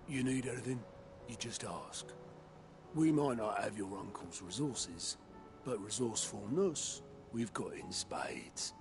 You need anything, you just ask. We might not have your uncle's resources, but resourcefulness, we've got in spades.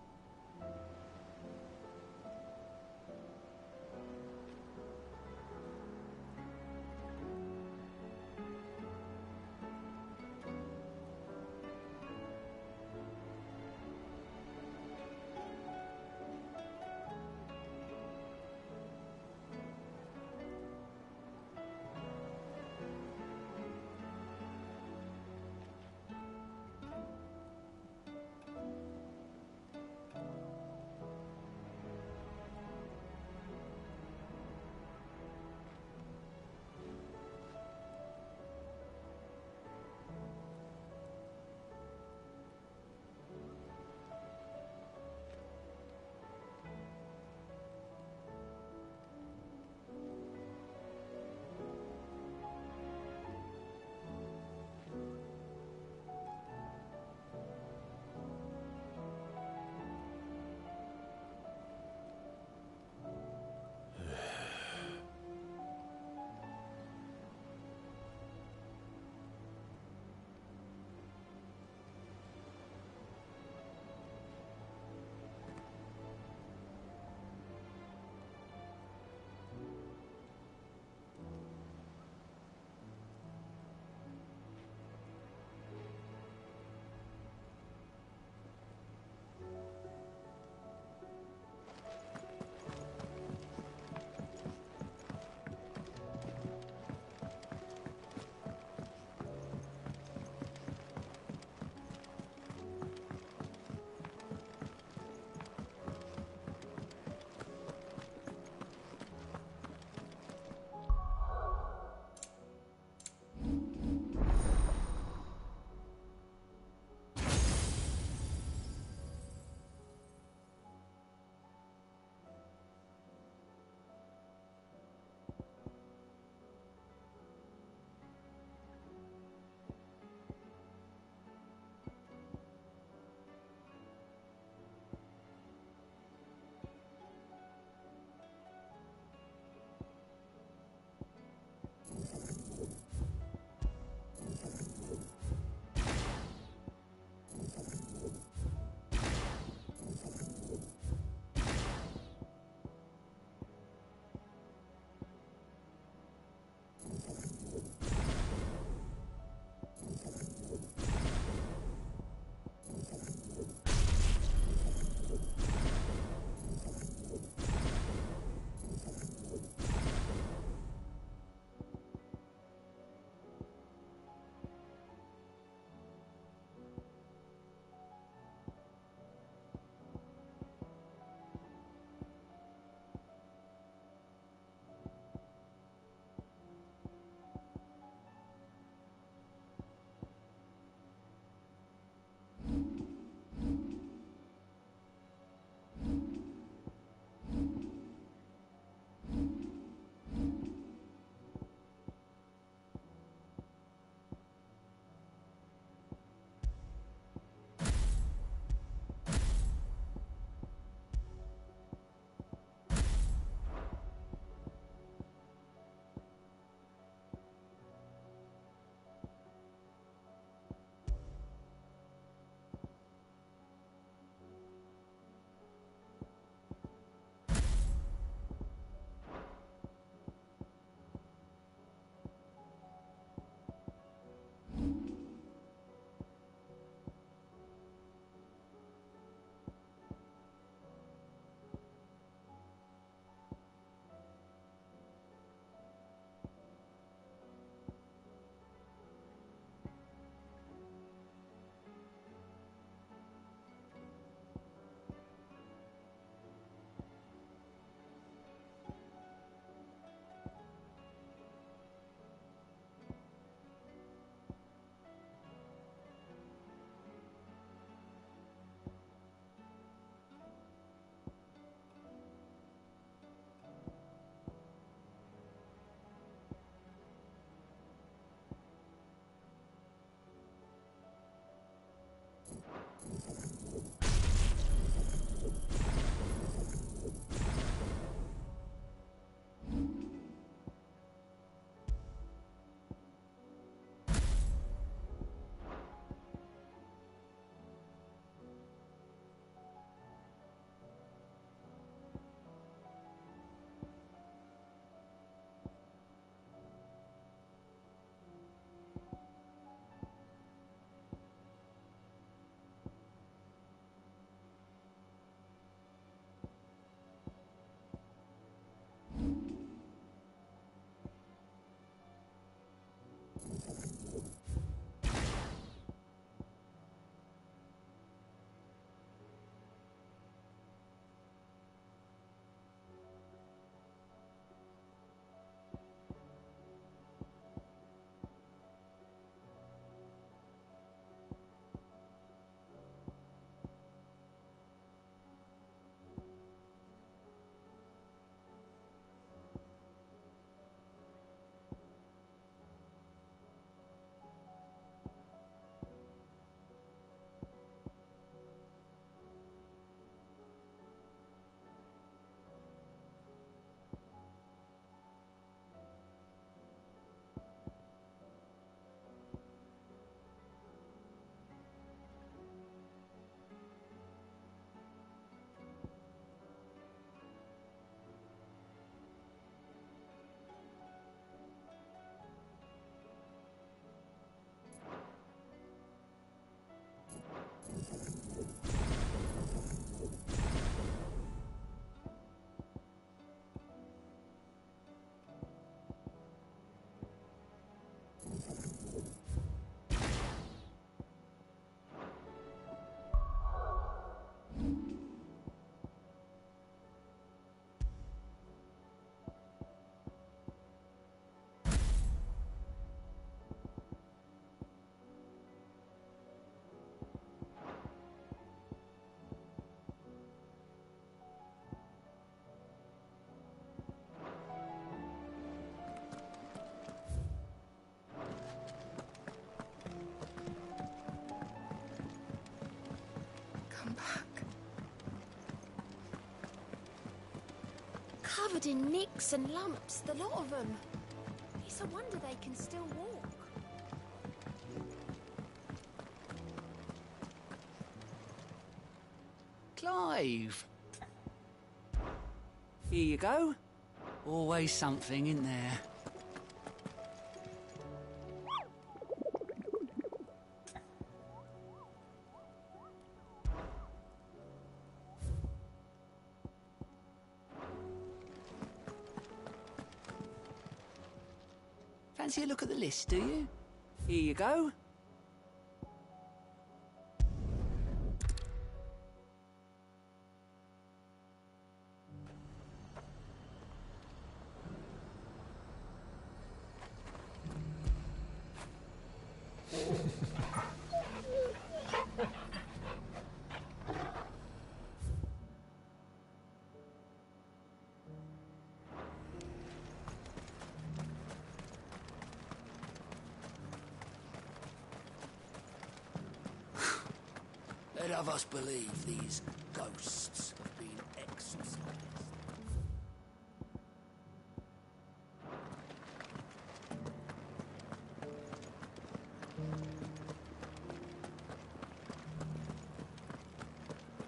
Covered in nicks and lumps, the lot of them. It's a wonder they can still walk. Clive! Here you go. Always something in there. Fancy a look at the list, do you? Here you go. Let of us believe these ghosts have been exorcised.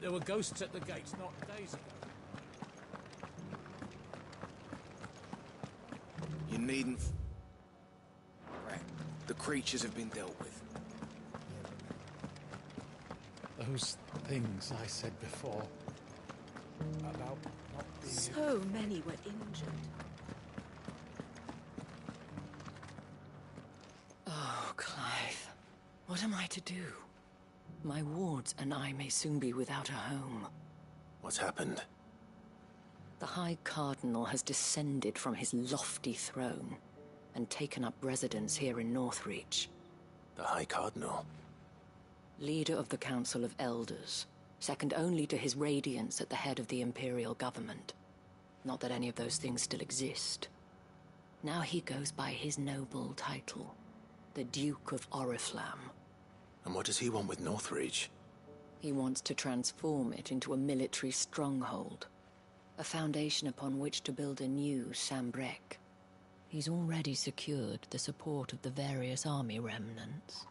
There were ghosts at the gates not days ago. You needn't... Right. The creatures have been dealt with. Those things I said before about not being... So many were injured. Oh, Clive. What am I to do? My wards and I may soon be without a home. What's happened? The High Cardinal has descended from his lofty throne and taken up residence here in Northreach. The High Cardinal? Leader of the Council of Elders, second only to his Radiance at the head of the Imperial government. Not that any of those things still exist. Now he goes by his noble title, the Duke of Oriflamme. And what does he want with Northreach? He wants to transform it into a military stronghold, a foundation upon which to build a new Sambrec. He's already secured the support of the various army remnants,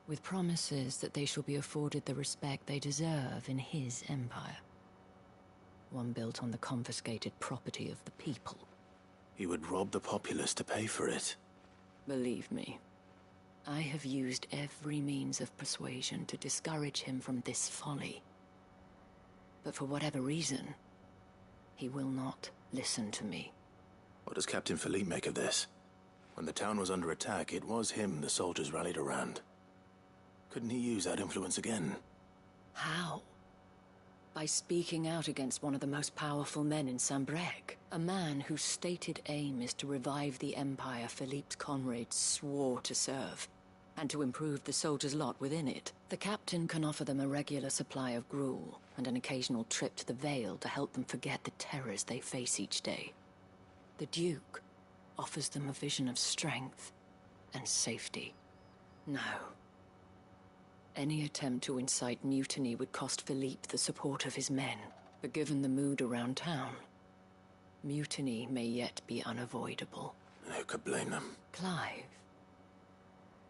with promises that they shall be afforded the respect they deserve in his empire. One built on the confiscated property of the people. He would rob the populace to pay for it. Believe me, I have used every means of persuasion to discourage him from this folly. But for whatever reason, he will not listen to me. What does Captain Philippe make of this? When the town was under attack, it was him the soldiers rallied around. Couldn't he use that influence again? How? By speaking out against one of the most powerful men in Sambrec. A man whose stated aim is to revive the empire Philippe's comrades swore to serve, and to improve the soldiers' lot within it. The captain can offer them a regular supply of gruel, and an occasional trip to the Vale to help them forget the terrors they face each day. The Duke offers them a vision of strength and safety. No. Any attempt to incite mutiny would cost Philippe the support of his men. But given the mood around town, mutiny may yet be unavoidable. Who could blame them? Clive,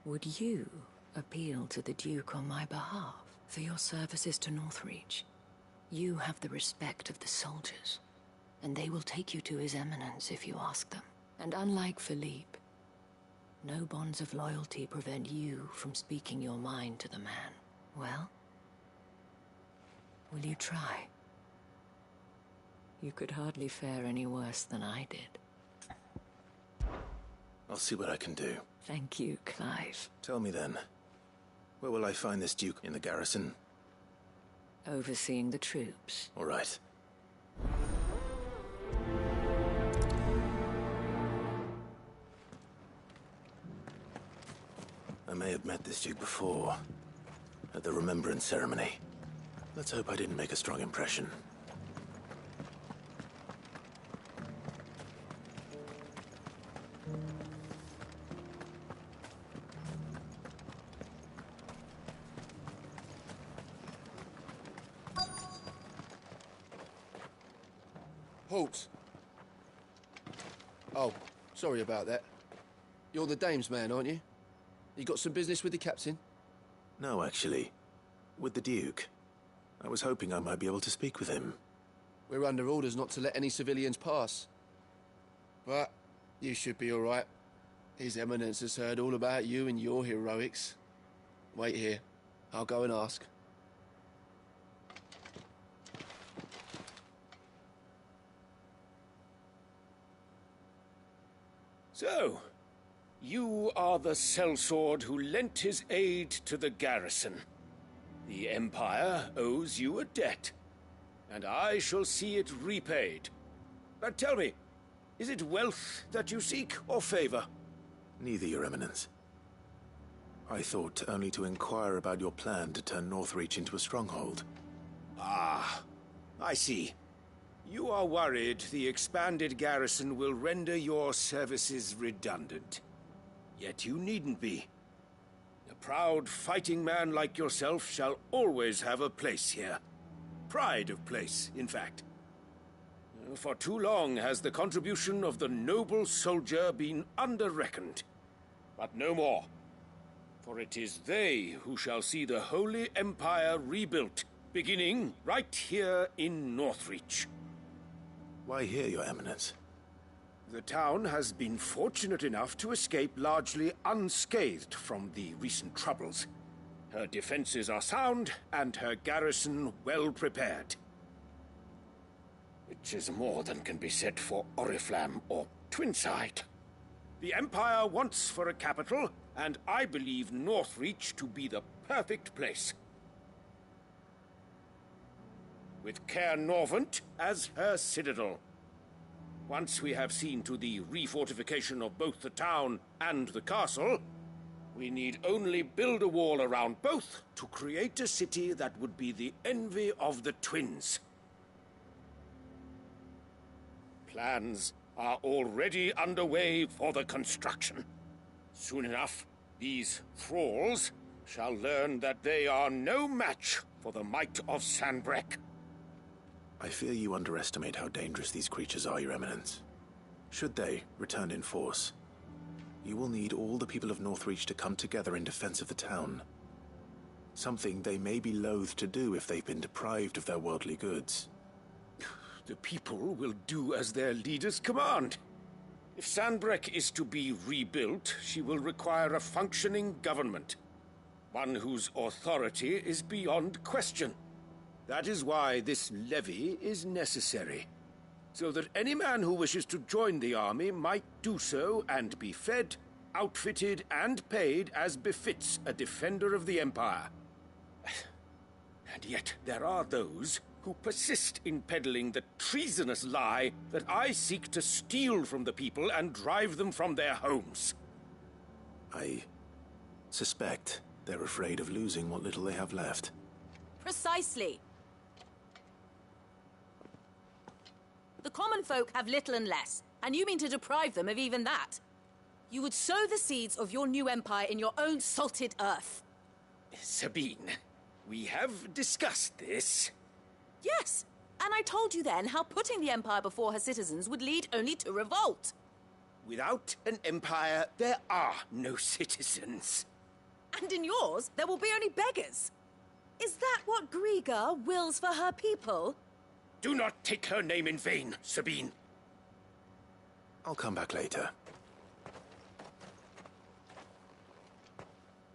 would you appeal to the Duke on my behalf for your services to Northreach? You have the respect of the soldiers, and they will take you to His Eminence if you ask them. And unlike Philippe, no bonds of loyalty prevent you from speaking your mind to the man. Well, will you try? You could hardly fare any worse than I did. I'll see what I can do. Thank you, Clive. Tell me then, where will I find this Duke? In the garrison? Overseeing the troops. All right. I may have met this Duke before, at the Remembrance Ceremony. Let's hope I didn't make a strong impression. Halt! Oh, sorry about that. You're the dame's man, aren't you? You got some business with the captain? No, actually. With the Duke. I was hoping I might be able to speak with him. We're under orders not to let any civilians pass. But you should be all right. His Eminence has heard all about you and your heroics. Wait here. I'll go and ask. So, you are the sellsword who lent his aid to the garrison. The Empire owes you a debt, and I shall see it repaid. But tell me, is it wealth that you seek, or favor? Neither, Your Eminence. I thought only to inquire about your plan to turn Northreach into a stronghold. Ah, I see. You are worried the expanded garrison will render your services redundant. Yet you needn't be. A proud fighting man like yourself shall always have a place here. Pride of place, in fact. For too long has the contribution of the noble soldier been under-reckoned. But no more. For it is they who shall see the Holy Empire rebuilt, beginning right here in Northreach. Why here, Your Eminence? The town has been fortunate enough to escape largely unscathed from the recent troubles. Her defenses are sound, and her garrison well prepared. Which is more than can be said for Oriflamme or Twinside. The Empire wants for a capital, and I believe Northreach to be the perfect place. With Caer Norvent as her citadel. Once we have seen to the refortification of both the town and the castle, we need only build a wall around both to create a city that would be the envy of the twins. Plans are already underway for the construction. Soon enough, these thralls shall learn that they are no match for the might of Sanbreque. I fear you underestimate how dangerous these creatures are, Your Eminence. Should they return in force, you will need all the people of Northreach to come together in defense of the town. Something they may be loath to do if they've been deprived of their worldly goods. The people will do as their leaders command. If Sanbreque is to be rebuilt, she will require a functioning government. One whose authority is beyond question. That is why this levy is necessary. so that any man who wishes to join the army might do so and be fed, outfitted, and paid as befits a defender of the Empire. And yet there are those who persist in peddling the treasonous lie that I seek to steal from the people and drive them from their homes. I suspect they're afraid of losing what little they have left. Precisely. The common folk have little and less, and you mean to deprive them of even that. You would sow the seeds of your new empire in your own salted earth. Sabine, we have discussed this. Yes, and I told you then how putting the empire before her citizens would lead only to revolt. Without an empire, there are no citizens. And in yours, there will be only beggars. Is that what Griga wills for her people? Do not take her name in vain, Sabine. I'll come back later.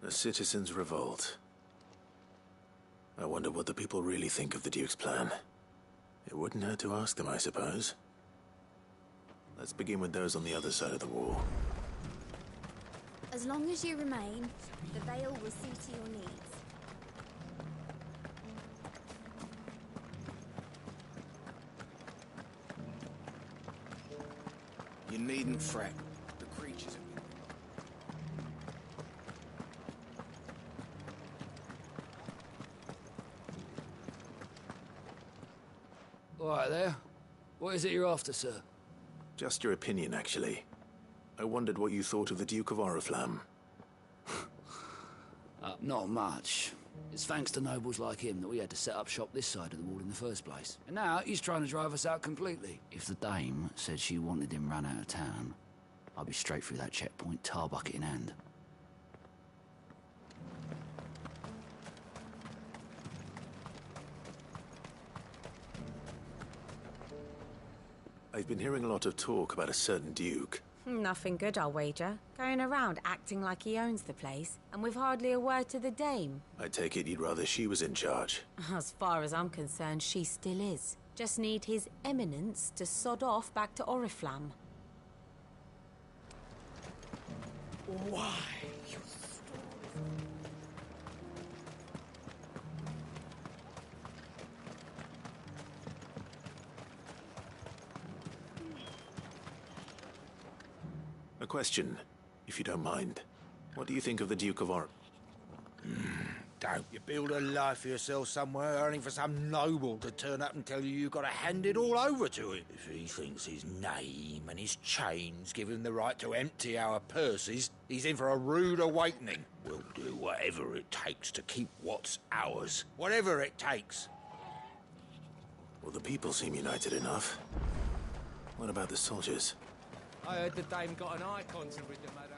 The citizens revolt. I wonder what the people really think of the Duke's plan. It wouldn't hurt to ask them, I suppose. Let's begin with those on the other side of the wall. As long as you remain, the Veil will see to your needs. You needn't fret. The creatures have been... All right there. What is it you're after, sir? Just your opinion, actually. I wondered what you thought of the Duke of Oriflamme. Not much. It's thanks to nobles like him that we had to set up shop this side of the wall in the first place. And now he's trying to drive us out completely. If the dame said she wanted him run out of town, I'd be straight through that checkpoint, tar bucket in hand. I've been hearing a lot of talk about a certain Duke. Nothing good, I'll wager. Going around acting like he owns the place, and with hardly a word to the dame. I take it you'd rather she was in charge. As far as I'm concerned, she still is. Just need his eminence to sod off back to Oriflamme. Why, you... A question, if you don't mind. What do you think of the Duke of Don't you build a life for yourself somewhere, only for some noble to turn up and tell you you've got to hand it all over to him. If he thinks his name and his chains give him the right to empty our purses, he's in for a rude awakening. We'll do whatever it takes to keep what's ours. Whatever it takes. Well, the people seem united enough. What about the soldiers? I heard the dame got an icon to rid the meadow.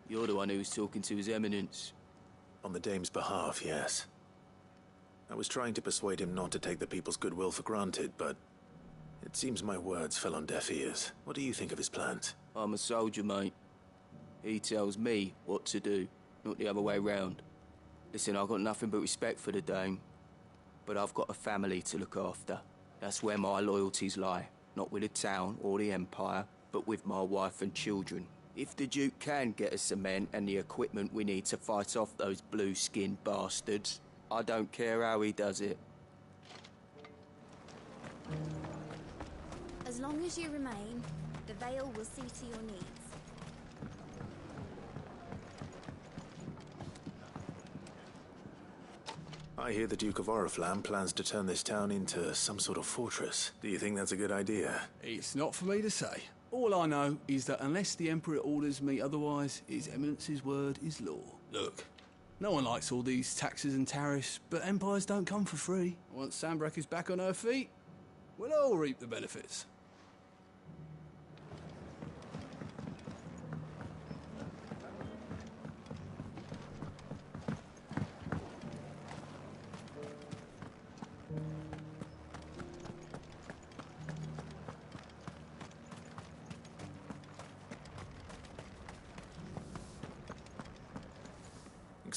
You're the one who was talking to His Eminence. On the dame's behalf, yes. I was trying to persuade him not to take the people's goodwill for granted, but it seems my words fell on deaf ears. What do you think of his plans? I'm a soldier, mate. He tells me what to do, not the other way round. Listen, I've got nothing but respect for the dame, but I've got a family to look after. That's where my loyalties lie. Not with the town or the Empire, but with my wife and children. If the Duke can get us the men and the equipment we need to fight off those blue-skinned bastards, I don't care how he does it. As long as you remain, the Veil will see to your needs. I hear the Duke of Oriflamme plans to turn this town into some sort of fortress. Do you think that's a good idea? It's not for me to say. All I know is that unless the Emperor orders me otherwise, His Eminence's word is law. Look, no one likes all these taxes and tariffs, but empires don't come for free. Once Sanbreque is back on her feet, we'll all reap the benefits.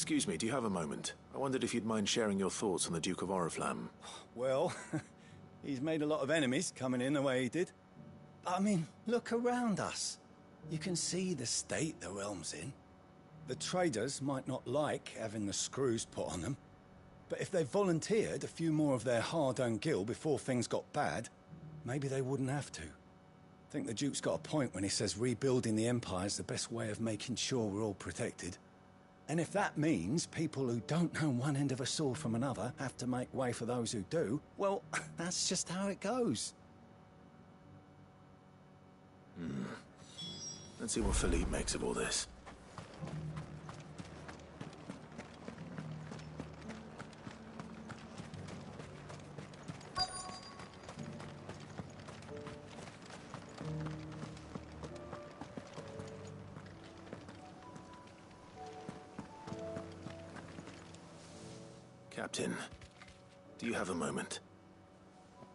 Excuse me, do you have a moment? I wondered if you'd mind sharing your thoughts on the Duke of Oriflamme. Well, he's made a lot of enemies coming in the way he did. I mean, look around us. You can see the state the realm's in. The traders might not like having the screws put on them, but if they volunteered a few more of their hard-earned gil before things got bad, maybe they wouldn't have to. I think the Duke's got a point when he says rebuilding the Empire's the best way of making sure we're all protected. And if that means people who don't know one end of a sword from another have to make way for those who do, well, that's just how it goes. Let's see what Philippe makes of all this. Captain, do you have a moment?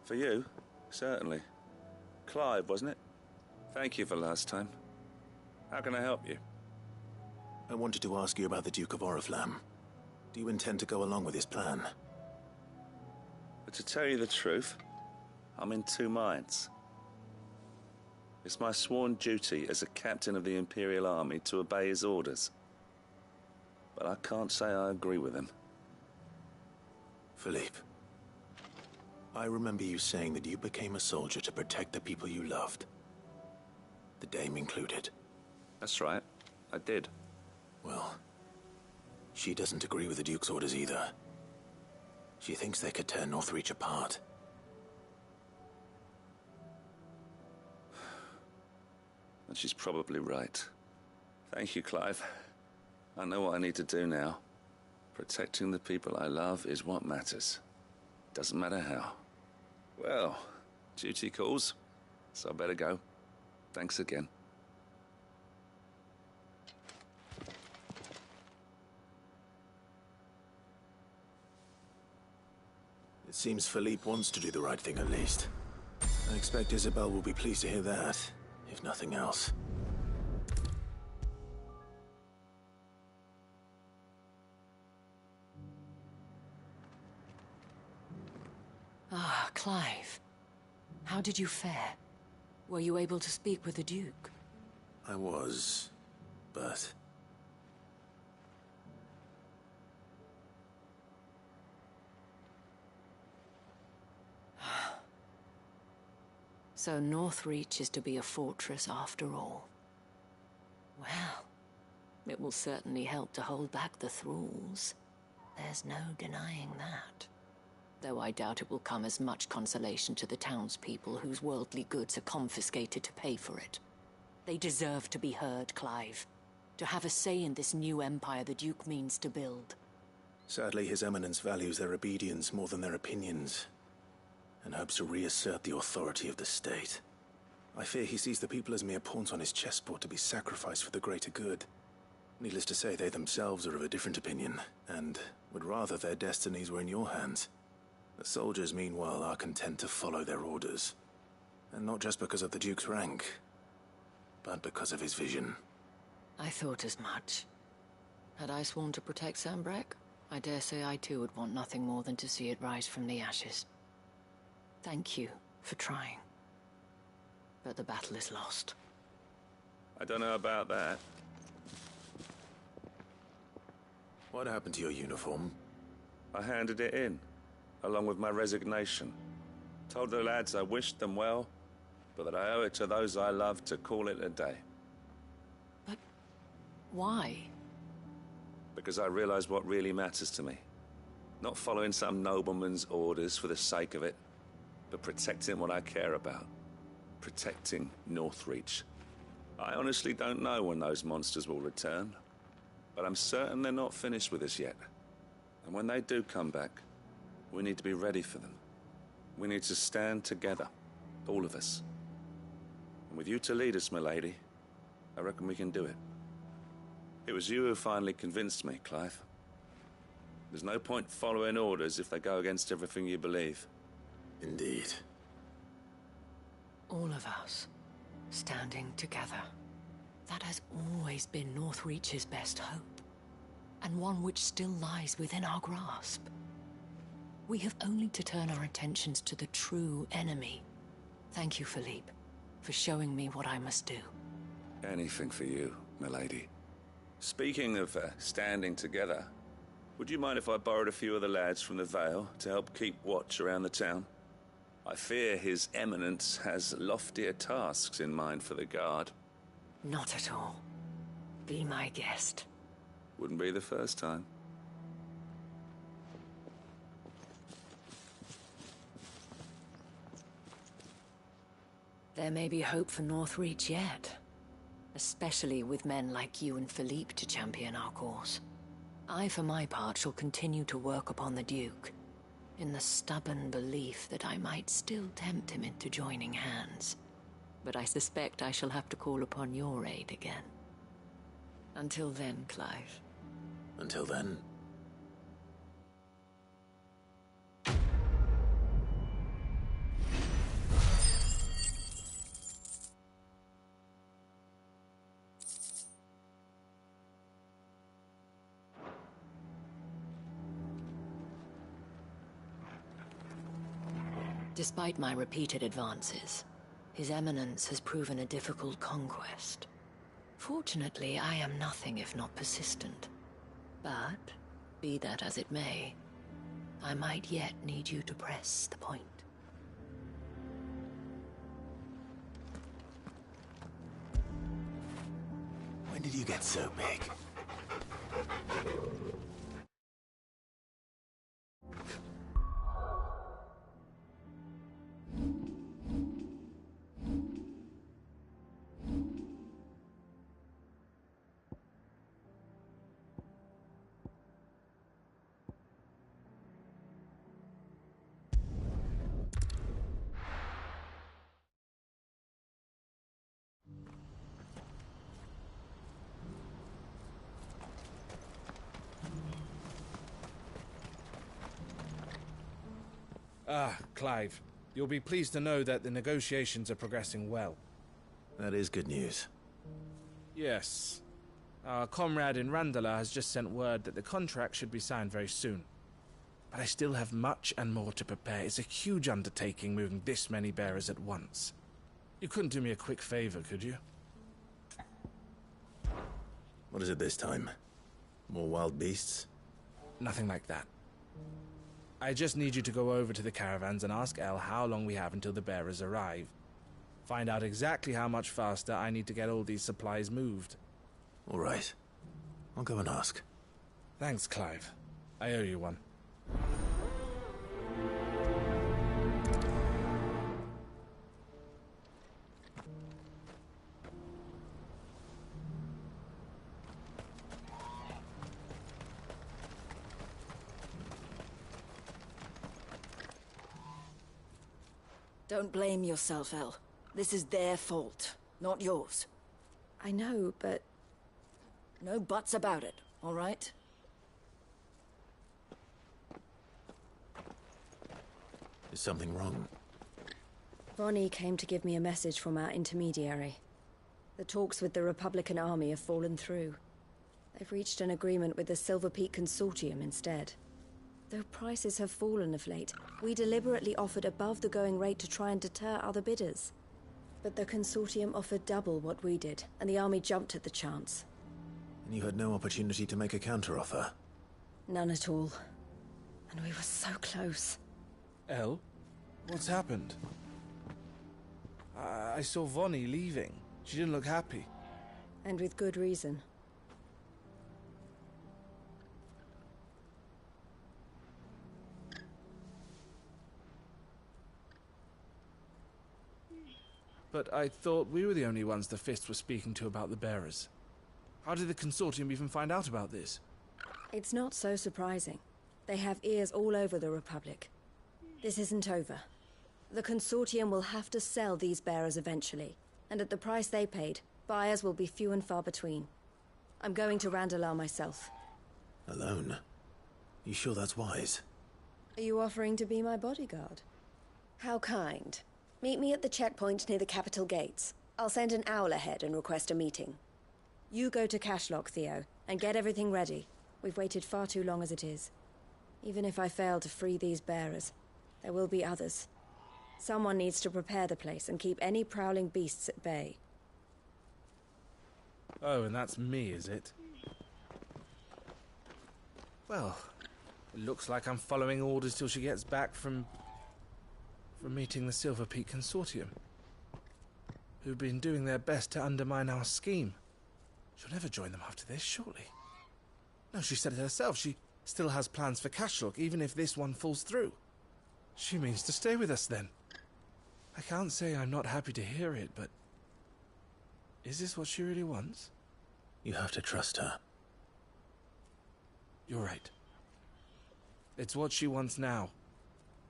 For you? Certainly. Clive, wasn't it? Thank you for last time. How can I help you? I wanted to ask you about the Duke of Oriflamme. Do you intend to go along with his plan? But to tell you the truth, I'm in two minds. It's my sworn duty as a captain of the Imperial Army to obey his orders. But I can't say I agree with him. Philippe, I remember you saying that you became a soldier to protect the people you loved. The Dame included. That's right, I did. Well, she doesn't agree with the Duke's orders either. She thinks they could tear Northreach apart. And she's probably right. Thank you, Clive. I know what I need to do now. Protecting the people I love is what matters. Doesn't matter how. Well, duty calls, so I better go. Thanks again. It seems Philippe wants to do the right thing at least. I expect Isabel will be pleased to hear that, if nothing else. Ah, Clive. How did you fare? Were you able to speak with the Duke? I was, but... So Northreach is to be a fortress after all. Well, it will certainly help to hold back the thralls. There's no denying that. Though I doubt it will come as much consolation to the townspeople whose worldly goods are confiscated to pay for it. They deserve to be heard, Clive. To have a say in this new empire the Duke means to build. Sadly, His Eminence values their obedience more than their opinions, and hopes to reassert the authority of the state. I fear he sees the people as mere pawns on his chessboard to be sacrificed for the greater good. Needless to say, they themselves are of a different opinion, and would rather their destinies were in your hands. The soldiers, meanwhile, are content to follow their orders. And not just because of the Duke's rank, but because of his vision. I thought as much. Had I sworn to protect Sambrek, I dare say I too would want nothing more than to see it rise from the ashes. Thank you for trying. But the battle is lost. I don't know about that. What happened to your uniform? I handed it in, along with my resignation. Told the lads I wished them well, but that I owe it to those I love to call it a day. But why? Because I realize what really matters to me. Not following some nobleman's orders for the sake of it, but protecting what I care about. Protecting Northreach. I honestly don't know when those monsters will return, but I'm certain they're not finished with us yet. And when they do come back, we need to be ready for them. We need to stand together, all of us. And with you to lead us, milady, I reckon we can do it. It was you who finally convinced me, Clive. There's no point following orders if they go against everything you believe. Indeed. All of us, standing together. That has always been Northreach's best hope. and one which still lies within our grasp. We have only to turn our attentions to the true enemy. Thank you, Philippe, for showing me what I must do. Anything for you, milady. Speaking of standing together, would you mind if I borrowed a few of the lads from the Vale to help keep watch around the town? I fear His Eminence has loftier tasks in mind for the guard. Not at all. Be my guest. Wouldn't be the first time. There may be hope for Northreach yet. Especially with men like you and Philippe to champion our cause. I, for my part, shall continue to work upon the Duke, in the stubborn belief that I might still tempt him into joining hands. But I suspect I shall have to call upon your aid again. Until then, Clive. Until then... Despite my repeated advances, His Eminence has proven a difficult conquest. Fortunately, I am nothing if not persistent. But, be that as it may, I might yet need you to press the point. When did you get so big? Clive, you'll be pleased to know that the negotiations are progressing well. That is good news. Yes. Our comrade in Randalar has just sent word that the contract should be signed very soon. But I still have much and more to prepare. It's a huge undertaking moving this many bearers at once. You couldn't do me a quick favor, could you? What is it this time? More wild beasts? Nothing like that. I just need you to go over to the caravans and ask El how long we have until the bearers arrive. Find out exactly how much faster I need to get all these supplies moved. All right. I'll go and ask. Thanks, Clive. I owe you one. Don't blame yourself, El. This is their fault, not yours. I know, but... No buts about it, all right? Is something wrong? Vonnie came to give me a message from our intermediary. The talks with the Republican army have fallen through. They've reached an agreement with the Silver Peak Consortium instead. Though prices have fallen of late, we deliberately offered above the going rate to try and deter other bidders. But the Consortium offered double what we did, and the army jumped at the chance. And you had no opportunity to make a counteroffer? None at all. And we were so close. El? What's happened? I saw Vonnie leaving. She didn't look happy. And with good reason. But I thought we were the only ones the Fist were speaking to about the bearers. How did the Consortium even find out about this? It's not so surprising. They have ears all over the Republic. This isn't over. The Consortium will have to sell these bearers eventually, and at the price they paid, buyers will be few and far between. I'm going to Randalar myself. Alone? You sure that's wise? Are you offering to be my bodyguard? How kind. Meet me at the checkpoint near the capital gates. I'll send an owl ahead and request a meeting. You go to Cashlock, Theo, and get everything ready. We've waited far too long as it is. Even if I fail to free these bearers, there will be others. Someone needs to prepare the place and keep any prowling beasts at bay. Oh, and that's me, is it? Well, it looks like I'm following orders till she gets back from meeting the Silver Peak Consortium, who've been doing their best to undermine our scheme. She'll never join them after this, surely. No, she said it herself. She still has plans for Cashlock, even if this one falls through. She means to stay with us, then. I can't say I'm not happy to hear it, but... is this what she really wants? You have to trust her. You're right. It's what she wants now.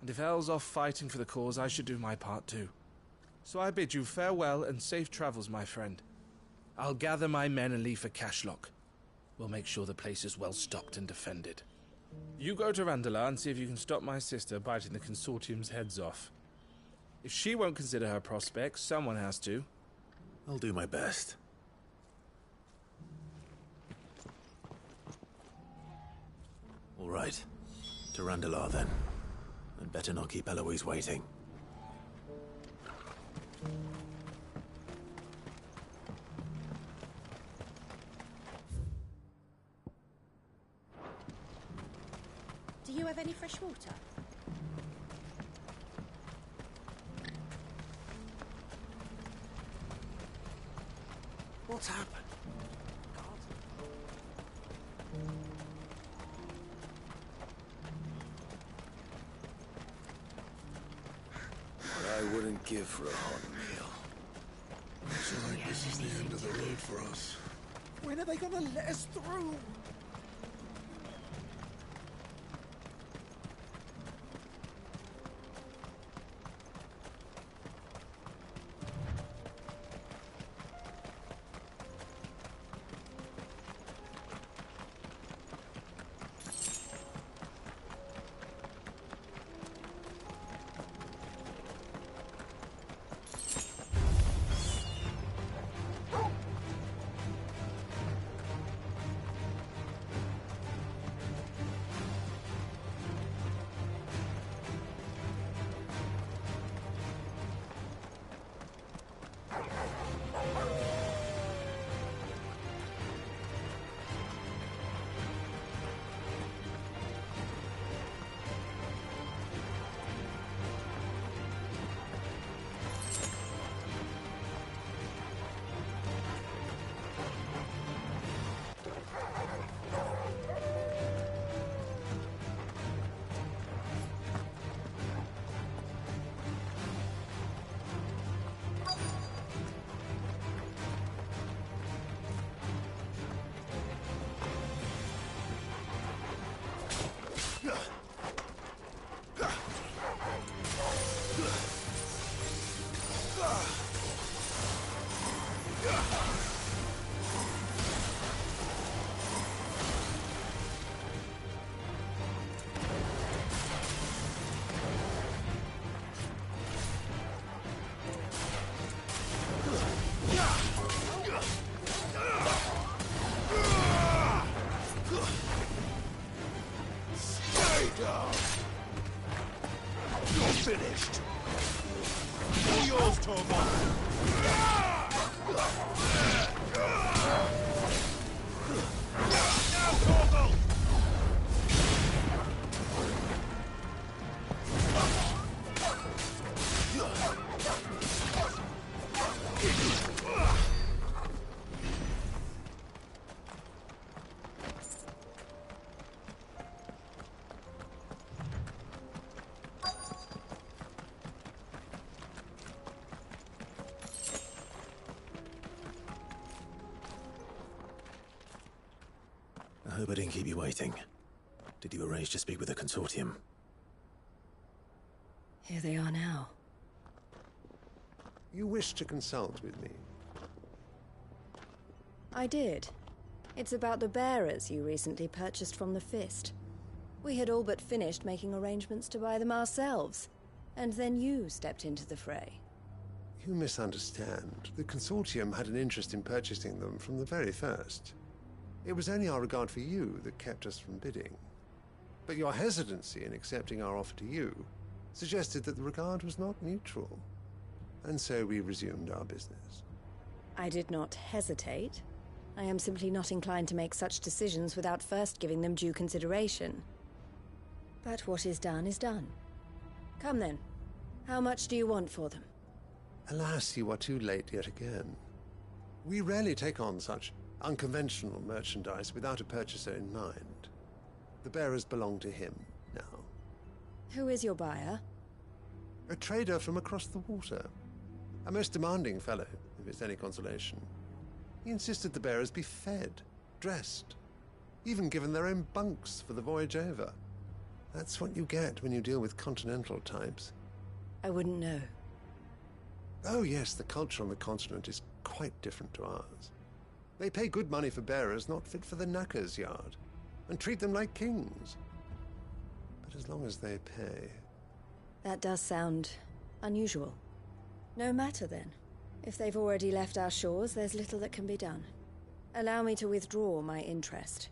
And if Elle's off fighting for the cause, I should do my part too. So I bid you farewell and safe travels, my friend. I'll gather my men and leave for Cashlock. We'll make sure the place is well stocked and defended. You go to Randala and see if you can stop my sister biting the Consortium's heads off. If she won't consider her prospects, someone has to. I'll do my best. All right. To Randala, then. And better not keep Eloise waiting. Do you have any fresh water? What's happened? What I wouldn't give for a hot meal. Looks like this is the end of the road for us. When are they gonna let us through? Finished. All yours, Tormund. Now, Torgal! I hope I didn't keep you waiting. Did you arrange to speak with the Consortium? Here they are now. You wish to consult with me? I did. It's about the bearers you recently purchased from the Fist. We had all but finished making arrangements to buy them ourselves, and then you stepped into the fray. You misunderstand. The Consortium had an interest in purchasing them from the very first. It was only our regard for you that kept us from bidding. But your hesitancy in accepting our offer to you suggested that the regard was not mutual. And so we resumed our business. I did not hesitate. I am simply not inclined to make such decisions without first giving them due consideration. But what is done is done. Come then. How much do you want for them? Alas, you are too late yet again. We rarely take on such unconventional merchandise without a purchaser in mind. The bearers belong to him now. Who is your buyer? A trader from across the water. A most demanding fellow, if it's any consolation. He insisted the bearers be fed, dressed, even given their own bunks for the voyage over. That's what you get when you deal with continental types. I wouldn't know. Oh yes, the culture on the continent is quite different to ours. They pay good money for bearers not fit for the knacker's yard, and treat them like kings. But as long as they pay... That does sound unusual. No matter then. If they've already left our shores, there's little that can be done. Allow me to withdraw my interest.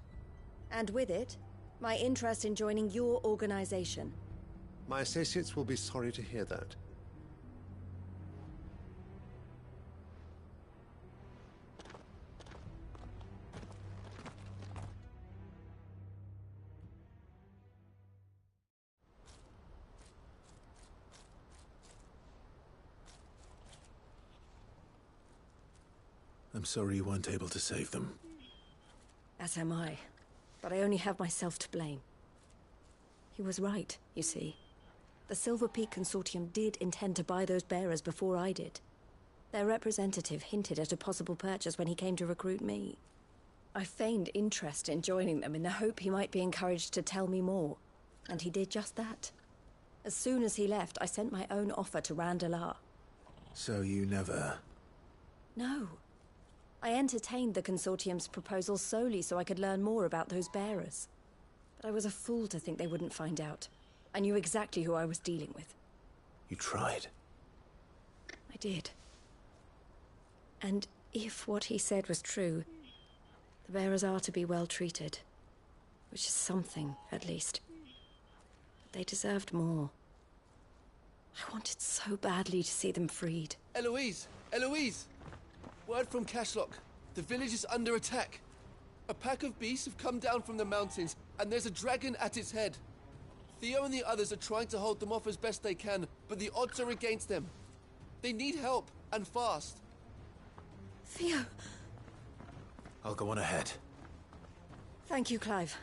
And with it, my interest in joining your organization. My associates will be sorry to hear that. I'm sorry you weren't able to save them. As am I. But I only have myself to blame. He was right, you see. The Silver Peak Consortium did intend to buy those bearers before I did. Their representative hinted at a possible purchase when he came to recruit me. I feigned interest in joining them in the hope he might be encouraged to tell me more. And he did just that. As soon as he left, I sent my own offer to Randalar. So you never... No. I entertained the Consortium's proposal solely so I could learn more about those bearers. But I was a fool to think they wouldn't find out. I knew exactly who I was dealing with. You tried. I did. And if what he said was true, the bearers are to be well treated. Which is something, at least. But they deserved more. I wanted so badly to see them freed. Eloise! Eloise! Word from Cashlock. The village is under attack. A pack of beasts have come down from the mountains, and there's a dragon at its head. Theo and the others are trying to hold them off as best they can, but the odds are against them. They need help, and fast. Theo! I'll go on ahead. Thank you, Clive.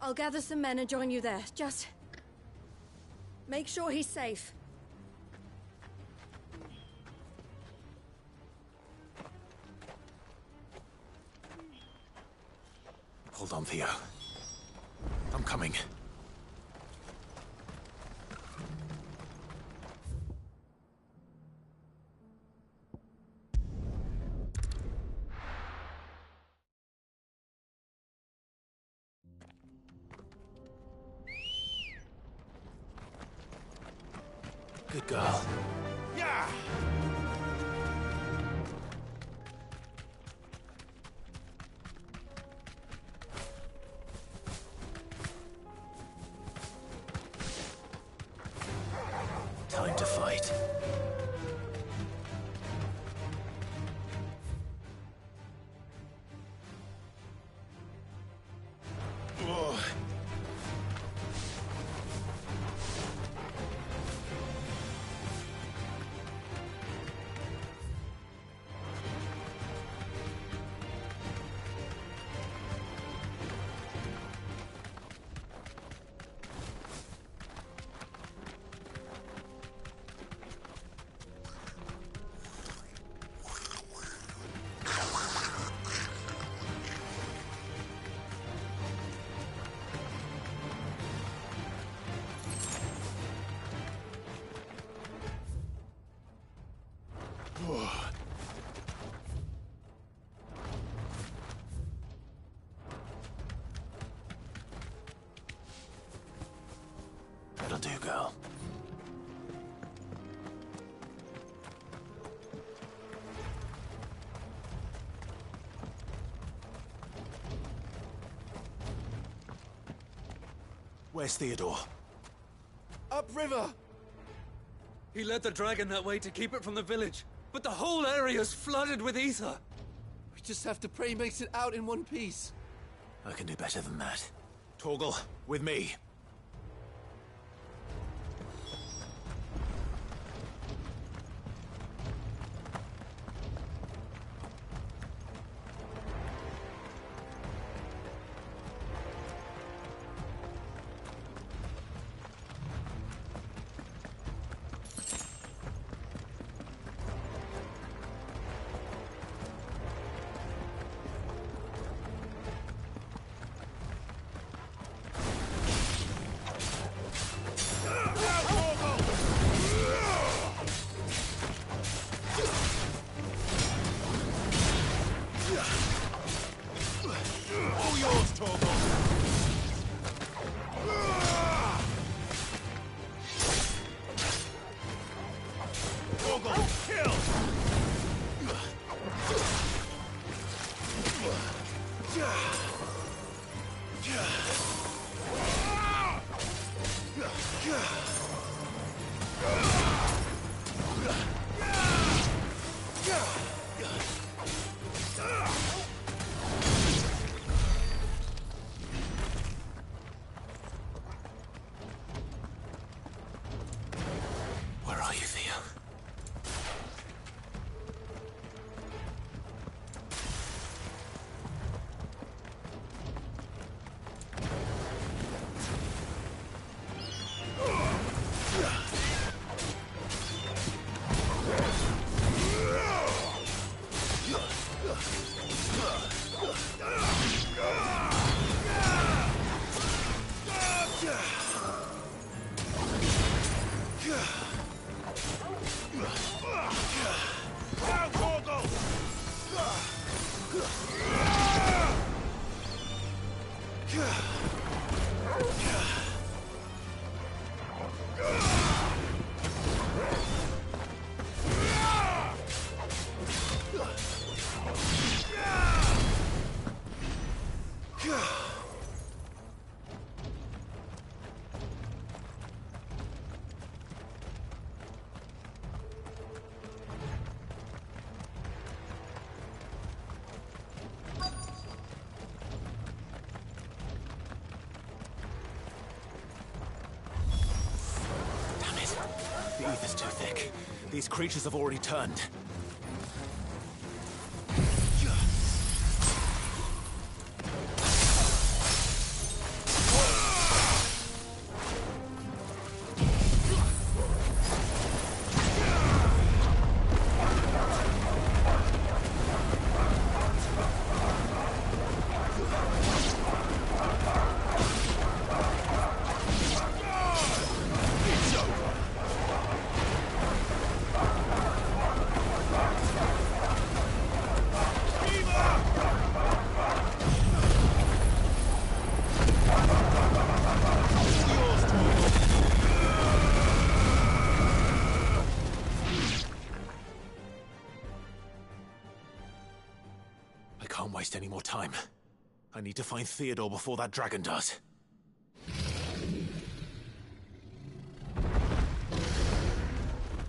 I'll gather some men and join you there. Just... make sure he's safe. Hold on, Theo. I'm coming. Good girl. Yeah! Time to fight. Ugh. Where's Theodore? Upriver! He led the dragon that way to keep it from the village, but the whole area's flooded with ether. We just have to pray he makes it out in one piece. I can do better than that. Torgal, with me. Where are you, Theo? The ether's too thick. These creatures have already turned. I can't waste any more time. I need to find Theodore before that dragon does.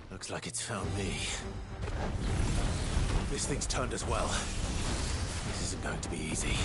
Looks like it's found me. This thing's turned as well. This isn't going to be easy.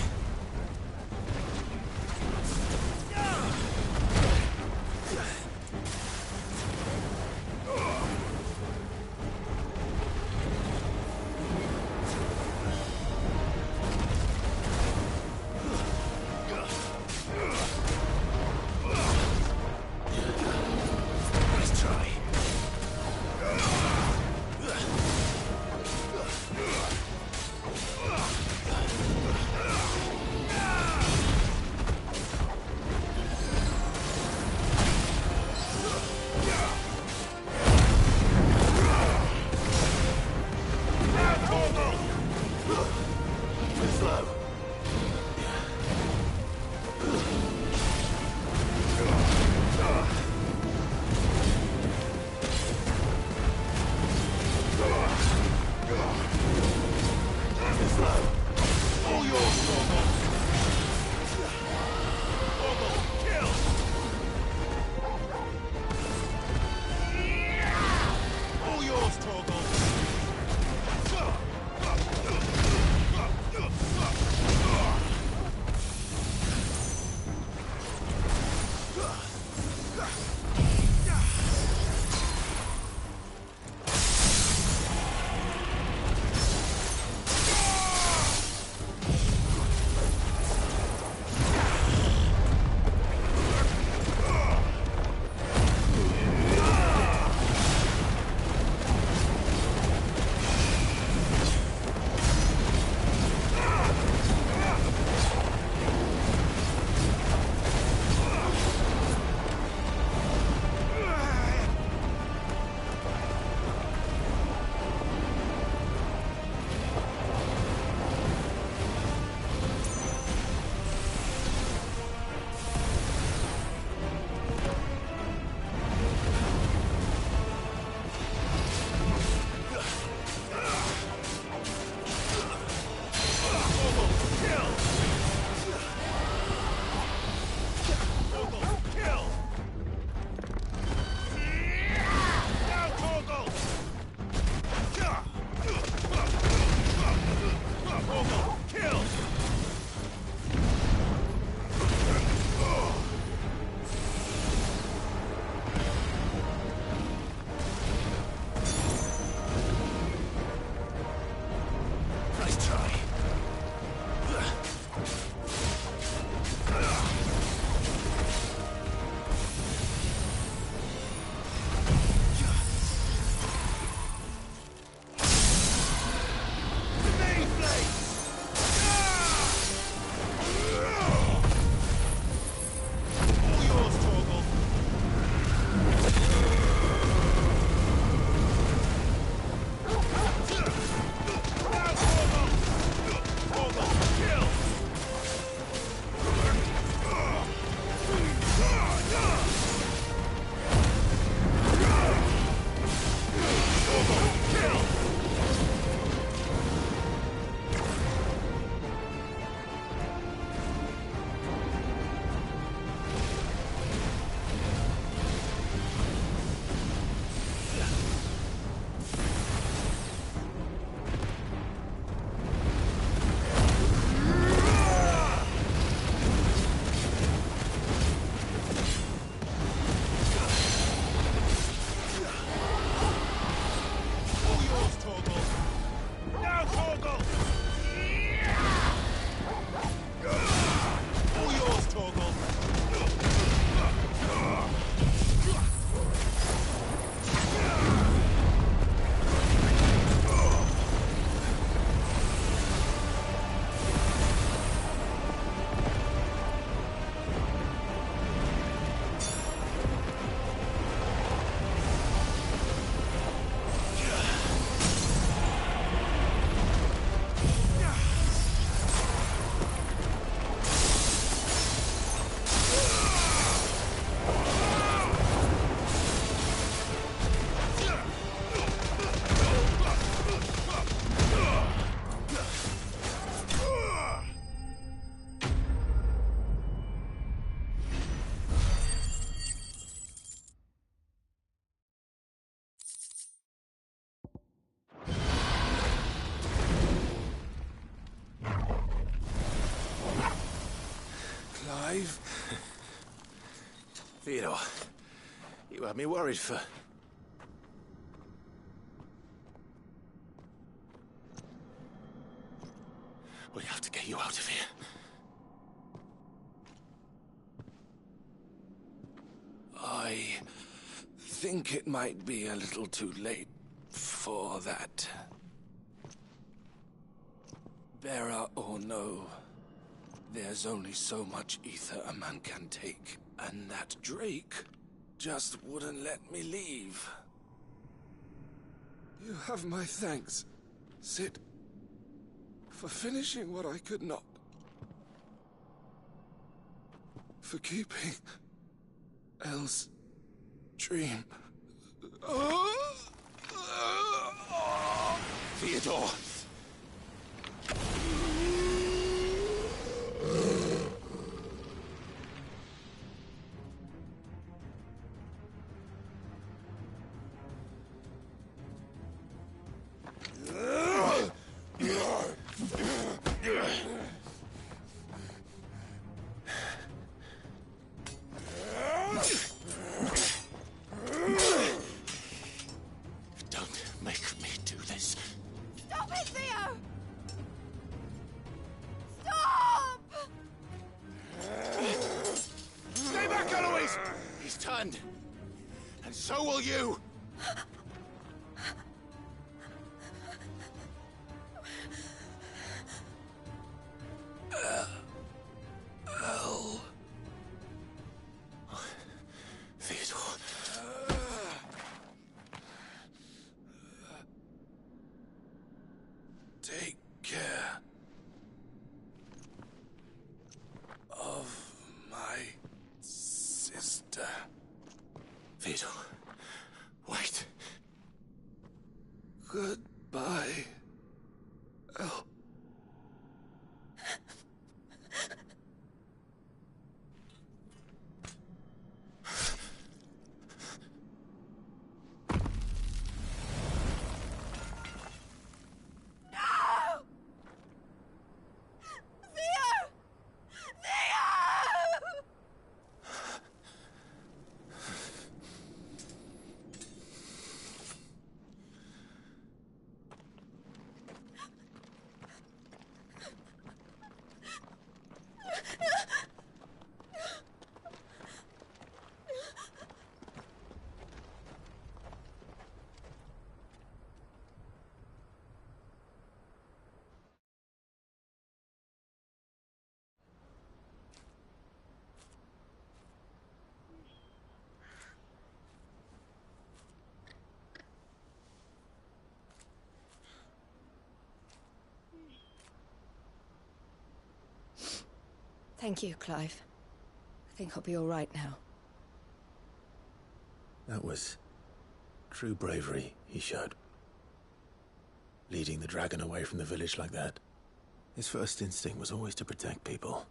Theodore, you had me worried for... We have to get you out of here. I think it might be a little too late for that. Bearer or no, there's only so much ether a man can take, and that Drake just wouldn't let me leave. You have my thanks, Sid, for finishing what I could not. For keeping Elle's dream. Theodore! Don't make me do this. Stop it, Theo! Stop! Stay back, Eloise! He's turned. And so will you! Elle. Theodore. Take care of my sister. Theodore, wait. Goodbye, Elle. Thank you, Clive. I think I'll be all right now. That was true bravery he showed. Leading the dragon away from the village like that. His first instinct was always to protect people.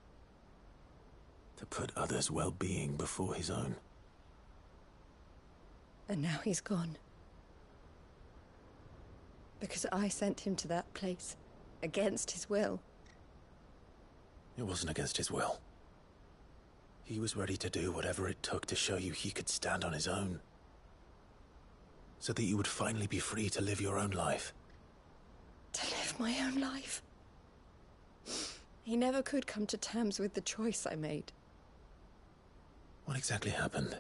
To put others' well-being before his own. And now he's gone. Because I sent him to that place, against his will. It wasn't against his will. He was ready to do whatever it took to show you he could stand on his own. So that you would finally be free to live your own life. To live my own life. He never could come to terms with the choice I made. What exactly happened?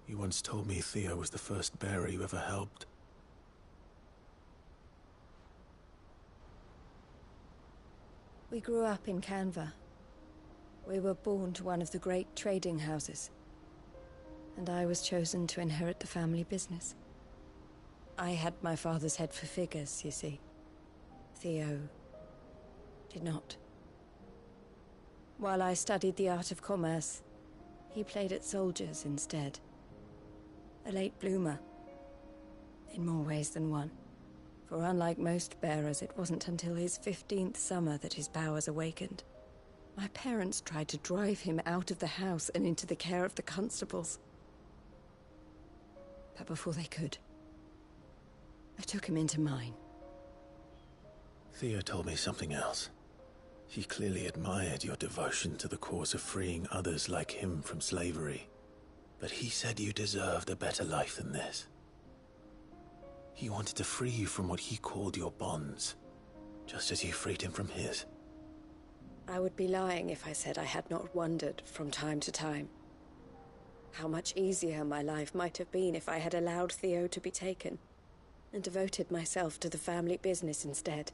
You once told me Theo was the first bearer you ever helped. We grew up in Canva. We were born to one of the great trading houses. And I was chosen to inherit the family business. I had my father's head for figures, you see. Theo did not. While I studied the art of commerce, he played at soldiers instead. A late bloomer. In more ways than one. For unlike most bearers, it wasn't until his 15th summer that his powers awakened. My parents tried to drive him out of the house and into the care of the constables. But before they could, I took him into mine. Theo told me something else. He clearly admired your devotion to the cause of freeing others like him from slavery. But he said you deserved a better life than this. He wanted to free you from what he called your bonds, just as you freed him from his. I would be lying if I said I had not wondered from time to time how much easier my life might have been if I had allowed Theo to be taken and devoted myself to the family business instead.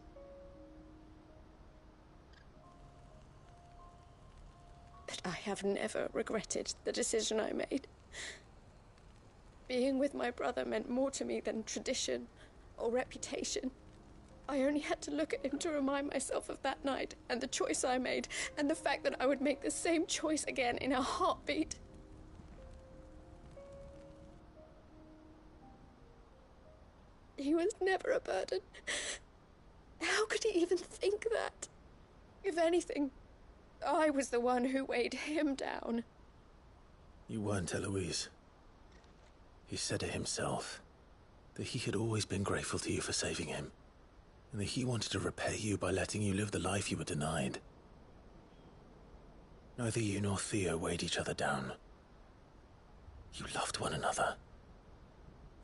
But I have never regretted the decision I made. Being with my brother meant more to me than tradition or reputation. I only had to look at him to remind myself of that night and the choice I made, and the fact that I would make the same choice again in a heartbeat. He was never a burden. How could he even think that? If anything, I was the one who weighed him down. You weren't, Eloise. He said it himself, that he had always been grateful to you for saving him, and that he wanted to repay you by letting you live the life you were denied. Neither you nor Theo weighed each other down. You loved one another.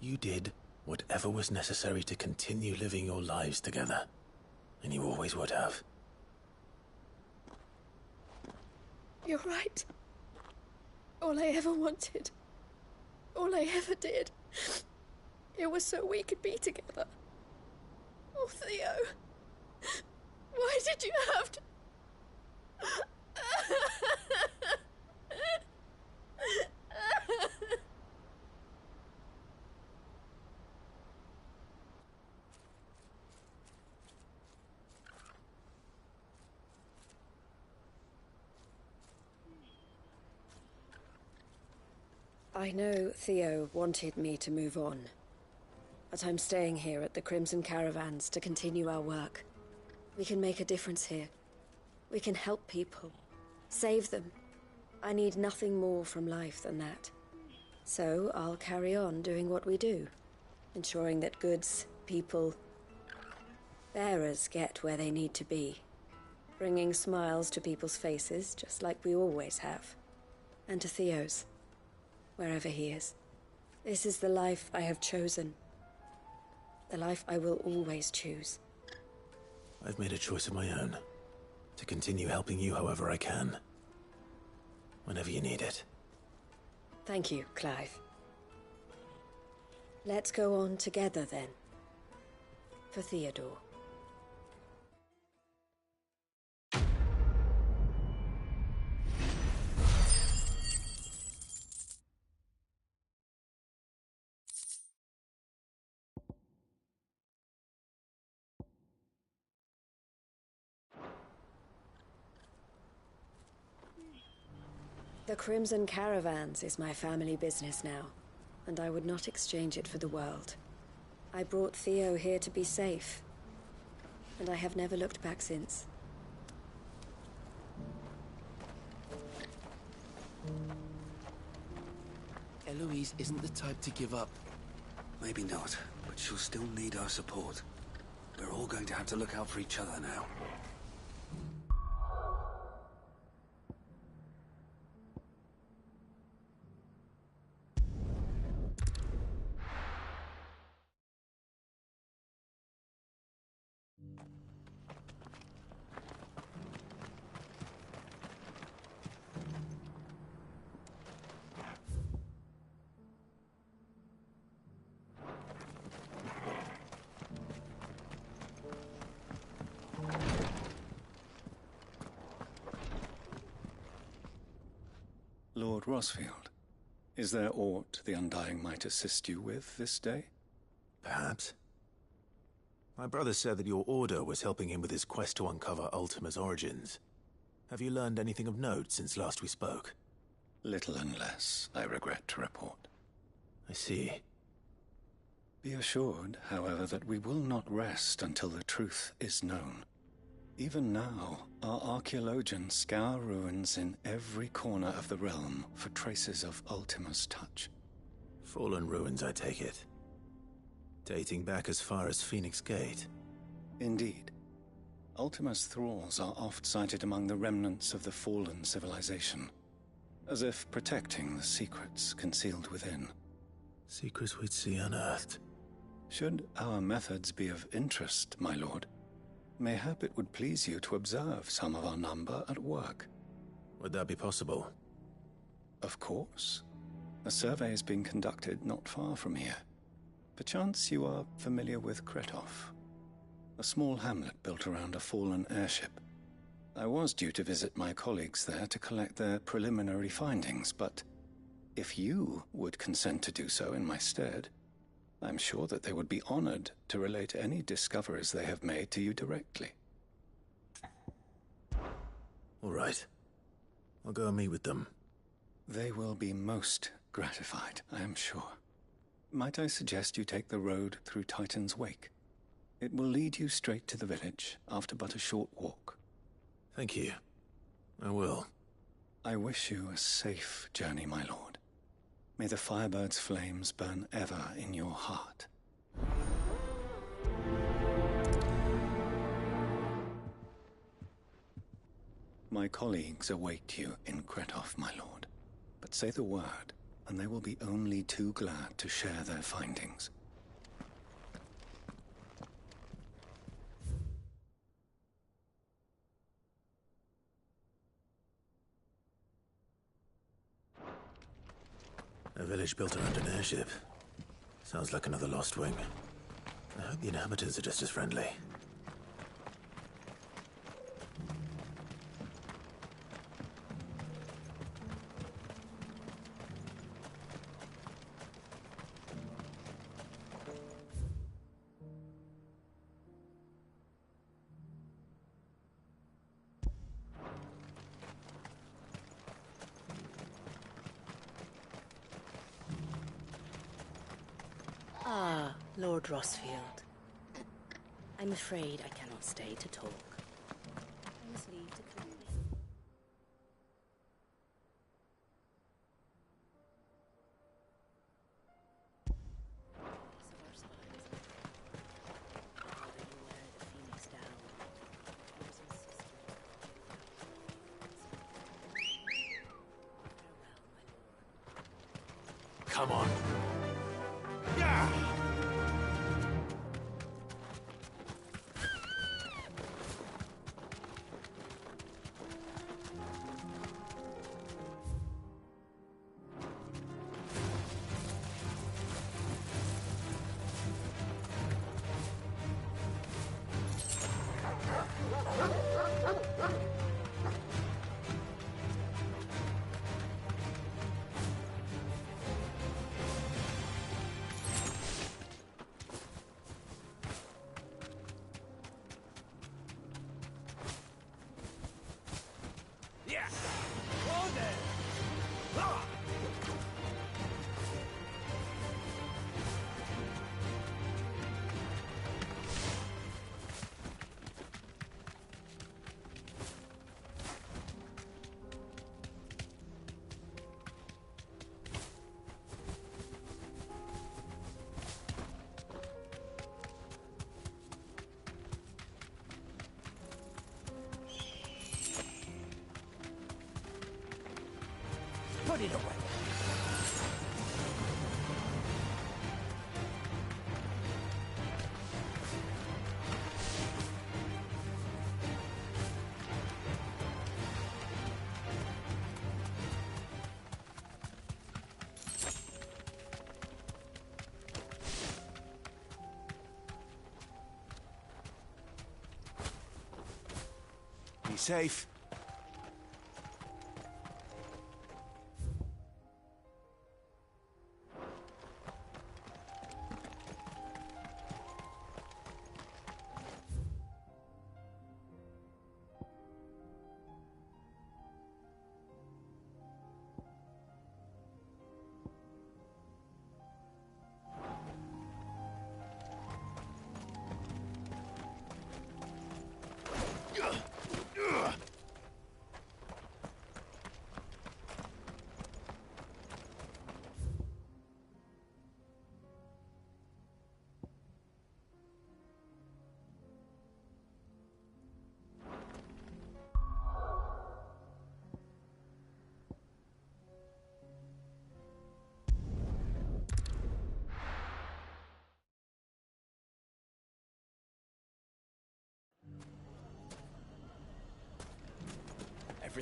You did whatever was necessary to continue living your lives together, and you always would have. You're right. All I ever wanted, all I ever did, it was so we could be together. Oh, Theo, why did you have to... I know Theo wanted me to move on, but I'm staying here at the Crimson Caravans to continue our work. We can make a difference here. We can help people, save them. I need nothing more from life than that. So I'll carry on doing what we do, ensuring that goods, people, bearers get where they need to be, bringing smiles to people's faces just like we always have, and to Theo's, wherever he is. This is the life I have chosen. The life I will always choose. I've made a choice of my own, to continue helping you however I can, whenever you need it. Thank you, Clive. Let's go on together then. For Theodore. The Crimson Caravans is my family business now, and I would not exchange it for the world. I brought Theo here to be safe, and I have never looked back since. Eloise isn't the type to give up. Maybe not, but she'll still need our support. We're all going to have to look out for each other now. Lord Rosfield, is there aught the Undying might assist you with this day? Perhaps. My brother said that your order was helping him with his quest to uncover Ultima's origins. Have you learned anything of note since last we spoke? Little and less, I regret to report. I see. Be assured, however, that we will not rest until the truth is known. Even now, our archaeologians scour ruins in every corner of the realm for traces of Ultima's touch. Fallen ruins, I take it. Dating back as far as Phoenix Gate. Indeed. Ultima's thralls are oft sighted among the remnants of the fallen civilization, as if protecting the secrets concealed within. Secrets we'd see unearthed. Should our methods be of interest, my lord, mayhap it would please you to observe some of our number at work. Would that be possible? Of course. A survey is being conducted not far from here. Perchance you are familiar with Kretov, a small hamlet built around a fallen airship. I was due to visit my colleagues there to collect their preliminary findings, but if you would consent to do so in my stead, I'm sure that they would be honored to relate any discoveries they have made to you directly. All right. I'll go and meet with them. They will be most gratified, I am sure. Might I suggest you take the road through Titan's Wake? It will lead you straight to the village after but a short walk. Thank you. I will. I wish you a safe journey, my lord. May the Firebird's flames burn ever in your heart. My colleagues await you in Kretov, my lord. But say the word, and they will be only too glad to share their findings. A village built around an airship. Sounds like another Lost Wing. I hope the inhabitants are just as friendly. Ah, Lord Rossfield. I'm afraid I cannot stay to talk. I must leave to collect me. Come on. Put it away. Be safe.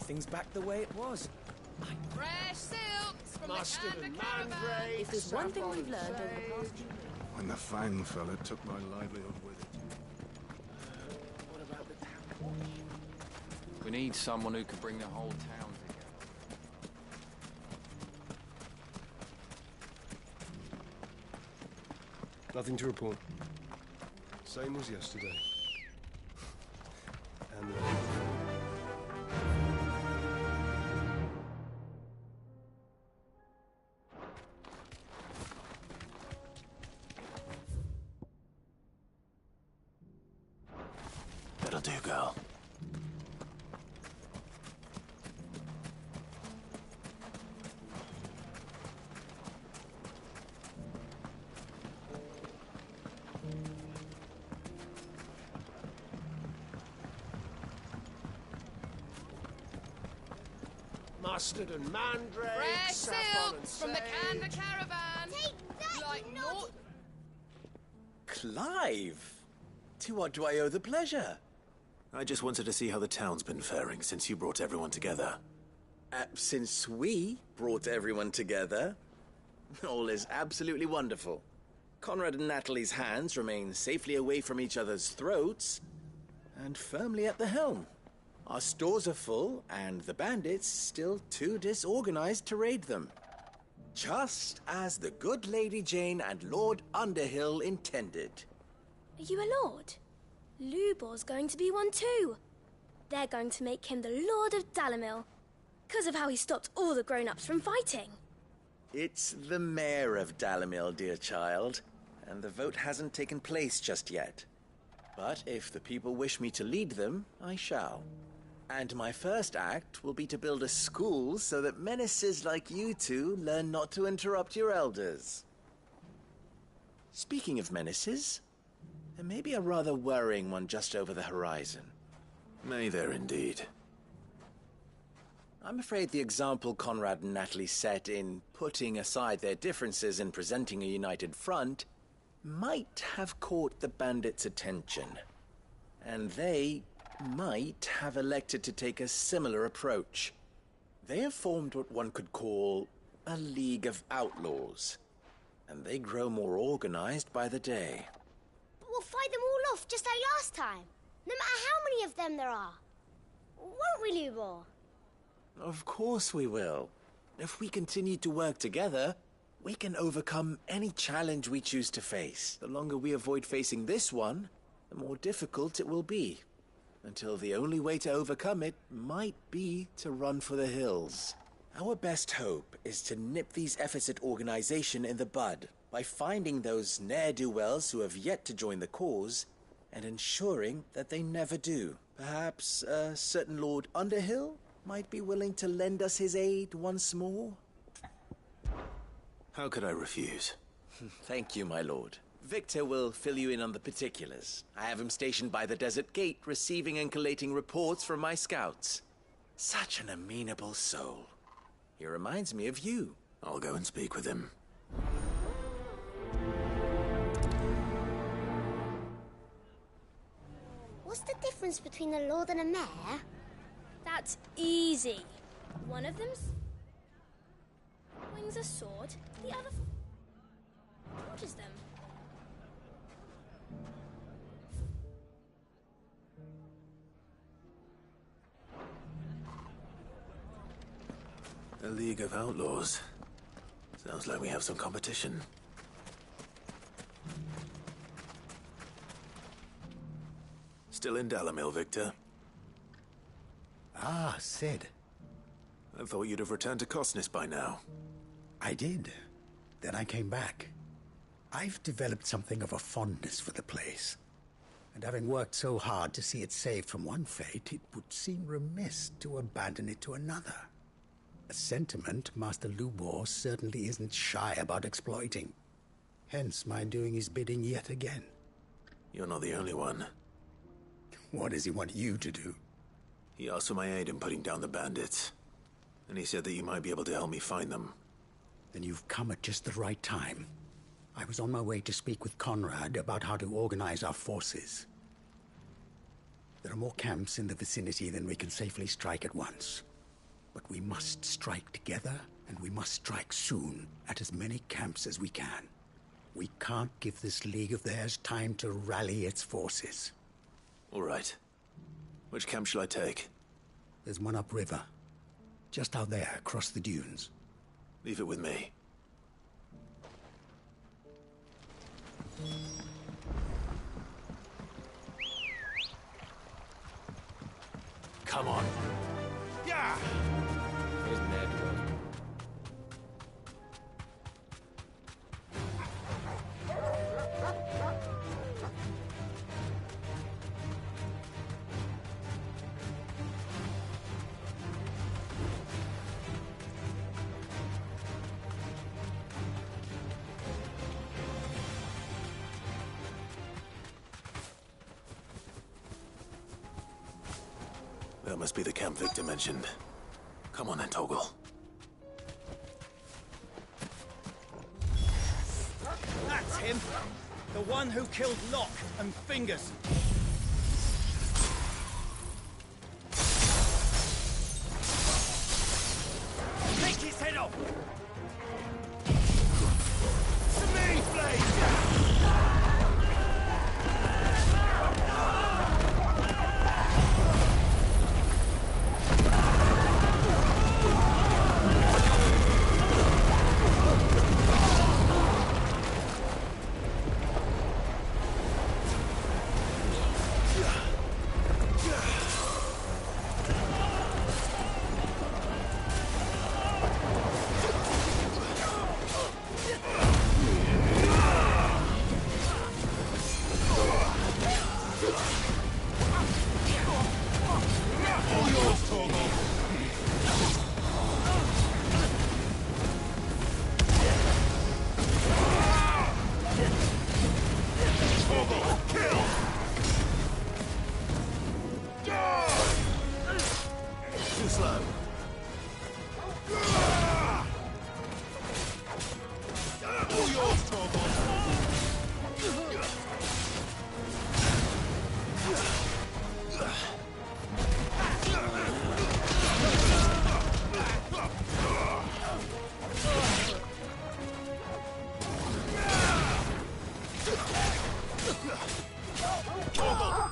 everything's back the way it was. Fresh silks from Mustard the and Caravan. mandrake. If there's one thing we've learned over the past few years... When the Fang fella took my livelihood with it. What about the town watch? We need someone who can bring the whole town together. Nothing to report. Same as yesterday. And That'll do, girl. Mustard and mandrake. Fresh saffron and silks from the sage. Caravan. Take that, Like you naught. Clive! To what do I owe the pleasure? I just wanted to see how the town's been faring since you brought everyone together. Since we brought everyone together, all is absolutely wonderful. Conrad and Natalie's hands remain safely away from each other's throats and firmly at the helm. Our stores are full, and the bandits still too disorganized to raid them. Just as the good Lady Jane and Lord Underhill intended. Are you a lord? Lubor's going to be one too. They're going to make him the Lord of Dalimil, because of how he stopped all the grown-ups from fighting. It's the mayor of Dalimil, dear child, and the vote hasn't taken place just yet. But if the people wish me to lead them, I shall. And my first act will be to build a school so that menaces like you two learn not to interrupt your elders. Speaking of menaces, there may be a rather worrying one just over the horizon. May there indeed. I'm afraid the example Conrad and Natalie set in putting aside their differences and presenting a united front might have caught the bandits' attention. And they might have elected to take a similar approach. They have formed what one could call a League of Outlaws, and they grow more organized by the day. But we'll fight them all off just like last time, no matter how many of them there are. Won't we, Lubor? Of course we will. If we continue to work together, we can overcome any challenge we choose to face. The longer we avoid facing this one, the more difficult it will be. Until the only way to overcome it might be to run for the hills. Our best hope is to nip these efforts at organization in the bud by finding those ne'er-do-wells who have yet to join the cause and ensuring that they never do. Perhaps a certain Lord Underhill might be willing to lend us his aid once more? How could I refuse? Thank you, my lord. Victor will fill you in on the particulars. I have him stationed by the desert gate, receiving and collating reports from my scouts. Such an amenable soul. He reminds me of you. I'll go and speak with him. What's the difference between a lord and a mayor? That's easy. One of them swings a sword, the other forges them. A League of Outlaws. Sounds like we have some competition. Still in Dalimil, Victor? Ah, Sid. I thought you'd have returned to Cosnis by now. I did. Then I came back. I've developed something of a fondness for the place. And having worked so hard to see it saved from one fate, it would seem remiss to abandon it to another. A sentiment Master Lubor certainly isn't shy about exploiting. Hence my doing his bidding yet again. You're not the only one. What does he want you to do? He asked for my aid in putting down the bandits. And he said that you might be able to help me find them. Then you've come at just the right time. I was on my way to speak with Conrad about how to organize our forces. There are more camps in the vicinity than we can safely strike at once. But we must strike together, and we must strike soon at as many camps as we can. We can't give this league of theirs time to rally its forces. All right. Which camp shall I take? There's one upriver. Just out there, across the dunes. Leave it with me. Come on. Yeah! Where's Ned? That must be the camp Victor mentioned. Come on then, Toggle. That's him! The one who killed Locke and Fingers. Take his head off! Smooth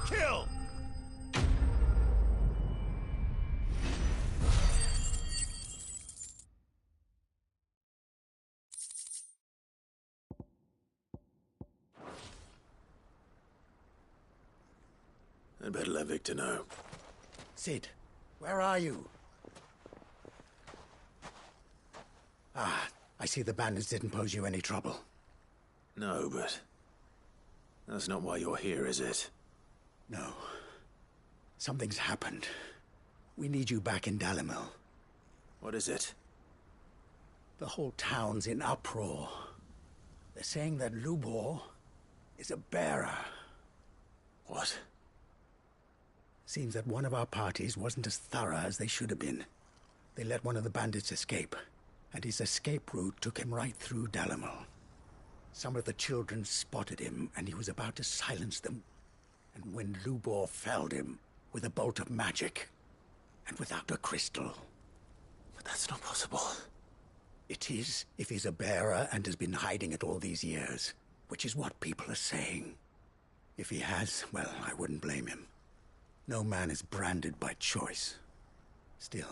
Kill! I'd better let Victor know. Sid, where are you? Ah, I see the bandits didn't pose you any trouble. No, but... that's not why you're here, is it? No. Something's happened. We need you back in Dalimil. What is it? The whole town's in uproar. They're saying that Lubor is a bearer. What? Seems that one of our parties wasn't as thorough as they should have been. They let one of the bandits escape, and his escape route took him right through Dalimil. Some of the children spotted him, and he was about to silence them. And when Lubor felled him with a bolt of magic, and without a crystal. But that's not possible. It is, if he's a bearer and has been hiding it all these years, which is what people are saying. If he has, well, I wouldn't blame him. No man is branded by choice. Still,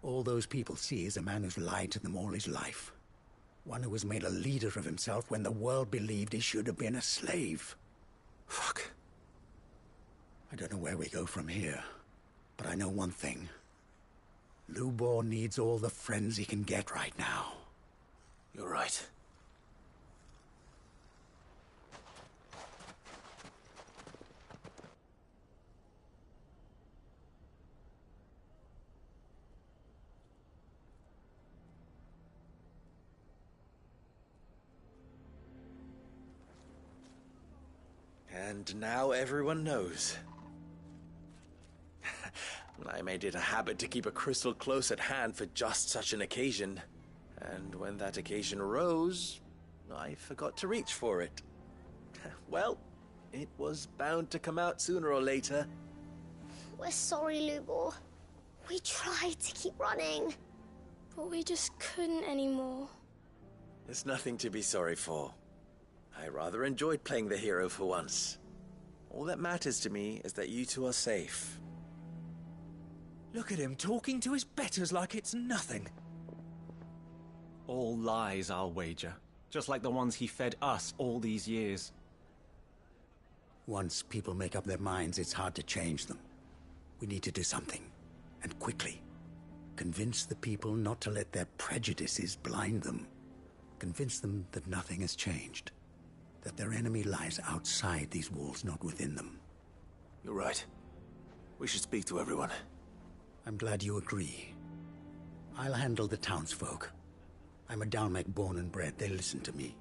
all those people see is a man who's lied to them all his life. One who was made a leader of himself when the world believed he should have been a slave. Fuck. I don't know where we go from here, but I know one thing. Lubor needs all the friends he can get right now. You're right. And now everyone knows. I made it a habit to keep a crystal close at hand for just such an occasion. And when that occasion arose, I forgot to reach for it. Well, it was bound to come out sooner or later. We're sorry, Lubor. We tried to keep running, but we just couldn't anymore. There's nothing to be sorry for. I rather enjoyed playing the hero for once. All that matters to me is that you two are safe. Look at him talking to his betters like it's nothing. All lies, I'll wager. Just like the ones he fed us all these years. Once people make up their minds, it's hard to change them. We need to do something, and quickly. Convince the people not to let their prejudices blind them. Convince them that nothing has changed. That their enemy lies outside these walls, not within them. You're right. We should speak to everyone. I'm glad you agree. I'll handle the townsfolk. I'm a Dalmec born and bred. They listen to me.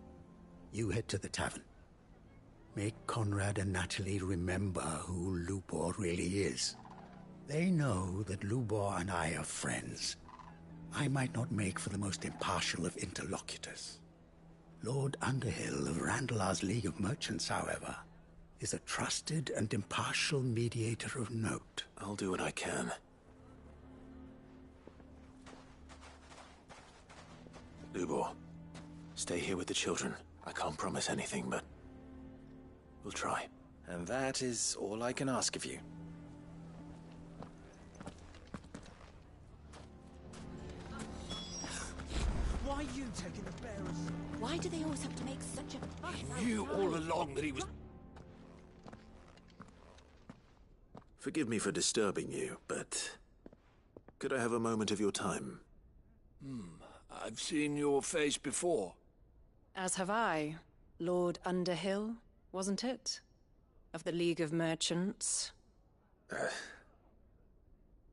You head to the tavern. Make Conrad and Natalie remember who Lubor really is. They know that Lubor and I are friends. I might not make for the most impartial of interlocutors. Lord Underhill of Randalar's League of Merchants, however, is a trusted and impartial mediator of note. I'll do what I can. Lubor, stay here with the children. I can't promise anything, but we'll try. And that is all I can ask of you. Why are you taking the bearers? Why do they always have to make such a fuss? He knew all along that he was... Forgive me for disturbing you, but could I have a moment of your time? I've seen your face before. As have I. Lord Underhill, wasn't it? Of the League of Merchants.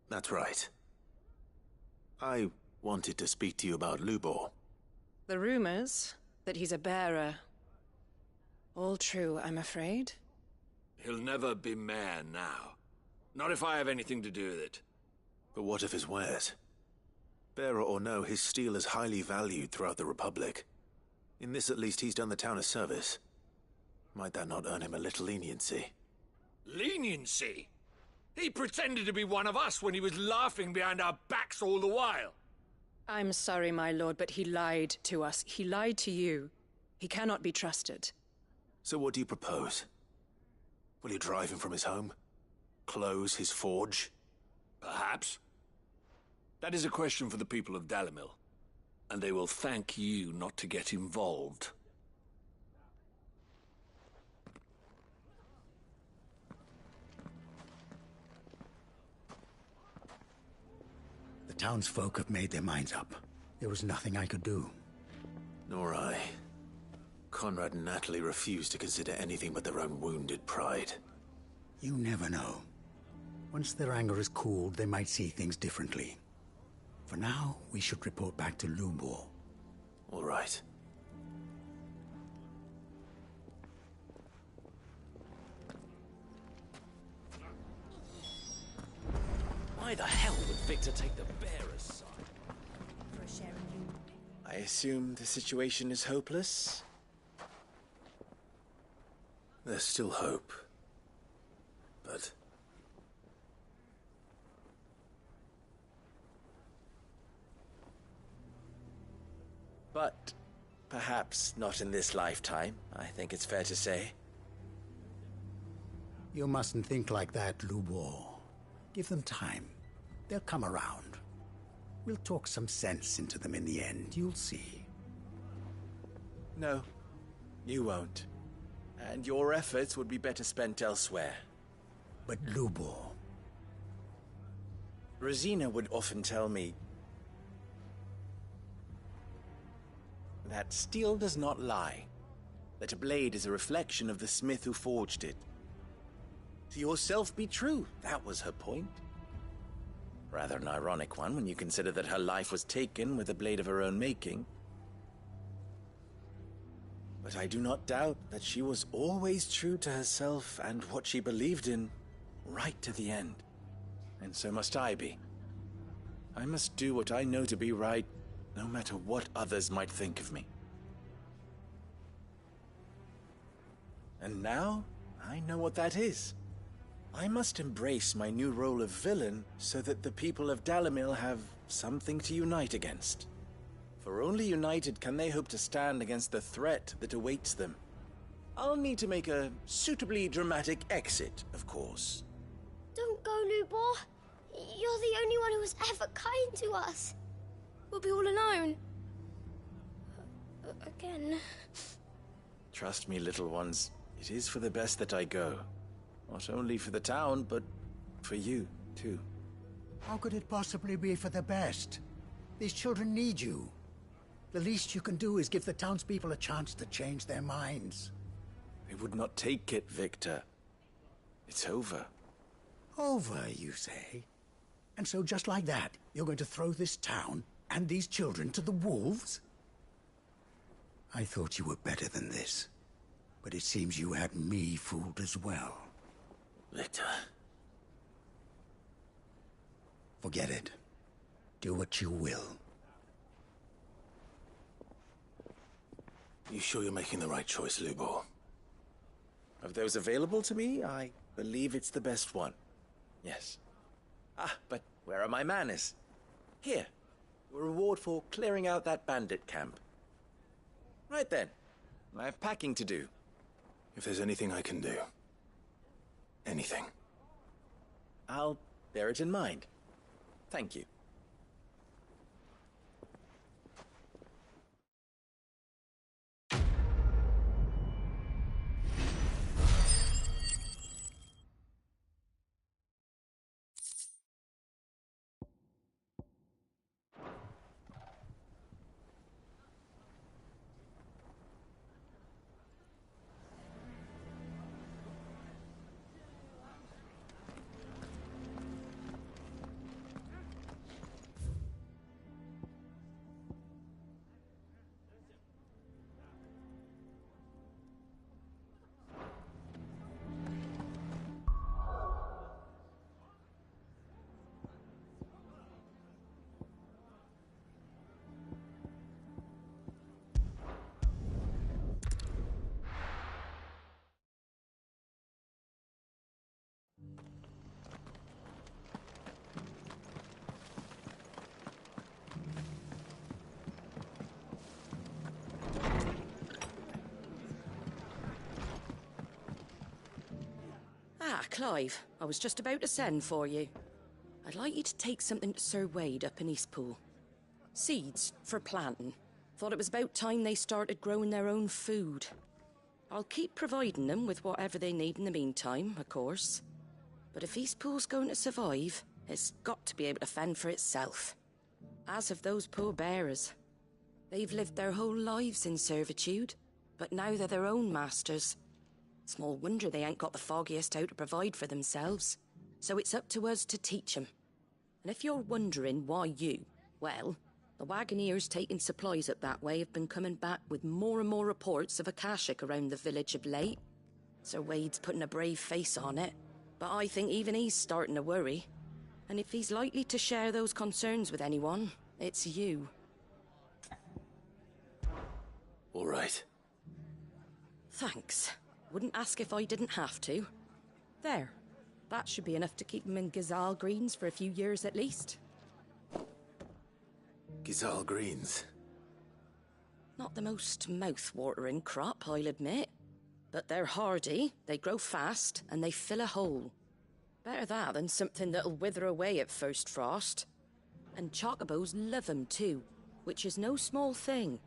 That's right. I wanted to speak to you about Lubor. The rumors that he's a bearer. All true, I'm afraid. He'll never be mayor now. Not if I have anything to do with it. But what of his wares? Bearer or no, his steel is highly valued throughout the Republic. In this at least he's done the town a service. Might that not earn him a little leniency? Leniency? He pretended to be one of us when he was laughing behind our backs all the while. I'm sorry, my lord, but he lied to us. He lied to you. He cannot be trusted. So what do you propose? Will you drive him from his home? Close his forge? Perhaps. That is a question for the people of Dalimil, and they will thank you not to get involved. The townsfolk have made their minds up. There was nothing I could do. Nor I. Conrad and Natalie refused to consider anything but their own wounded pride. You never know. Once their anger is cooled, they might see things differently. For now, we should report back to Lubor. All right. Why the hell would Victor take the bearer's side? For a share in you. I assume the situation is hopeless? There's still hope. But... But perhaps not in this lifetime, I think it's fair to say. You mustn't think like that, Lubor. Give them time. They'll come around. We'll talk some sense into them in the end, you'll see. No, you won't. And your efforts would be better spent elsewhere. But Lubor... Rosina would often tell me that steel does not lie, that a blade is a reflection of the smith who forged it. To yourself be true, that was her point. Rather an ironic one when you consider that her life was taken with a blade of her own making. But I do not doubt that she was always true to herself and what she believed in, right to the end. And so must I be. I must do what I know to be right, no matter what others might think of me. And now, I know what that is. I must embrace my new role of villain so that the people of Dalimil have something to unite against. For only united can they hope to stand against the threat that awaits them. I'll need to make a suitably dramatic exit, of course. Don't go, Lubor. You're the only one who was ever kind to us. We'll be all alone. Again. Trust me, little ones. It is for the best that I go. Not only for the town, but for you, too. How could it possibly be for the best? These children need you. The least you can do is give the townspeople a chance to change their minds. They would not take it, Victor. It's over. Over, you say? And so just like that, you're going to throw this town and these children to the wolves? I thought you were better than this. But it seems you had me fooled as well. Victor. Forget it. Do what you will. You sure you're making the right choice, Lubor? Of those available to me, I believe it's the best one. Yes. But where are my manners? Here. A reward for clearing out that bandit camp. Right then. I have packing to do. If there's anything I can do. Anything. I'll bear it in mind. Thank you. Clive, I was just about to send for you. I'd like you to take something to Sir Wade up in Eastpool. Seeds for planting. Thought it was about time they started growing their own food. I'll keep providing them with whatever they need in the meantime, of course. But if Eastpool's going to survive, it's got to be able to fend for itself. As have those poor bearers. They've lived their whole lives in servitude, but now they're their own masters. Small wonder they ain't got the foggiest how to provide for themselves. So it's up to us to teach 'em. And if you're wondering why you, well, the wagoneers taking supplies up that way have been coming back with more and more reports of Akashic around the village of late. Sir Wade's putting a brave face on it, but I think even he's starting to worry. And if he's likely to share those concerns with anyone, it's you. All right. Thanks. Wouldn't ask if I didn't have to. There. That should be enough to keep him in Gazal Greens for a few years at least. Gazal Greens? Not the most mouth-watering crop, I'll admit. But they're hardy, they grow fast, and they fill a hole. Better that than something that'll wither away at first frost. And chocobos love 'em too, which is no small thing.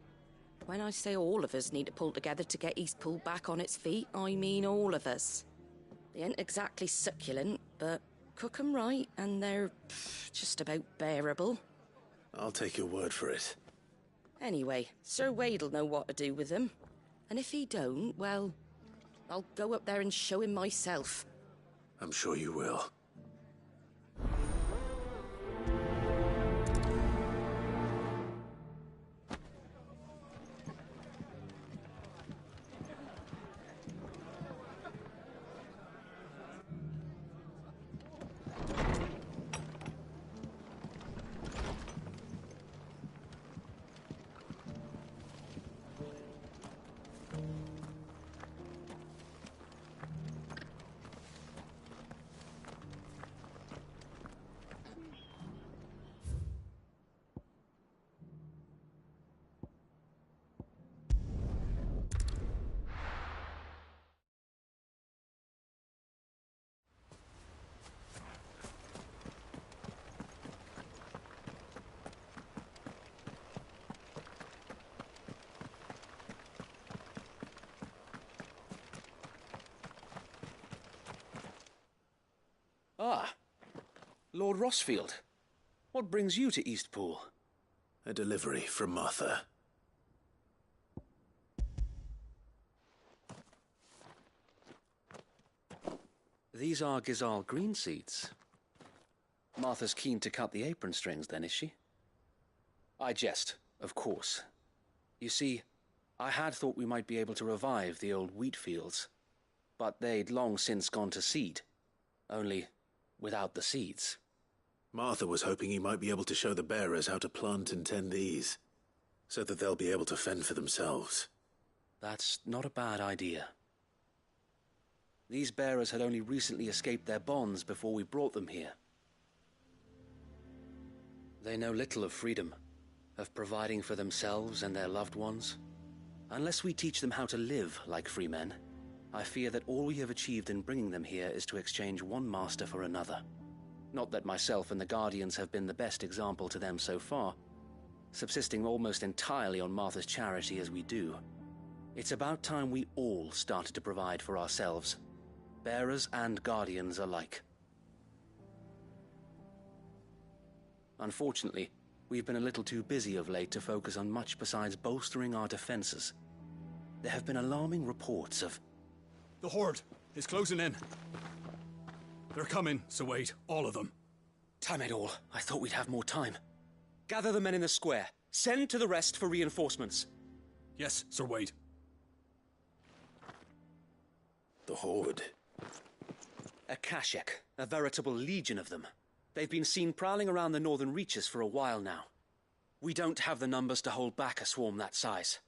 When I say all of us need to pull together to get Eastpool back on its feet, I mean all of us. They ain't exactly succulent, but cook 'em right and they're just about bearable. I'll take your word for it. Anyway, Sir Wade'll know what to do with them. And if he don't, well, I'll go up there and show him myself. I'm sure you will. Ah, Lord Rossfield. What brings you to Eastpool? A delivery from Martha. These are Gizal green seeds. Martha's keen to cut the apron strings, then, is she? I jest, of course. You see, I had thought we might be able to revive the old wheat fields, but they'd long since gone to seed, only without the seeds. Martha was hoping you might be able to show the bearers how to plant and tend these, so that they'll be able to fend for themselves. That's not a bad idea. These bearers had only recently escaped their bonds before we brought them here. They know little of freedom, of providing for themselves and their loved ones. Unless we teach them how to live like free men, I fear that all we have achieved in bringing them here is to exchange one master for another. Not that myself and the Guardians have been the best example to them so far, subsisting almost entirely on Martha's charity as we do. It's about time we all started to provide for ourselves, bearers and Guardians alike. Unfortunately, we've been a little too busy of late to focus on much besides bolstering our defenses. There have been alarming reports of... The Horde is closing in. They're coming, Sir Wade, all of them. Damn it all, I thought we'd have more time. Gather the men in the square. Send to the rest for reinforcements. Yes, Sir Wade. The Horde. A Kashek, a veritable legion of them. They've been seen prowling around the northern reaches for a while now. We don't have the numbers to hold back a swarm that size.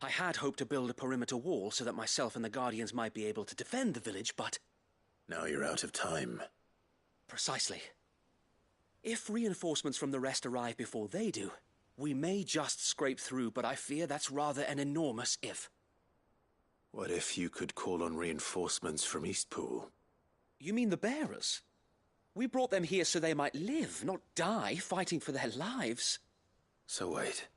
I had hoped to build a perimeter wall so that myself and the Guardians might be able to defend the village, but... Now you're out of time. Precisely. If reinforcements from the rest arrive before they do, we may just scrape through, but I fear that's rather an enormous if. What if you could call on reinforcements from Eastpool? You mean the bearers? We brought them here so they might live, not die, fighting for their lives. So wait.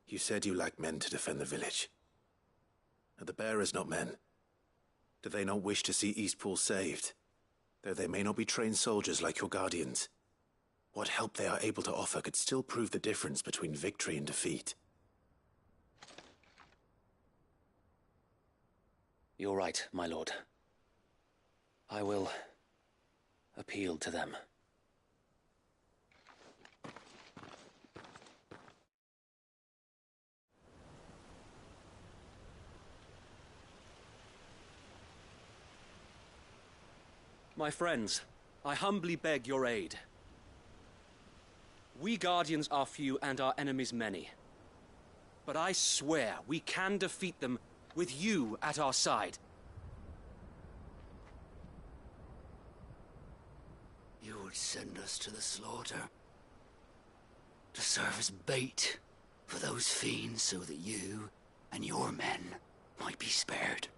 You said you lack men to defend the village. Are the bearers not men? Do they not wish to see Eastpool saved? Though they may not be trained soldiers like your Guardians. What help they are able to offer could still prove the difference between victory and defeat. You're right, my lord. I will appeal to them. My friends, I humbly beg your aid. We Guardians are few and our enemies many. But I swear we can defeat them with you at our side. You would send us to the slaughter, to serve as bait for those fiends so that you and your men might be spared.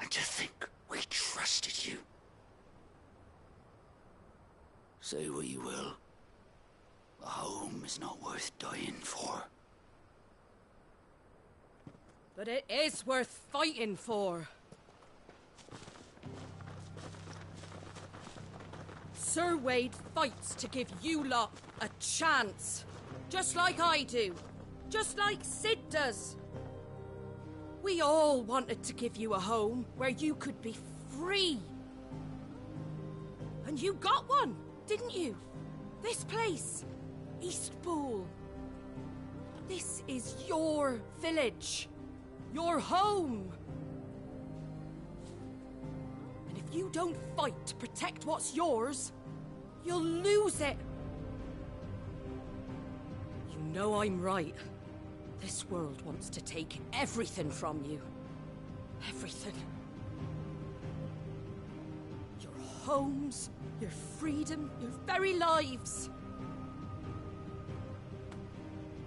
And to think we trusted you. Say what you will, a home is not worth dying for. But it is worth fighting for. Sir Wade fights to give you lot a chance. Just like I do. Just like Sid does. We all wanted to give you a home where you could be free. And you got one, didn't you? This place, Eastpool. This is your village. Your home. And if you don't fight to protect what's yours, you'll lose it. You know I'm right. This world wants to take everything from you. Everything. Your homes, your freedom, your very lives.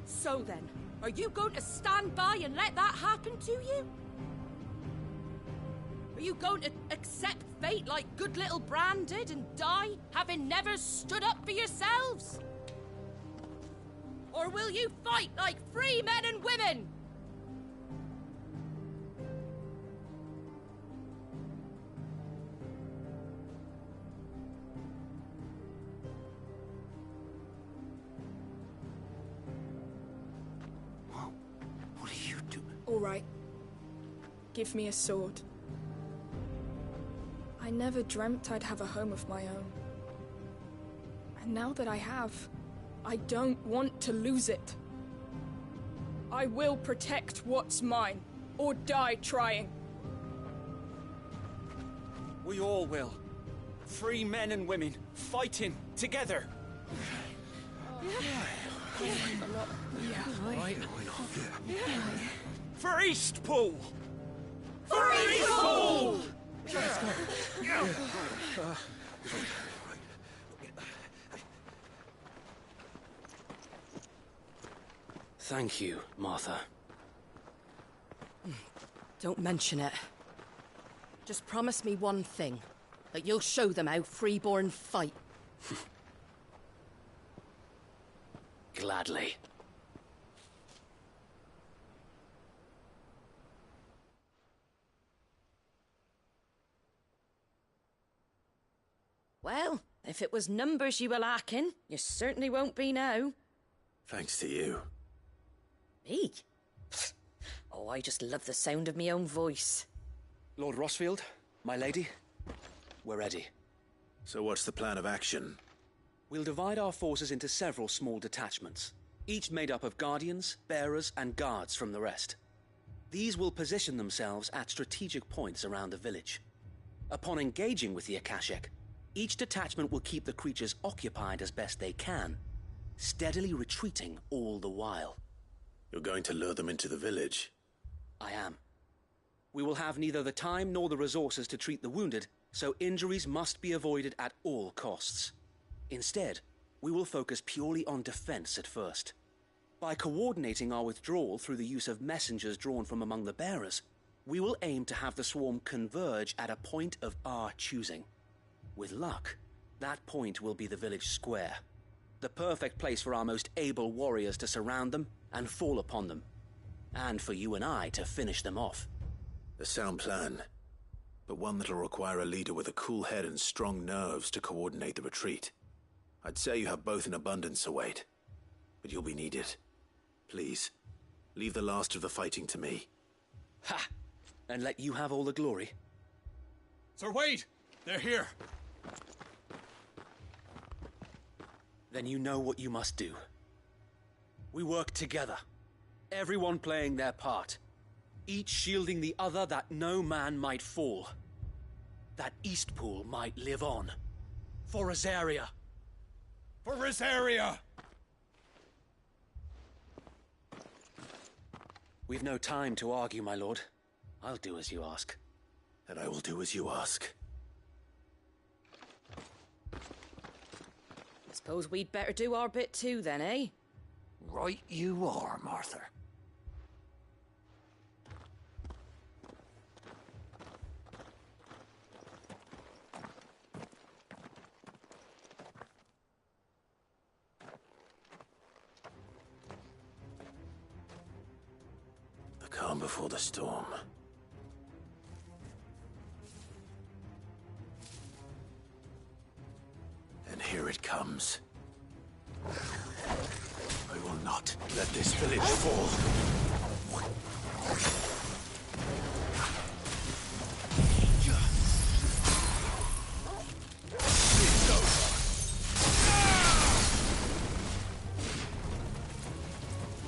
So then, are you going to stand by and let that happen to you? Are you going to accept fate like good little Bran did and die, having never stood up for yourselves? Or will you fight like free men and women? give me a sword. I never dreamt I'd have a home of my own. And now that I have, I don't want to lose it. I will protect what's mine, or die trying. We all will. Free men and women, fighting together. For Eastpool! For Eastpool! Let's go. Thank you, Martha. Don't mention it. Just promise me one thing. That you'll show them how freeborn fight. Gladly. Well, if it was numbers you were lacking, you certainly won't be now. Thanks to you. Me? Oh, I just love the sound of my own voice. Lord Rosfield, my lady, we're ready. So what's the plan of action? We'll divide our forces into several small detachments, each made up of guardians, bearers, and guards from the rest. These will position themselves at strategic points around the village. Upon engaging with the Akashic, each detachment will keep the creatures occupied as best they can, steadily retreating all the while. You're going to lure them into the village? I am. We will have neither the time nor the resources to treat the wounded, so injuries must be avoided at all costs. Instead, we will focus purely on defense at first. By coordinating our withdrawal through the use of messengers drawn from among the bearers, we will aim to have the swarm converge at a point of our choosing. With luck, that point will be the village square, the perfect place for our most able warriors to surround them and fall upon them, and for you and I to finish them off. A sound plan, but one that'll require a leader with a cool head and strong nerves to coordinate the retreat. I'd say you have both in abundance, await, but you'll be needed. Please, leave the last of the fighting to me. Ha! And let you have all the glory. Sir Wade! They're here! Then you know what you must do. We work together, everyone playing their part, each shielding the other that no man might fall, that Eastpool might live on. For Rosaria! For Rosaria! We've no time to argue, my lord. I'll do as you ask. And I will do as you ask. Suppose we'd better do our bit too, then, eh? Right you are, Martha. The calm before the storm. And here it comes. I will not let this village fall.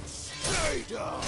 Stay down!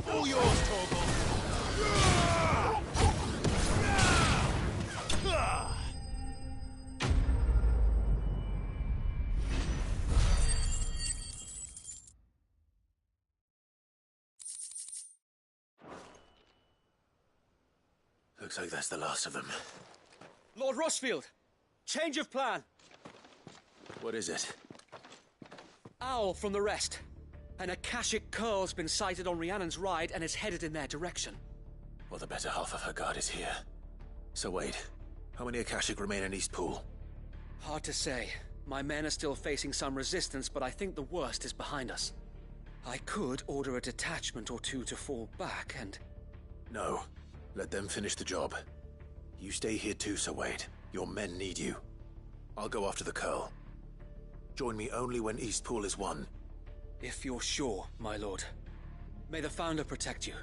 All yours, Torgal. Looks like that's the last of them. Lord Rosfield! Change of plan! What is it? Owl from the rest. An Akashic Curl's been sighted on Rhiannon's ride and is headed in their direction. Well, the better half of her guard is here. So wait, how many Akashic remain in East Pool? Hard to say. My men are still facing some resistance, but I think the worst is behind us. I could order a detachment or two to fall back and... No. Let them finish the job. You stay here too, Sir Wade. Your men need you. I'll go after the Curl. Join me only when East Pool is won. If you're sure, my lord. May the Founder protect you.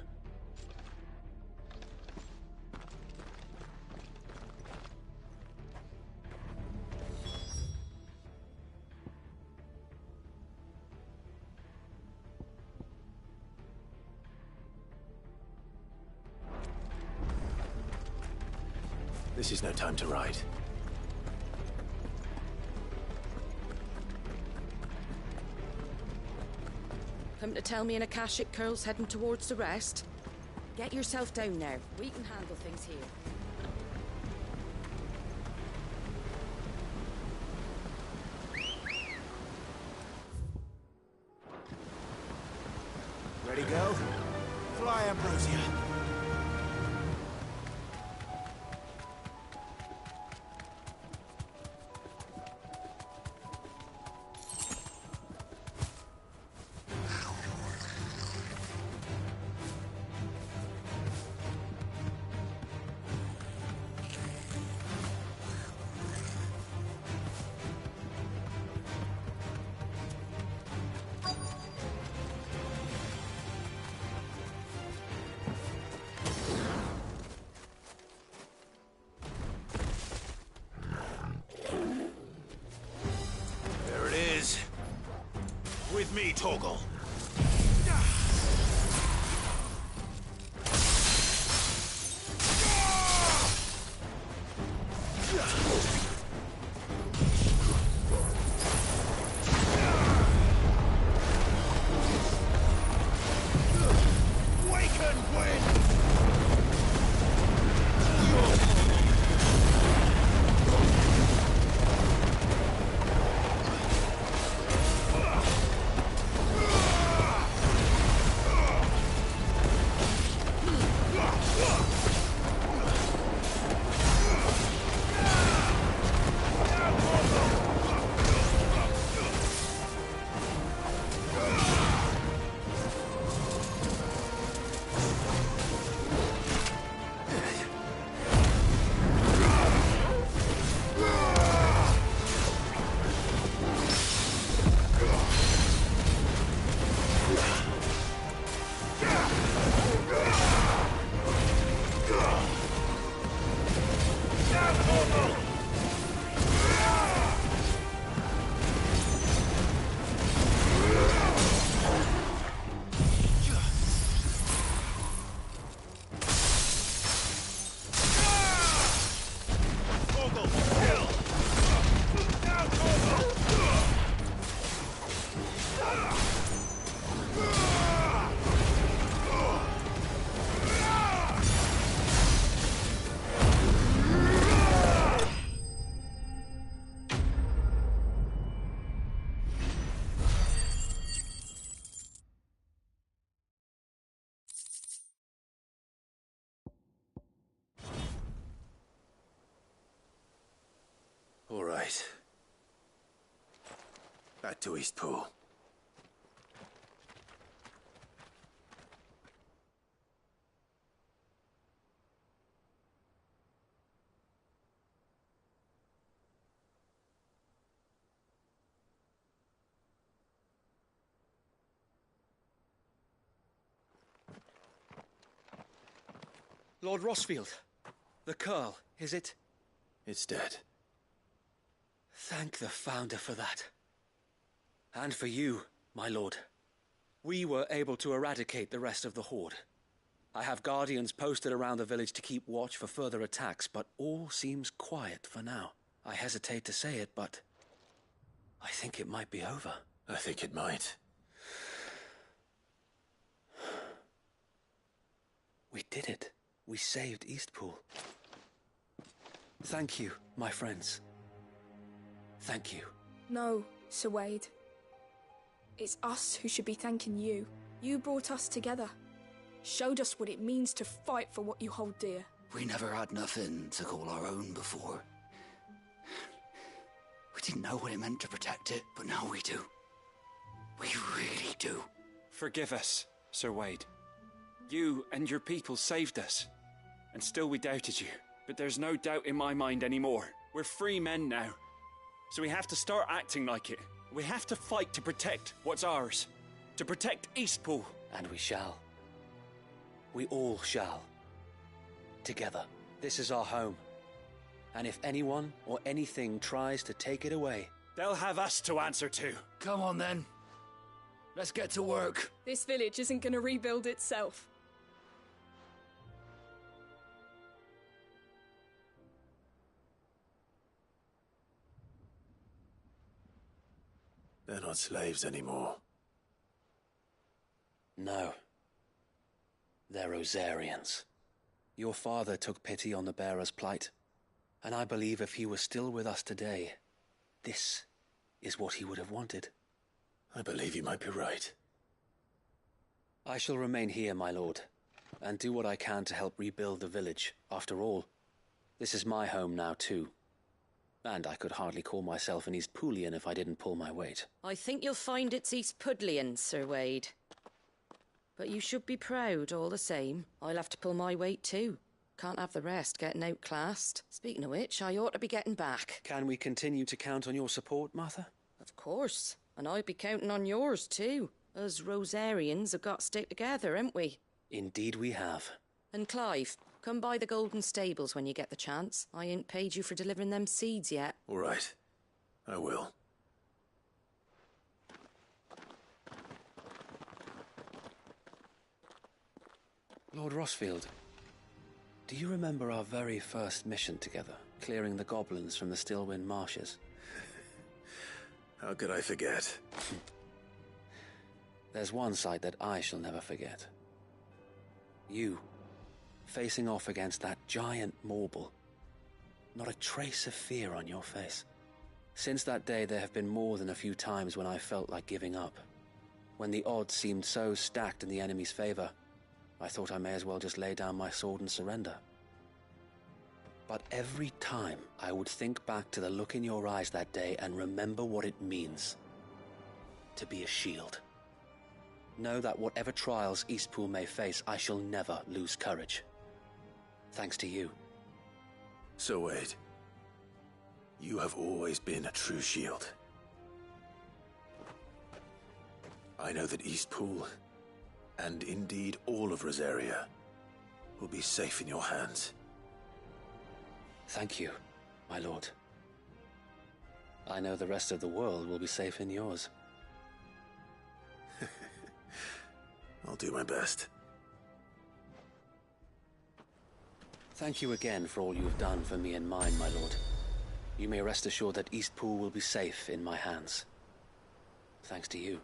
This is no time to ride. Come to tell me an Akashic Curl's heading towards the rest? Get yourself down now. We can handle things here. Ready, girl? Fly, Ambrosia. There it is. With me, Torgal. All right. Back to East Pool. Lord Rosfield, the Curl, is it? It's dead. Thank the Founder for that. And for you, my lord. We were able to eradicate the rest of the Horde. I have guardians posted around the village to keep watch for further attacks, but all seems quiet for now. I hesitate to say it, but I think it might be over. I think it might. We did it. We saved Eastpool. Thank you, my friends. Thank you. No, Sir Wade. It's us who should be thanking you. You brought us together. Showed us what it means to fight for what you hold dear. We never had nothing to call our own before. We didn't know what it meant to protect it, but now we do. We really do. Forgive us, Sir Wade. You and your people saved us. And still we doubted you. But there's no doubt in my mind anymore. We're free men now. So we have to start acting like it. We have to fight to protect what's ours. To protect Eastpool. And we shall. We all shall. Together. This is our home. And if anyone or anything tries to take it away, they'll have us to answer to. Come on then. Let's get to work. This village isn't going to rebuild itself. They're not slaves anymore. No. They're Rosarians. Your father took pity on the bearer's plight, and I believe if he were still with us today, this is what he would have wanted. I believe you might be right. I shall remain here, my lord, and do what I can to help rebuild the village. After all, this is my home now too. And I could hardly call myself an Eastpoolian if I didn't pull my weight. I think you'll find it's Eastpudlian, Sir Wade. But you should be proud all the same. I'll have to pull my weight too. Can't have the rest getting outclassed. Speaking of which, I ought to be getting back. Can we continue to count on your support, Martha? Of course. And I'll be counting on yours too. Us Rosarians have got to stick together, haven't we? Indeed we have. And Clive, come by the Golden Stables when you get the chance. I ain't paid you for delivering them seeds yet. All right. I will. Lord Rosfield, do you remember our very first mission together, clearing the goblins from the Stillwind marshes? How could I forget? There's one sight that I shall never forget. You, facing off against that giant Morble. Not a trace of fear on your face. Since that day, there have been more than a few times when I felt like giving up. When the odds seemed so stacked in the enemy's favor, I thought I may as well just lay down my sword and surrender. But every time I would think back to the look in your eyes that day and remember what it means to be a shield. Know that whatever trials Eastpool may face, I shall never lose courage. Thanks to you. So Wade, you have always been a true shield. I know that Eastpool, and indeed all of Rosaria, will be safe in your hands. Thank you, my lord. I know the rest of the world will be safe in yours. I'll do my best. Thank you again for all you have done for me and mine, my lord. You may rest assured that Eastpool will be safe in my hands. Thanks to you.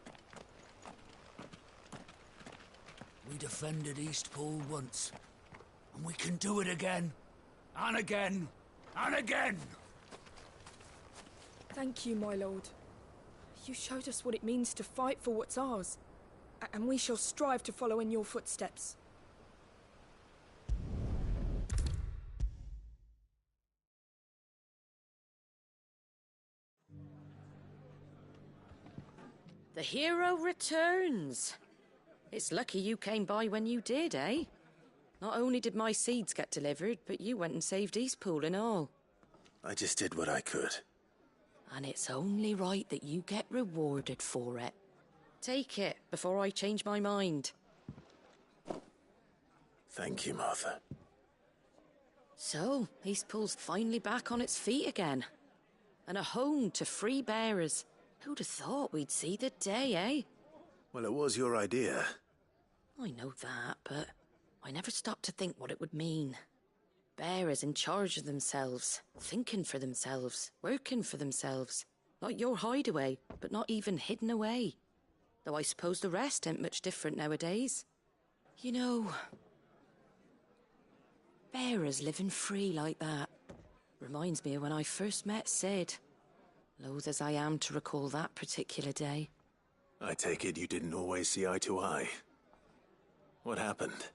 We defended Eastpool once, and we can do it again, and again, and again! Thank you, my lord. You showed us what it means to fight for what's ours, and we shall strive to follow in your footsteps. The hero returns. It's lucky you came by when you did, eh? Not only did my seeds get delivered, but you went and saved Eastpool and all. I just did what I could. And it's only right that you get rewarded for it. Take it before I change my mind. Thank you, Martha. So, Eastpool's finally back on its feet again. and a home to free bearers. Who'd have thought we'd see the day, eh? Well, it was your idea. I know that, but I never stopped to think what it would mean. Bearers in charge of themselves, thinking for themselves, working for themselves. Like your hideaway, but not even hidden away. Though I suppose the rest ain't much different nowadays. You know, bearers living free like that reminds me of when I first met Sid. Loath as I am to recall that particular day. I take it you didn't always see eye to eye. What happened?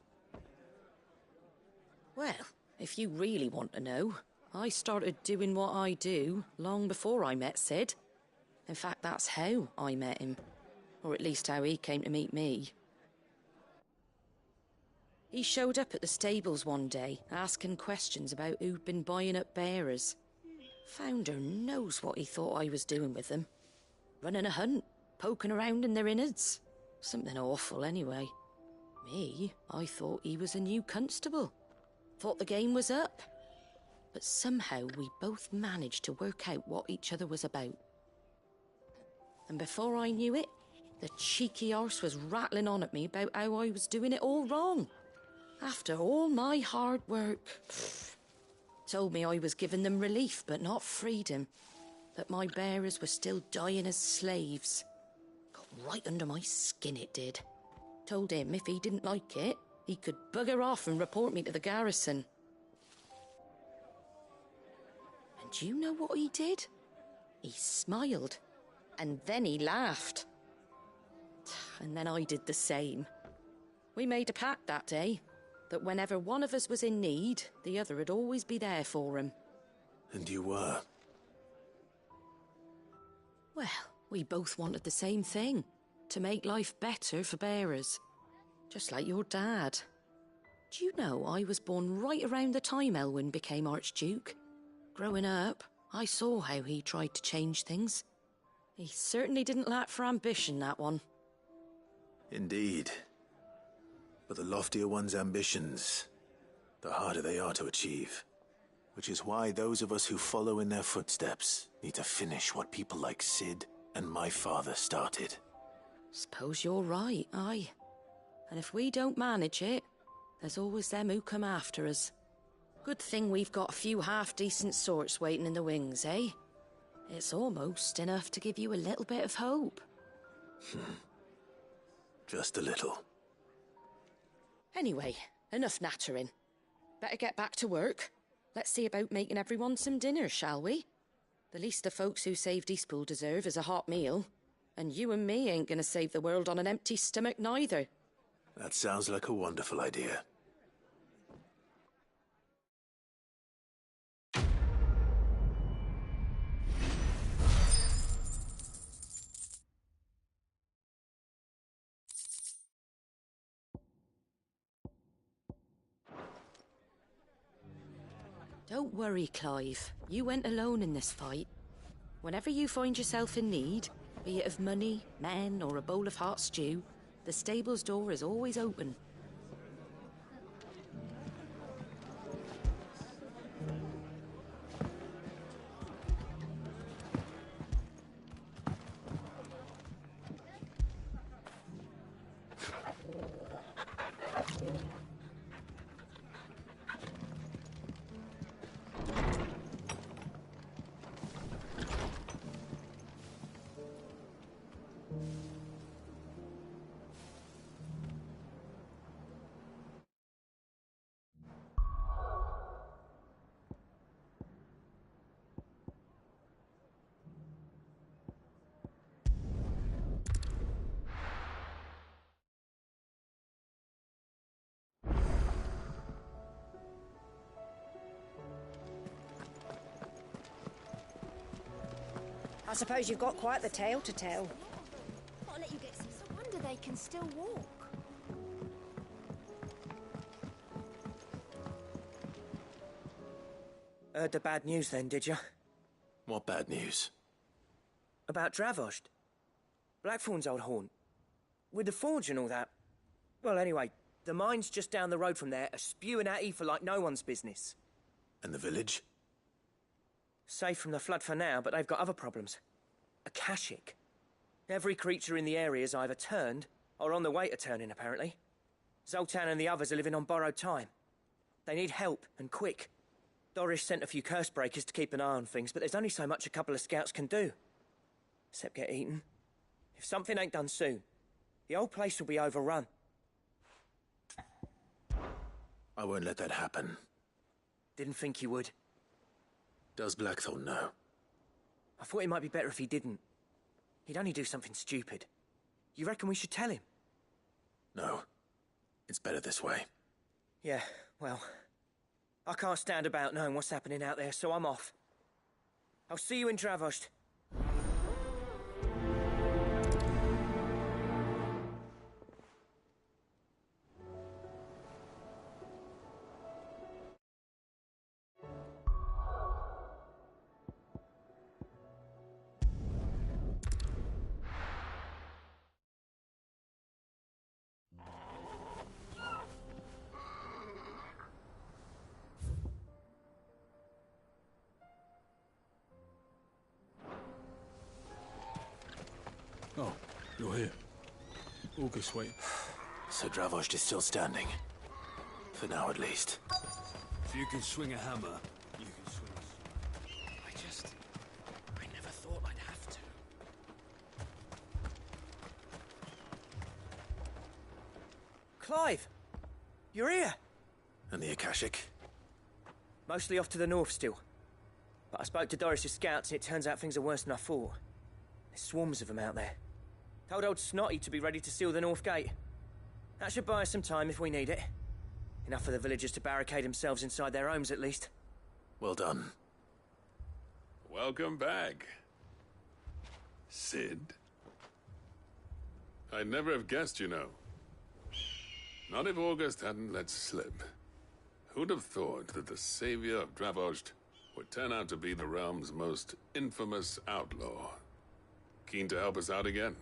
Well, if you really want to know, I started doing what I do long before I met Sid. In fact, that's how I met him. Or at least how he came to meet me. He showed up at the stables one day, asking questions about who'd been buying up bearers. Founder knows what he thought I was doing with them. Running a hunt, poking around in their innards. Something awful, anyway. Me, I thought he was a new constable. Thought the game was up. But somehow we both managed to work out what each other was about. And before I knew it, the cheeky arse was rattling on at me about how I was doing it all wrong. After all my hard work. Told me I was giving them relief, but not freedom. That my bearers were still dying as slaves. Got right under my skin, it did. Told him if he didn't like it, he could bugger off and report me to the garrison. And do you know what he did? He smiled. And then he laughed. And then I did the same. We made a pact that day, that whenever one of us was in need, the other would always be there for him. And you were? Well, we both wanted the same thing. To make life better for bearers. Just like your dad. Do you know I was born right around the time Elwyn became Archduke? Growing up, I saw how he tried to change things. He certainly didn't lack for ambition, that one. Indeed. But the loftier one's ambitions, the harder they are to achieve. Which is why those of us who follow in their footsteps need to finish what people like Sid and my father started. Suppose you're right, aye. And if we don't manage it, there's always them who come after us. Good thing we've got a few half-decent sorts waiting in the wings, eh? It's almost enough to give you a little bit of hope. Just a little. Anyway, enough nattering. Better get back to work. Let's see about making everyone some dinner, shall we? The least the folks who saved Eastpool deserve is a hot meal. And you and me ain't gonna save the world on an empty stomach neither. That sounds like a wonderful idea. Don't worry, Clive. You went alone in this fight. Whenever you find yourself in need, be it of money, men, or a bowl of hot stew, the stable's door is always open. I suppose you've got quite the tale to tell. I'll let you get some. No wonder they can still walk. Heard the bad news then, did you? What bad news? About Dravost. Blackthorn's old haunt. With the forge and all that. Well, anyway, the mines just down the road from there are spewing out ether like no one's business. And the village? Safe from the flood for now, but they've got other problems. Akashic. Every creature in the area's either turned, or on the way to turning, apparently. Zoltan and the others are living on borrowed time. They need help, and quick. Doris sent a few curse breakers to keep an eye on things, but there's only so much a couple of scouts can do. Except get eaten. If something ain't done soon, the whole place will be overrun. I won't let that happen. Didn't think you would. Does Blackthorn know? I thought it might be better if he didn't. He'd only do something stupid. You reckon we should tell him? No. It's better this way. Yeah, well... I can't stand about knowing what's happening out there, so I'm off. I'll see you in Dravost. Oh, you're here. August, wait. So Dravost is still standing. For now, at least. If you can swing a hammer, you can swing I never thought I'd have to. Clive! You're here! And the Akashic? Mostly off to the north still. But I spoke to Doris's scouts and it turns out things are worse than I thought. There's swarms of them out there. Told old Snotty to be ready to seal the north gate. That should buy us some time if we need it. Enough for the villagers to barricade themselves inside their homes at least. Well done. Welcome back, Sid. I'd never have guessed, you know. Not if August hadn't let slip. Who'd have thought that the savior of Dravost would turn out to be the realm's most infamous outlaw? Keen to help us out again?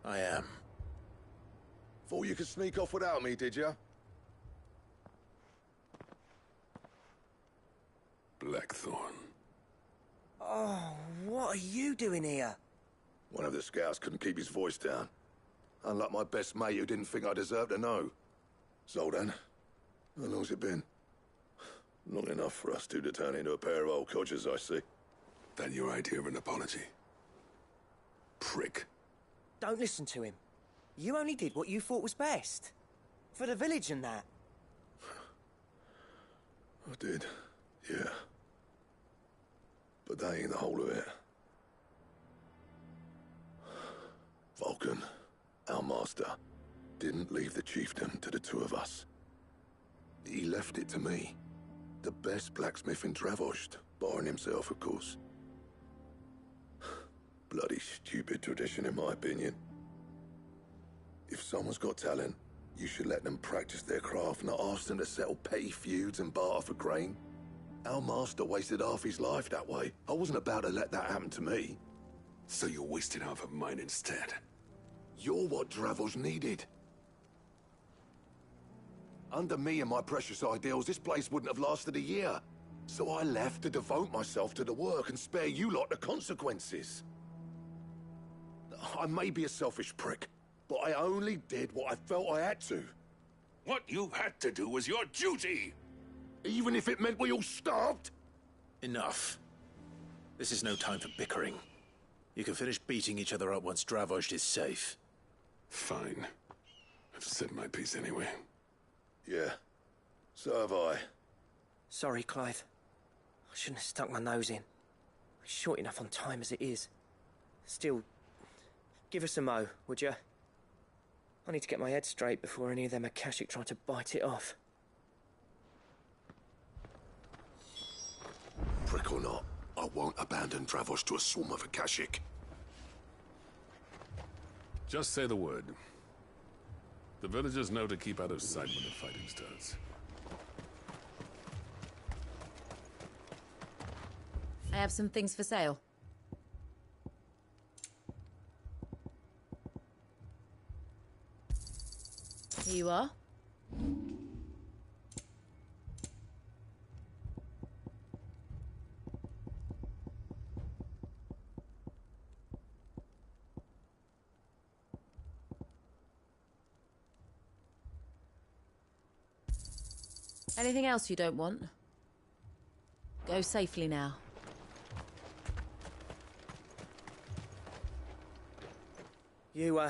I am. Thought you could sneak off without me, did you? Blackthorn. Oh, what are you doing here? One of the scouts couldn't keep his voice down. Unlike my best mate who didn't think I deserved to know. Zoltan, how long's it been? Long enough for us two to turn into a pair of old codgers, I see. That your idea of an apology? Prick. Don't listen to him. You only did what you thought was best. For the village and that. I did, yeah. But that ain't the whole of it. Vulcan, our master, didn't leave the chiefdom to the two of us. He left it to me. The best blacksmith in Dravost, barring himself, of course. Bloody stupid tradition, in my opinion. If someone's got talent, you should let them practice their craft, not ask them to settle petty feuds and barter for grain. Our master wasted half his life that way. I wasn't about to let that happen to me. So you wasted half of mine instead? You're what Dravost needed. Under me and my precious ideals, this place wouldn't have lasted a year. So I left to devote myself to the work and spare you lot the consequences. I may be a selfish prick, but I only did what I felt I had to. What you had to do was your duty! Even if it meant we all starved? Enough. This is no time for bickering. You can finish beating each other up once Dravost is safe. Fine. I've said my piece anyway. Yeah. So have I. Sorry, Clive. I shouldn't have stuck my nose in. We're short enough on time as it is. Still, give us a mo, would you? I need to get my head straight before any of them Akashic try to bite it off. Prick or not, I won't abandon Dravost to a swarm of Akashic. Just say the word. The villagers know to keep out of sight when the fighting starts. I have some things for sale. Here you are. Anything else you don't want? Go safely now. You,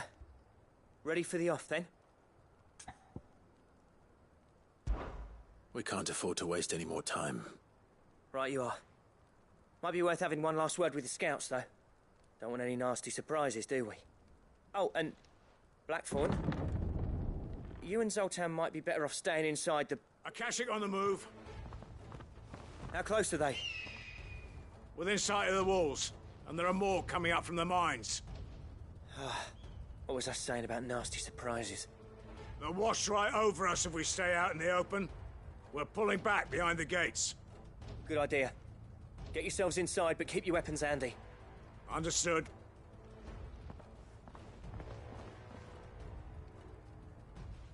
ready for the off, then? We can't afford to waste any more time. Right you are. Might be worth having one last word with the scouts, though. Don't want any nasty surprises, do we? Oh, and Blackthorn, you and Zoltan might be better off staying inside the... Akashic on the move. How close are they? Within sight of the walls, and there are more coming up from the mines. What was I saying about nasty surprises? They'll wash right over us if we stay out in the open. We're pulling back behind the gates. Good idea. Get yourselves inside, but keep your weapons handy. Understood.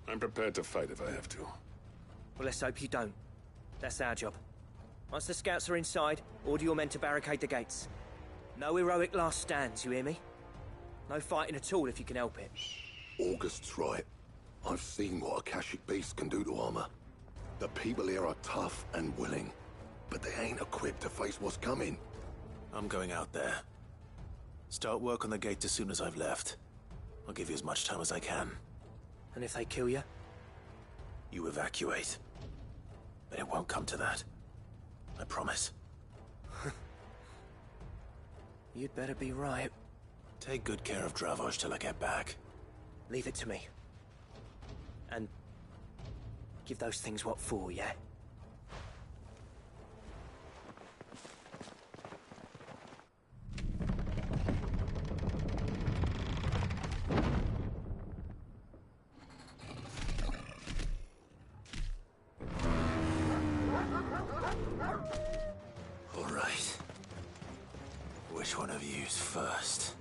I'm prepared to fight if I have to. Well, let's hope you don't. That's our job. Once the scouts are inside, order your men to barricade the gates. No heroic last stands, you hear me? No fighting at all if you can help it. August's right. I've seen what Akashic beasts can do to armor. The people here are tough and willing, but they ain't equipped to face what's coming. I'm going out there. Start work on the gate as soon as I've left. I'll give you as much time as I can. And if they kill you? You evacuate. But it won't come to that. I promise. You'd better be right. Take good care of Dravoj till I get back. Leave it to me. And give those things what for, yeah? All right. Which one of you's first?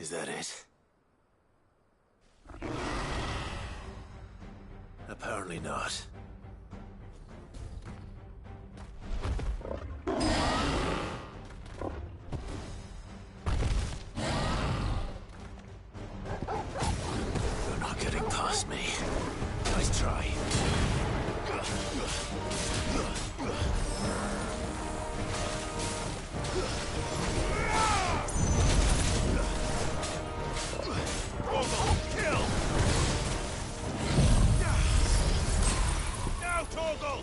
Is that it? Apparently not. You're not getting past me. Nice try. Kill! Now, Torgal!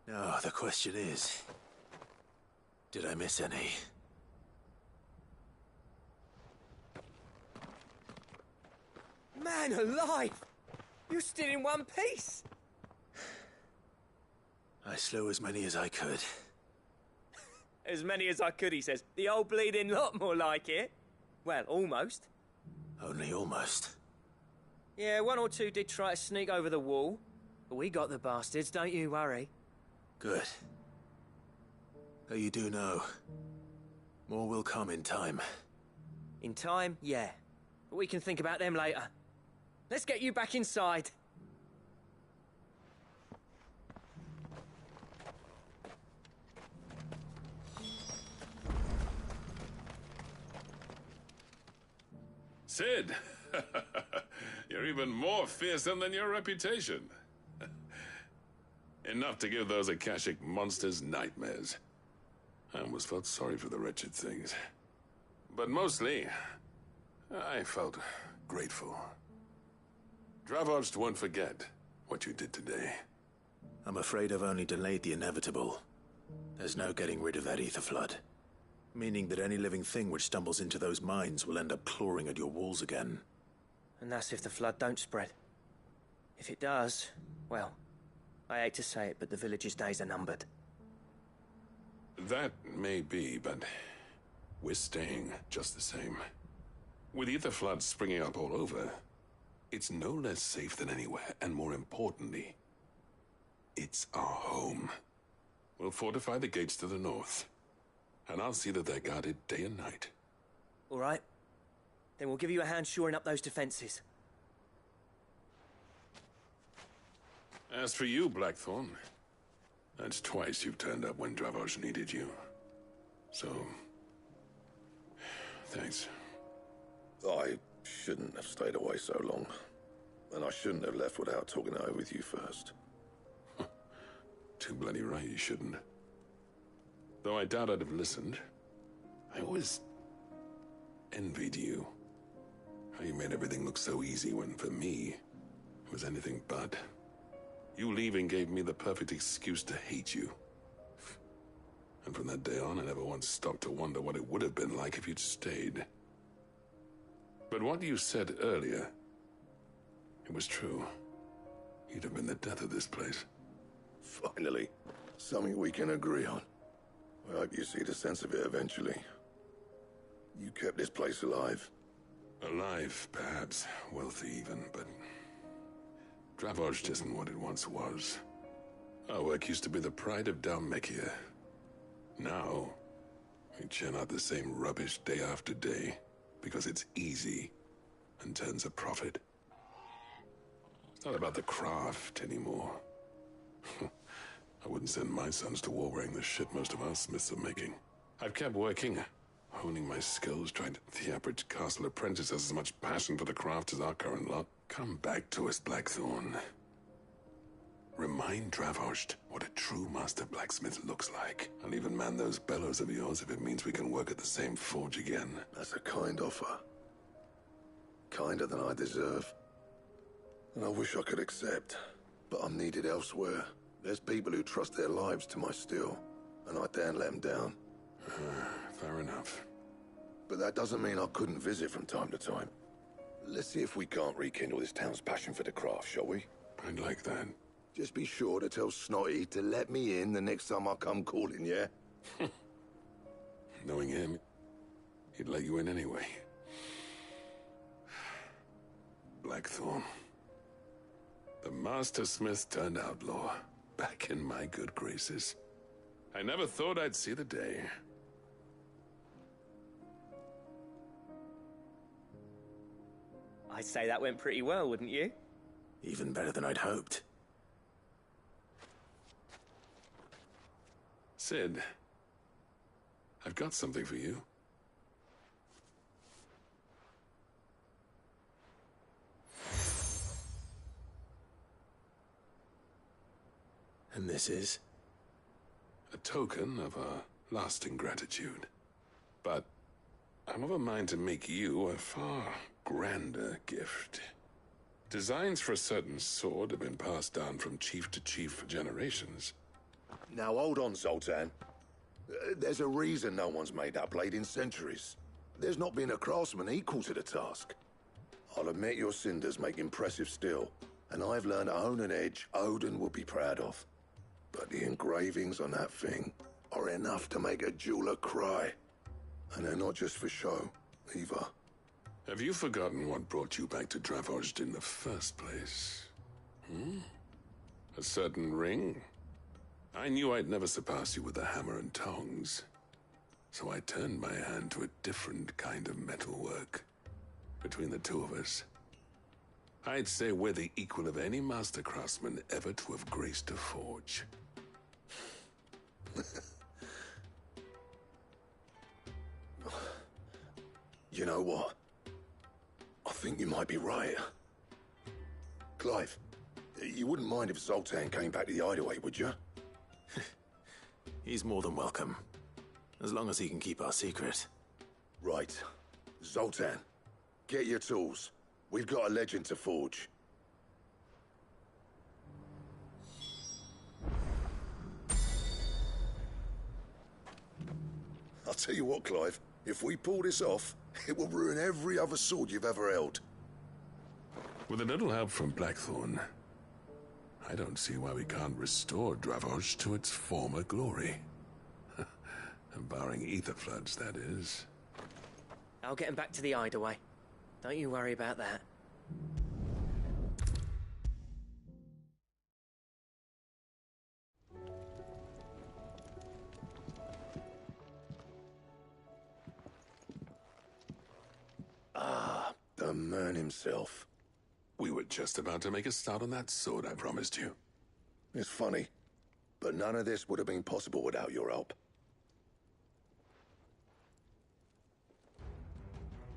Now, the question is, did I miss any? Man alive! You're still in one piece! I slew as many as I could. As many as I could, he says. The old bleeding lot, more like it. Well, almost. Only almost. Yeah, one or two did try to sneak over the wall. But we got the bastards, don't you worry. Good. Though you do know, more will come in time. In time, yeah. But we can think about them later. Let's get you back inside. Sid! You're even more fearsome than your reputation. Enough to give those Akashic monsters nightmares. I almost felt sorry for the wretched things. But mostly, I felt grateful. Dravoged won't forget what you did today. I'm afraid I've only delayed the inevitable. There's no getting rid of that ether flood. Meaning that any living thing which stumbles into those mines will end up clawing at your walls again. And that's if the flood don't spread. If it does, well, I hate to say it, but the village's days are numbered. That may be, but we're staying just the same. With ether floods springing up all over, it's no less safe than anywhere, and more importantly, it's our home. We'll fortify the gates to the north, and I'll see that they're guarded day and night. All right. Then we'll give you a hand shoring up those defenses. As for you, Blackthorn, that's twice you've turned up when Dravos needed you. So, thanks. I shouldn't have stayed away so long. And I shouldn't have left without talking it over with you first. Too bloody right you shouldn't. Though I doubt I'd have listened. I always envied you. How you made everything look so easy when, for me, it was anything but. You leaving gave me the perfect excuse to hate you. And from that day on, I never once stopped to wonder what it would have been like if you'd stayed. But what you said earlier, it was true. You'd have been the death of this place. Finally, something we can agree on. I hope you see the sense of it eventually. You kept this place alive. Alive, perhaps. Wealthy even, but Dravoged isn't what it once was. Our work used to be the pride of Dalmekia. Now, we churn out the same rubbish day after day because it's easy and turns a profit. It's not about the craft anymore. I wouldn't send my sons to war wearing the shit most of our smiths are making. I've kept working, honing my skills, trying to... The average castle apprentice has as much passion for the craft as our current lot. Come back to us, Blackthorn. Remind Dravoged what a true master blacksmith looks like. I'll even man those bellows of yours if it means we can work at the same forge again. That's a kind offer. Kinder than I deserve. And I wish I could accept, but I'm needed elsewhere. There's people who trust their lives to my steel, and I daren't let them down. Fair enough. But that doesn't mean I couldn't visit from time to time. Let's see if we can't rekindle this town's passion for the craft, shall we? I'd like that. Just be sure to tell Snotty to let me in the next time I come calling, yeah? Knowing him, he'd let you in anyway. Blackthorn. The Master Smith turned outlaw, back in my good graces. I never thought I'd see the day. I'd say that went pretty well, wouldn't you? Even better than I'd hoped. Sid, I've got something for you. And this is? A token of our lasting gratitude. But I'm of a mind to make you a far grander gift. Designs for a certain sword have been passed down from chief to chief for generations. Now hold on, Zoltan. There's a reason no one's made that blade in centuries. There's not been a craftsman equal to the task. I'll admit your cinders make impressive steel, and I've learned to hone an edge Odin will be proud of. But the engravings on that thing are enough to make a jeweler cry. And they're not just for show, either. Have you forgotten what brought you back to Dravoged in the first place? A certain ring? I knew I'd never surpass you with the hammer and tongs. So I turned my hand to a different kind of metalwork. Between the two of us, I'd say we're the equal of any master craftsman ever to have graced a forge. You know what? I think you might be right. Clive, you wouldn't mind if Zoltan came back to the Hideaway, would you? He's more than welcome. As long as he can keep our secret. Right. Zoltan, get your tools. We've got a legend to forge. I'll tell you what, Clive. If we pull this off, it will ruin every other sword you've ever held. With a little help from Blackthorn, I don't see why we can't restore Dravosh to its former glory. Barring ether floods, that is. I'll get him back to the Hideaway. Don't you worry about that. Ah, the man himself. We were just about to make a start on that sword I promised you. It's funny, but none of this would have been possible without your help.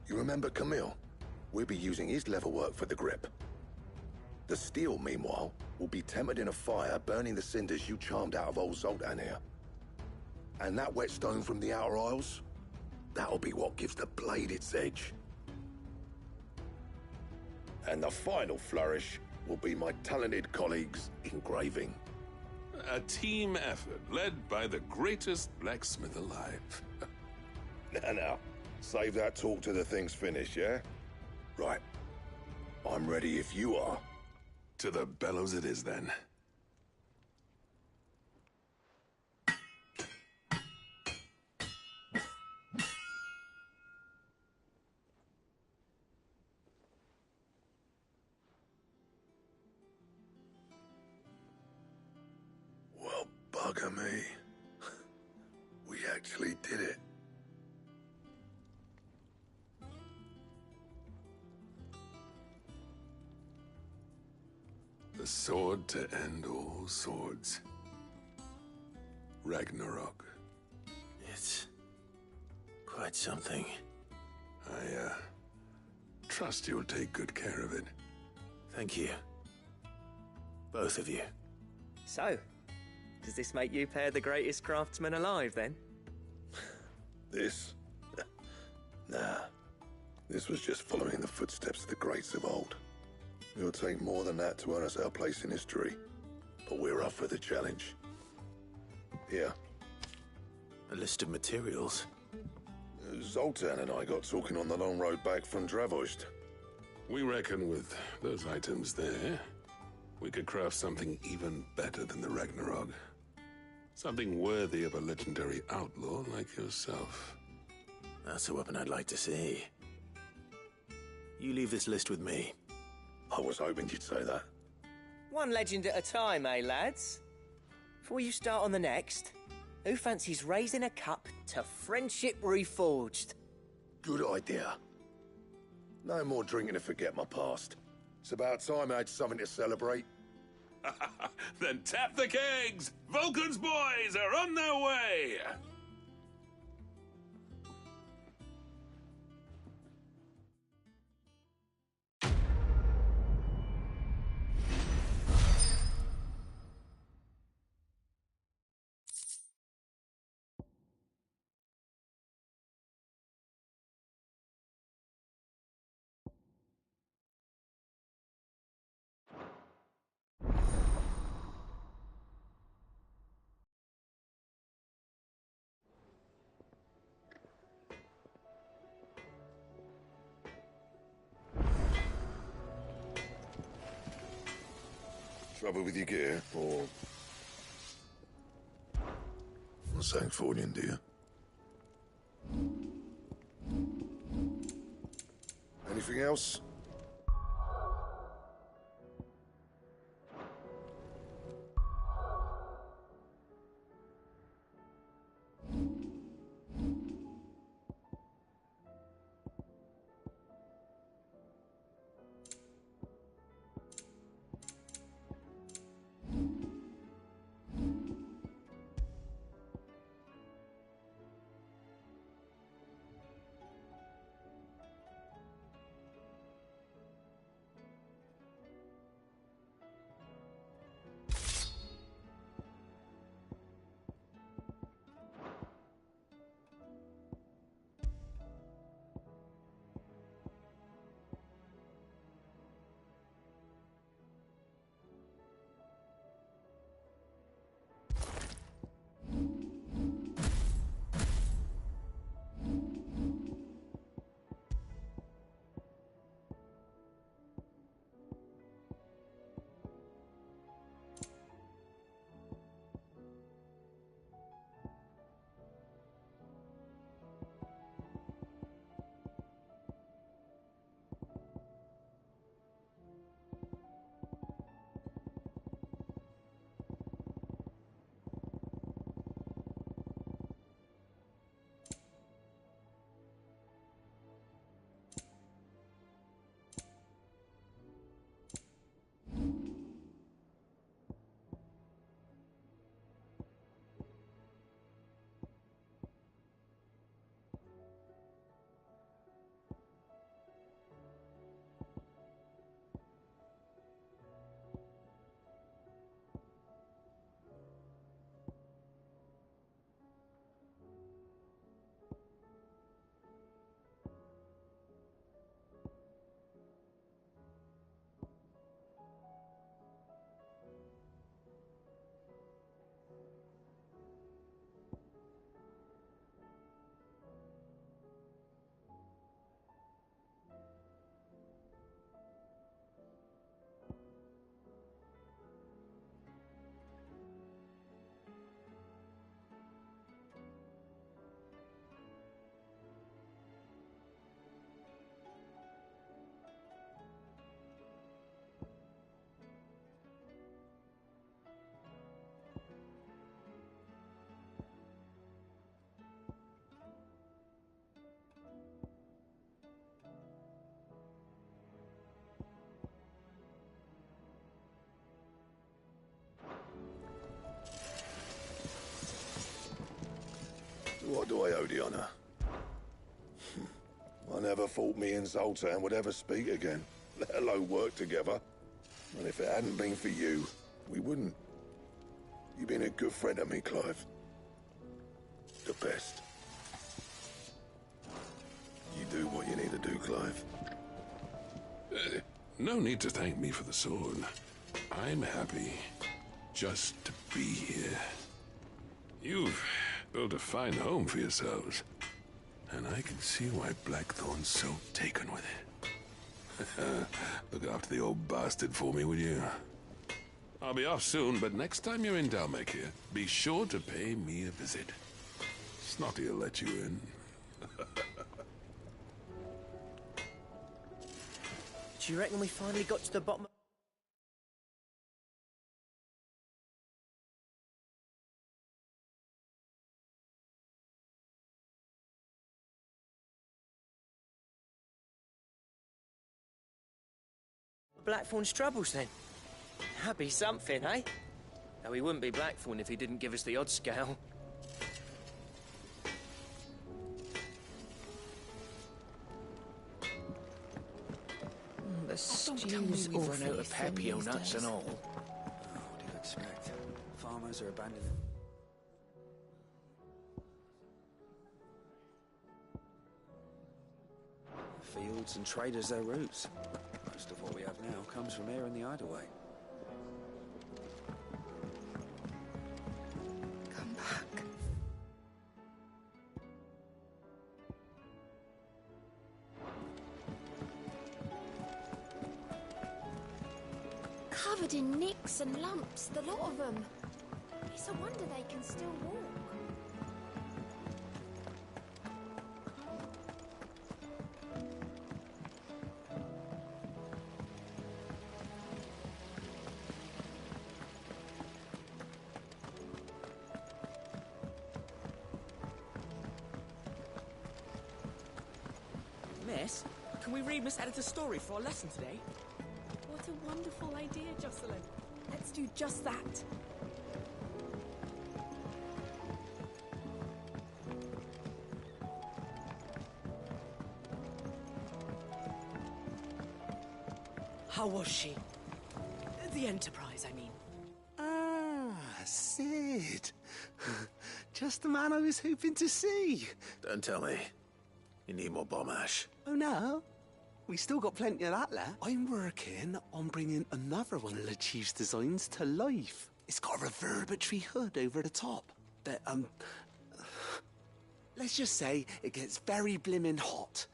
You remember Camille? We'll be using his leatherwork for the grip. The steel, meanwhile, will be tempered in a fire, burning the cinders you charmed out of old Zoltan here. And that whetstone from the Outer Isles? That'll be what gives the blade its edge. And the final flourish will be my talented colleagues' engraving. A team effort led by the greatest blacksmith alive. Now, save that talk till the thing's finished, yeah? Right. I'm ready if you are. To the bellows it is, then. Well, bugger me. We actually did it. The sword to end all swords. Ragnarok. It's quite something. I, trust you'll take good care of it. Thank you. Both of you. So, does this make you pair the greatest craftsman alive, then? This? Nah. This was just following the footsteps of the greats of old. It'll take more than that to earn us our place in history. But we're up for the challenge. Here. A list of materials. Zoltan and I got talking on the long road back from Dravost. We reckon with those items there, we could craft something even better than the Ragnarok. Something worthy of a legendary outlaw like yourself. That's a weapon I'd like to see. You leave this list with me. I was hoping you'd say that. One legend at a time, eh, lads? Before you start on the next, who fancies raising a cup to Friendship Reforged? Good idea. No more drinking to forget my past. It's about time I had something to celebrate. Then tap the kegs! Vulcan's boys are on their way! Trouble with your gear, or... Not saying forging, do you? Anything else? do I owe the honour? I never thought me and Zoltan would ever speak again, let alone work together. And if it hadn't been for you, we wouldn't. You've been a good friend to me, Clive. The best. You do what you need to do, Clive. No need to thank me for the sword. I'm happy just to be here. You've built a fine home for yourselves, and I can see why Blackthorn's so taken with it. Look after the old bastard for me, will you? I'll be off soon, but next time you're in Dalmekir, be sure to pay me a visit. Snotty'll let you in. Do you reckon we finally got to the bottom? Blackthorn's troubles then? That'd be something, eh? Though he wouldn't be Blackthorn if he didn't give us the odd scale. The stews we've run out of pepio nuts and all. What do you expect? Farmers are abandoning. Fields and traders their roots. Most of what we have now comes from here in the Hideaway. Come back. Covered in nicks and lumps, the lot of them. It's a wonder they can still walk. Miss, can we read Miss Editor's story for our lesson today? What a wonderful idea, Jocelyn. Let's do just that. How was she? The Enterprise, I mean. Ah, Sid. Just the man I was hoping to see. Don't tell me. You need more bomb ash. Oh, no. We still got plenty of that left. I'm working on bringing another one of the Chief's designs to life. It's got a reverberatory hood over the top. But, let's just say it gets very blimmin' hot.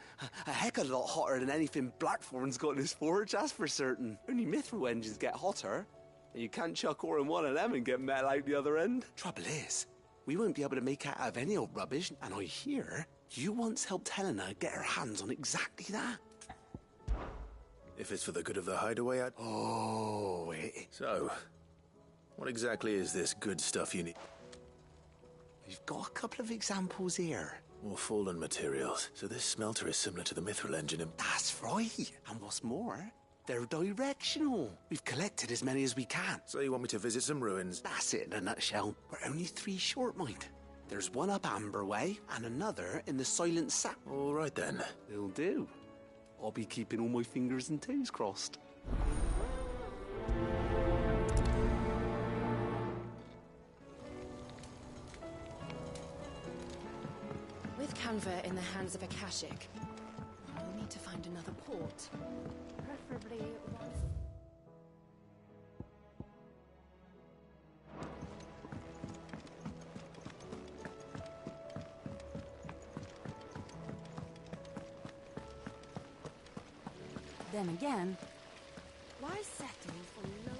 A heck of a lot hotter than anything Blackthorn's got in his forge, that's for certain. Only mithril engines get hotter. And you can't chuck ore in one of them and get metal out the other end. Trouble is, we won't be able to make out of any old rubbish, and I hear you once helped Helena get her hands on exactly that. If it's for the good of the Hideaway, I'd... Oh, So, what exactly is this good stuff you need? We've got a couple of examples here. More fallen materials. So this smelter is similar to the mithril engine in... That's right. And what's more, they're directional. We've collected as many as we can. So you want me to visit some ruins? That's it in a nutshell. We're only 3 short, mind. There's one up Amber Way and another in the Silent Sap. All right then. Will do. I'll be keeping all my fingers and toes crossed. With Canva in the hands of a Kashik, we'll need to find another port. Preferably one... Then again, why settle for low...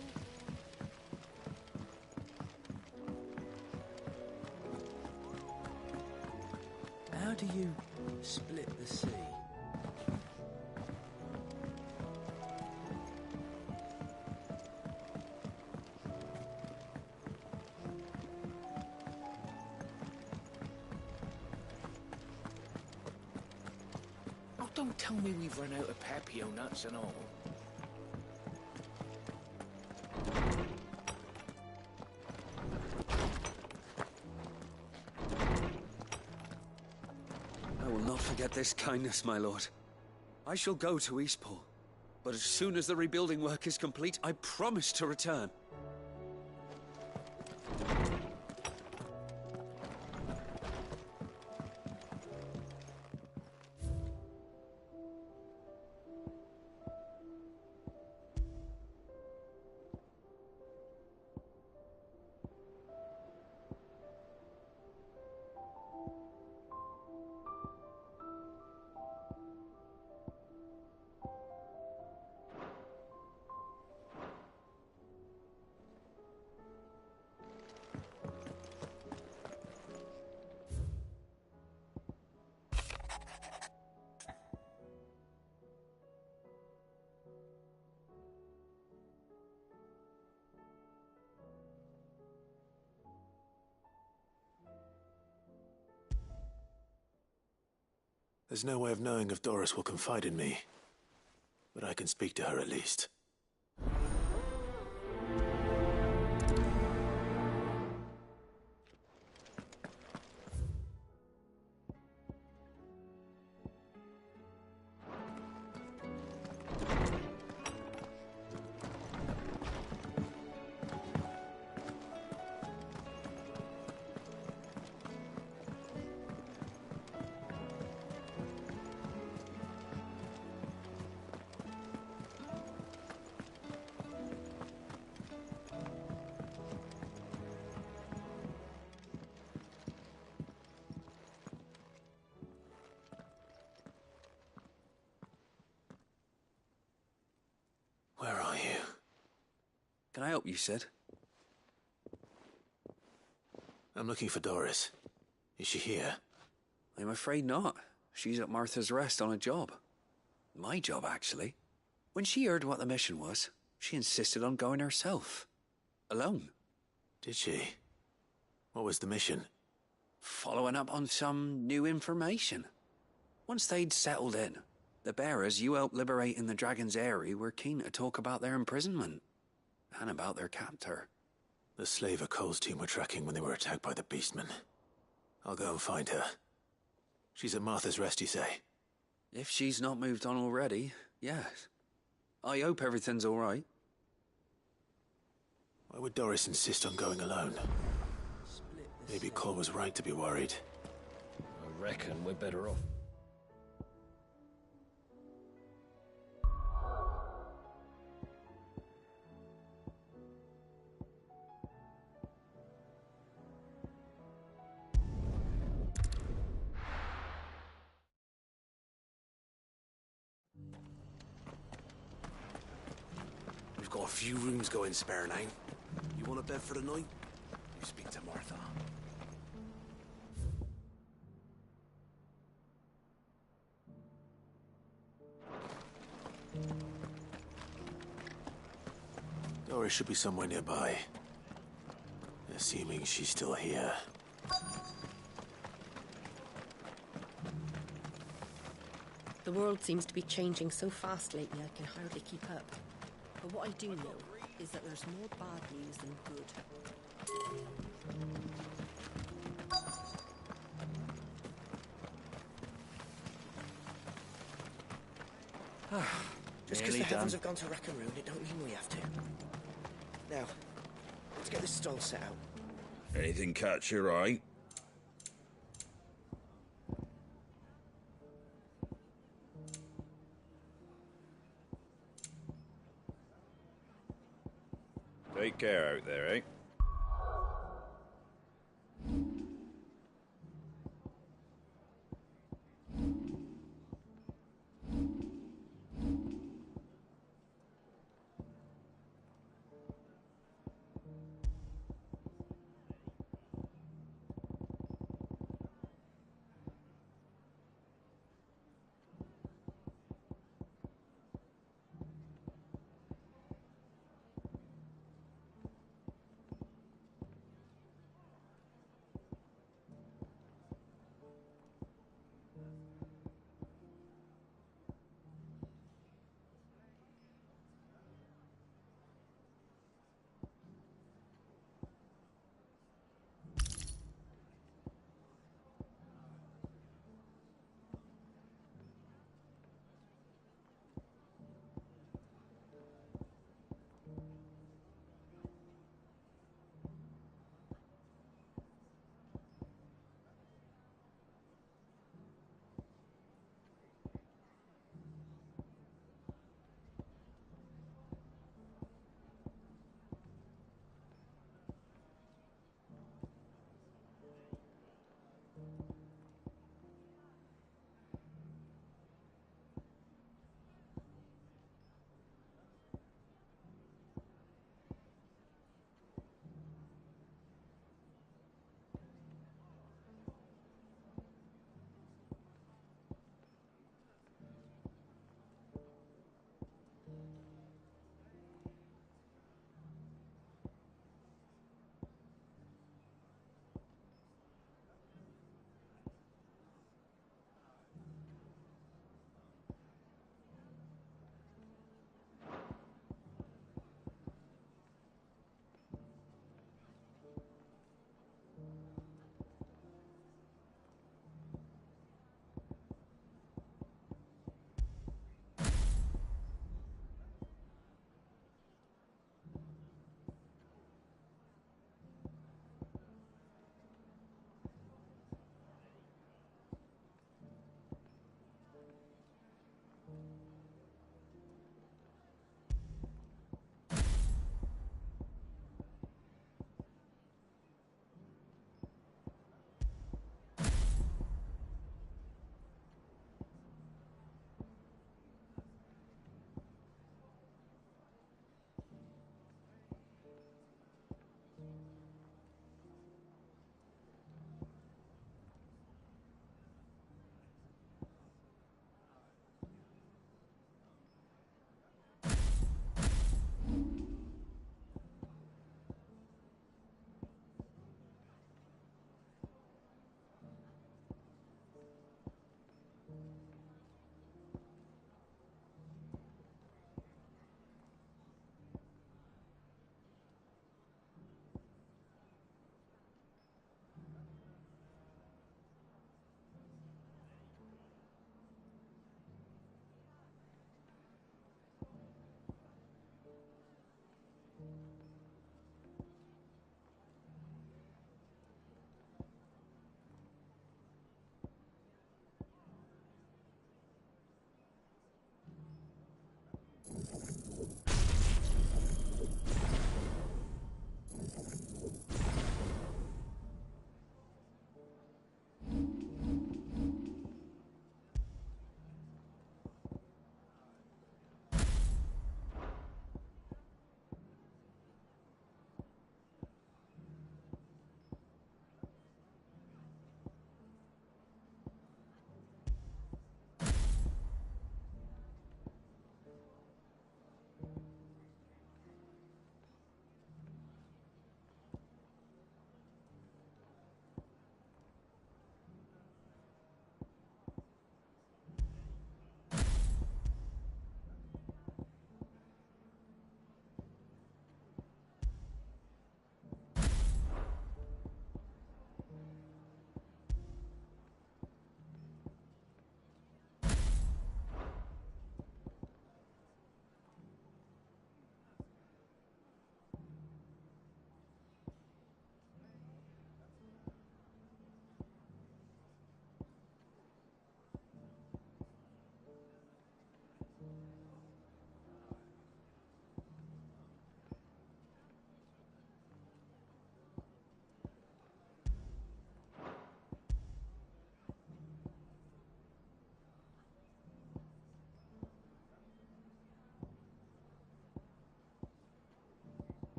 How do you split the sea? Oh, don't tell me we've run out of pepio nuts and all. forget this kindness, my lord. I shall go to Eastport, but as soon as the rebuilding work is complete, I promise to return. There's no way of knowing if Doris will confide in me, but I can speak to her at least. Where are you? Can I help you, Sid? I'm looking for Doris. Is she here? I'm afraid not. She's at Martha's Rest on a job. My job, actually. When she heard what the mission was, she insisted on going herself. Alone. Did she? What was the mission? Following up on some new information. Once they'd settled in, the bearers you helped liberate in the Dragon's Eyrie were keen to talk about their imprisonment. And about their captor. The slaver Cole's team were tracking when they were attacked by the Beastmen. I'll go and find her. She's at Martha's Rest, you say? If she's not moved on already, yes. I hope everything's all right. Why would Doris insist on going alone? Maybe Cole was right to be worried. I reckon we're better off. We've got a few rooms going spare now. You want a bed for the night? You speak to Martha. Doris should be somewhere nearby. Assuming she's still here. The world seems to be changing so fast lately I can hardly keep up. But what I do know is that there's more bad news than good. Just because the heavens have gone to rack and ruin, it don't mean we have to. Now, let's get this stall set out. Anything catch your eye? Take care out there, eh?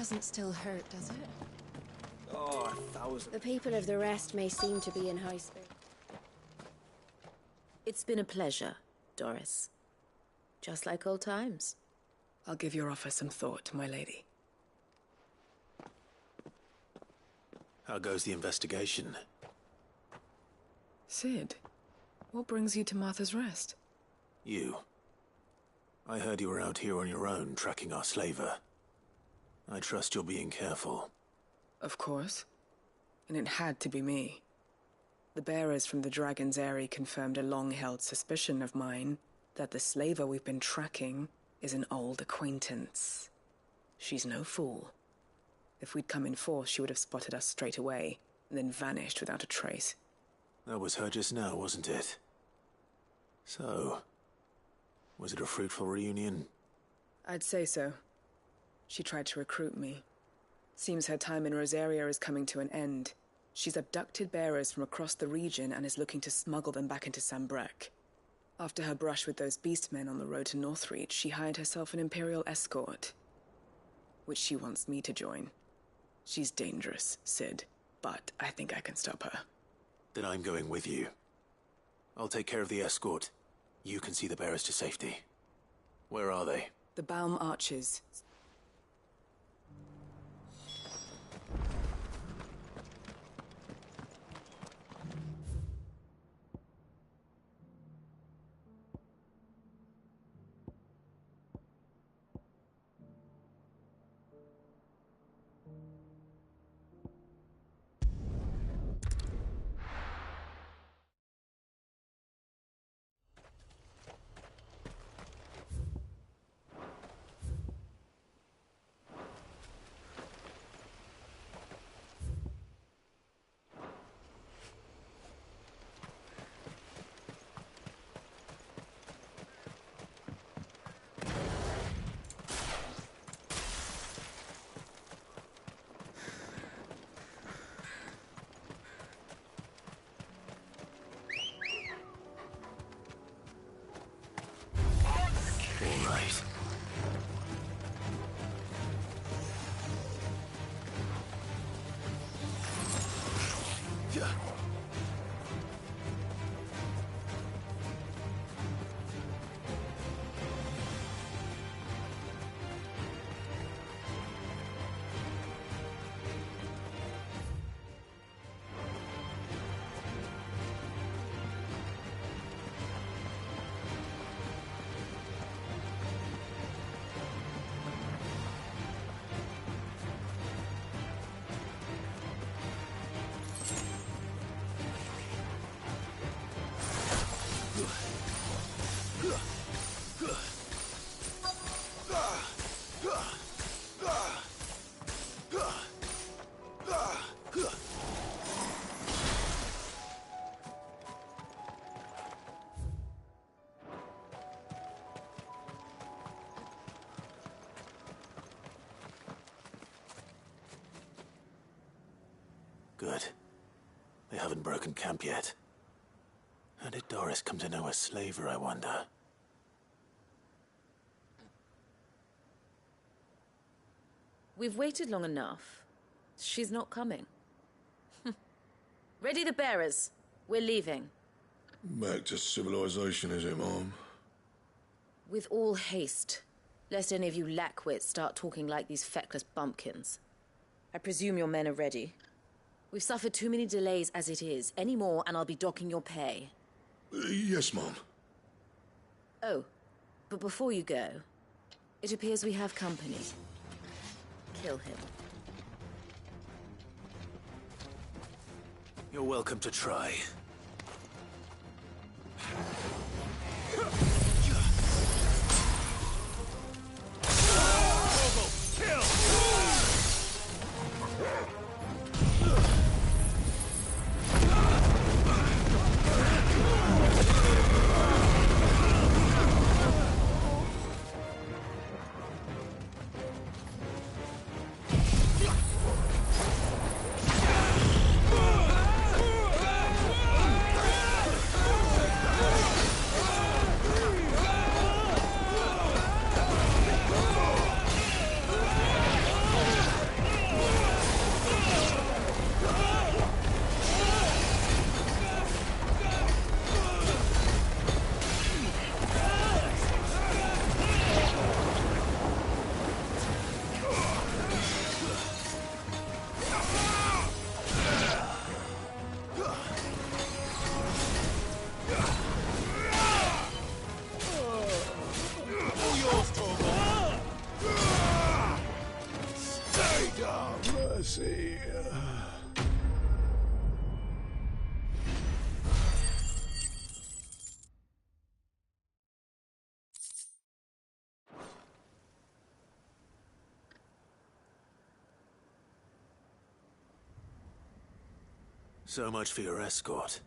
Doesn't still hurt, does it? Oh, 1,000. The people of the rest may seem to be in high spirits. It's been a pleasure, Doris. Just like old times. I'll give your offer some thought, my lady. How goes the investigation? Sid, what brings you to Martha's Rest? You. I heard you were out here on your own, tracking our slaver. I trust you're being careful. Of course. And it had to be me. The bearers from the Dragon's Eyrie confirmed a long-held suspicion of mine that the slaver we've been tracking is an old acquaintance. She's no fool. If we'd come in force, she would have spotted us straight away, and then vanished without a trace. That was her just now, wasn't it? So, was it a fruitful reunion? I'd say so. She tried to recruit me. Seems her time in Rosaria is coming to an end. She's abducted bearers from across the region and is looking to smuggle them back into Sambrec. After her brush with those beastmen on the road to Northreach, she hired herself an Imperial escort, which she wants me to join. She's dangerous, Sid, but I think I can stop her. Then I'm going with you. I'll take care of the escort. You can see the bearers to safety. Where are they? The Baum Archers. Good. They haven't broken camp yet. How did Doris come to know a slaver, I wonder? We've waited long enough. She's not coming. Ready the bearers. We're leaving. Back to civilization, is it, Mom? With all haste, lest any of you lackwits start talking like these feckless bumpkins. I presume your men are ready. We've suffered too many delays as it is. Any more and I'll be docking your pay. Yes, Mom. Oh, but before you go, it appears we have company. Kill him. You're welcome to try. So much for your escort.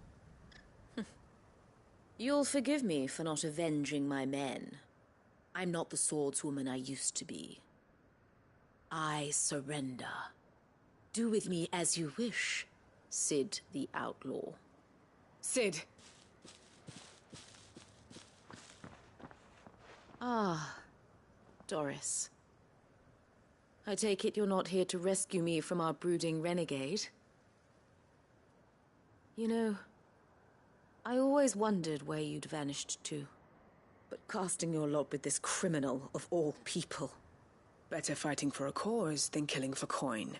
You'll forgive me for not avenging my men. I'm not the swordswoman I used to be. I surrender. Do with me as you wish, Cid the Outlaw. Cid! Ah, Doris. I take it you're not here to rescue me from our brooding renegade? You know, I always wondered where you'd vanished to. But casting your lot with this criminal of all people... Better fighting for a cause than killing for coin.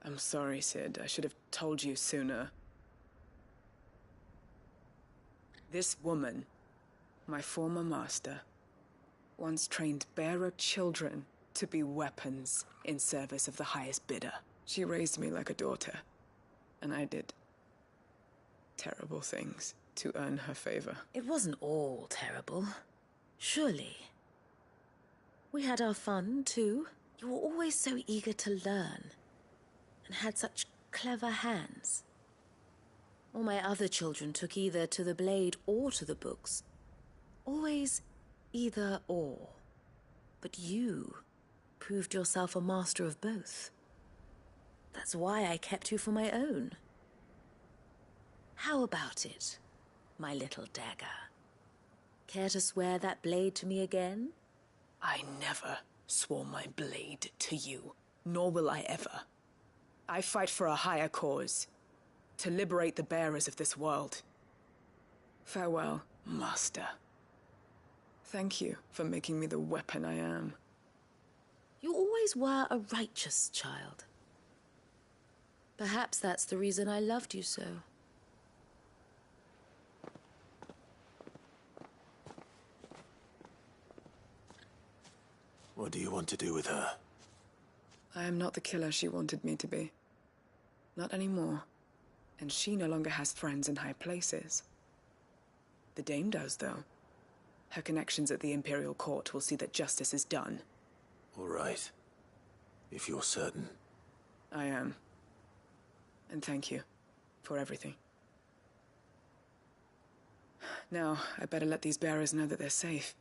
I'm sorry, Cid. I should have told you sooner. This woman, my former master, once trained bearer children to be weapons in service of the highest bidder. She raised me like a daughter, and I did terrible things to earn her favor. It wasn't all terrible, surely. We had our fun, too. You were always so eager to learn, and had such clever hands. All my other children took either to the blade or to the books. Always either or. But you proved yourself a master of both. That's why I kept you for my own. How about it, my little dagger? Care to swear that blade to me again? I never swore my blade to you, nor will I ever. I fight for a higher cause, to liberate the bearers of this world. Farewell, Master. Thank you for making me the weapon I am. You always were a righteous child. Perhaps that's the reason I loved you so. What do you want to do with her? I am not the killer she wanted me to be. Not anymore. And she no longer has friends in high places. The Dame does, though. Her connections at the Imperial Court will see that justice is done. All right. If you're certain. I am. And thank you for everything. Now, I better let these bearers know that they're safe.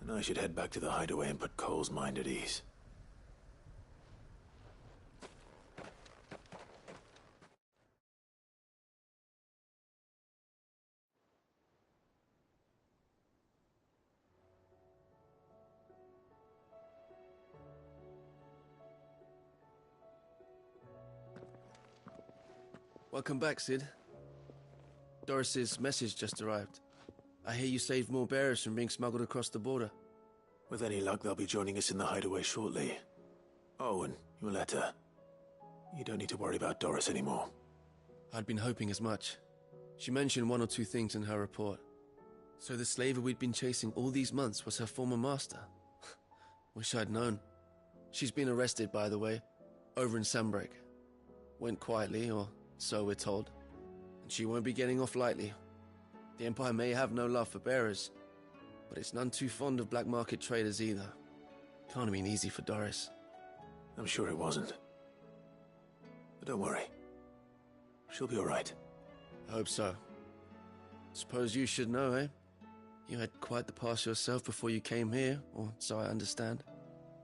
And I should head back to the hideaway and put Cole's mind at ease. Welcome back, Cid. Doris's message just arrived. I hear you saved more bearers from being smuggled across the border. With any luck, they'll be joining us in the hideaway shortly. Oh, and your letter. You don't need to worry about Doris anymore. I'd been hoping as much. She mentioned one or two things in her report. So the slaver we'd been chasing all these months was her former master. Wish I'd known. She's been arrested, by the way, over in Sunbreak. Went quietly, or so we're told. And she won't be getting off lightly. The Empire may have no love for bearers, but it's none too fond of black market traders either. Can't have been easy for Doris. I'm sure it wasn't. But don't worry. She'll be all right. I hope so. Suppose you should know, eh? You had quite the past yourself before you came here, or so I understand.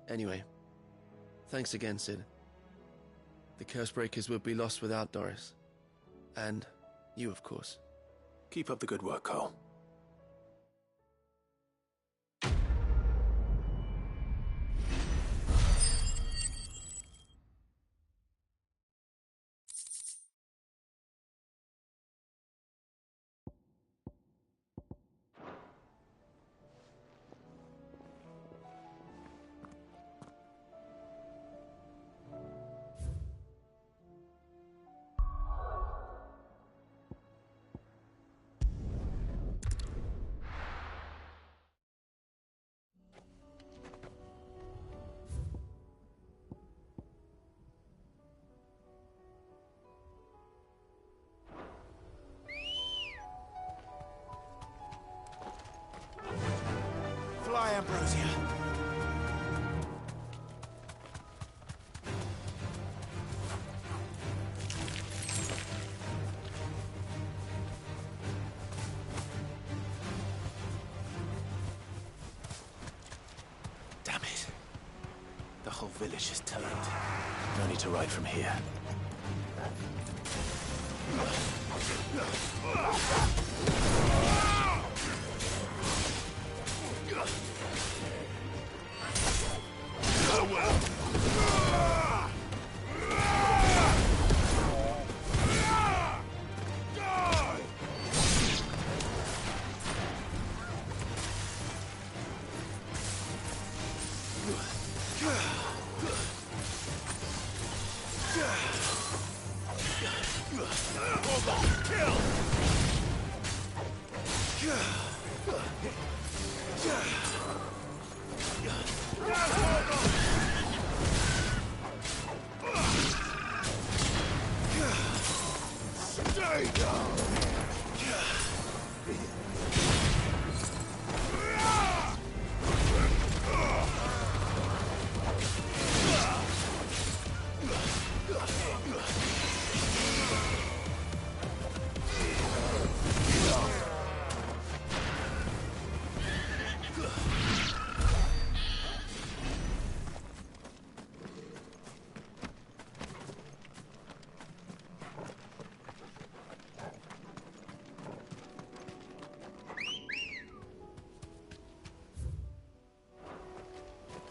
Anyway, thanks again, Cid. The Cursebreakers would be lost without Doris. And you, of course. Keep up the good work, Cole. whole village is turned. No need to ride from here.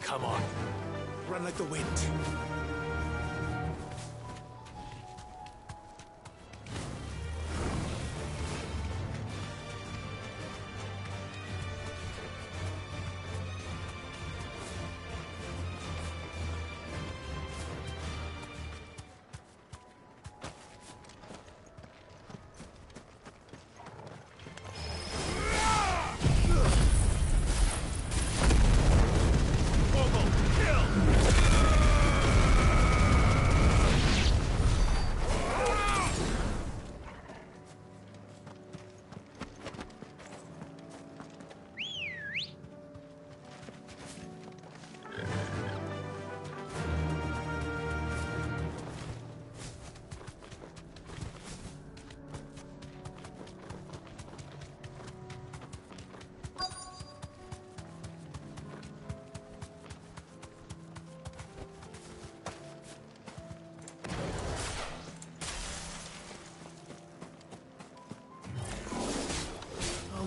Come on. Run like the wind.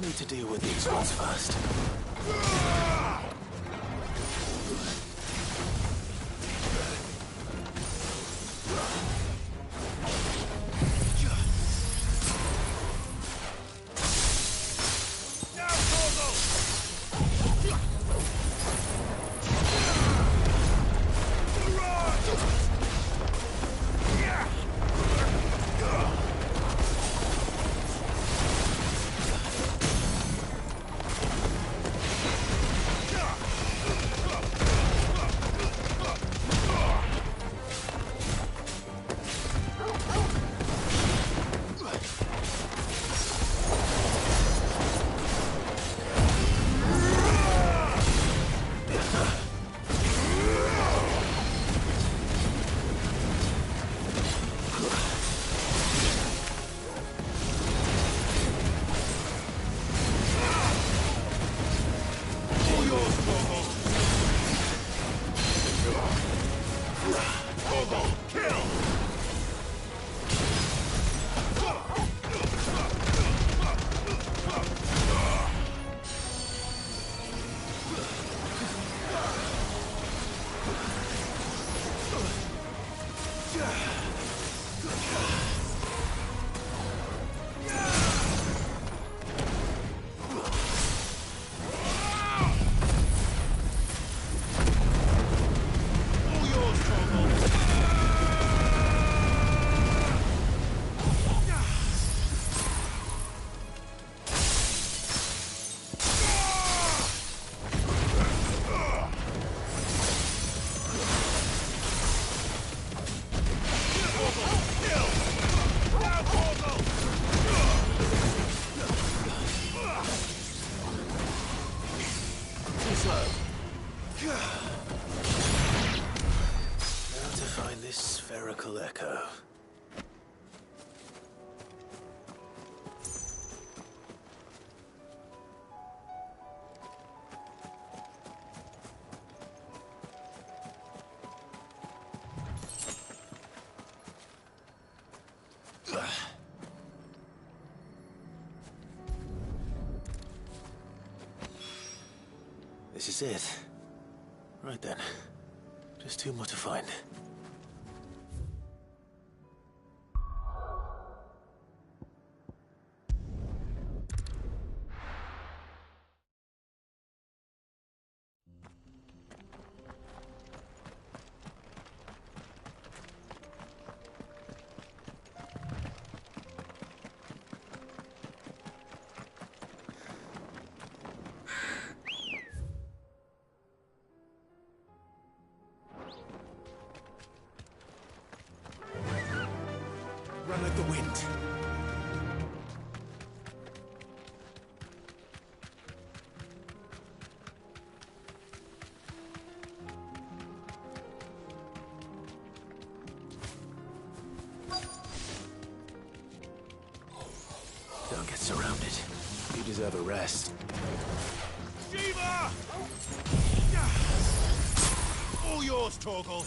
Need to deal with these ones first. Spherical echo. This is it. Right then. Just two more to find. Run like the wind. Don't get surrounded. You deserve a rest. Shiva! All yours, Torgal.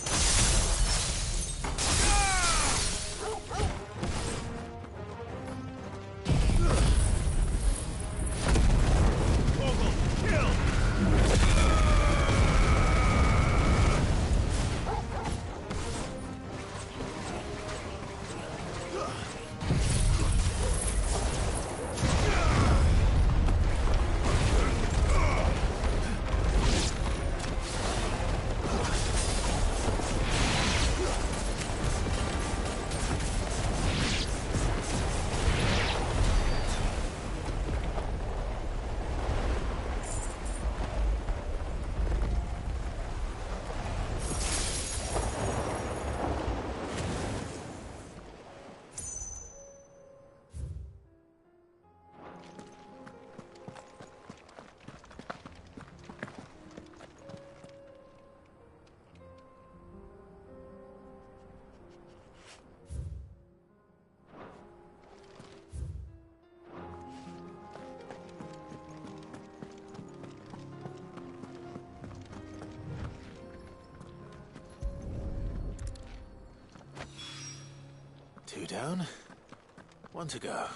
Two down, one to go.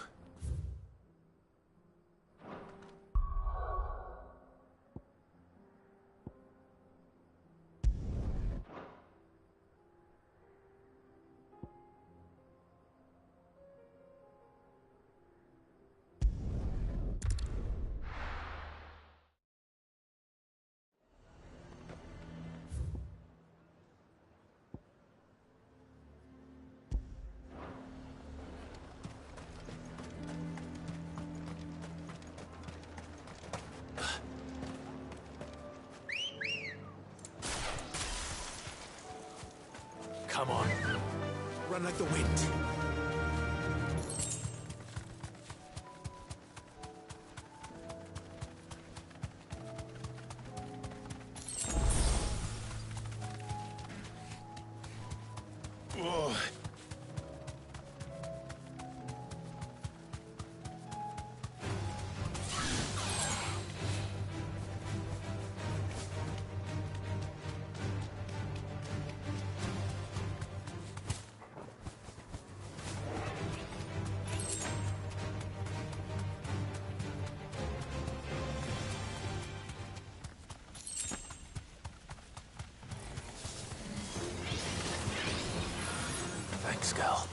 Come on. Run like the wind. Oh. Thanks, girl.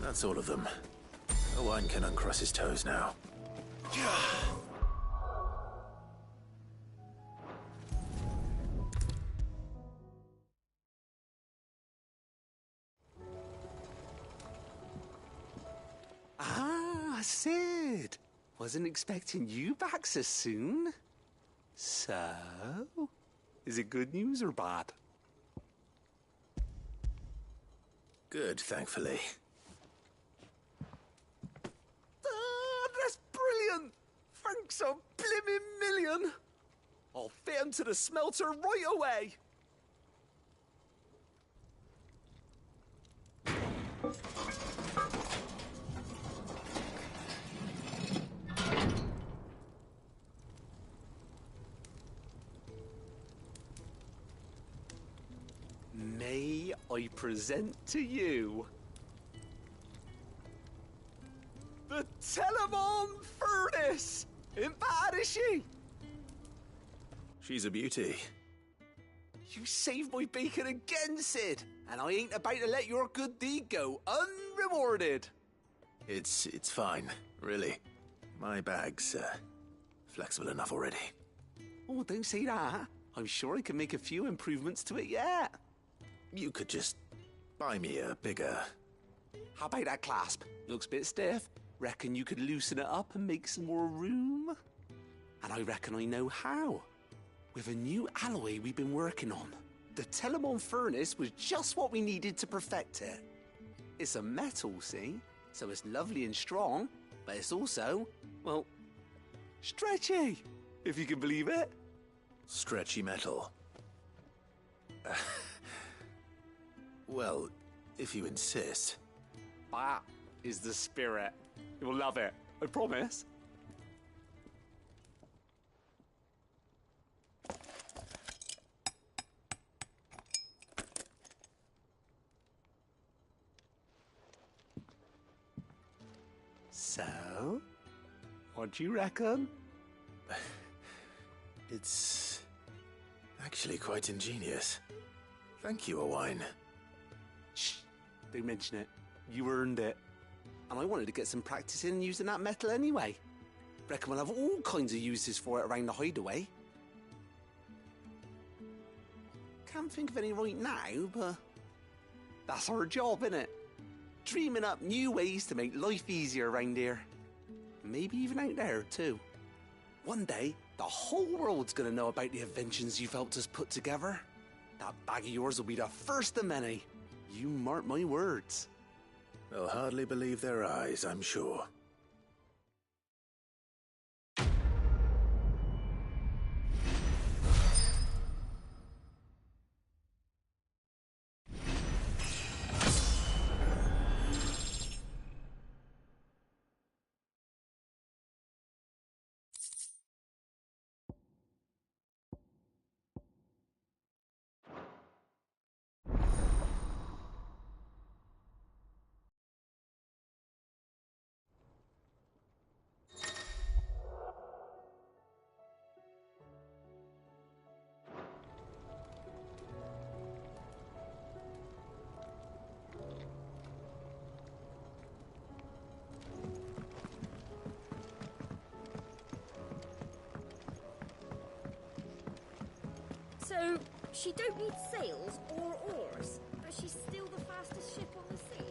That's all of them. Owain can uncross his toes now. Cid! Wasn't expecting you back so soon. So, is it good news or bad? Good, thankfully. Ah, that's brilliant! Thanks a blimmin' million! I'll fit 'em to the smelter right away! May I present to you the Telemon Furnace! Ain't bad, is she? She's a beauty. You saved my bacon again, Cid, and I ain't about to let your good deed go unrewarded. It's fine, really. My bag's flexible enough already. Oh, don't say that. I'm sure I can make a few improvements to it yet. You could just buy me a bigger... How about that clasp? Looks a bit stiff. Reckon you could loosen it up and make some more room? And I reckon I know how. With a new alloy we've been working on. The Telemon Furnace was just what we needed to perfect it. It's a metal, see? So it's lovely and strong, but it's also, well, stretchy, if you can believe it. Stretchy metal. Well, if you insist. That is the spirit. You'll love it, I promise. So, what do you reckon? It's actually quite ingenious. Thank you, Owain. Shh, don't mention it. You earned it. And I wanted to get some practice in using that metal anyway. Reckon we'll have all kinds of uses for it around the hideaway. Can't think of any right now, but that's our job, innit? Dreaming up new ways to make life easier around here. Maybe even out there, too. One day, the whole world's gonna know about the inventions you've helped us put together. That bag of yours will be the first of many. You mark my words. They'll hardly believe their eyes, I'm sure. So, she don't need sails or oars, but she's still the fastest ship on the sea.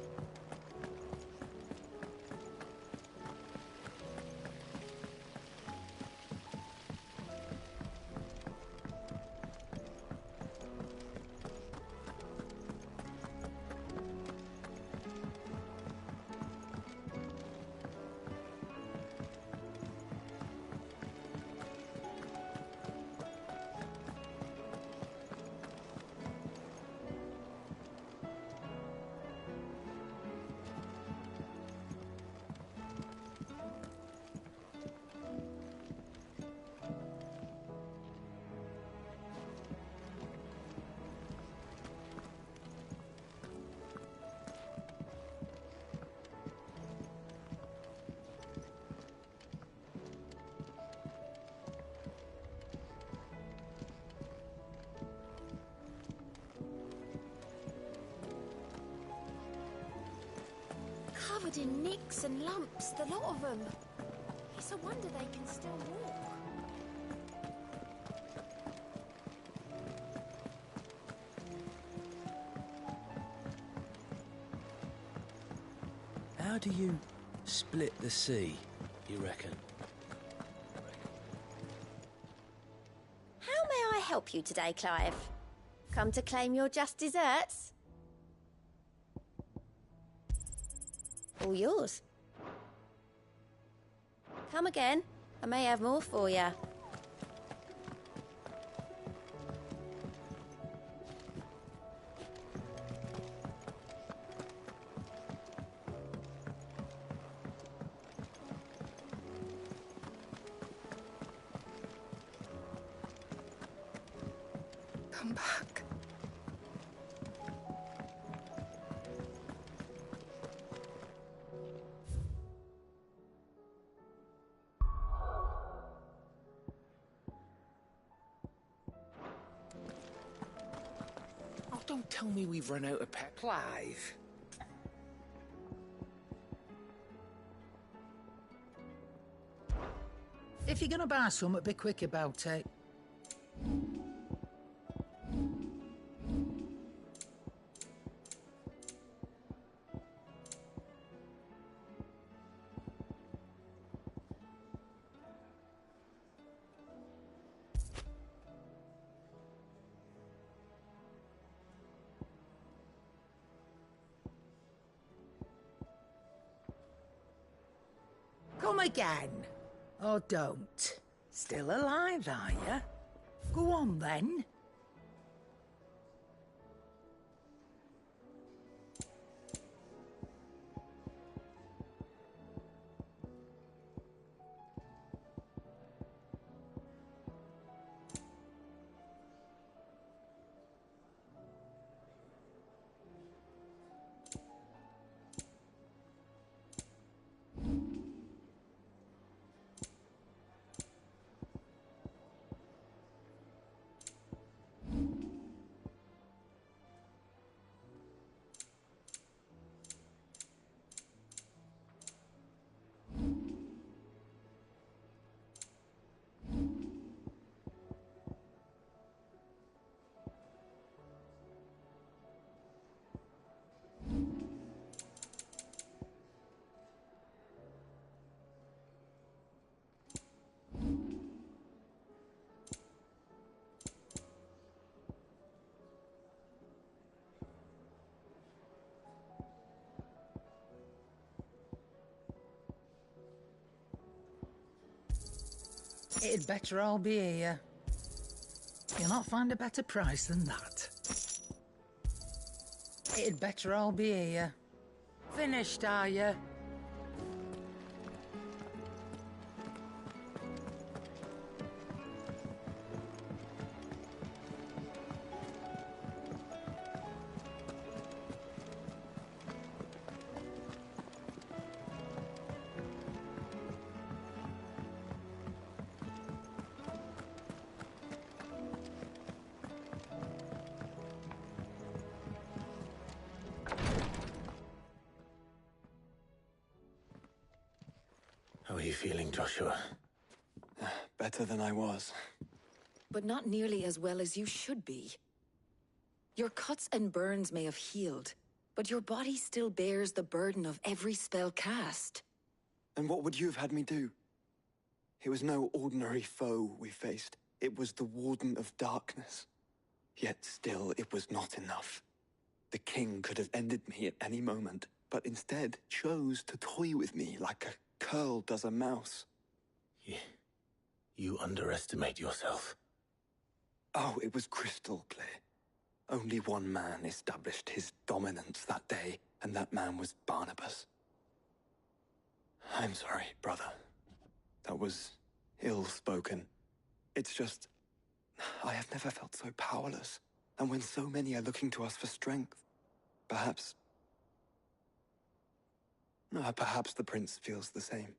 Covered in nicks and lumps, the lot of them. It's a wonder they can still walk. How do you Split the sea, you reckon? How may I help you today, Clive? Come to claim your just desserts? All yours. Come again. I may have more for you. Come back. Oh, don't tell me we've run out of pep. Clive. If you're gonna buy something, be quick about it. Come again. Or don't. Still alive, are you? Go on, then. It'd better all be here. You'll not find a better price than that. It'd better all be here. Finished, are you? How are you feeling, Joshua? Better than I was. But not nearly as well as you should be. Your cuts and burns may have healed, but your body still bears the burden of every spell cast. And what would you have had me do? It was no ordinary foe we faced. It was the Warden of Darkness. Yet still, it was not enough. The king could have ended me at any moment, but instead chose to toy with me like a curl does a mouse. You underestimate yourself. Oh, it was crystal clear. Only one man established his dominance that day, and that man was Barnabas. I'm sorry, brother. That was ill-spoken. It's just, I have never felt so powerless. And when so many are looking to us for strength, perhaps the prince feels the same.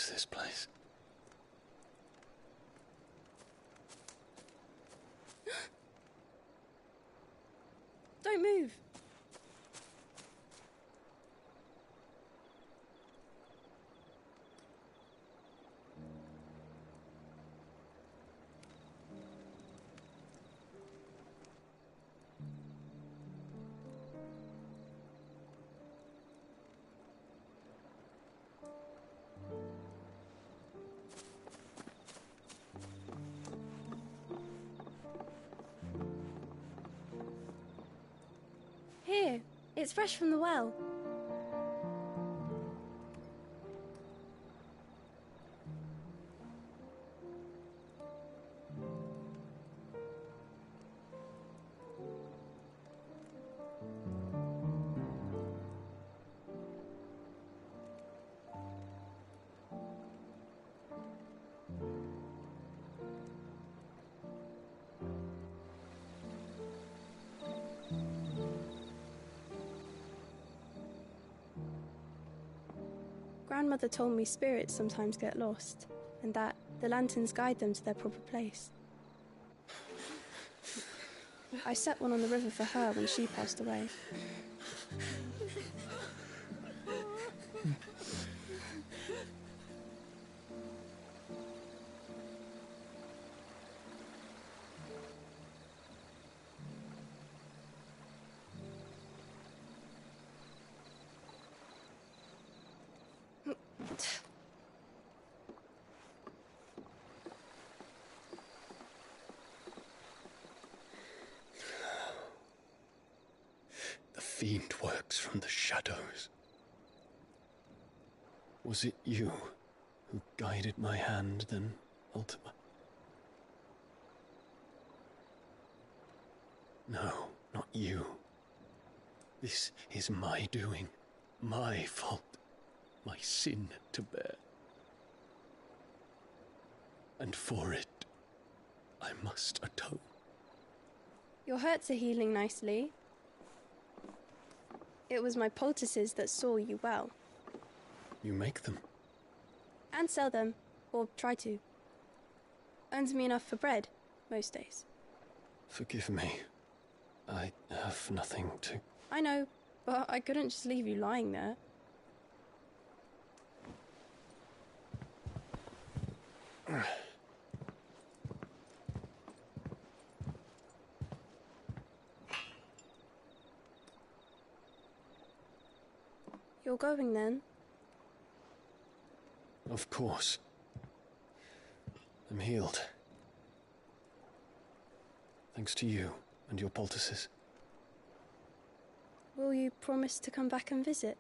is this place? Don't move. Here, it's fresh from the well. Grandmother told me spirits sometimes get lost, and that the lanterns guide them to their proper place. I set one on the river for her when she passed away. The fiend works from the shadows. Was it you who guided my hand then, Ultima? No, not you. This is my doing, my fault, my sin to bear. And for it, I must atone. Your hurts are healing nicely. It was my poultices that saw you well. You make them? And sell them, or try to. Earns me enough for bread, most days. Forgive me. I have nothing to... I know, but I couldn't just leave you lying there. You're going then? Of course. I'm healed. Thanks to you and your poultices. Will you promise to come back and visit?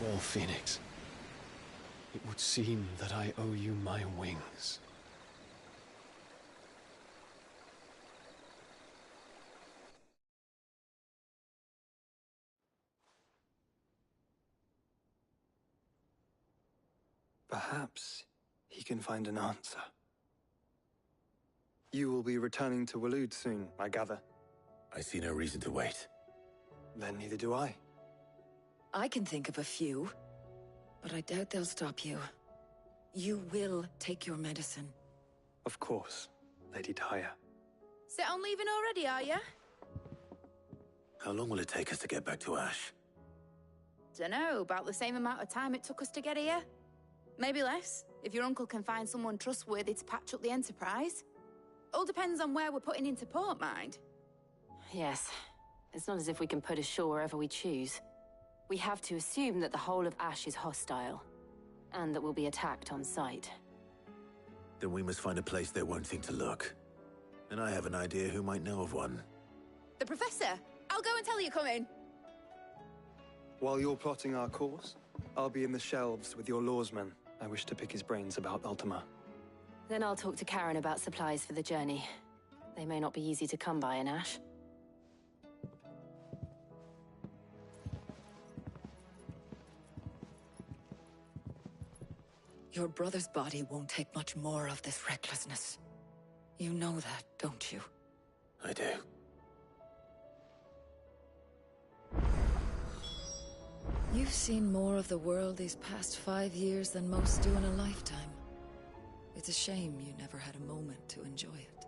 Well, Phoenix, it would seem that I owe you my wings. Perhaps he can find an answer. You will be returning to Waloed soon, I gather. I see no reason to wait. Then neither do I. I can think of a few, but I doubt they'll stop you. You will take your medicine. Of course, Lady Daya. Set on leaving already, are you? How long will it take us to get back to Ash? Dunno, about the same amount of time it took us to get here. Maybe less, if your uncle can find someone trustworthy to patch up the Enterprise. All depends on where we're putting into port, mind. Yes. It's not as if we can put ashore wherever we choose. We have to assume that the whole of Ash is hostile, and that we'll be attacked on sight. Then we must find a place they won't think to look. And I have an idea who might know of one. The Professor! I'll go and tell you coming! While you're plotting our course, I'll be in the shelves with your lawsmen. I wish to pick his brains about Ultima. Then I'll talk to Karen about supplies for the journey. They may not be easy to come by in Ash. Your brother's body won't take much more of this recklessness. You know that, don't you? I do. You've seen more of the world these past 5 years than most do in a lifetime. It's a shame you never had a moment to enjoy it.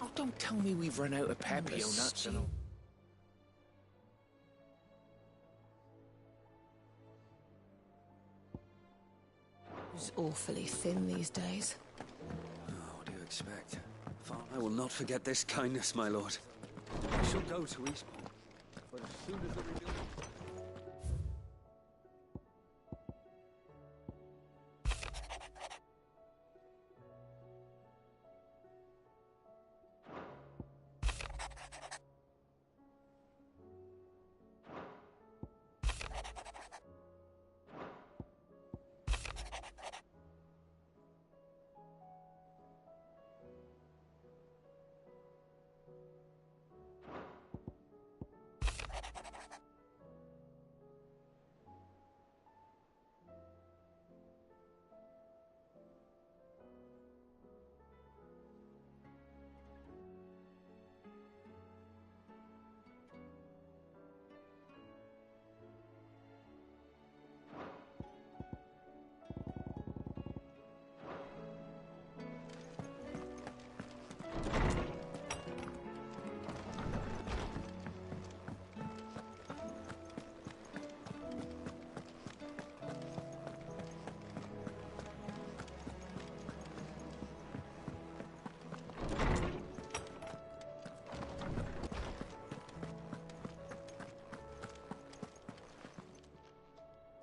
Oh, don't tell me we've run out of Papio nuts and all. He's awfully thin these days. Oh, what do you expect? I will not forget this kindness, my lord. I shall go to Eastport, but as soon as the rebuilding...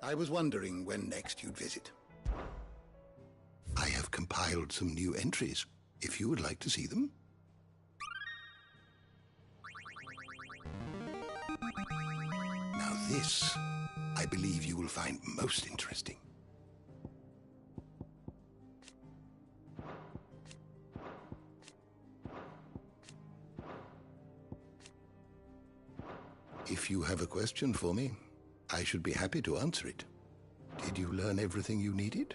I was wondering when next you'd visit. I have compiled some new entries, if you would like to see them. Now this, I believe you will find most interesting. If you have a question for me, I should be happy to answer it. Did you learn everything you needed?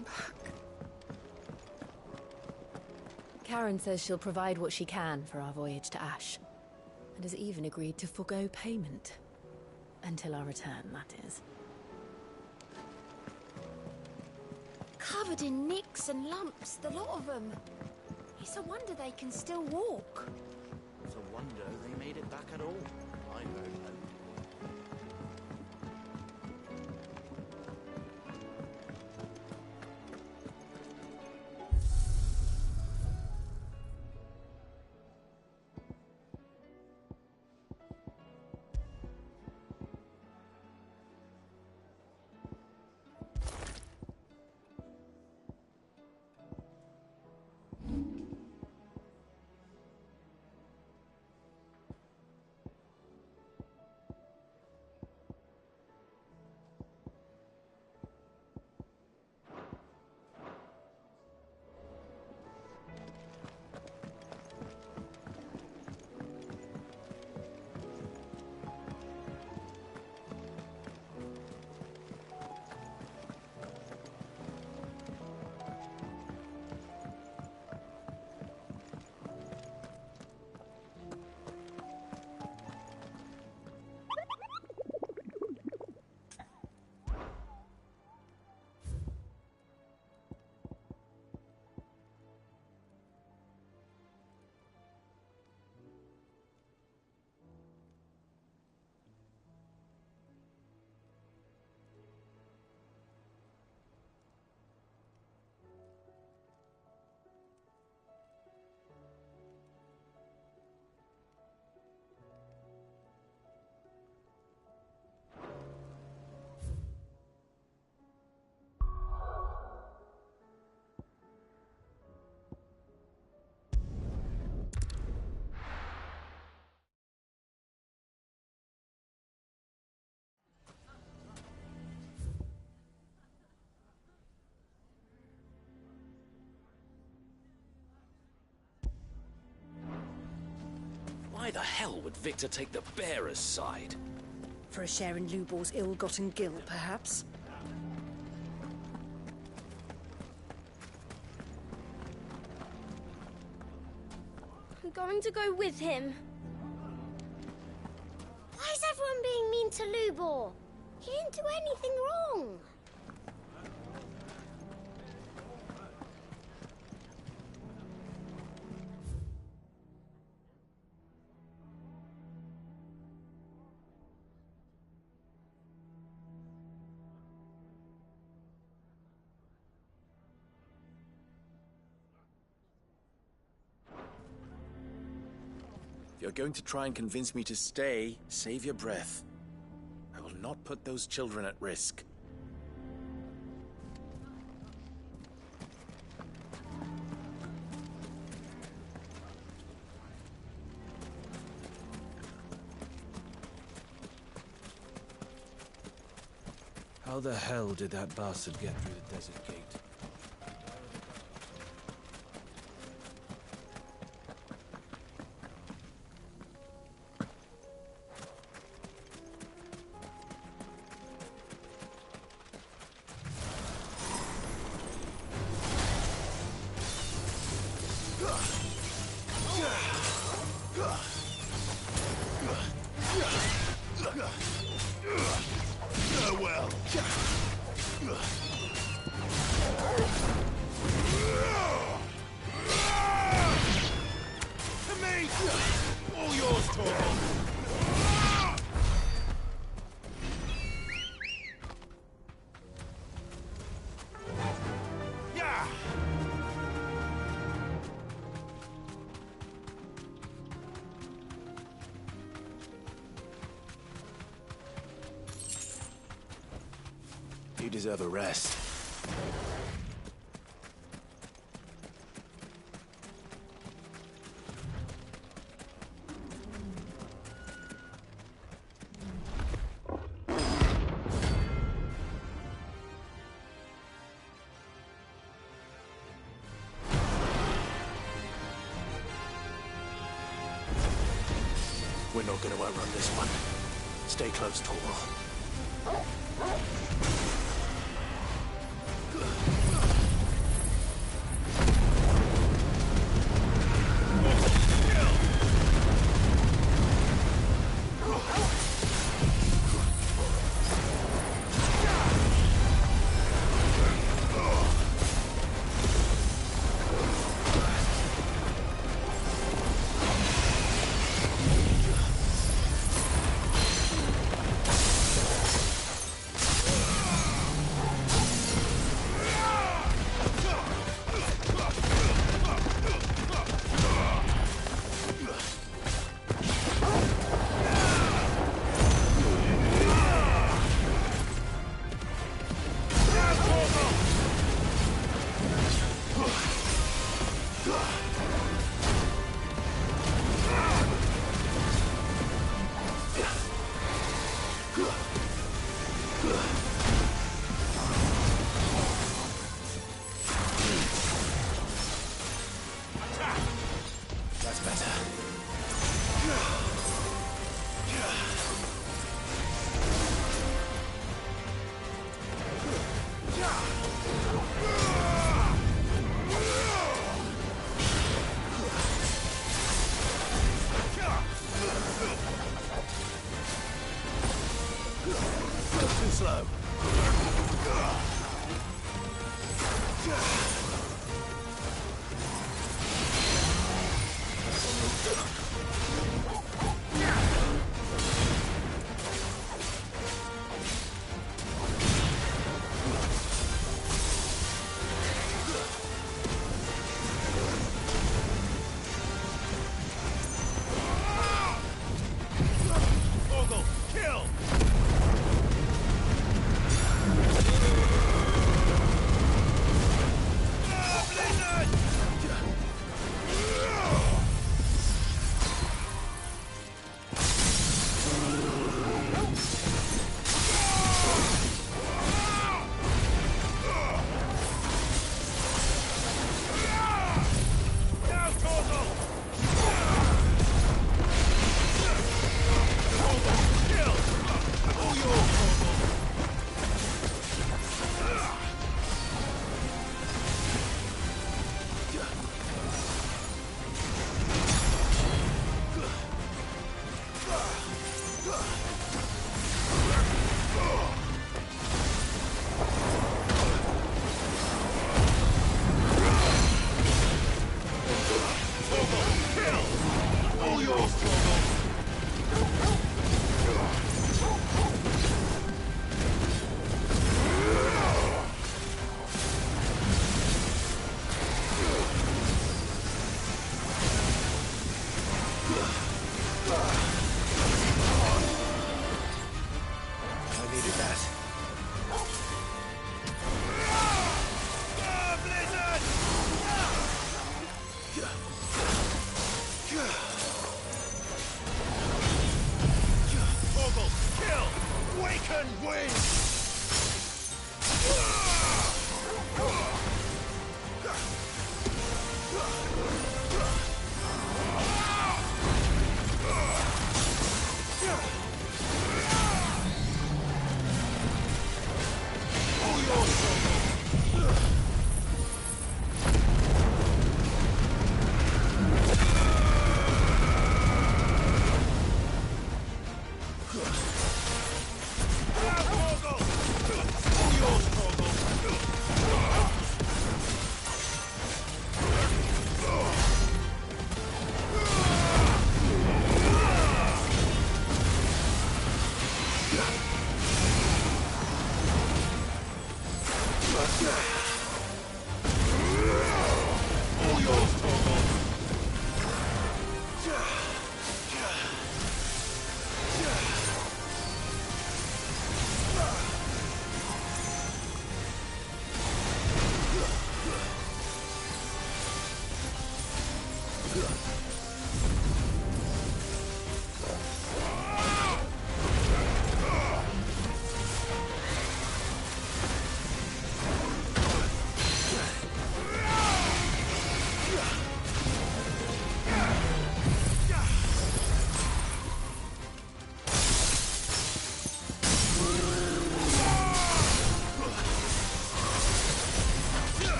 come back. Karen says she'll provide what she can for our voyage to Ash, and has even agreed to forgo payment. Until our return, that is. Covered in nicks and lumps, the lot of them. It's a wonder they can still walk. It's a wonder they made it back at all. I heard. Why the hell would Victor take the bearer's side? For a share in Lubor's ill-gotten gil, perhaps? I'm going to go with him. Why is everyone being mean to Lubor? He didn't do anything wrong. If you're going to try and convince me to stay, save your breath. I will not put those children at risk. How the hell did that bastard get through the desert gate? You deserve a rest. We're not going to outrun this one. Stay close, Torval. slow.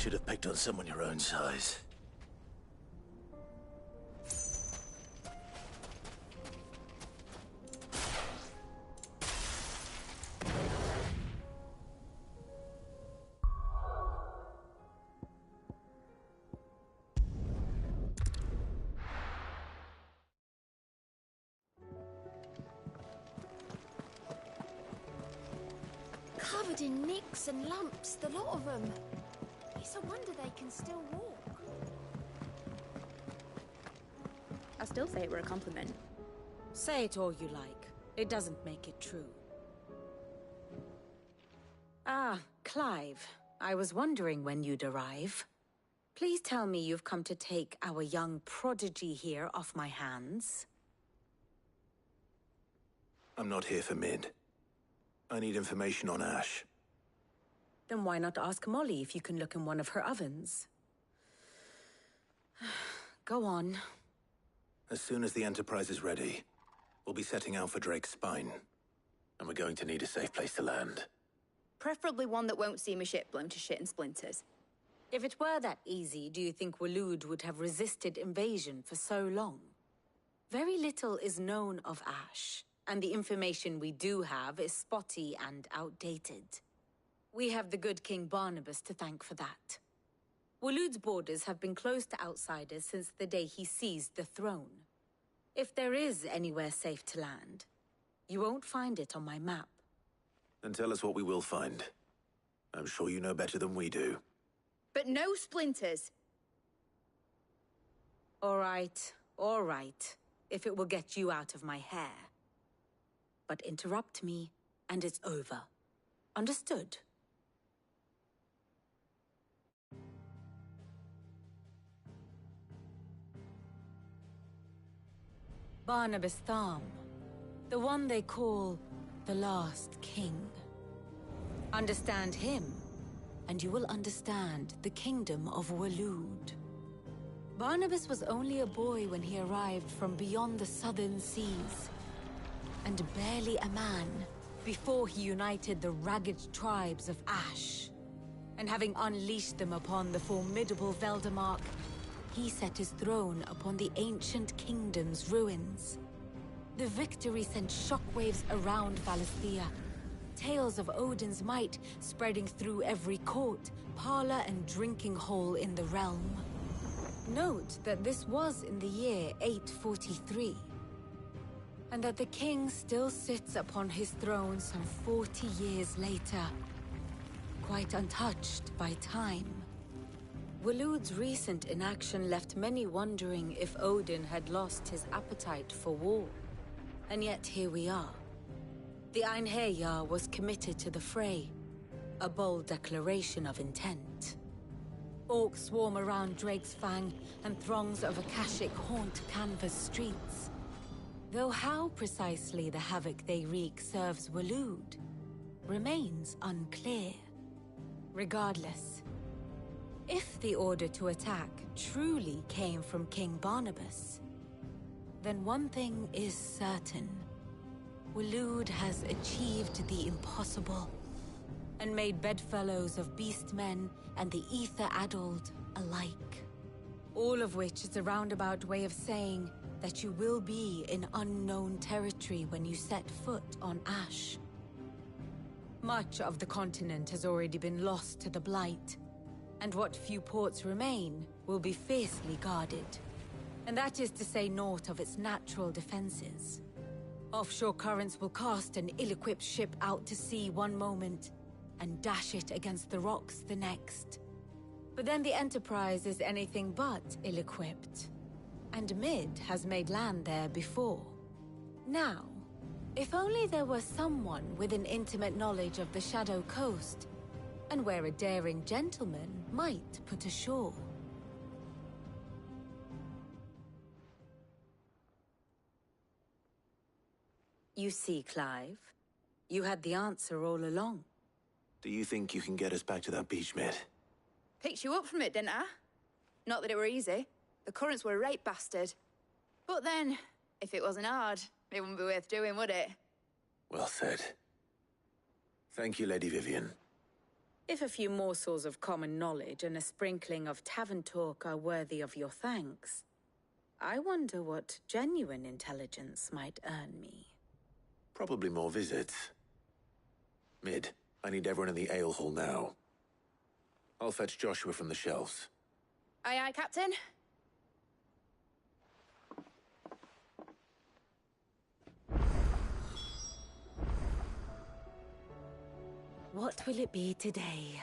Should have picked on someone your own size. Covered in nicks and lumps, the lot of them. It's a wonder they can still walk. I still say it were a compliment. Say it all you like. It doesn't make it true. Ah, Clive. I was wondering when you'd arrive. Please tell me you've come to take our young prodigy here off my hands. I'm not here for Mid. I need information on Ash. Then why not ask Molly if you can look in one of her ovens? Go on. As soon as the Enterprise is ready, we'll be setting out for Drake's Spine. And we're going to need a safe place to land. Preferably one that won't see my ship blown to shit and splinters. If it were that easy, do you think Waloed would have resisted invasion for so long? Very little is known of Ash, and the information we do have is spotty and outdated. We have the good King Barnabas to thank for that. Waloed's borders have been closed to outsiders since the day he seized the throne. If there is anywhere safe to land, you won't find it on my map. Then tell us what we will find. I'm sure you know better than we do. But no splinters. All right. If it will get you out of my hair. But interrupt me, and it's over. Understood? Barnabas Tham. The one they call the Last King. Understand him, and you will understand the kingdom of Waloed. Barnabas was only a boy when he arrived from beyond the southern seas, and barely a man before he united the ragged tribes of Ash. And having unleashed them upon the formidable Veldamark, he set his throne upon the ancient kingdom's ruins. The victory sent shockwaves around Valisthea, tales of Odin's might spreading through every court, parlor, and drinking hole in the realm. Note that this was in the year 843, and that the king still sits upon his throne some 40 years later, quite untouched by time. Waloed's recent inaction left many wondering if Odin had lost his appetite for war. And yet here we are. The Einherjar was committed to the fray, a bold declaration of intent. Orcs swarm around Drake's Fang, and throngs of Akashic haunt Canva's streets. Though how precisely the havoc they wreak serves Waloed remains unclear. Regardless, if the order to attack truly came from King Barnabas, then one thing is certain. Waloed has achieved the impossible, and made bedfellows of beastmen and the ether-addled alike. All of which is a roundabout way of saying that you will be in unknown territory when you set foot on Ash. Much of the continent has already been lost to the Blight, and what few ports remain will be fiercely guarded. And that is to say naught of its natural defenses. Offshore currents will cast an ill-equipped ship out to sea one moment, and dash it against the rocks the next. But then the Enterprise is anything but ill-equipped, and Mid has made land there before. Now, if only there were someone with an intimate knowledge of the Shadow Coast, and where a daring gentleman might put ashore. You see, Clive, you had the answer all along. Do you think you can get us back to that beach, Mid? Picked you up from it, didn't I? Not that it were easy. The currents were a right bastard. But then, if it wasn't hard, it wouldn't be worth doing, would it? Well said. Thank you, Lady Vivian. If a few morsels of common knowledge and a sprinkling of tavern talk are worthy of your thanks, I wonder what genuine intelligence might earn me. Probably more visits. Mid, I need everyone in the ale hall now. I'll fetch Joshua from the shelves. Aye, aye, Captain. What will it be today?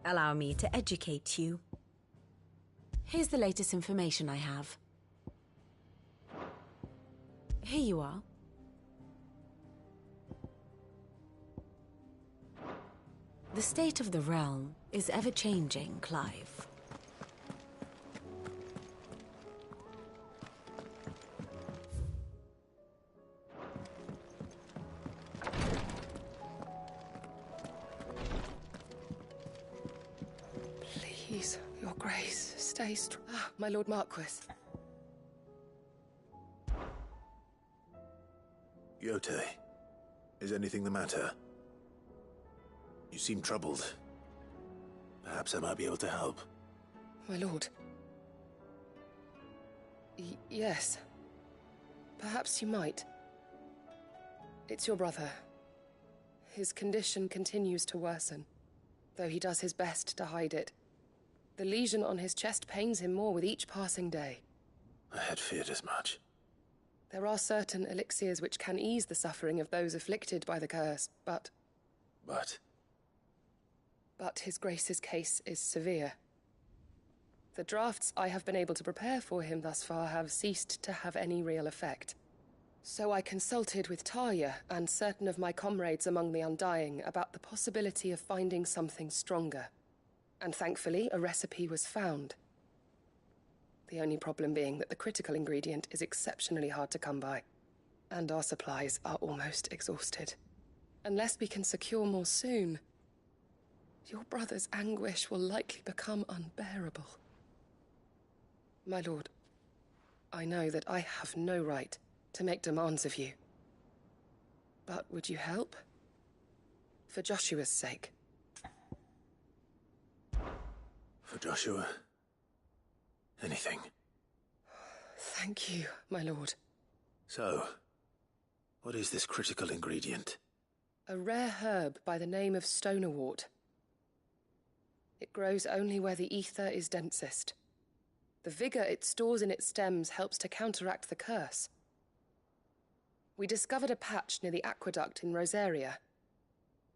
Allow me to educate you. Here's the latest information I have. Here you are. The state of the realm is ever-changing, Clive. Please, Your Grace, stay strong. Ah, my Lord Marquis. Yote, is anything the matter? You seem troubled. Perhaps I might be able to help. My lord. Yes. Perhaps you might. It's your brother. His condition continues to worsen, though he does his best to hide it. The lesion on his chest pains him more with each passing day. I had feared as much. There are certain elixirs which can ease the suffering of those afflicted by the curse, but... But His Grace's case is severe. The drafts I have been able to prepare for him thus far have ceased to have any real effect. So I consulted with Talia and certain of my comrades among the Undying about the possibility of finding something stronger. And thankfully, a recipe was found. The only problem being that the critical ingredient is exceptionally hard to come by, and our supplies are almost exhausted. Unless we can secure more soon, your brother's anguish will likely become unbearable. My lord, I know that I have no right to make demands of you. But would you help? For Joshua's sake. For Joshua? Anything. Thank you, my lord. So, what is this critical ingredient? A rare herb by the name of stonerwort. It grows only where the ether is densest. The vigor it stores in its stems helps to counteract the curse. We discovered a patch near the aqueduct in Rosaria.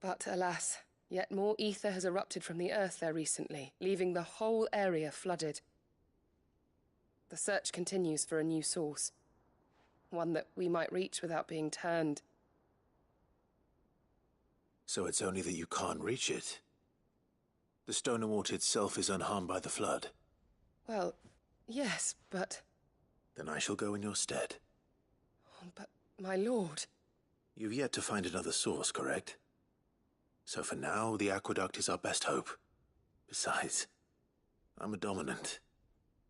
But alas, yet more ether has erupted from the earth there recently, leaving the whole area flooded. The search continues for a new source. One that we might reach without being turned. So it's only that you can't reach it? The stonerwort itself is unharmed by the flood? Well, yes, but... Then I shall go in your stead. But, my lord... You've yet to find another source, correct? So for now, the aqueduct is our best hope. Besides, I'm a dominant.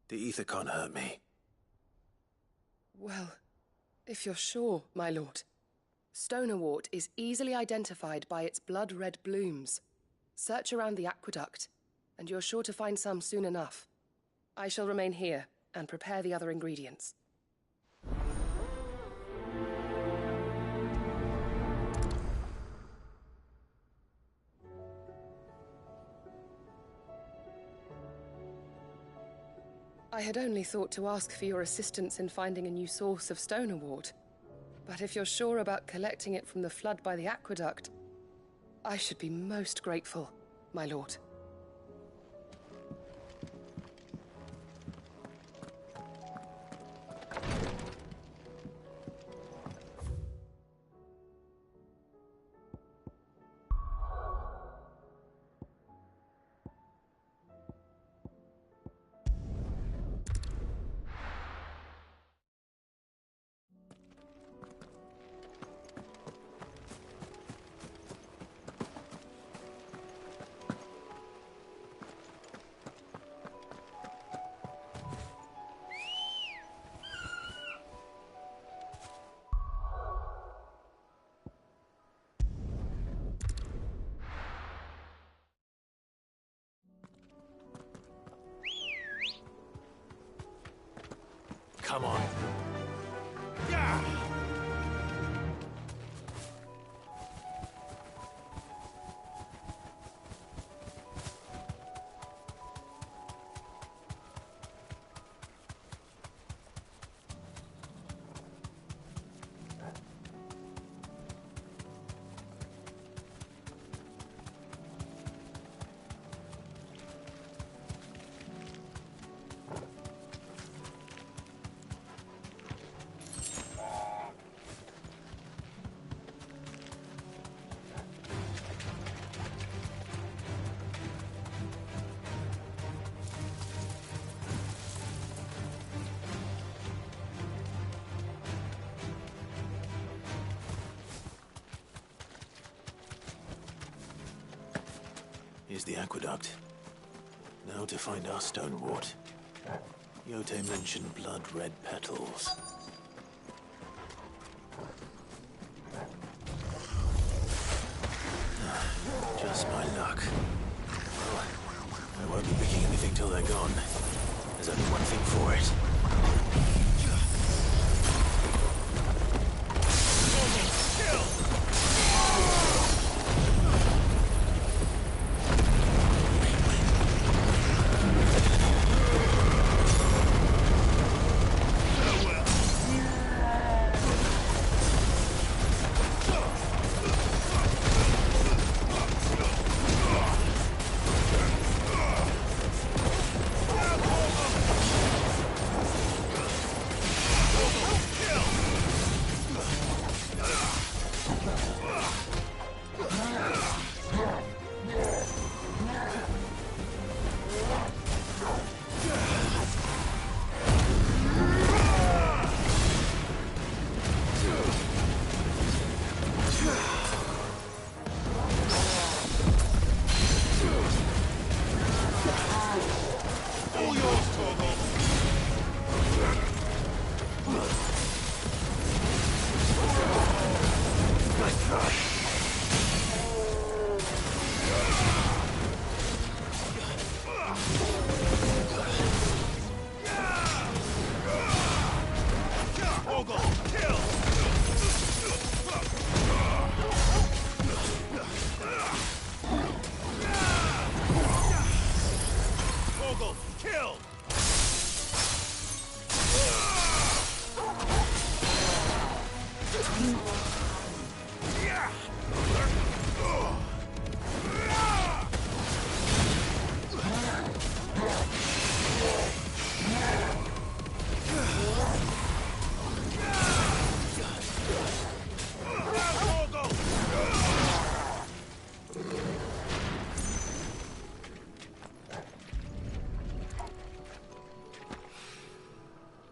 The ether can't hurt me. Well, if you're sure, my lord. Stonerwort is easily identified by its blood-red blooms. Search around the aqueduct, and you're sure to find some soon enough. I shall remain here and prepare the other ingredients. I had only thought to ask for your assistance in finding a new source of stonerwort. But if you're sure about collecting it from the flood by the aqueduct, I should be most grateful, my lord. Come on. Here's the aqueduct. Now to find our stonewort. Yote mentioned blood-red petals. Just my luck. Well, I won't be picking anything till they're gone. There's only one thing for it.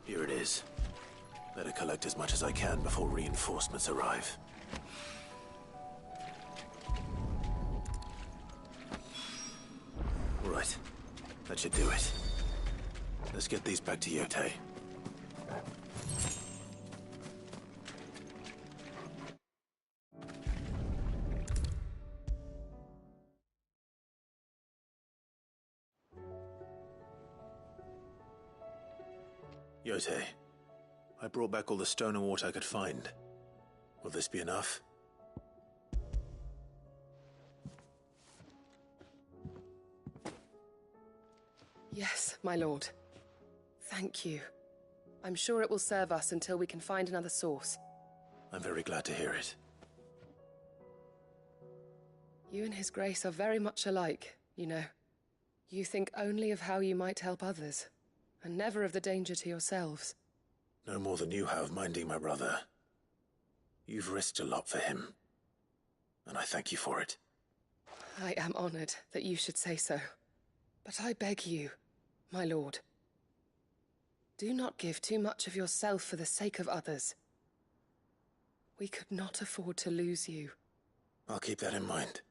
Here it is. Better collect as much as I can before reinforcements arrive. Right. That should do it. Let's get these back to Yotei. Yotei, I brought back all the stone and water I could find. Will this be enough? Yes, my lord. Thank you. I'm sure it will serve us until we can find another source. I'm very glad to hear it. You and His Grace are very much alike, you know. You think only of how you might help others, and never of the danger to yourselves. No more than you have minding my brother. You've risked a lot for him, and I thank you for it. I am honored that you should say so. But I beg you, my lord, do not give too much of yourself for the sake of others. We could not afford to lose you. I'll keep that in mind.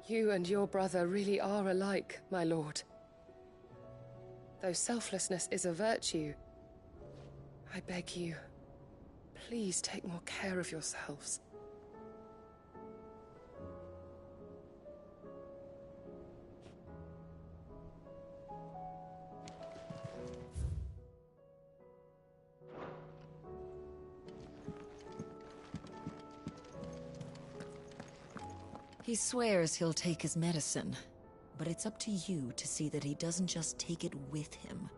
You and your brother really are alike, my lord. Though selflessness is a virtue, I beg you, please take more care of yourselves. He swears he'll take his medicine, but it's up to you to see that he doesn't just take it with him.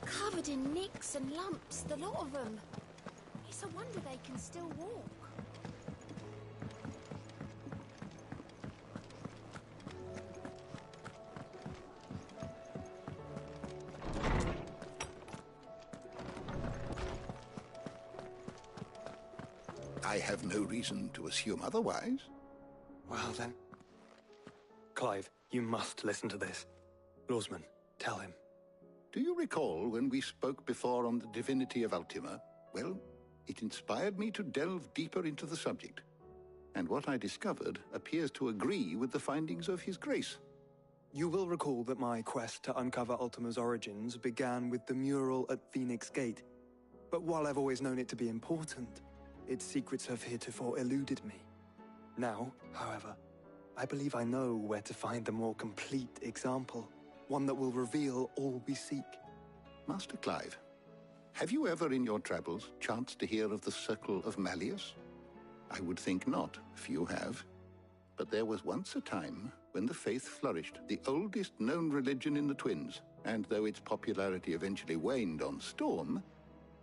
Covered in nicks and lumps, the lot of them. It's a wonder they can still walk. I have no reason to assume otherwise. Well then. Clive, you must listen to this. Lawsman, tell him. Do you recall when we spoke before on the divinity of Ultima? Well, it inspired me to delve deeper into the subject. And what I discovered appears to agree with the findings of His Grace. You will recall that my quest to uncover Ultima's origins began with the mural at Phoenix Gate. But while I've always known it to be important, its secrets have heretofore eluded me. Now, however, I believe I know where to find the more complete example. One that will reveal all we seek. Master Clive, have you ever in your travels chanced to hear of the Circle of Malleus? I would think not, few have. But there was once a time when the faith flourished, the oldest known religion in the Twins, and though its popularity eventually waned on Storm,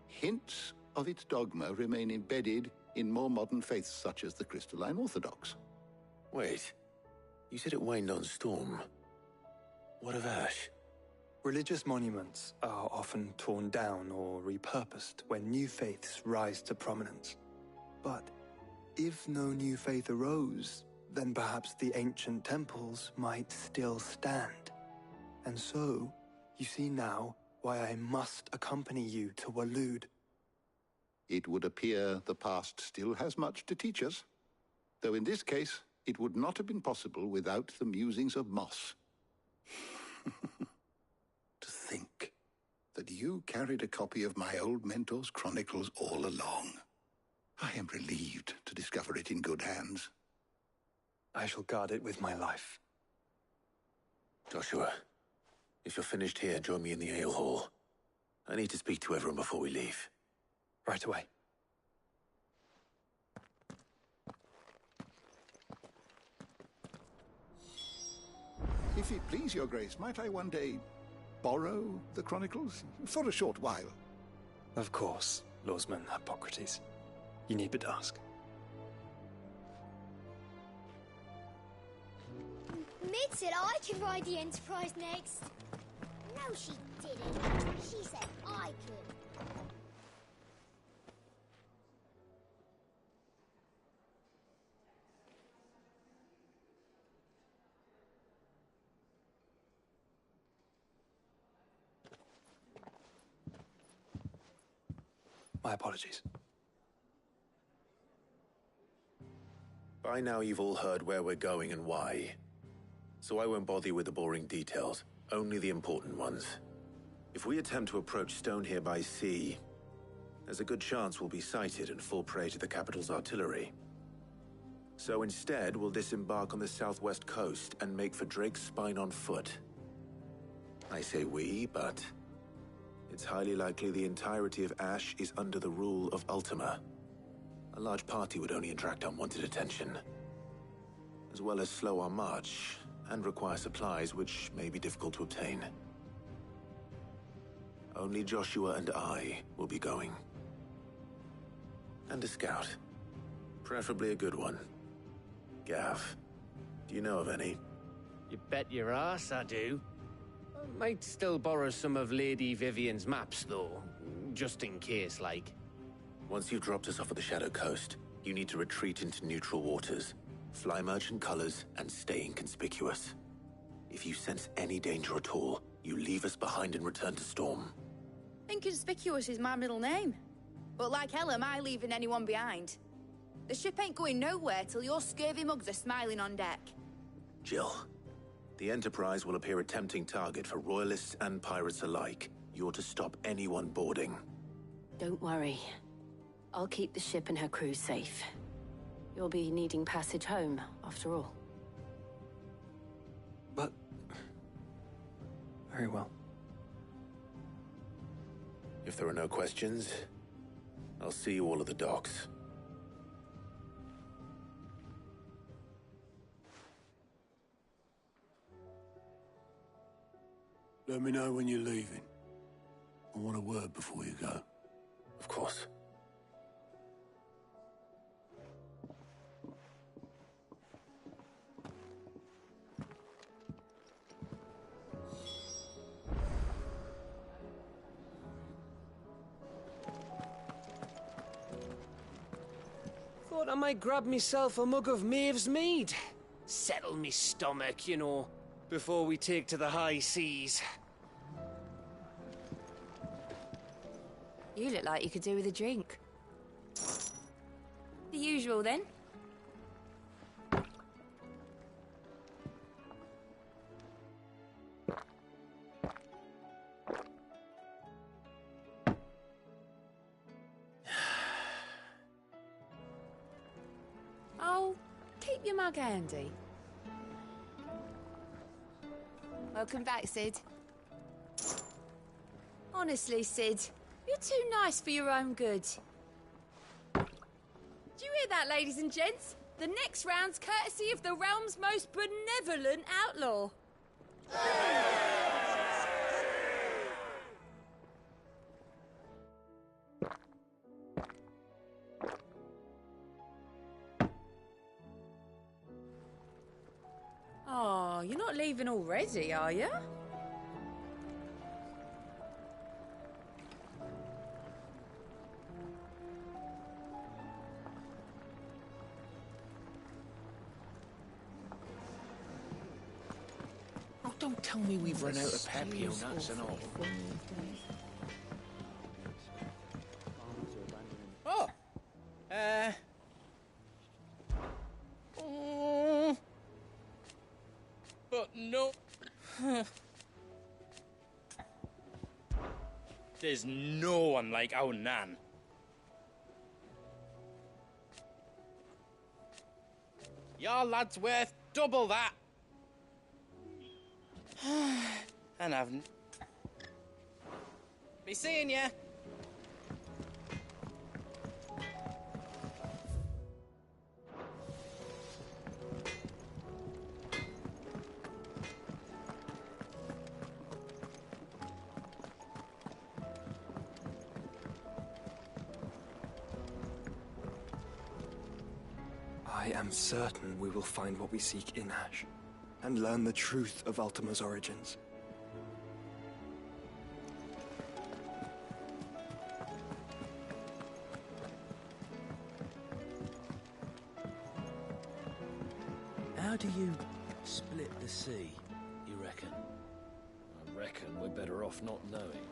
hints of its dogma remain embedded in more modern faiths such as the Crystalline Orthodox. Wait, you said it waned on Storm. What of Ash? Religious monuments are often torn down or repurposed when new faiths rise to prominence. But if no new faith arose, then perhaps the ancient temples might still stand. And so, you see now why I must accompany you to Waloed. It would appear the past still has much to teach us, though in this case, it would not have been possible without the musings of Moss. To think that you carried a copy of my old mentor's chronicles all along. I am relieved to discover it in good hands. I shall guard it with my life. Joshua, if you're finished here, join me in the ale hall. I need to speak to everyone before we leave. Right away. If it please your grace, might I one day borrow the chronicles for a short while? Of course, Lawsman Hippocrates. You need but ask. Mid said I could ride the Enterprise next. No, she didn't. She said I could. My apologies. By now you've all heard where we're going and why. so I won't bother you with the boring details, only the important ones. If we attempt to approach Stone here by sea, there's a good chance we'll be sighted and fall prey to the capital's artillery. So instead, we'll disembark on the southwest coast and make for Drake's Spine on foot. I say we, but it's highly likely the entirety of Ash is under the rule of Ultima. A large party would only attract unwanted attention, as well as slow our march and require supplies which may be difficult to obtain. Only Joshua and I will be going. And a scout. Preferably a good one. Gav, do you know of any? You bet your ass I do. I might still borrow some of Lady Vivian's maps, though. Just in case, like. Once you've dropped us off at the Shadow Coast, you need to retreat into neutral waters, fly merchant colors, and stay inconspicuous. If you sense any danger at all, you leave us behind and return to Storm. Inconspicuous is my middle name. But like hell am I leaving anyone behind. The ship ain't going nowhere till your scurvy mugs are smiling on deck. Jill, the Enterprise will appear a tempting target for royalists and pirates alike. You're to stop anyone boarding. Don't worry. I'll keep the ship and her crew safe. You'll be needing passage home, after all. But... very well. If there are no questions, I'll see you all at the docks. Let me know when you're leaving. I want a word before you go. Of course. Thought I might grab myself a mug of Maeve's mead. Settle me stomach, you know, before we take to the high seas. You look like you could do with a drink. The usual, then. Oh, keep your mug handy. Welcome back, Sid. Honestly, Sid, you're too nice for your own good. Do you hear that, ladies and gents? The next round's courtesy of the realm's most benevolent outlaw. Oh, you're not leaving already, are you? Oh, don't tell me we've run out of papio nuts and all. Oh! But no... There's no one like our Nan. Your lad's worth double that. And I've... Be seeing ya. I am certain we will find what we seek in Ash, and learn the truth of Ultima's origins. How do you split the sea, you reckon? I reckon we're better off not knowing.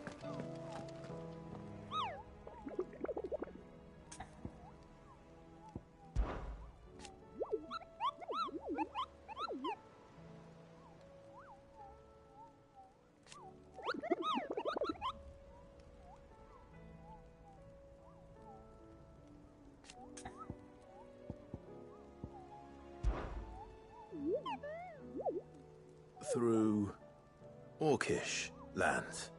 through Orcish lands.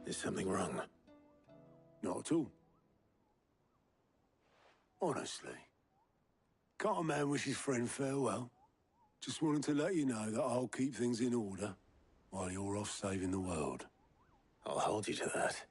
Is something wrong? Not at all. Honestly. Can't a man wish his friend farewell? Just wanted to let you know that I'll keep things in order while you're off saving the world. I'll hold you to that.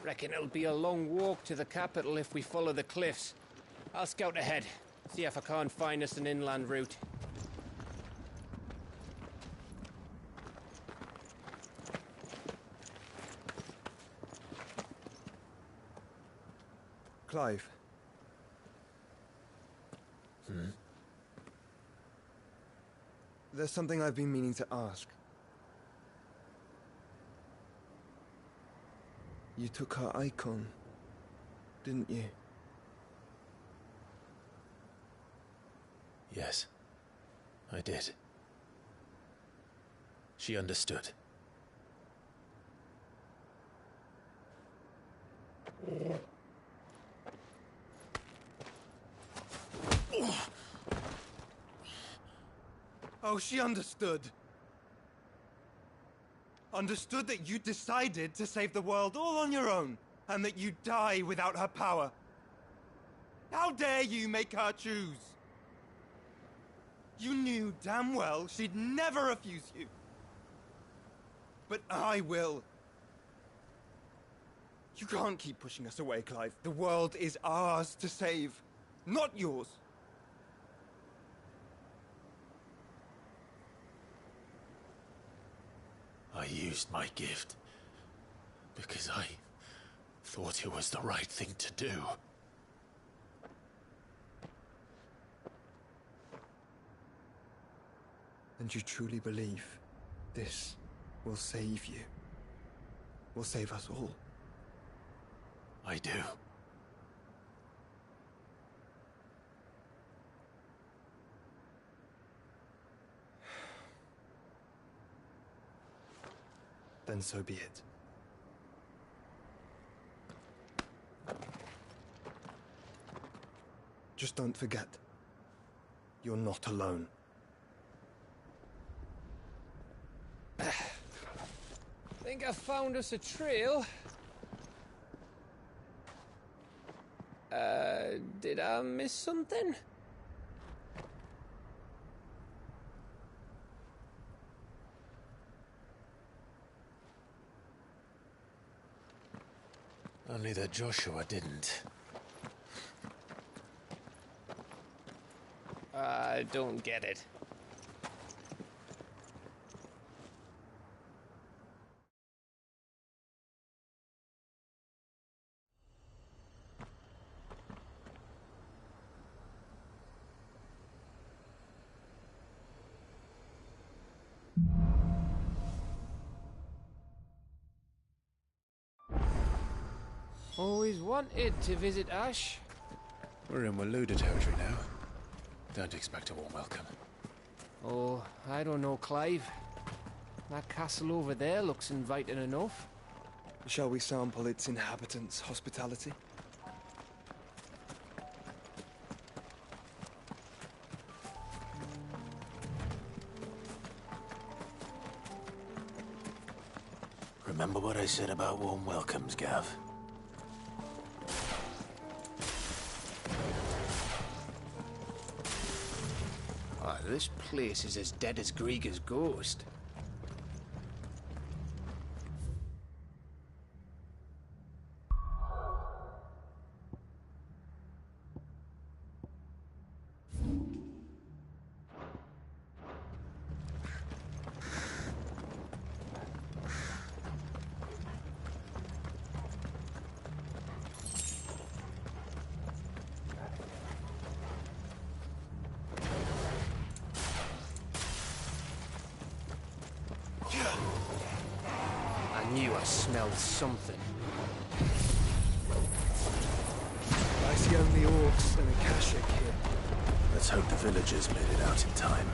Reckon it'll be a long walk to the capital if we follow the cliffs. I'll scout ahead, see if I can't find us an inland route. Clive. There's something I've been meaning to ask. You took her icon, didn't you? Yes, I did. She understood. Oh, she understood. Understood that you decided to save the world all on your own, and that you'd die without her power. How dare you make her choose? You knew damn well she'd never refuse you. But I will. You can't keep pushing us away, Clive. The world is ours to save, not yours. I used my gift because I thought it was the right thing to do. And you truly believe this will save you? Will save us all? I do. Then so be it. Just don't forget, you're not alone. Think I found us a trail. Did I miss something? only that Joshua didn't. I don't get it. Always wanted to visit Ash. We're in Waluda territory now. Don't expect a warm welcome. Oh, I don't know, Clive. That castle over there looks inviting enough. Shall we sample its inhabitants' hospitality? Remember what I said about warm welcomes, Gav? Oh, this place is as dead as Grieger's ghost. I knew I smelled something. I see only orcs and Akashic here. Let's hope the villagers made it out in time.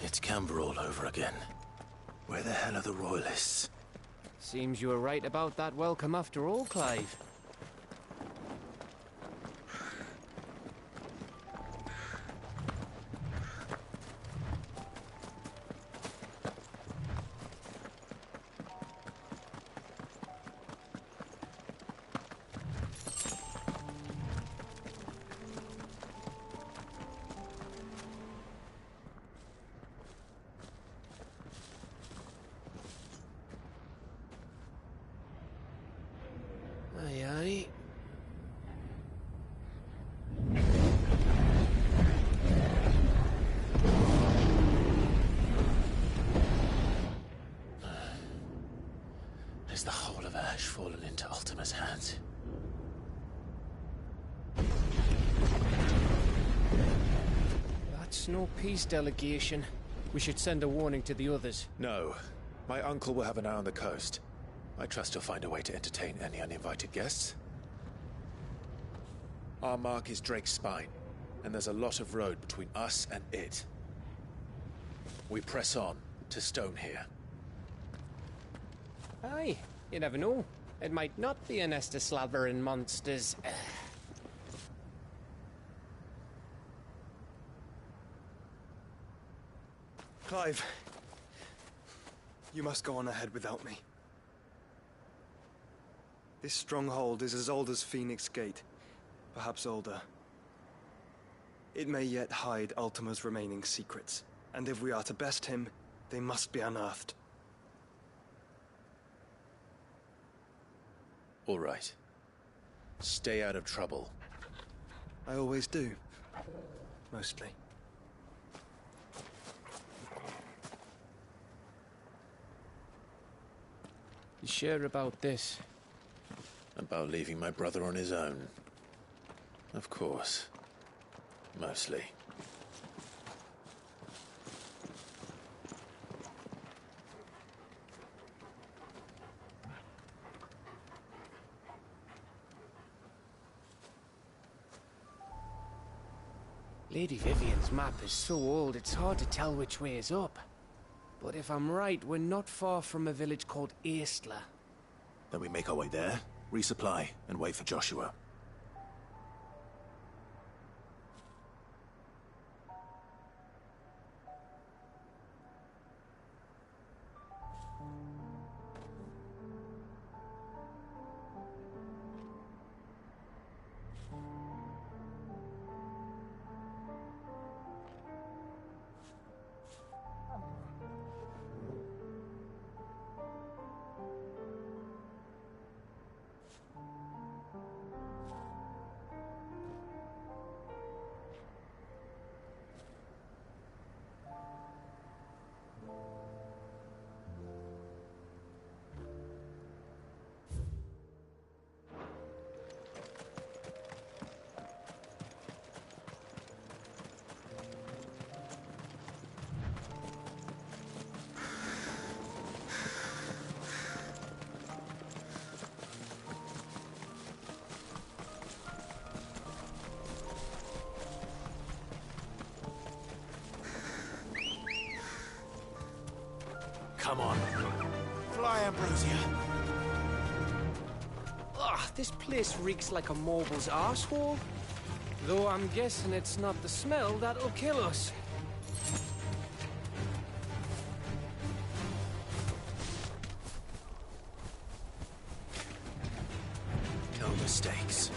It's Camber all over again. Where the hell are the Royalists? Seems you were right about that welcome after all, Clive. Aye, aye. Has the whole of Ash fallen into Ultima's hands? That's no peace delegation. We should send a warning to the others. No. My uncle will have an eye on the coast. I trust he'll find a way to entertain any uninvited guests. Our mark is Drake's Spine, and there's a lot of road between us and it. We press on to Stonehere. Aye, you never know. It might not be a nest of slathering monsters. Clive, you must go on ahead without me. This stronghold is as old as Phoenix Gate, perhaps older. It may yet hide Ultima's remaining secrets, and if we are to best him, they must be unearthed. All right. Stay out of trouble. I always do. Mostly. You sure about this? About leaving my brother on his own. Of course. Mostly. Lady Vivian's map is so old it's hard to tell which way is up. But if I'm right, we're not far from a village called Aistla. Then we make our way there, resupply, and wait for Joshua. Come on. Fly, Ambrosia. Ugh, this place reeks like a moble's arsehole. Though I'm guessing it's not the smell that'll kill us. No mistakes.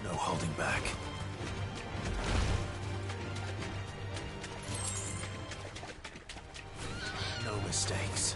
No holding back. No mistakes.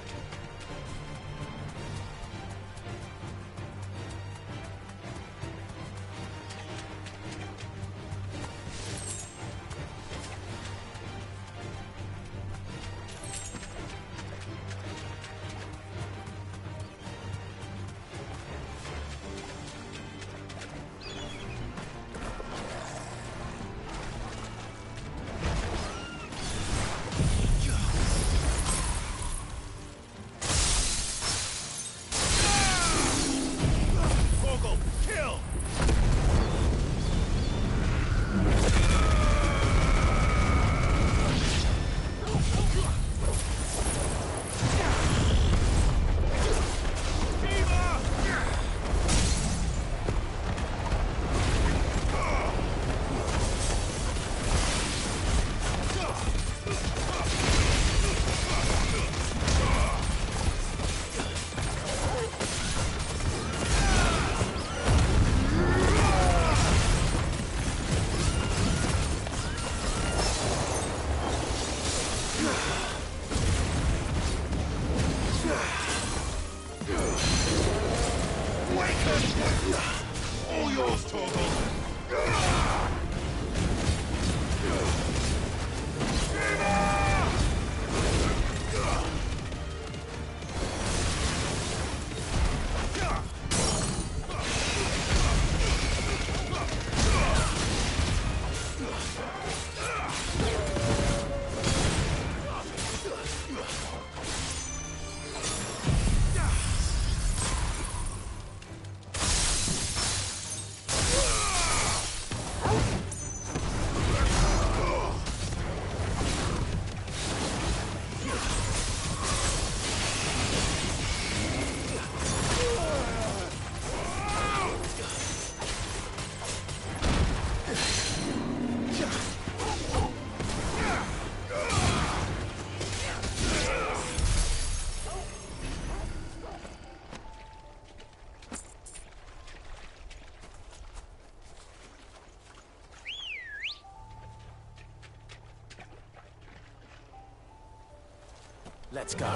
Let's go.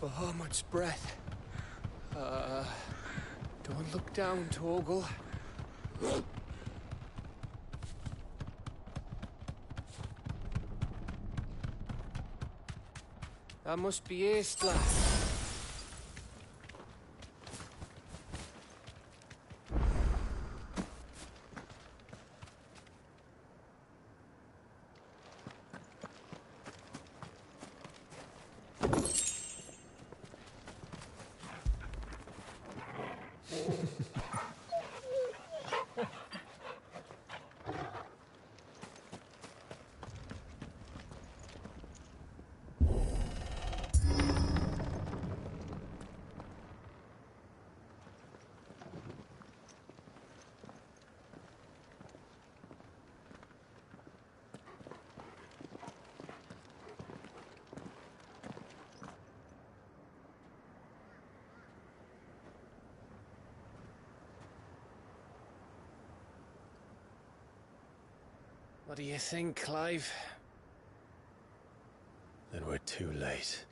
Bahamut's breath. Don't look down, Torgal. That must be Aistla. What do you think, Clive? Then we're too late.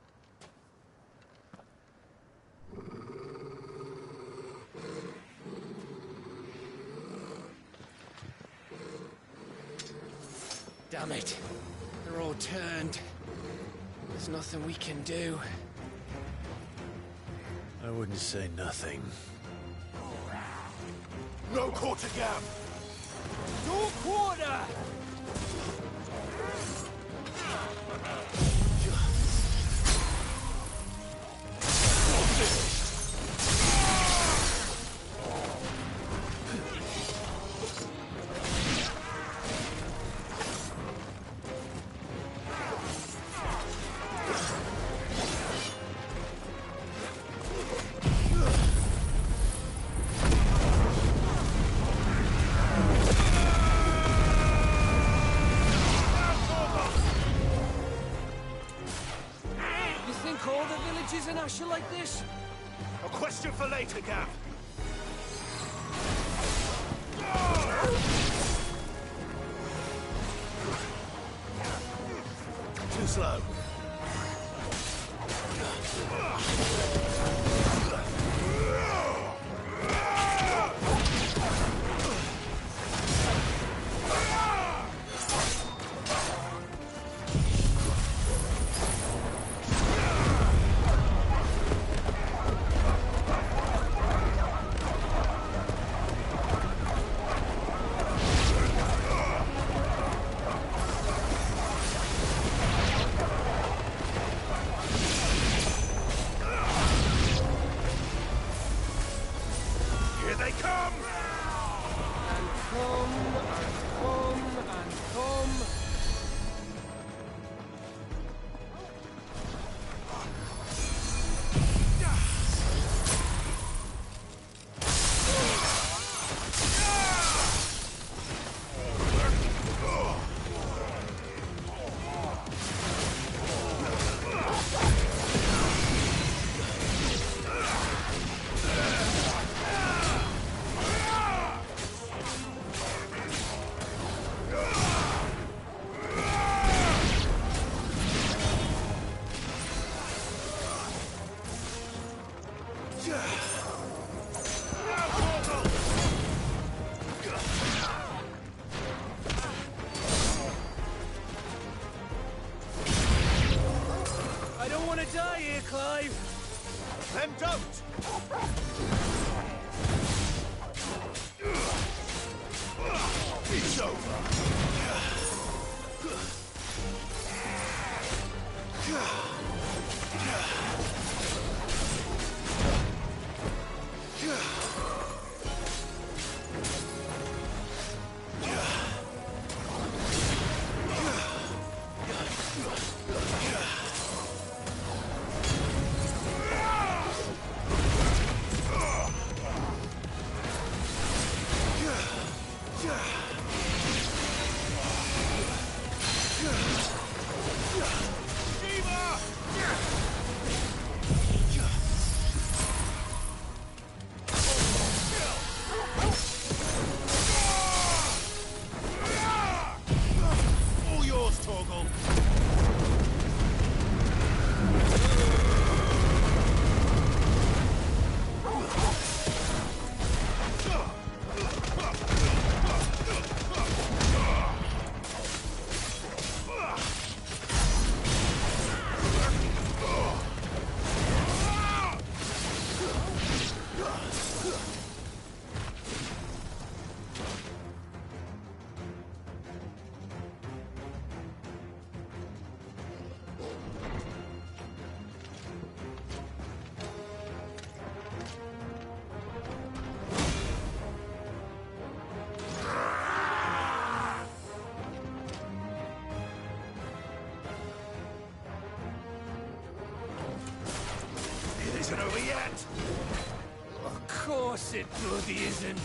Damn it. They're all turned. There's nothing we can do. I wouldn't say nothing. No quarter gap! No quarter! In Asher like this? A question for later, Gav. Too slow. Die here, Clive! Then don't! It's over! isn't over yet. Of course it bloody isn't.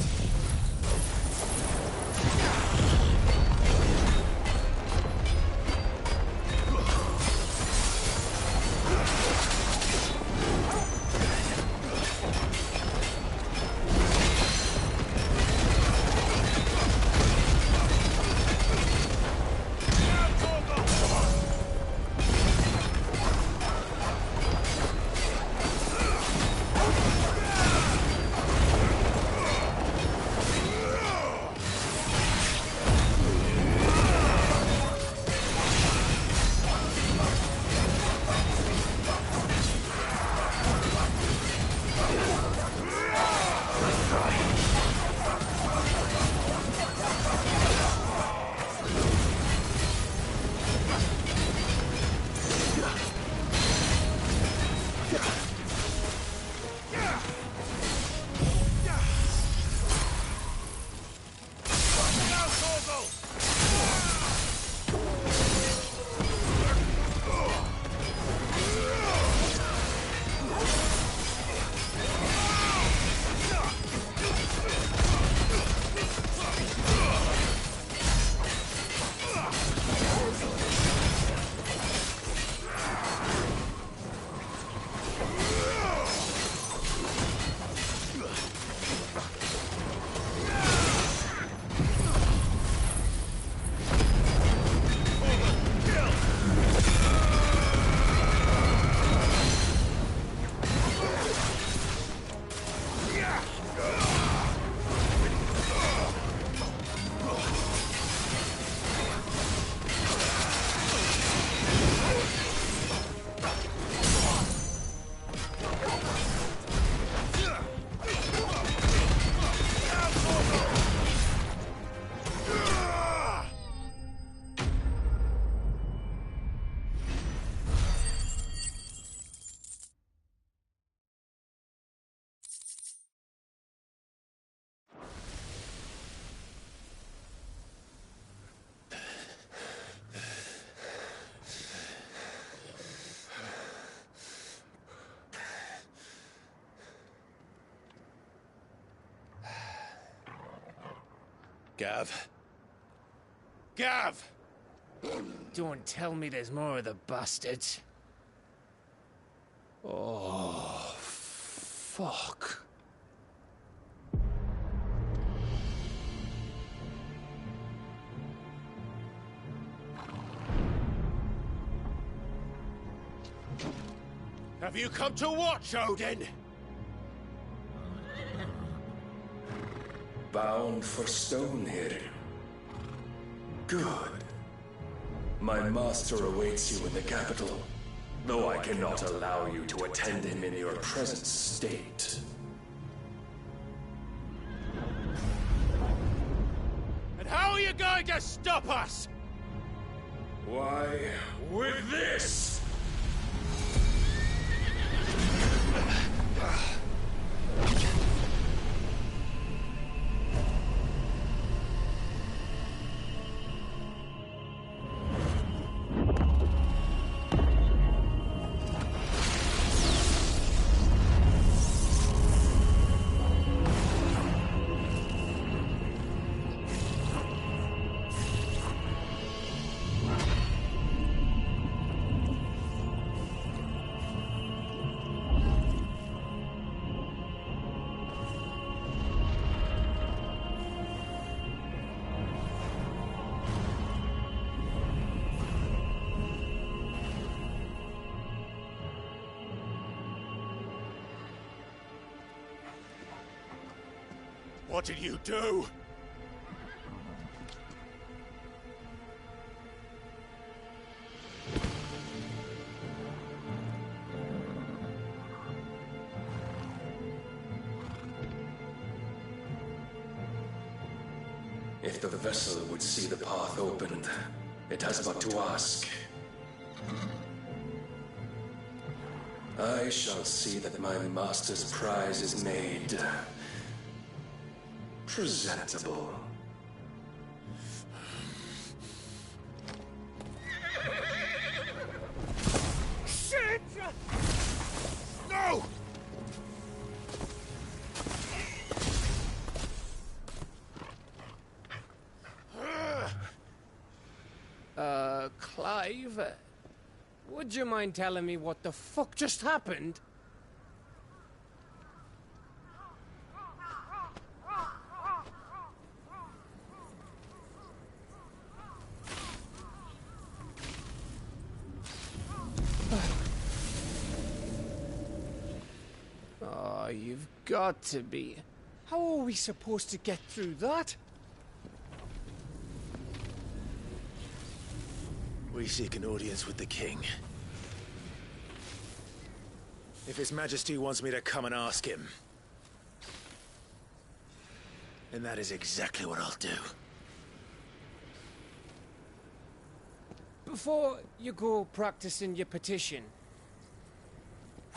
Gav. Gav! Don't tell me there's more of the bastards. Oh, fuck. Have you come to watch, Odin? Bound for Stonehill. Good. My master awaits you in the capital, though I cannot allow you to attend him in your present state. And how are you going to stop us? Why, with this! What did you do? If the vessel would see the path opened, it has but to ask. I shall see that my master's prize is made presentable. Shit! No! Clive, would you mind telling me what the fuck just happened? Oh, you've got to be. How are we supposed to get through that? We seek an audience with the king. If His Majesty wants me to come and ask him, then that is exactly what I'll do. Before you go practicing your petition,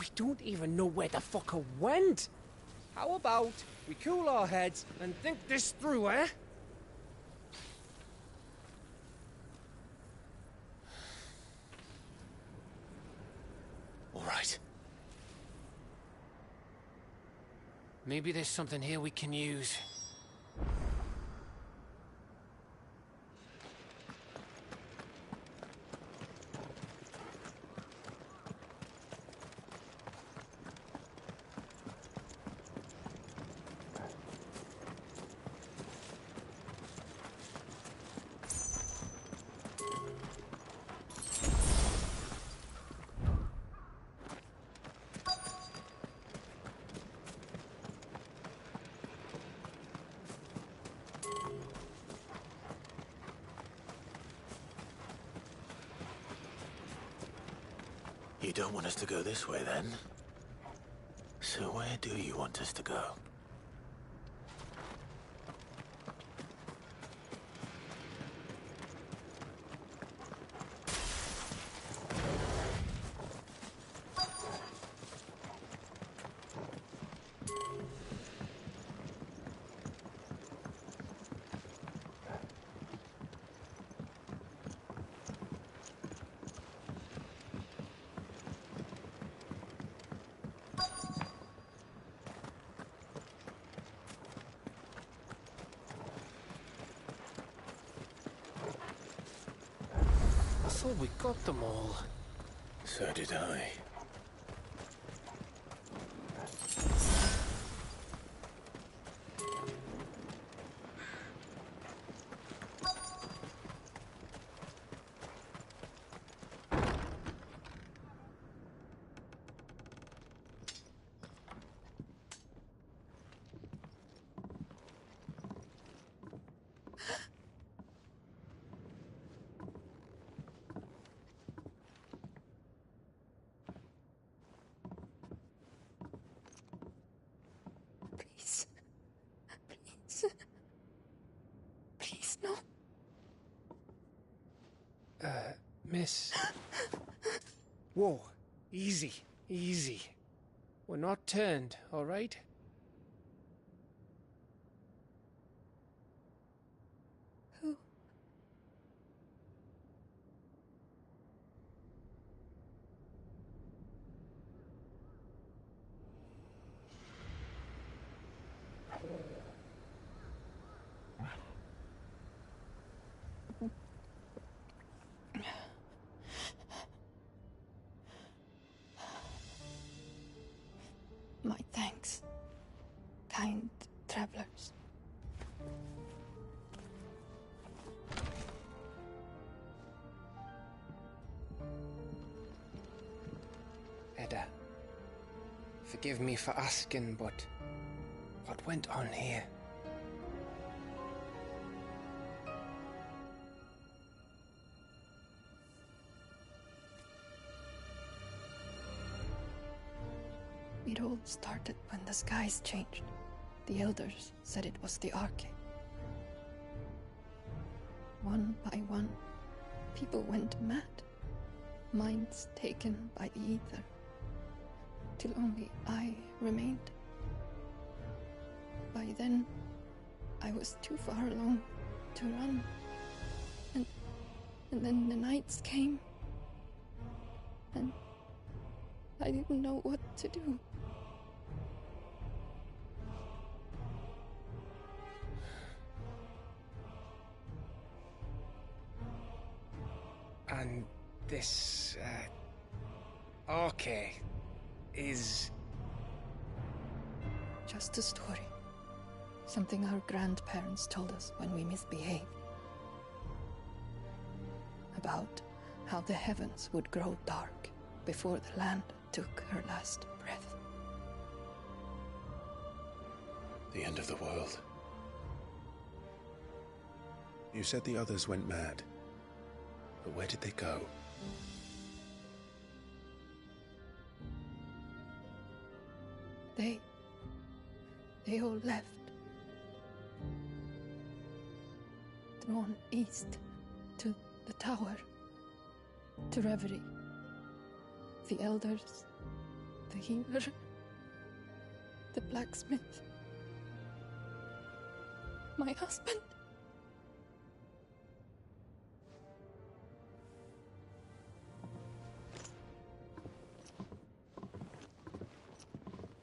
we don't even know where the fucker went. How about we cool our heads and think this through, eh? All right. Maybe there's something here we can use. You don't want us to go this way, then? So where do you want us to go? I thought we got them all. So did I. Please, no. Miss. Whoa, easy, easy. We're not turned, all right? Who? My thanks, kind travelers. Edda, forgive me for asking, but what went on here? It all started when the skies changed. The elders said it was the Arcade. One by one, people went mad. Minds taken by the ether. Till only I remained. By then, I was too far along to run. And then the nights came. And I didn't know what to do. And this, Arche is... Just a story. Something our grandparents told us when we misbehaved. About how the heavens would grow dark before the land took her last breath. The end of the world. You said the others went mad. But where did they go? They all left. Drawn east to the tower, to Reverie. The elders, the healer, the blacksmith, my husband.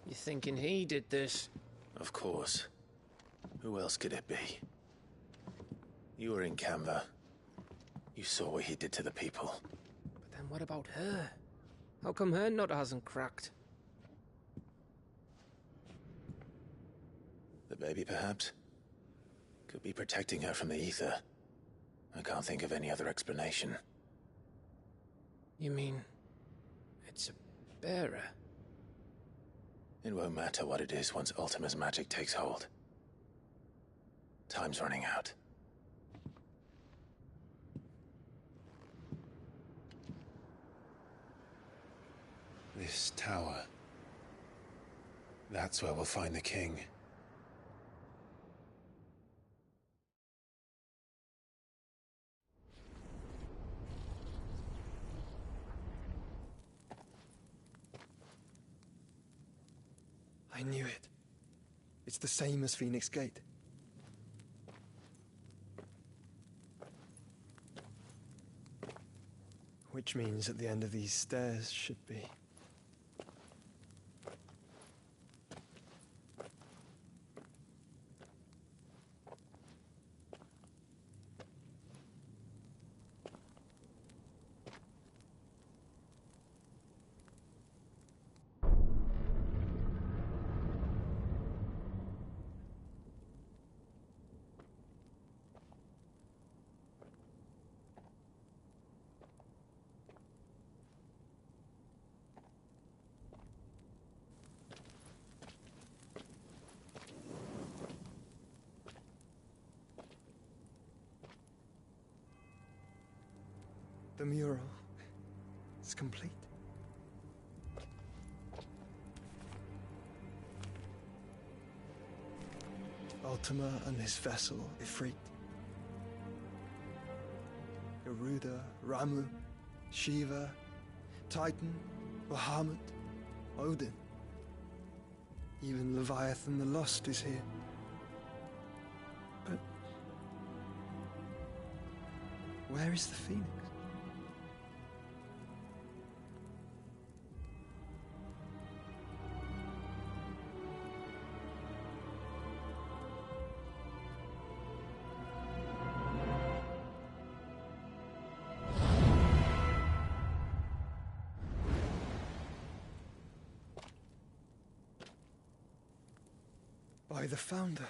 You thinking he did this? Of course. Who else could it be? You were in Canva. You saw what he did to the people. But then what about her? How come her nut hasn't cracked? The baby, perhaps? Could be protecting her from the ether. I can't think of any other explanation. You mean... it's a bearer? It won't matter what it is once Ultima's magic takes hold. Time's running out. This tower. That's where we'll find the king. I knew it. It's the same as Phoenix Gate. Which means at the end of these stairs should be... The mural is complete. Ultima and his vessel, Ifrit. Garuda, Ramu, Shiva, Titan, Bahamut, Odin. Even Leviathan the Lost is here. But where is the Phoenix? By the Founder.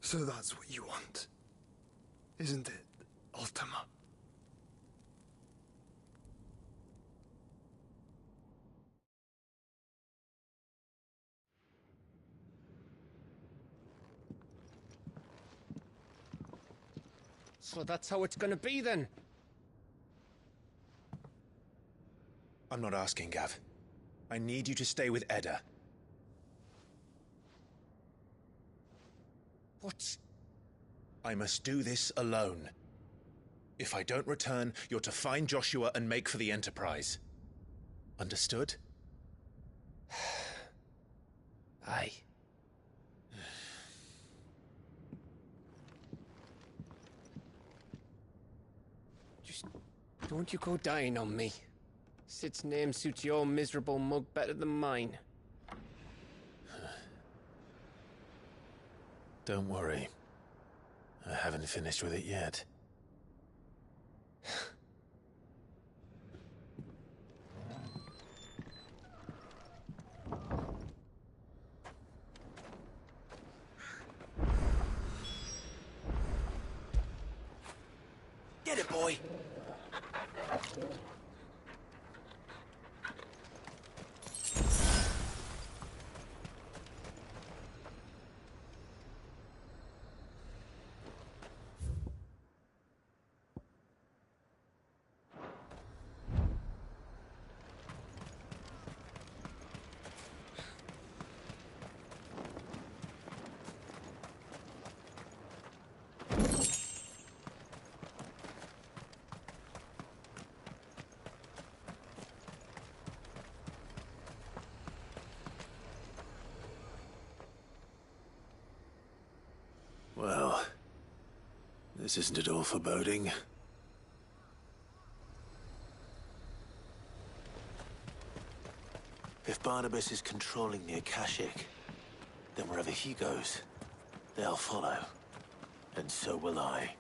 So that's what you want, isn't it, Ultima? So that's how it's gonna be then? I'm not asking, Gav. I need you to stay with Edda. What? I must do this alone. If I don't return, you're to find Joshua and make for the Enterprise. Understood? Aye. Just don't you go dying on me. Sid's name suits your miserable mug better than mine. Don't worry. I haven't finished with it yet. Get it, boy! Well, this isn't at all foreboding. If Barnabas is controlling the Akashic, then wherever he goes, they'll follow. And so will I.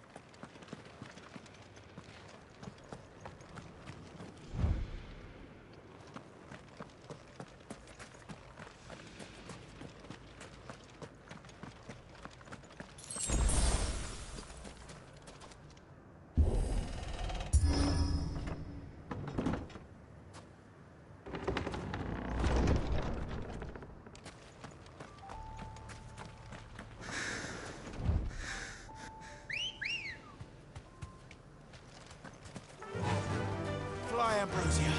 Fly, Ambrosia.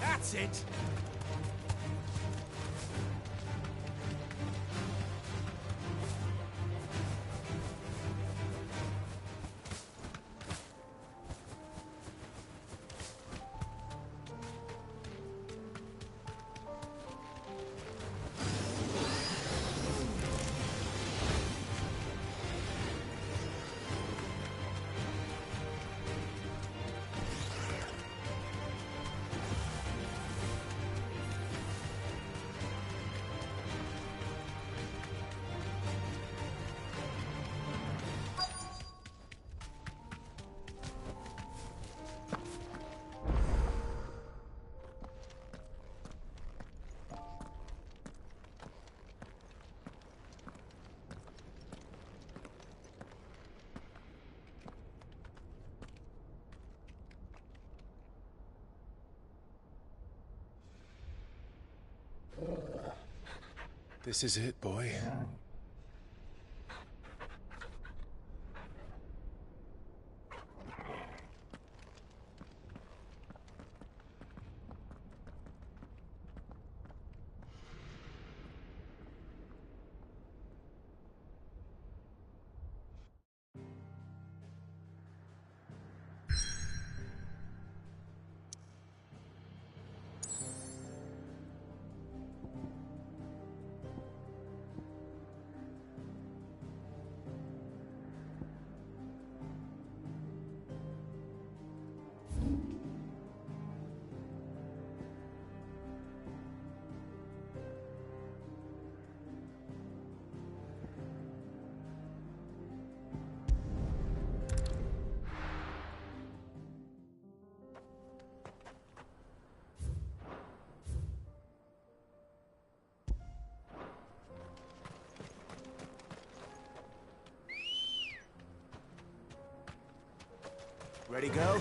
That's it! This is it, boy. Ready, girl?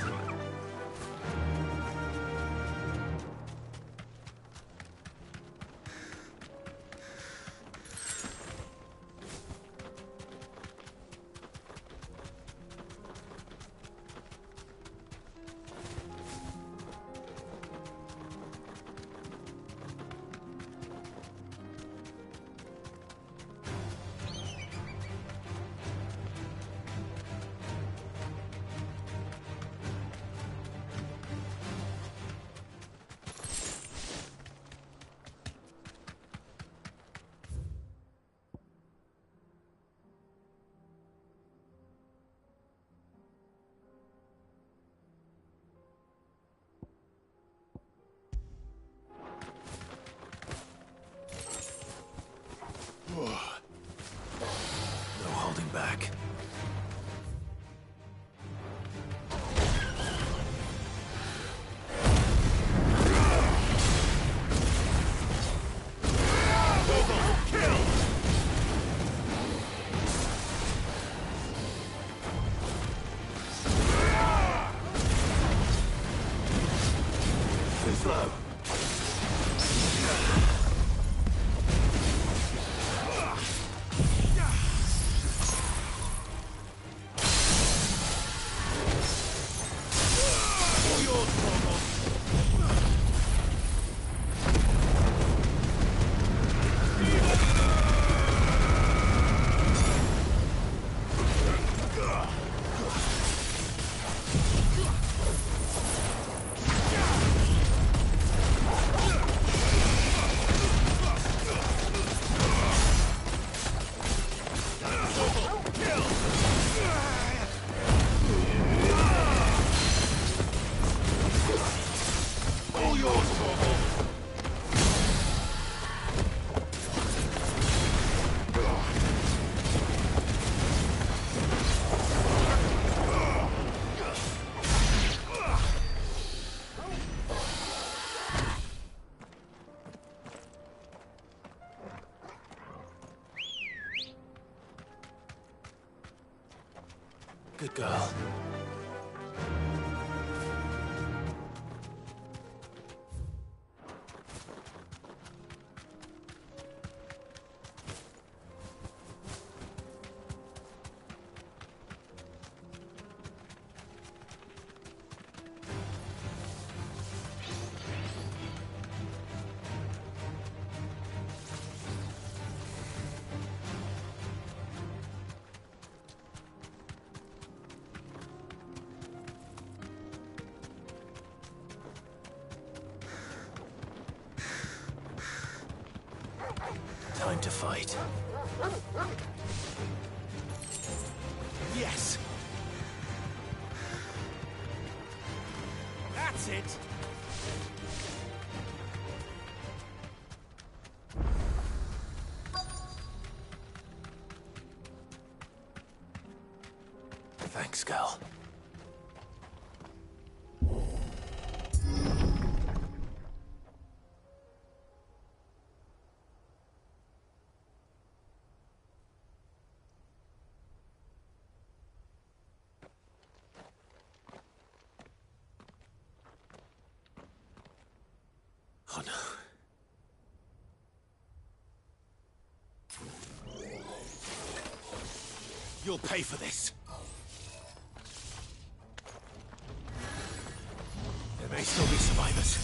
No holding back. Good girl. Time to fight. Yes! That's it! Thanks, Gal. Oh no. You'll pay for this. There may still be survivors.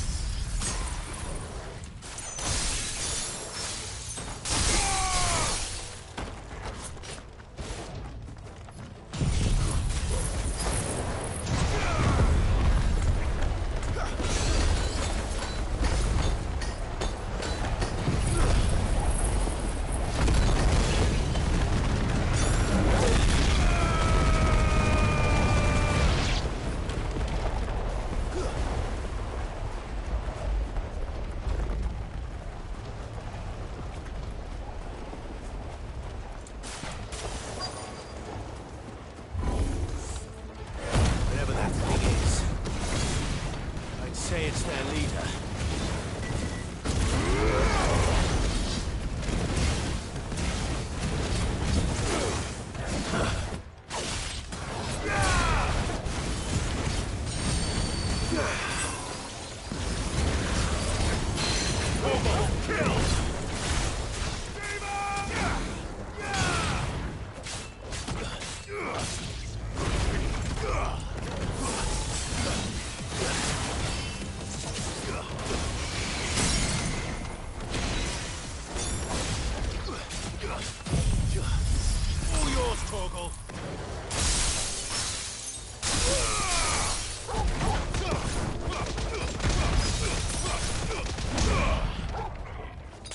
Say it's their leader.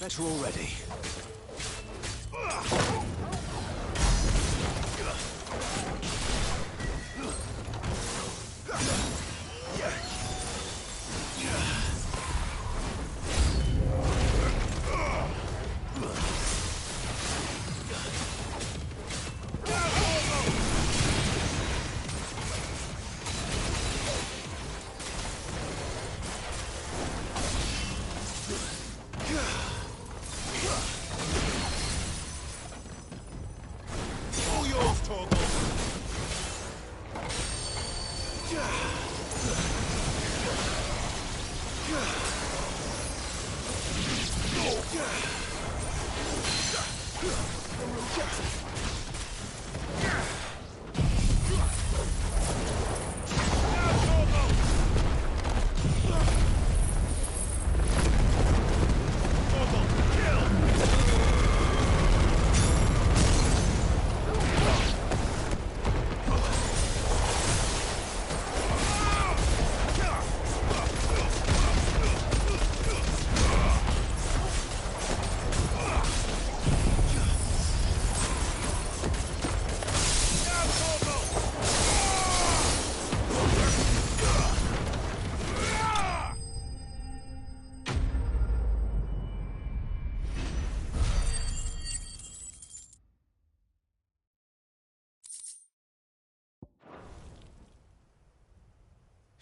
Better already.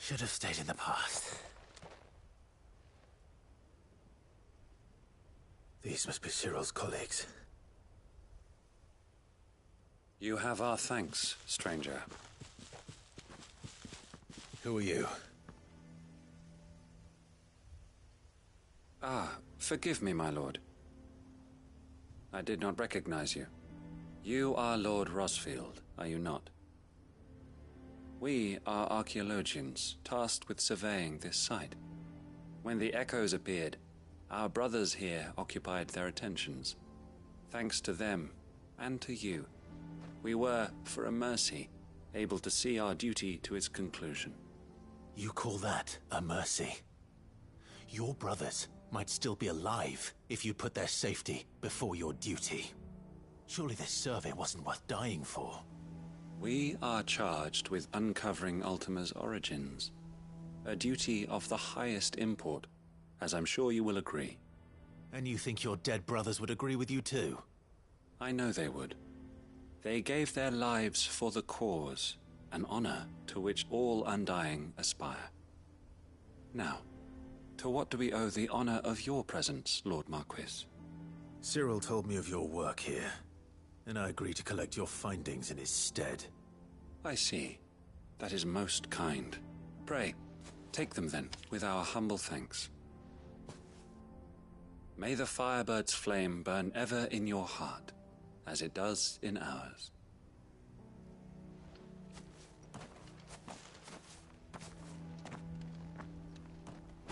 Should have stayed in the past. These must be Cyril's colleagues. You have our thanks, stranger. Who are you? Ah, forgive me, my lord. I did not recognize you. You are Lord Rosfield, are you not? We are archaeologians, tasked with surveying this site. When the echoes appeared, our brothers here occupied their attentions. Thanks to them, and to you, we were, for a mercy, able to see our duty to its conclusion. You call that a mercy? Your brothers might still be alive if you put their safety before your duty. Surely this survey wasn't worth dying for. We are charged with uncovering Ultima's origins. A duty of the highest import, as I'm sure you will agree. And you think your dead brothers would agree with you too? I know they would. They gave their lives for the cause, an honor to which all Undying aspire. Now, to what do we owe the honor of your presence, Lord Marquis? Cyril told me of your work here, and I agreed to collect your findings in his stead. I see. That is most kind. Pray, take them then, with our humble thanks. May the Firebird's flame burn ever in your heart, as it does in ours.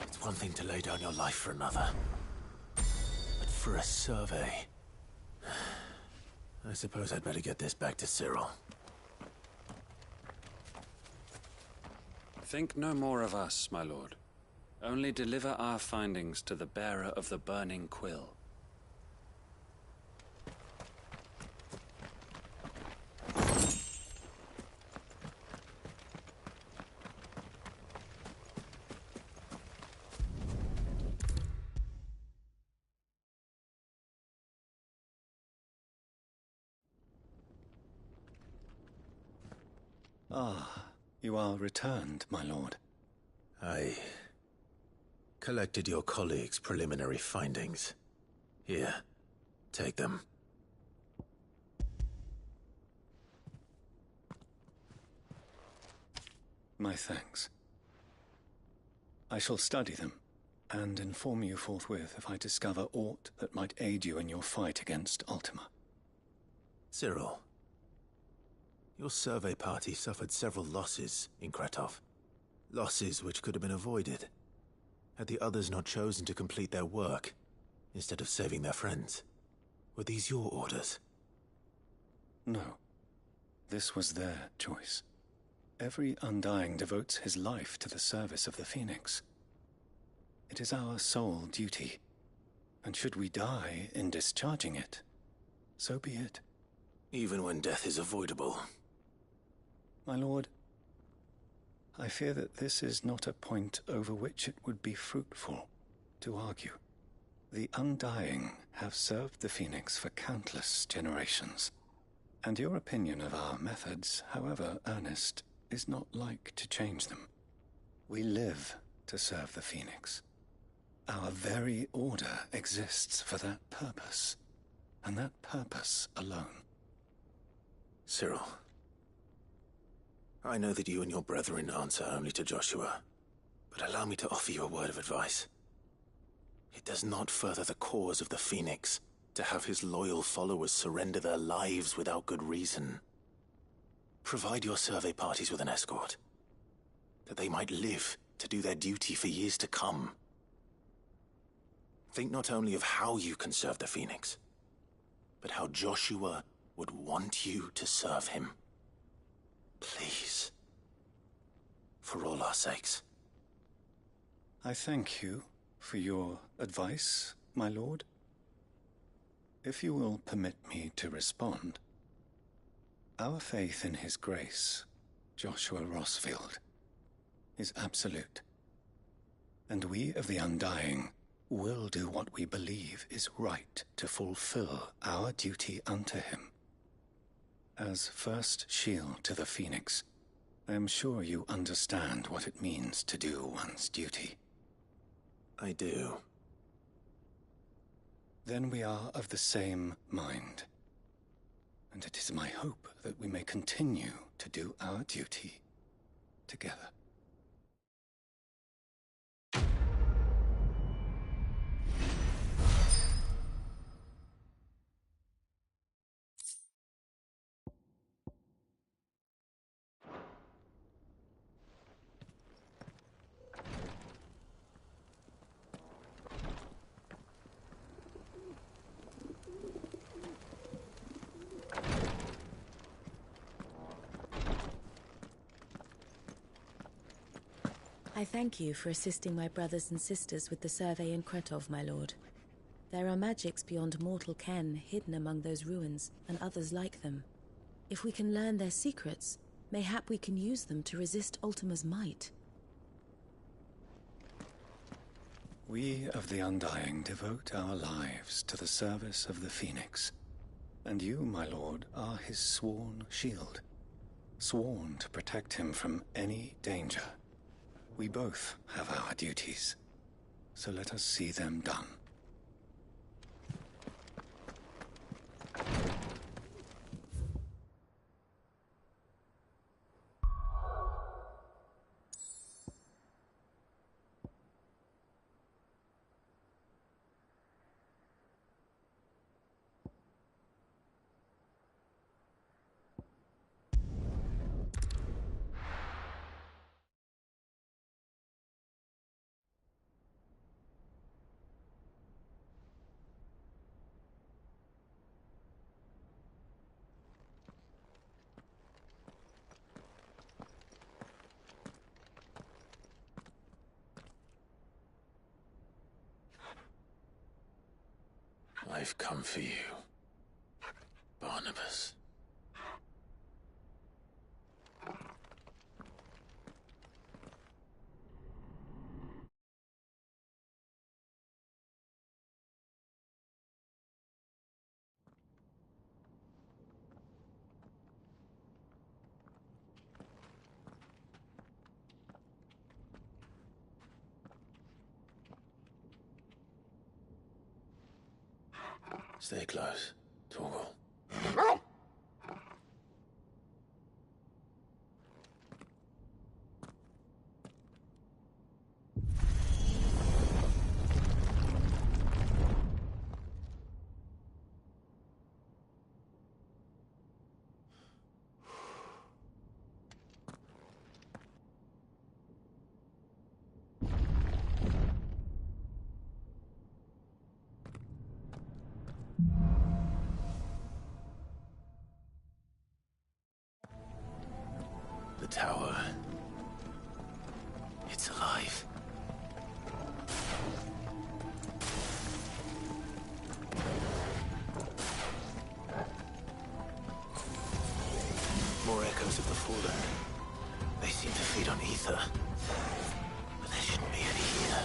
It's one thing to lay down your life for another, but for a survey... I suppose I'd better get this back to Cyril. Think no more of us, my lord. Only deliver our findings to the bearer of the burning quill. Ah, you are returned, my lord. I collected your colleagues' preliminary findings. Here, take them. My thanks. I shall study them, and inform you forthwith if I discover aught that might aid you in your fight against Ultima. Cyril, your survey party suffered several losses in Kretov. Losses which could have been avoided, had the others not chosen to complete their work, instead of saving their friends. Were these your orders? No. This was their choice. Every Undying devotes his life to the service of the Phoenix. It is our sole duty, and should we die in discharging it, so be it. Even when death is avoidable. My lord, I fear that this is not a point over which it would be fruitful to argue. The Undying have served the Phoenix for countless generations, and your opinion of our methods, however earnest, is not like to change them. We live to serve the Phoenix. Our very order exists for that purpose, and that purpose alone. Cyril, I know that you and your brethren answer only to Joshua, but allow me to offer you a word of advice. It does not further the cause of the Phoenix To have his loyal followers surrender their lives without good reason. Provide your survey parties with an escort, that they might live to do their duty for years to come. Think not only of how you can serve the Phoenix, but how Joshua would want you to serve him. Please. For all our sakes. I thank you for your advice, my lord. If you will permit me to respond, our faith in his grace, Joshua Rosfield, is absolute. And we of the Undying will do what we believe is right to fulfill our duty unto him. As first shield to the Phoenix, I am sure you understand what it means to do one's duty. I do. Then we are of the same mind. And it is my hope that we may continue to do our duty together. I thank you for assisting my brothers and sisters with the survey in Kretov, my lord. There are magics beyond mortal ken hidden among those ruins, and others like them. If we can learn their secrets, mayhap we can use them to resist Ultima's might. We of the Undying devote our lives to the service of the Phoenix. And you, my lord, are his sworn shield. Sworn to protect him from any danger. We both have our duties, so let us see them done. I've come for you, Barnabas. Stay close, Torgal. The tower. It's alive. More echoes of the fallen. They seem to feed on ether. But there shouldn't be any here.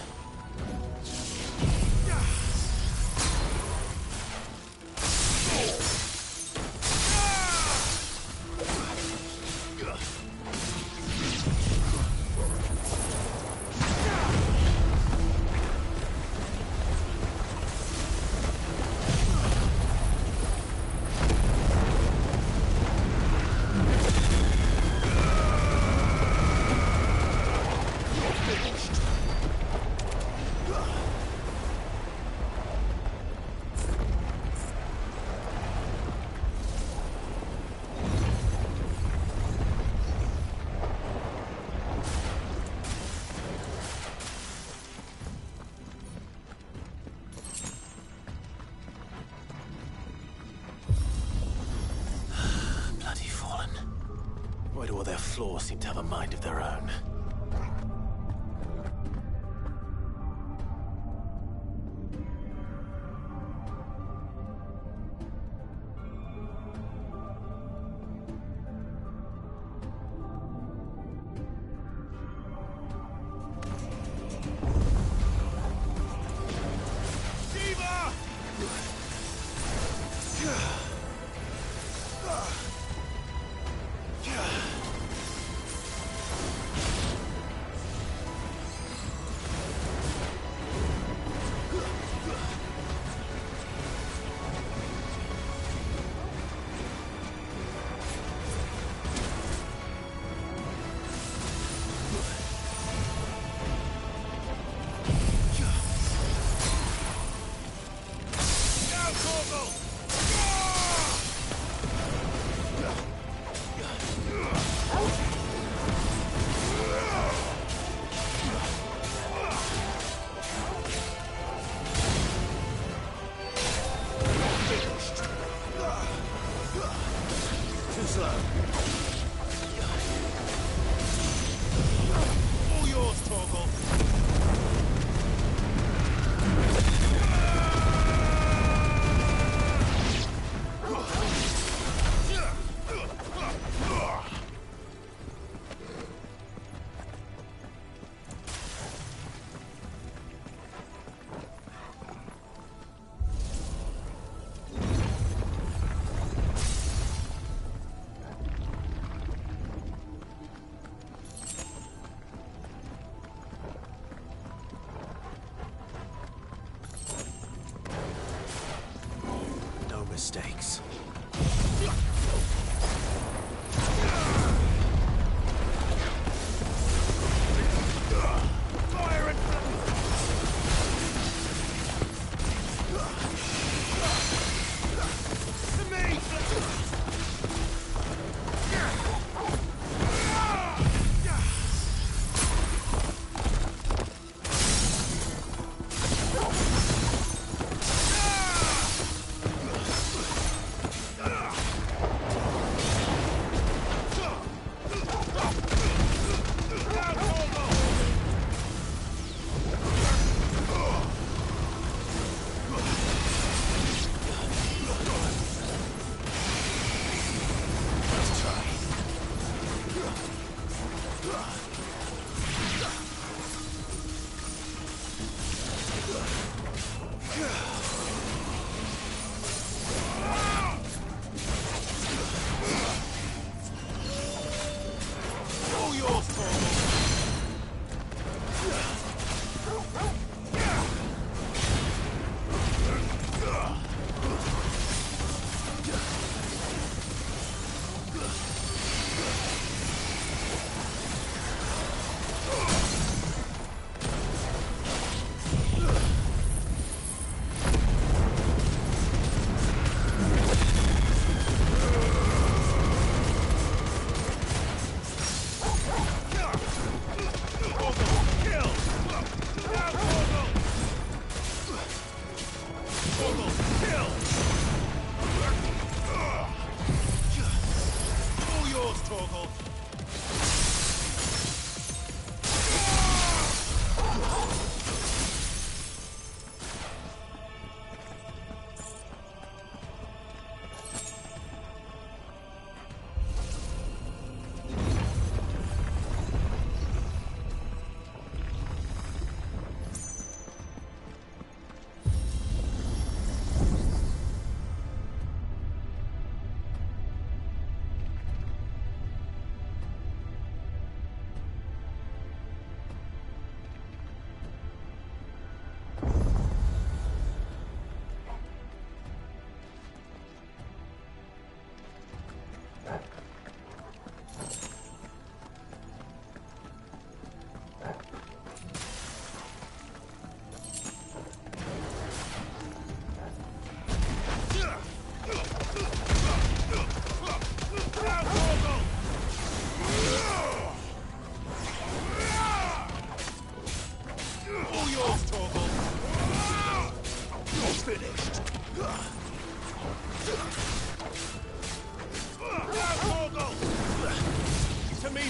Why do all their flaws seem to have a mind of their own? Mistakes. Fire and to me!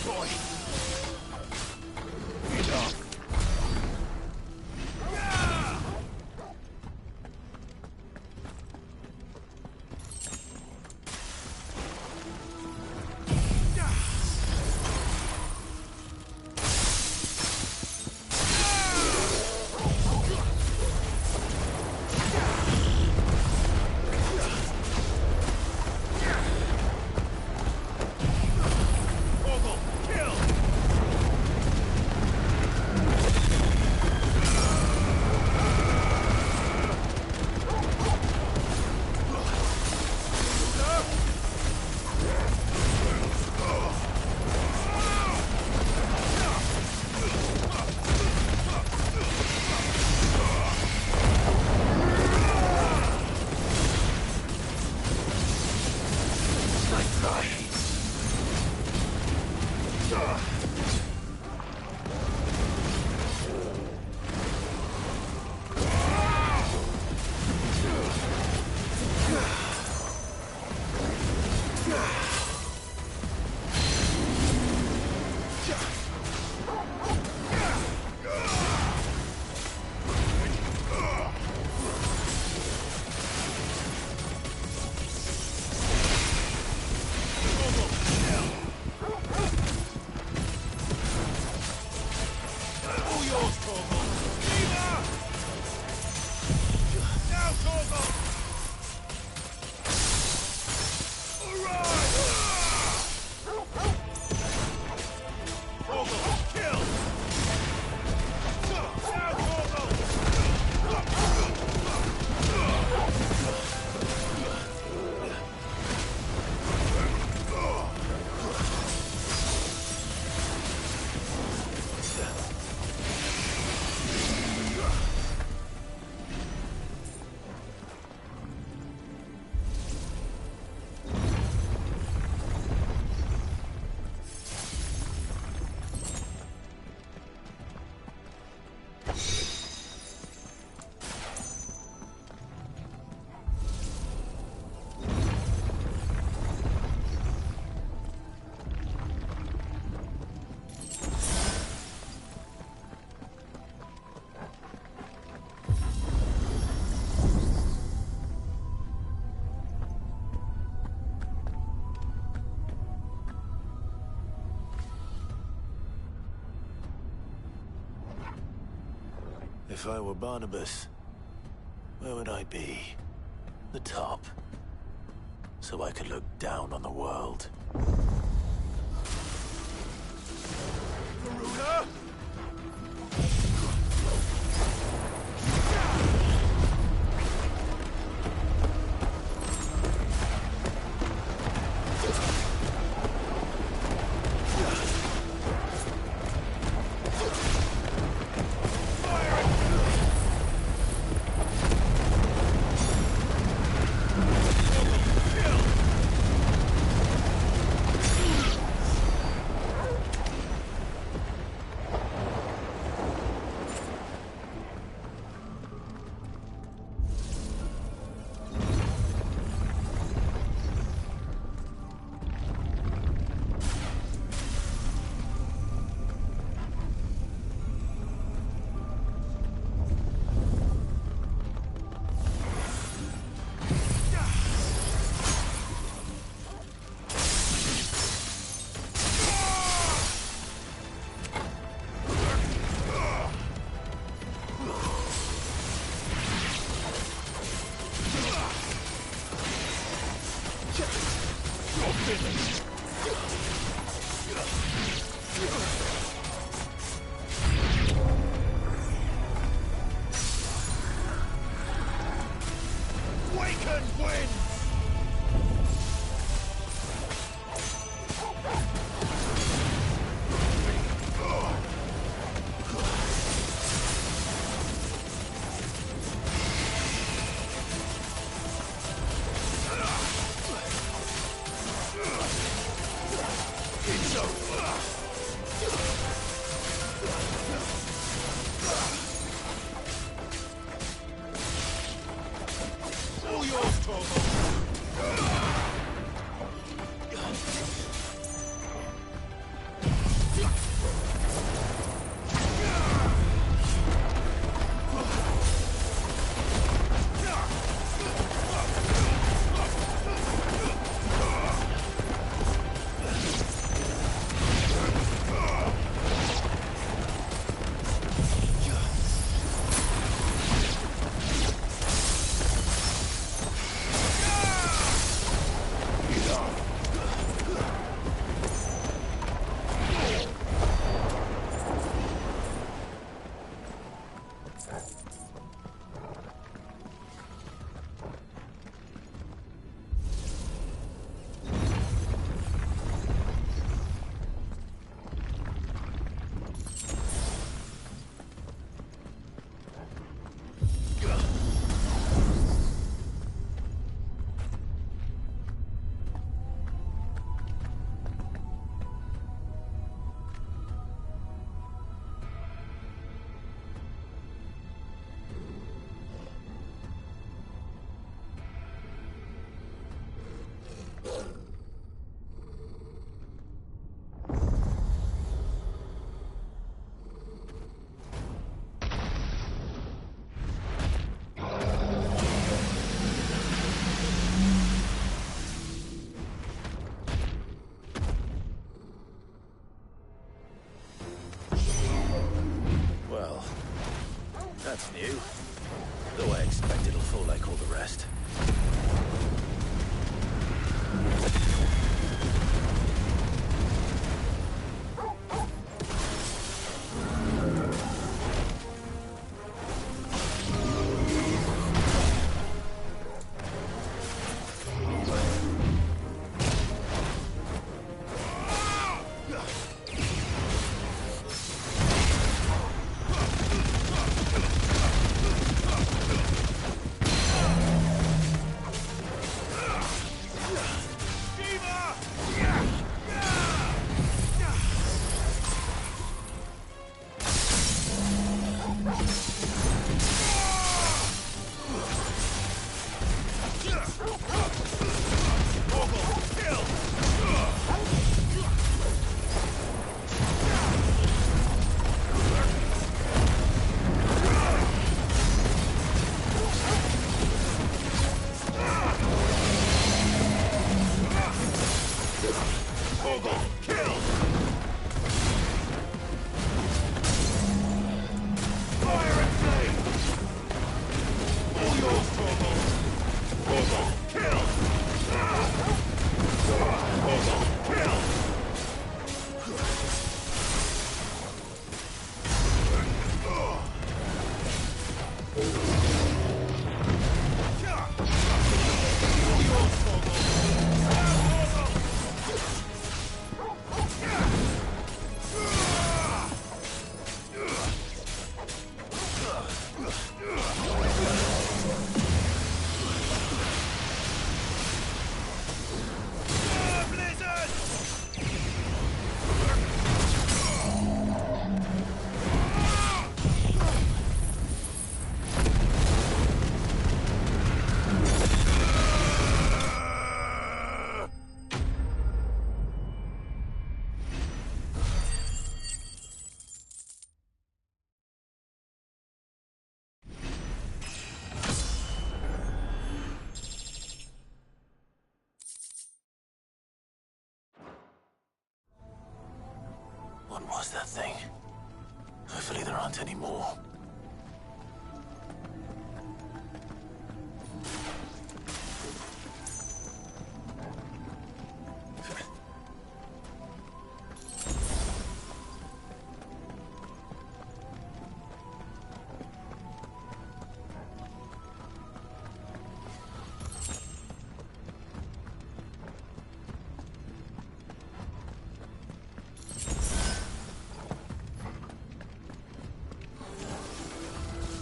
boy! Enough! If I were Barnabas, where would I be? The top. So I could look down on the world. Varuna! you. Though I expect it'll fall like all the rest. What was that thing? Hopefully there aren't any more.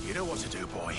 You know what to do, boy.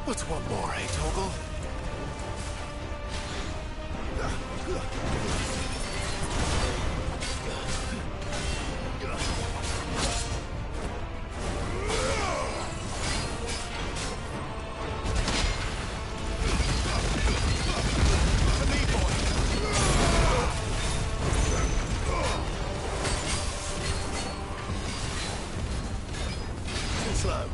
What's one more, eh, Torgal? Slow.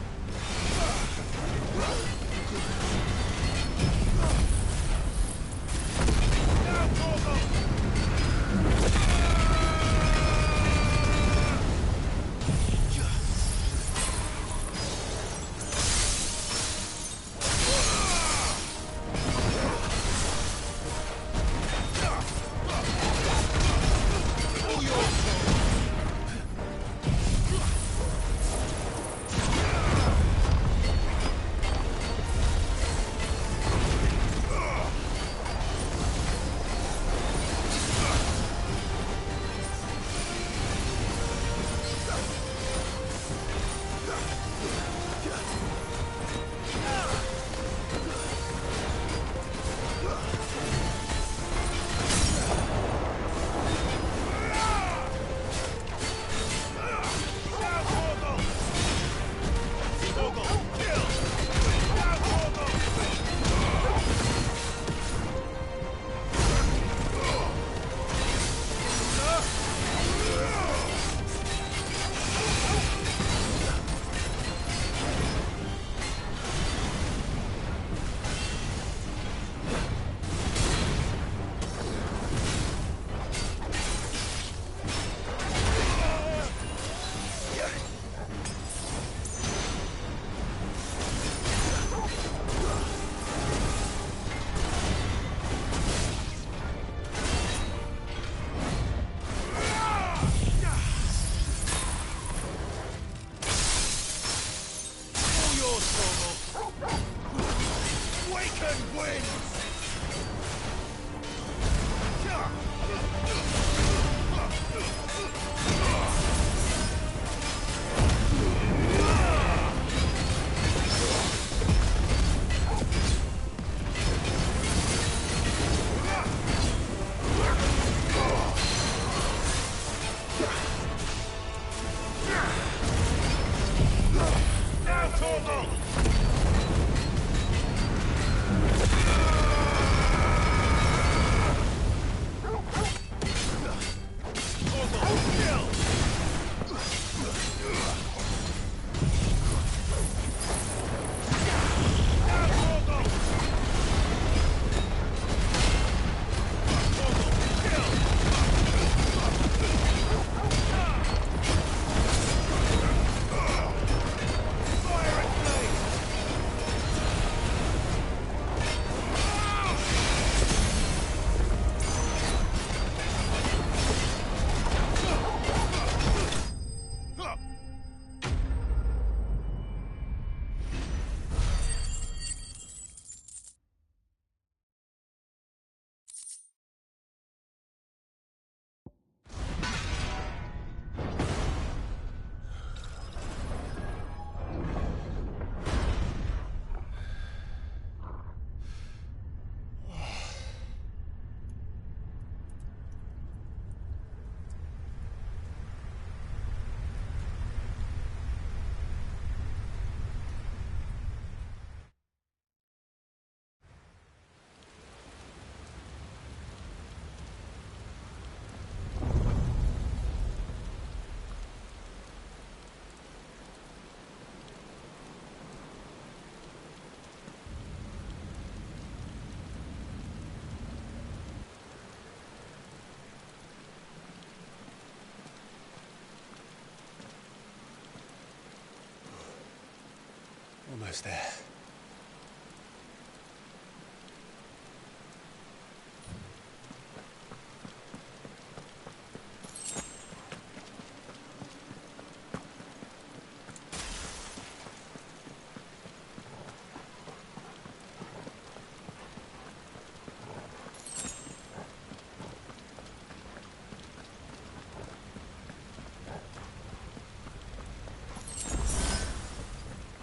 Almost there.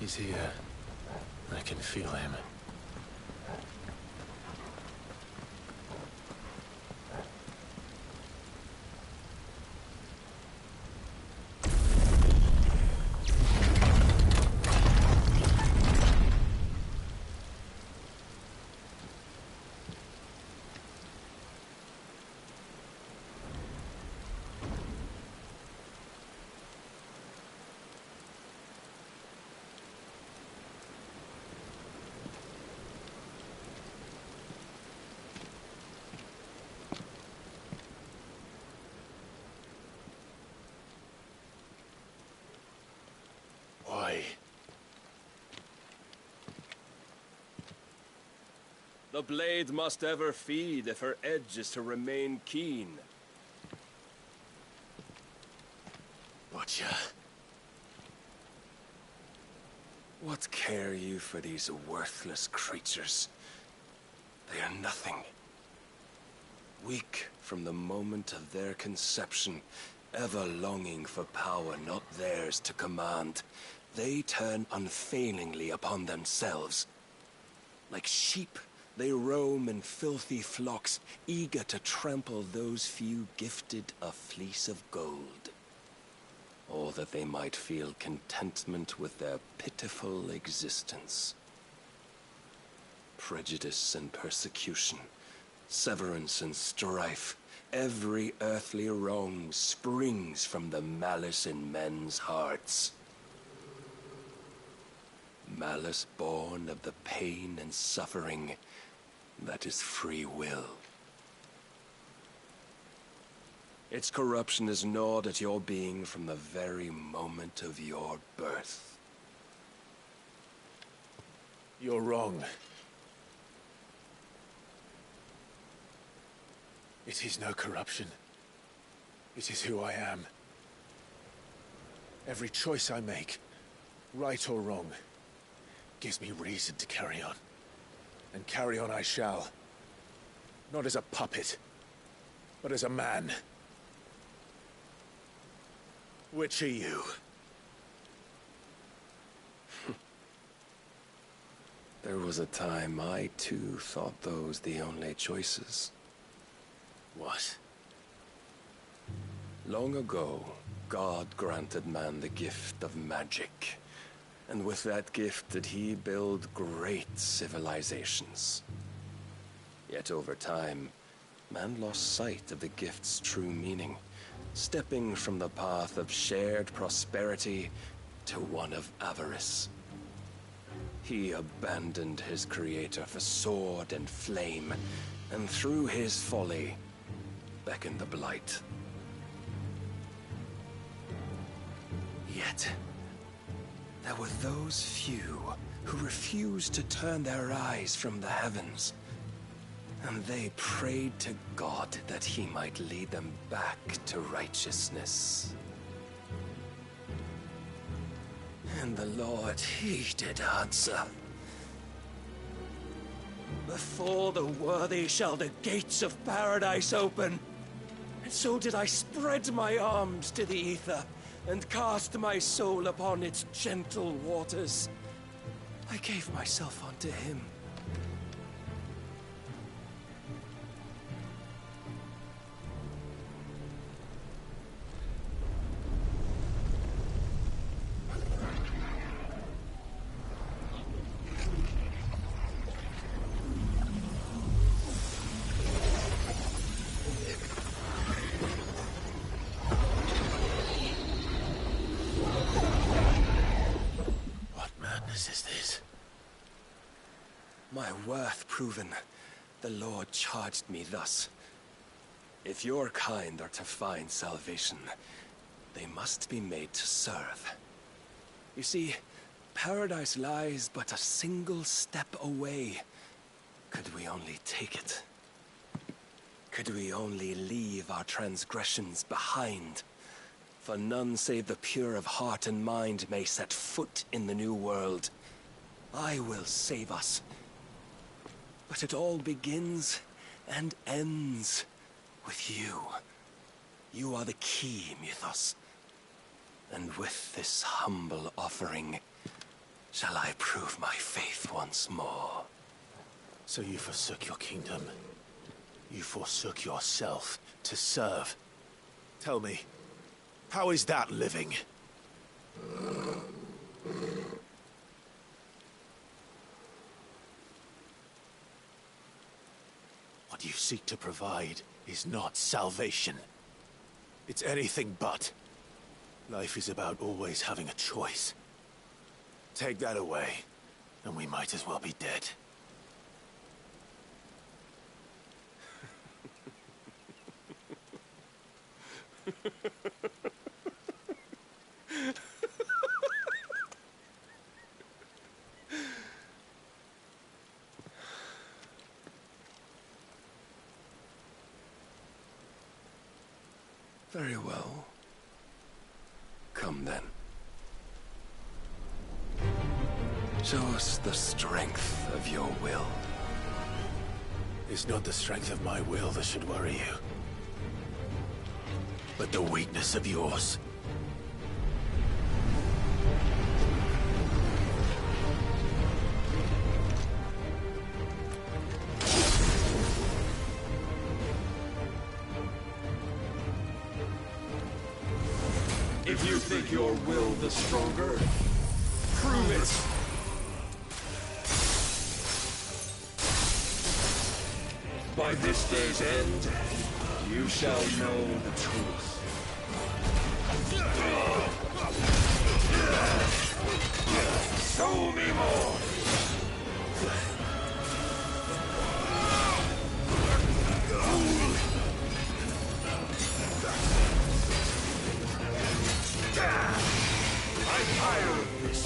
He's here. I I can feel him. Why? The blade must ever feed if her edge is to remain keen. Butcher. What care you for these worthless creatures? They are nothing. Weak from the moment of their conception, ever longing for power not theirs to command, they turn unfailingly upon themselves. Like sheep, they roam in filthy flocks, eager to trample those few gifted a fleece of gold. Or that they might feel contentment with their pitiful existence. Prejudice and persecution, severance and strife, every earthly wrong springs from the malice in men's hearts. Malice born of the pain and suffering that is free will. Its corruption is gnawed at your being from the very moment of your birth. You're wrong. It is no corruption. It is who I am. Every choice I make, right or wrong, gives me reason to carry on. And carry on I shall. Not as a puppet, but as a man. Which are you? There was a time I too thought those the only choices. What? Long ago, God granted man the gift of magic. And with that gift did he build great civilizations. Yet over time, man lost sight of the gift's true meaning, stepping from the path of shared prosperity to one of avarice. He abandoned his creator for sword and flame, and through his folly, beckoned the blight. Yet, there were those few who refused to turn their eyes from the heavens, and they prayed to God that he might lead them back to righteousness. And the Lord, he did answer. Before the worthy shall the gates of paradise open. And so did I spread my arms to the ether, and cast my soul upon its gentle waters. I gave myself unto him. Is this? My worth proven, the Lord charged me thus. If your kind are to find salvation, they must be made to serve. You see, paradise lies but a single step away. Could we only take it? Could we only leave our transgressions behind? For none save the pure of heart and mind may set foot in the new world. I will save us. But it all begins and ends with you. You are the key, Mythos. And with this humble offering, shall I prove my faith once more. So you forsook your kingdom. You forsook yourself to serve. Tell me, how is that living? What you seek to provide is not salvation. It's anything but. Life is about always having a choice. Take that away, and we might as well be dead. Very well. Come then. Show us the strength of your will. It's not the strength of my will that should worry you, but the weakness of yours. If you think your will the stronger, prove it! By this day's end, you shall know the truth. Show me more! I'm tired of this.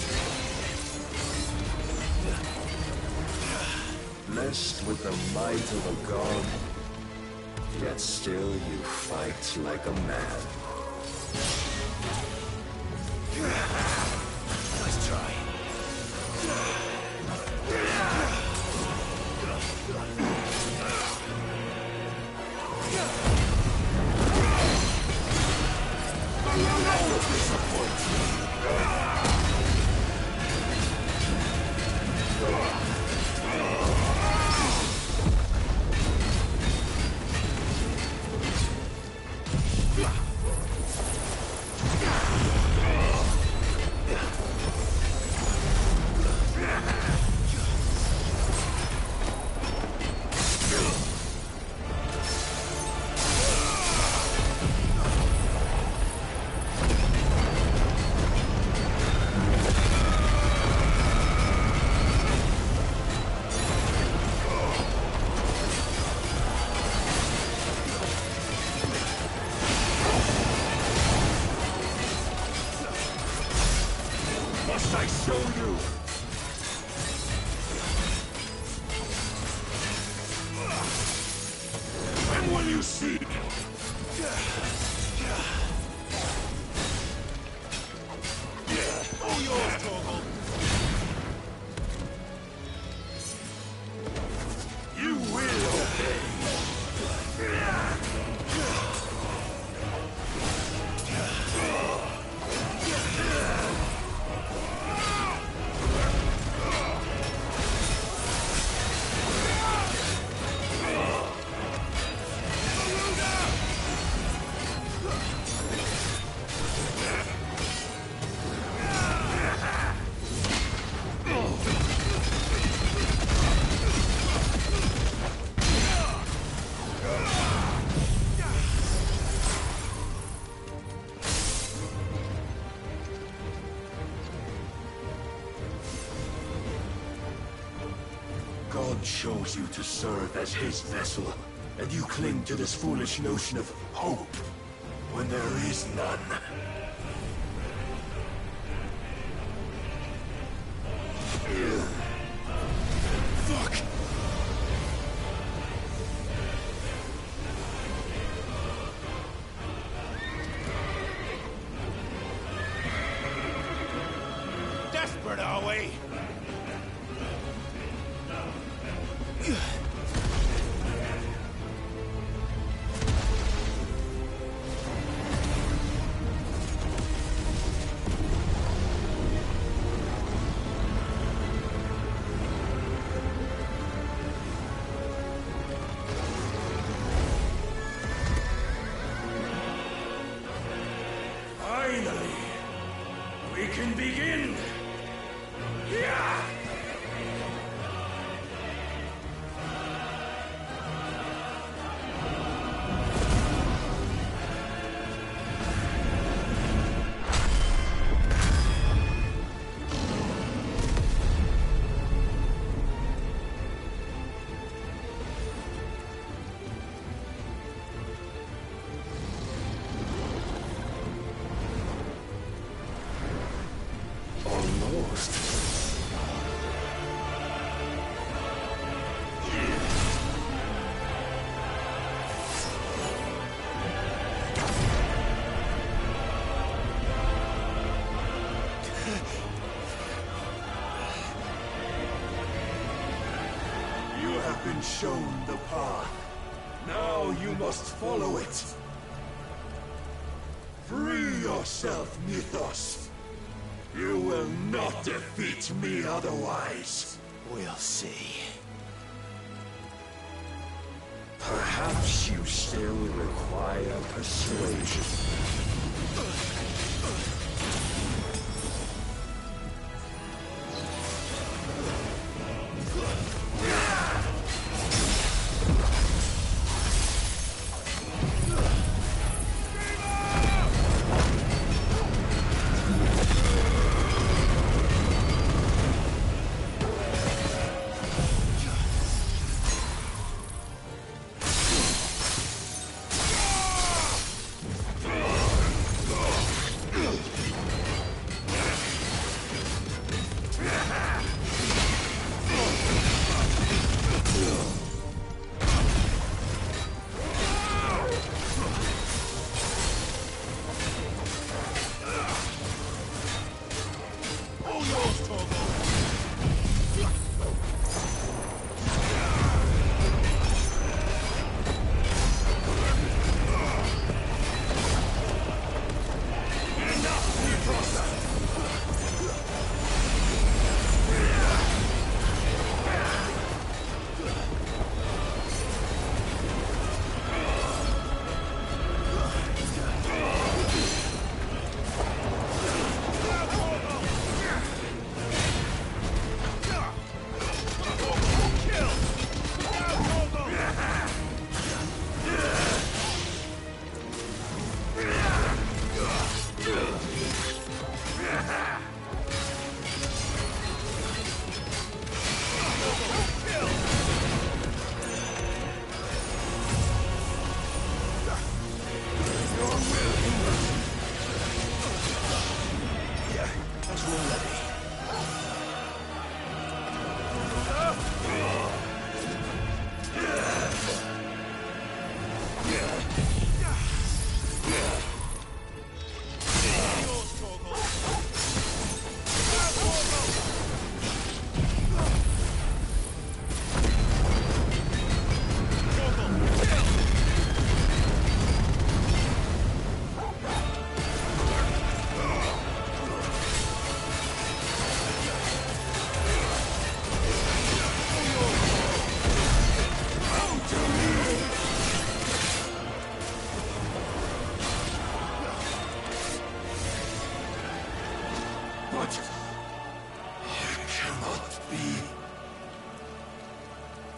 Blessed with the might of a god, yet still you fight like a man. Let's try. Must I show you? And when you see... All yours, Torgal. You will obey. God chose you to serve as his vessel, and you cling to this foolish notion of hope when there is none. Fuck! Desperate, are we? been shown the path. Now you must follow it. Free yourself, Mythos. You will not defeat me otherwise. We'll see. Perhaps you still require persuasion.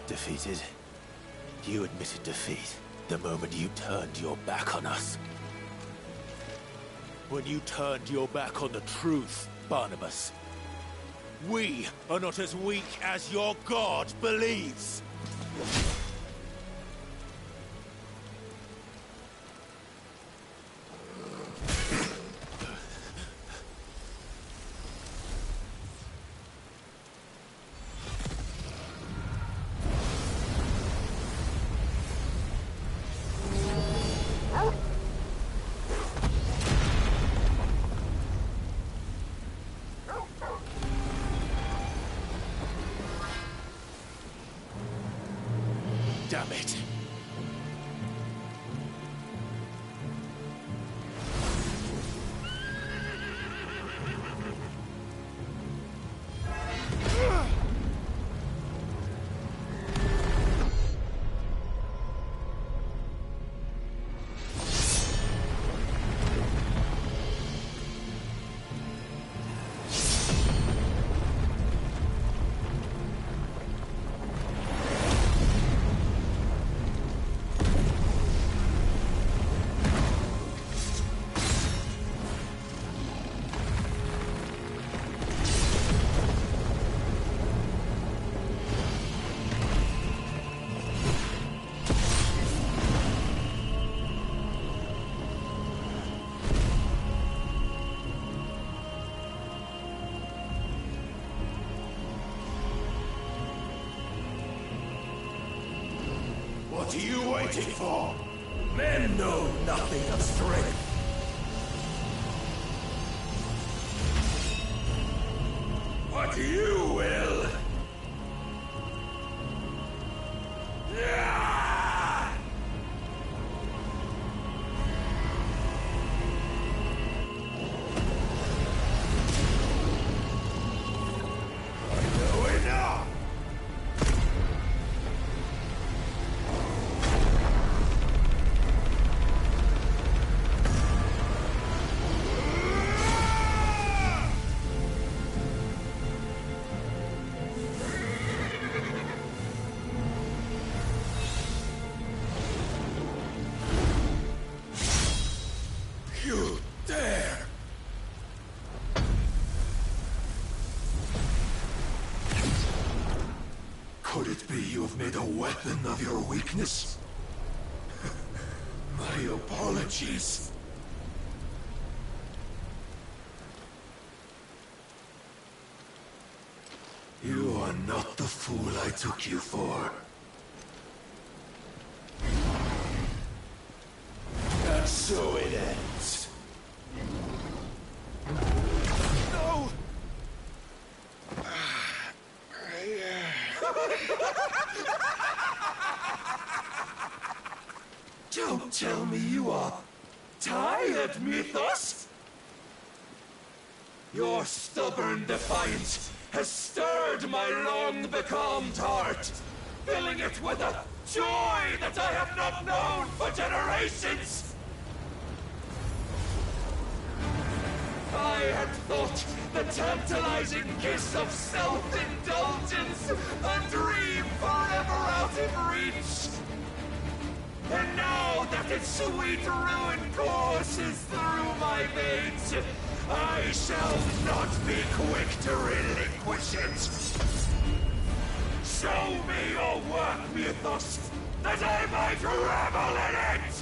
Defeated? You admitted defeat the moment you turned your back on us. When you turned your back on the truth, Barnabas. We are not as weak as your god believes. Damn it. What are you waiting for? Men know nothing of strength. But you will. a weapon of your weakness? My apologies. You are not the fool I took you for. And so it ends. No! Don't tell me you are tired, Mythos! Your stubborn defiance has stirred my long-becalmed heart, filling it with a joy that I have not known for generations! I had thought the tantalizing kiss of self-indulgence a dream forever out of reach. And now that its sweet ruin courses through my veins, I shall not be quick to relinquish it. Show me your work, Mythos, that I might revel in it!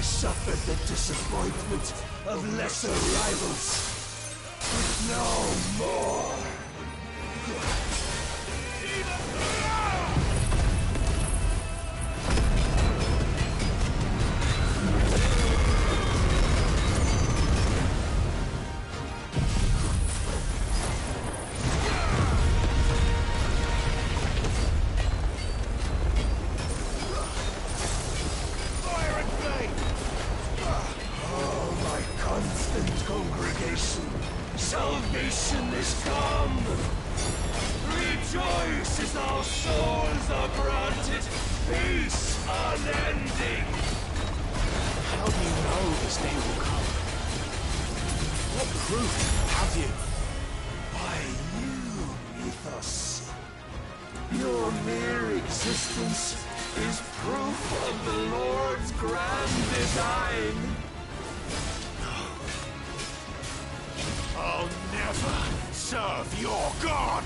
Suffered the disappointment of lesser rivals, but no more. Salvation is come! Rejoice as our souls are granted peace unending! How do you know this day will come? What proof have you? By you, Mythos. Your mere existence is proof of the Lord's grand design. I'll never serve your god!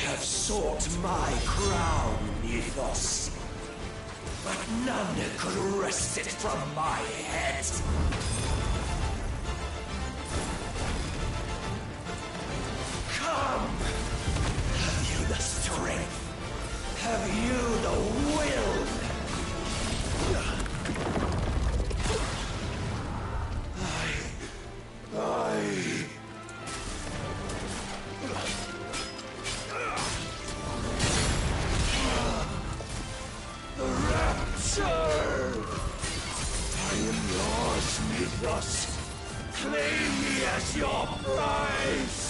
have sought my crown, Ethos, but none could wrest it from my head. Come! Have you the strength? Have you the will? The rapture! I am yours, Mythos. Claim me as your prize!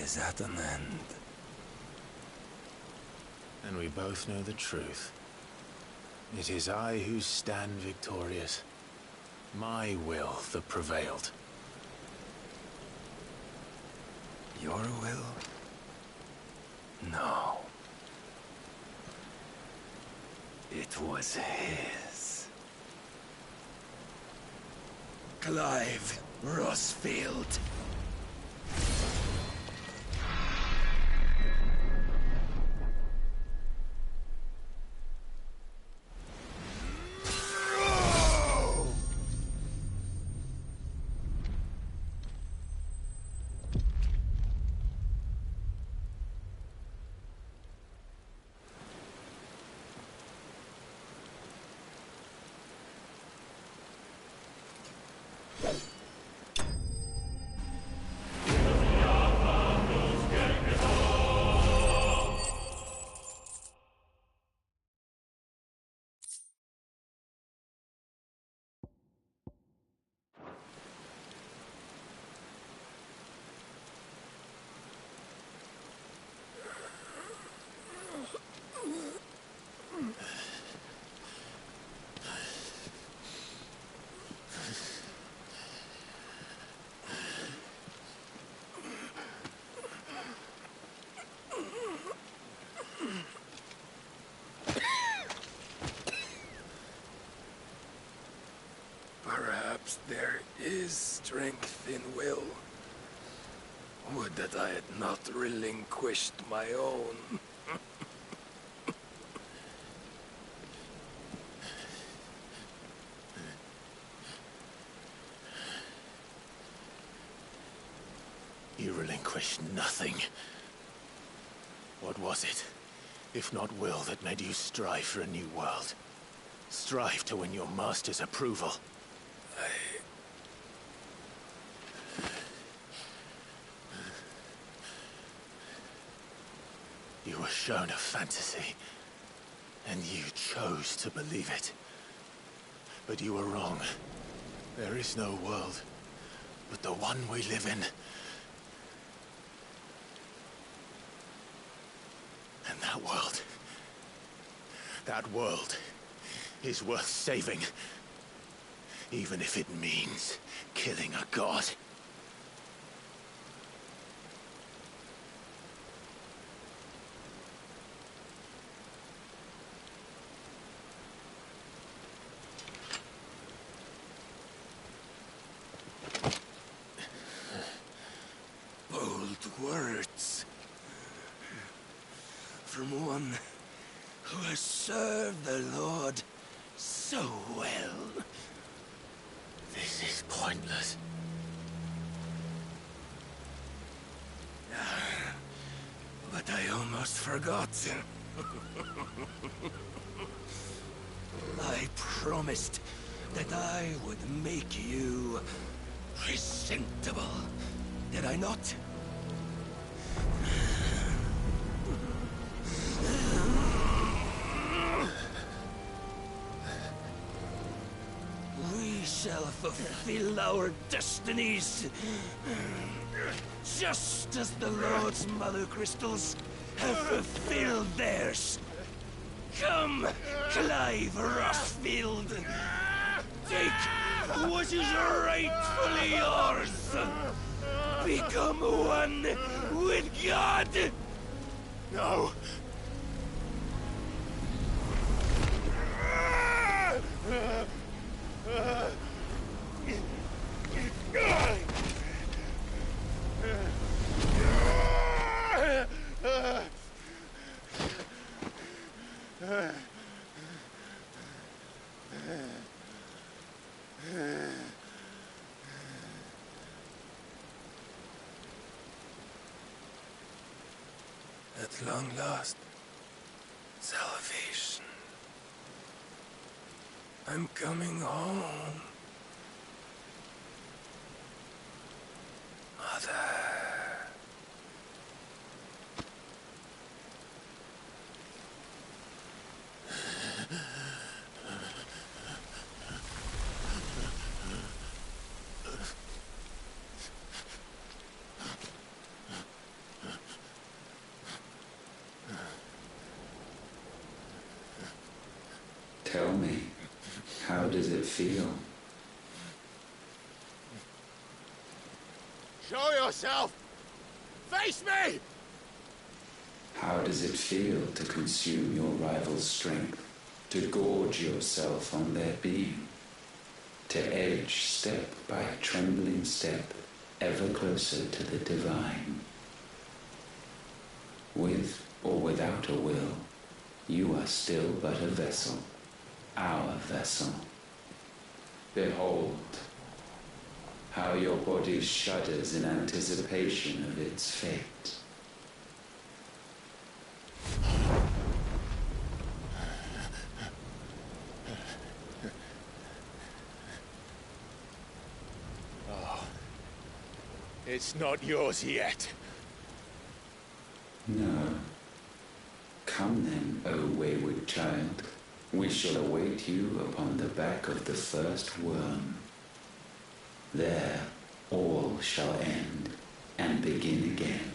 Is at an end. And we both know the truth. It is I who stand victorious. My will that prevailed. Your will? No. It was his. Clive Rossfield. strength in will. Would that I had not relinquished my own. You relinquished nothing. What was it, if not will, that made you strive for a new world? Strive to win your master's approval? You were shown a fantasy, and you chose to believe it. But you were wrong. There is no world, but the one we live in. And that world is worth saving, even if it means killing a god. Bold words. From one who has served the Lord so well. This is pointless. But I almost forgot. I promised that I would make you presentable. Did I not? We shall fulfill our destinies, just as the Lord's Mother Crystals have fulfilled theirs. Come, Clive Rossfield, take what is rightfully yours. Become one with God. No. At long last, salvation. I'm coming home. Mother. Tell me, how does it feel? Show yourself! Face me! How does it feel to consume your rival's strength, to gorge yourself on their beam, to edge step by trembling step ever closer to the divine? With or without a will, you are still but a vessel, our vessel. Behold, how your body shudders in anticipation of its fate. Oh, it's not yours yet. No. Come then, O wayward child. We shall await you upon the back of the first worm. There all shall end and begin again.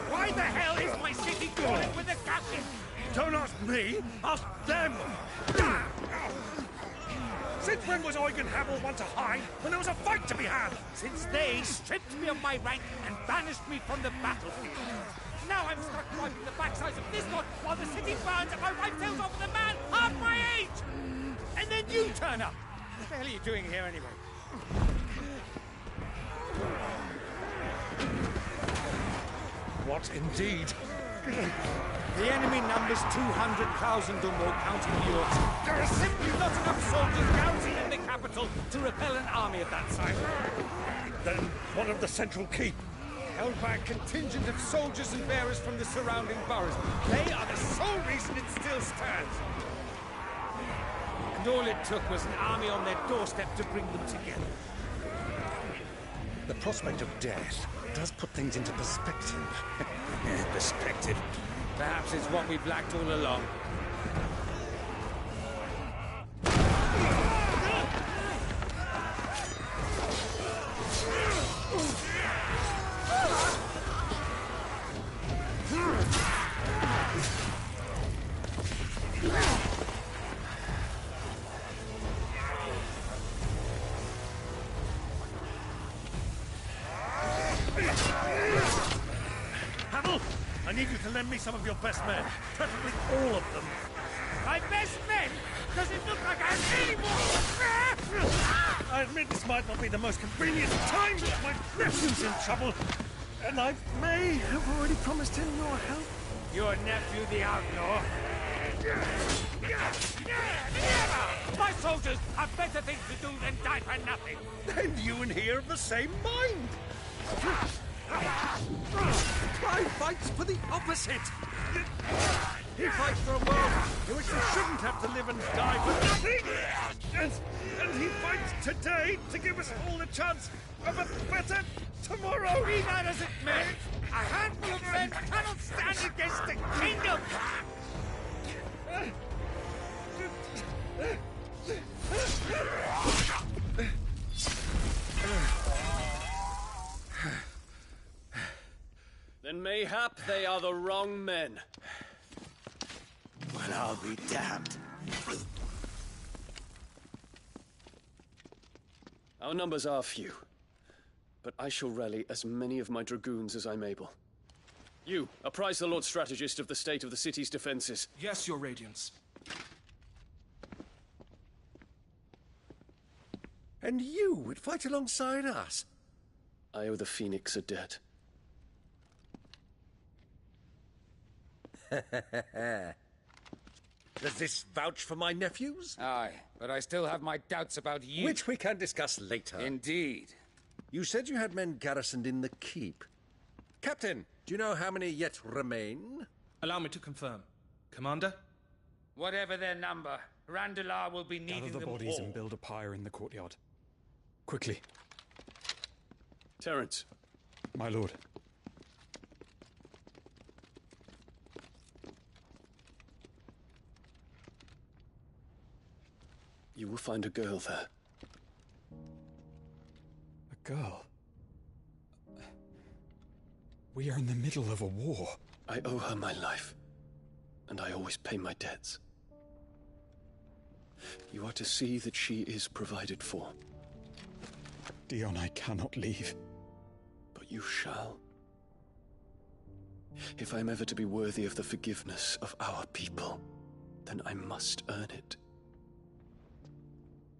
Why the hell is my city calling with the captain? Don't ask me, ask them! Since when was Eugen Hamel one to hide when there was a fight to be had? Since they stripped me of my rank and banished me from the battlefield. Now I'm stuck wiping the backsides of this god while the city burns and my wife tails off with a man half my age! And then you turn up! What the hell are you doing here anyway? What indeed? The enemy numbers 200,000 or more, counting yours. There are simply not enough soldiers garrisoned in the capital to repel an army of that size. Then what of the central keep? Held by a contingent of soldiers and bearers from the surrounding boroughs. They are the sole reason it still stands. And all it took was an army on their doorstep to bring them together. The prospect of death does put things into perspective. Perspective. Perhaps it's what we've lacked all along. I need you to lend me some of your best men, preferably all of them. My best men? Does it look like I have any more? I admit this might not be the most convenient time, but my nephew's in trouble, and I may have already promised him your help. Your nephew, the outlaw? Never! My soldiers have better things to do than die for nothing. Then you and he are of the same mind. Clive fights for the opposite. He fights for a world in which we shouldn't have to live and die for nothing. And he fights today to give us all the chance of a better tomorrow. Be that as it may, a handful of men cannot stand against a kingdom. Then mayhap they are the wrong men. Well, I'll be damned. Our numbers are few, but I shall rally as many of my dragoons as I'm able. You, apprise the Lord Strategist of the state of the city's defenses. Yes, Your Radiance. And you would fight alongside us? I owe the Phoenix a debt. Does this vouch for my nephews? Aye, but I still have my doubts about you. Which we can discuss later. Indeed. You said you had men garrisoned in the keep. Captain, do you know how many yet remain? Allow me to confirm. Commander? Whatever their number, Randalar will be needing Gather the them bodies all. and build a pyre in the courtyard. Quickly. Terence. My lord. You will find a girl there. A girl? We are in the middle of a war. I owe her my life, and I always pay my debts. You are to see that she is provided for. Dion, I cannot leave. But you shall. If I'm ever to be worthy of the forgiveness of our people, then I must earn it.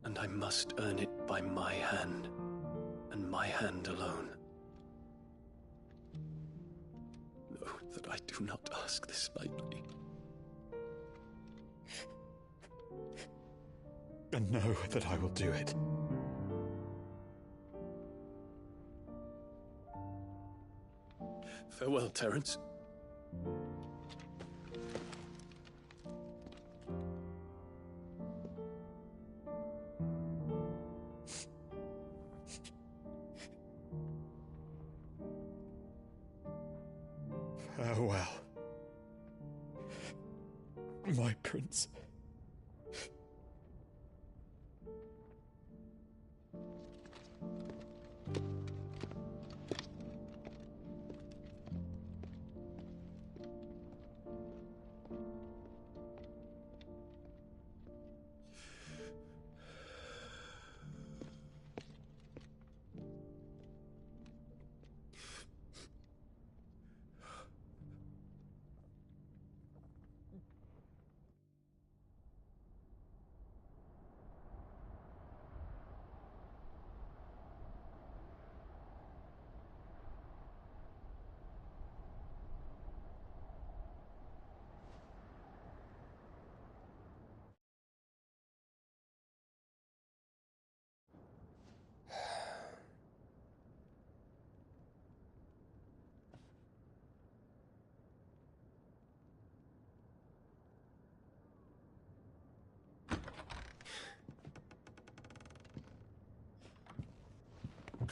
And I must earn it by my hand, and my hand alone. Know that I do not ask this lightly. And know that I will do it. Farewell, Terence. Farewell, my prince.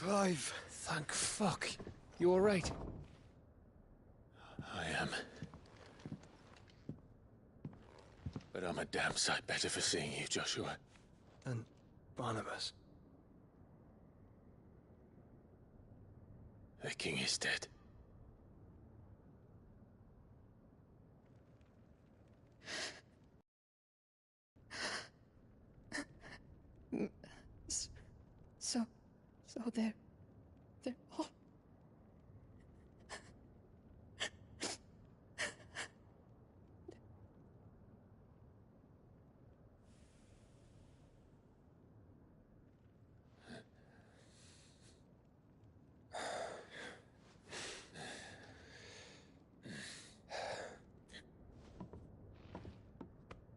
Clive! Thank fuck. You alright? I am. But I'm a damn sight better for seeing you, Joshua. And Barnabas. The king is dead. So they're all...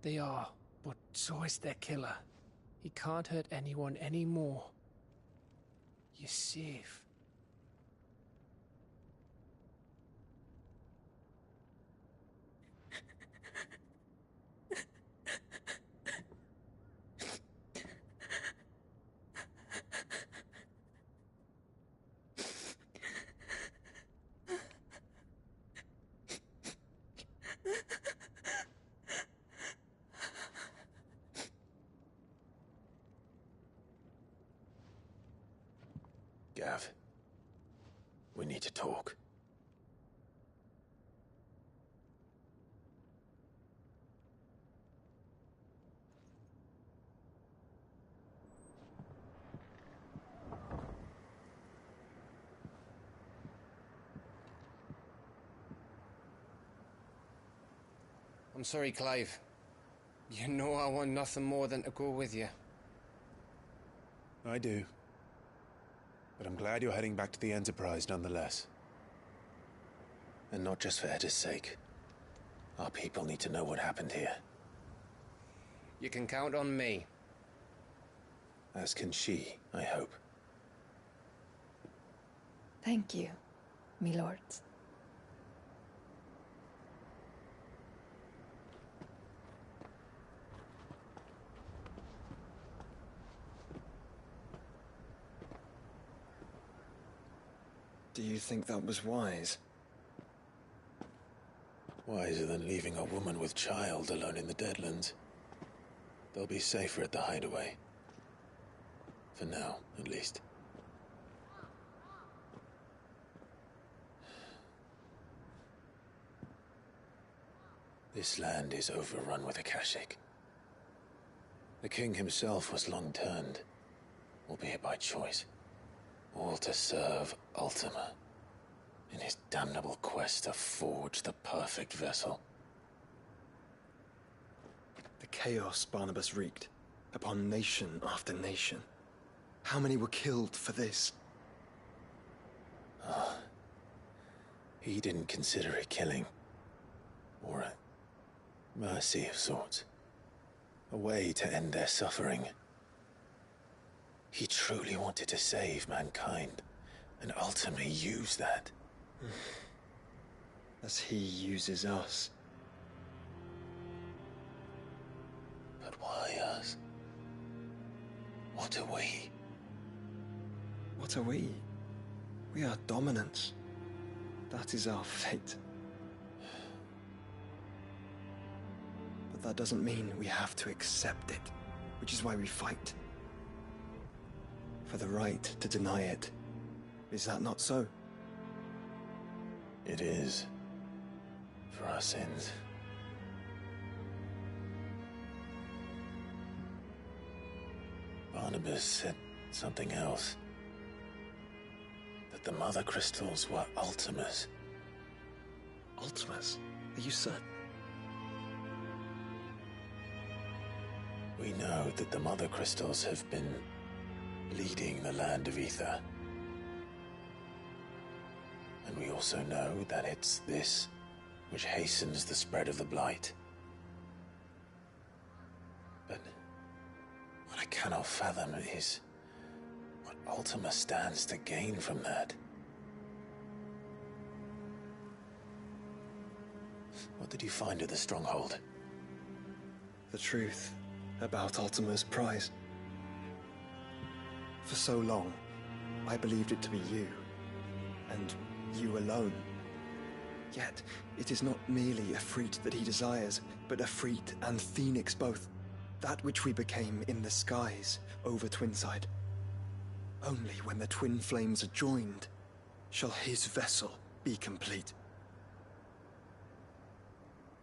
They are, but so is their killer. He can't hurt anyone anymore. You're safe. Gav, we need to talk. I'm sorry, Clive. You know I want nothing more than to go with you. I do. But I'm glad you're heading back to the Enterprise nonetheless. And not just for Etta's sake. Our people need to know what happened here. You can count on me. As can she, I hope. Thank you, my lords. Do you think that was wise? Wiser than leaving a woman with child alone in the Deadlands. They'll be safer at the hideaway. For now, at least. This land is overrun with Akashic. The king himself was long turned, albeit by choice, all to serve Ultima, in his damnable quest to forge the perfect vessel. The chaos Barnabas wreaked upon nation after nation. How many were killed for this? He didn't consider it killing. Or a mercy of sorts. A way to end their suffering. He truly wanted to save mankind, and ultimately use that. As he uses us. But why us? What are we? What are we? We are dominance. That is our fate. But that doesn't mean we have to accept it, which is why we fight. For the right to deny it. Is that not so? It is. For our sins. Barnabas said something else. That the Mother Crystals were Ultimas. Ultimas? Are you certain? We know that the Mother Crystals have been leading the land of Ether. And we also know that it's this which hastens the spread of the Blight. But what I cannot fathom is what Ultima stands to gain from that. What did you find at the Stronghold? The truth about Ultima's prize. For so long, I believed it to be you, and you alone. Yet, it is not merely Efreet that he desires, but Efreet and Phoenix both. That which we became in the skies over Twinside. Only when the twin flames are joined shall his vessel be complete.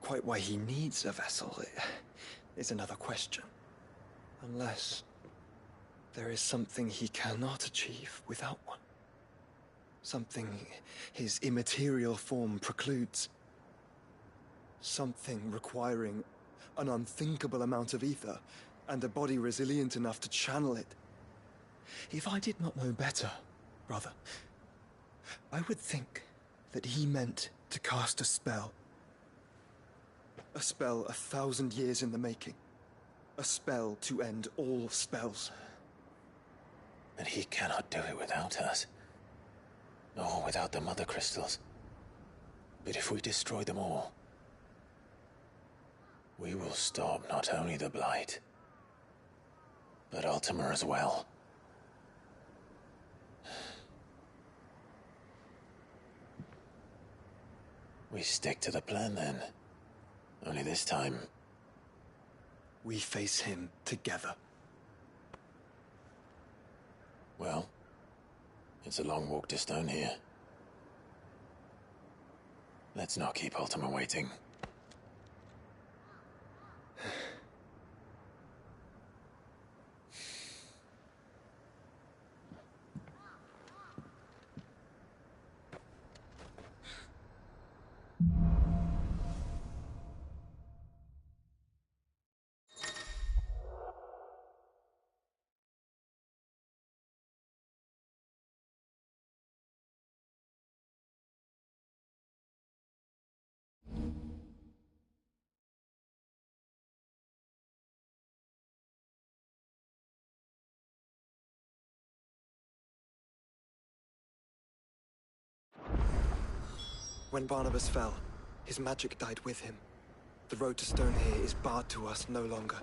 Quite why he needs a vessel is another question. Unless there is something he cannot achieve without one. Something his immaterial form precludes. Something requiring an unthinkable amount of ether and a body resilient enough to channel it. If I did not know better, brother, I would think that he meant to cast a spell. A spell 1,000 years in the making. A spell to end all spells. But he cannot do it without us. Nor without the Mother Crystals. But if we destroy them all, we will stop not only the Blight, but Ultima as well. We stick to the plan then. Only this time, we face him together. Well, it's a long walk to Stone here. Let's not keep Ultima waiting. When Barnabas fell, his magic died with him. The road to Stone here is barred to us no longer.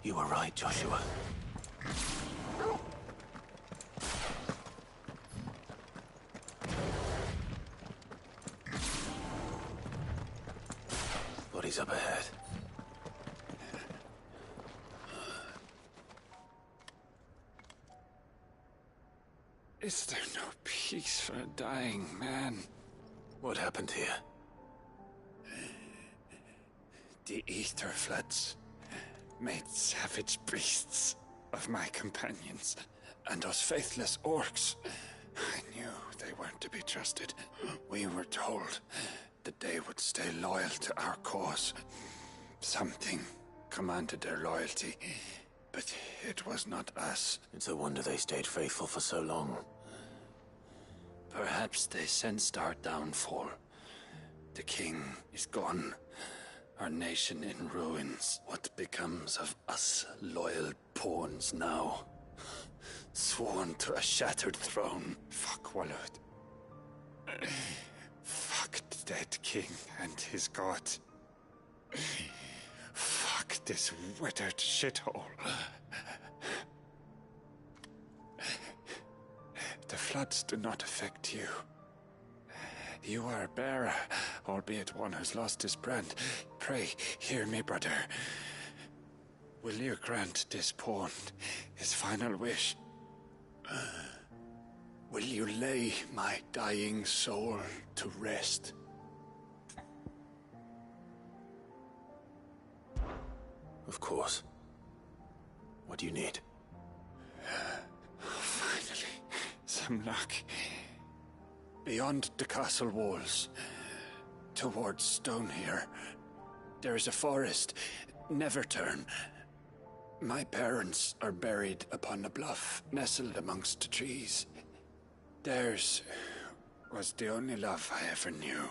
You were right, Joshua. Bodies up ahead. Is there no peace for a dying man? What happened here? The ether floods. made savage beasts of my companions and those faithless orcs. I knew they weren't to be trusted. We were told that they would stay loyal to our cause. Something commanded their loyalty, but it was not us. It's a wonder they stayed faithful for so long. Perhaps they sensed our downfall. The king is gone. Our nation in ruins. What becomes of us loyal pawns now? Sworn to a shattered throne. Fuck Walud. Fuck the dead king and his god. Fuck this withered shithole. The floods do not affect you. You are a bearer, albeit one who's lost his brand. Pray, hear me, brother. Will you grant this pawn his final wish? Will you lay my dying soul to rest? Of course. What do you need? Finally, some luck. Beyond the castle walls, towards Stonehere, there is a forest. Never turn. My parents are buried upon a bluff, nestled amongst the trees. Theirs was the only love I ever knew.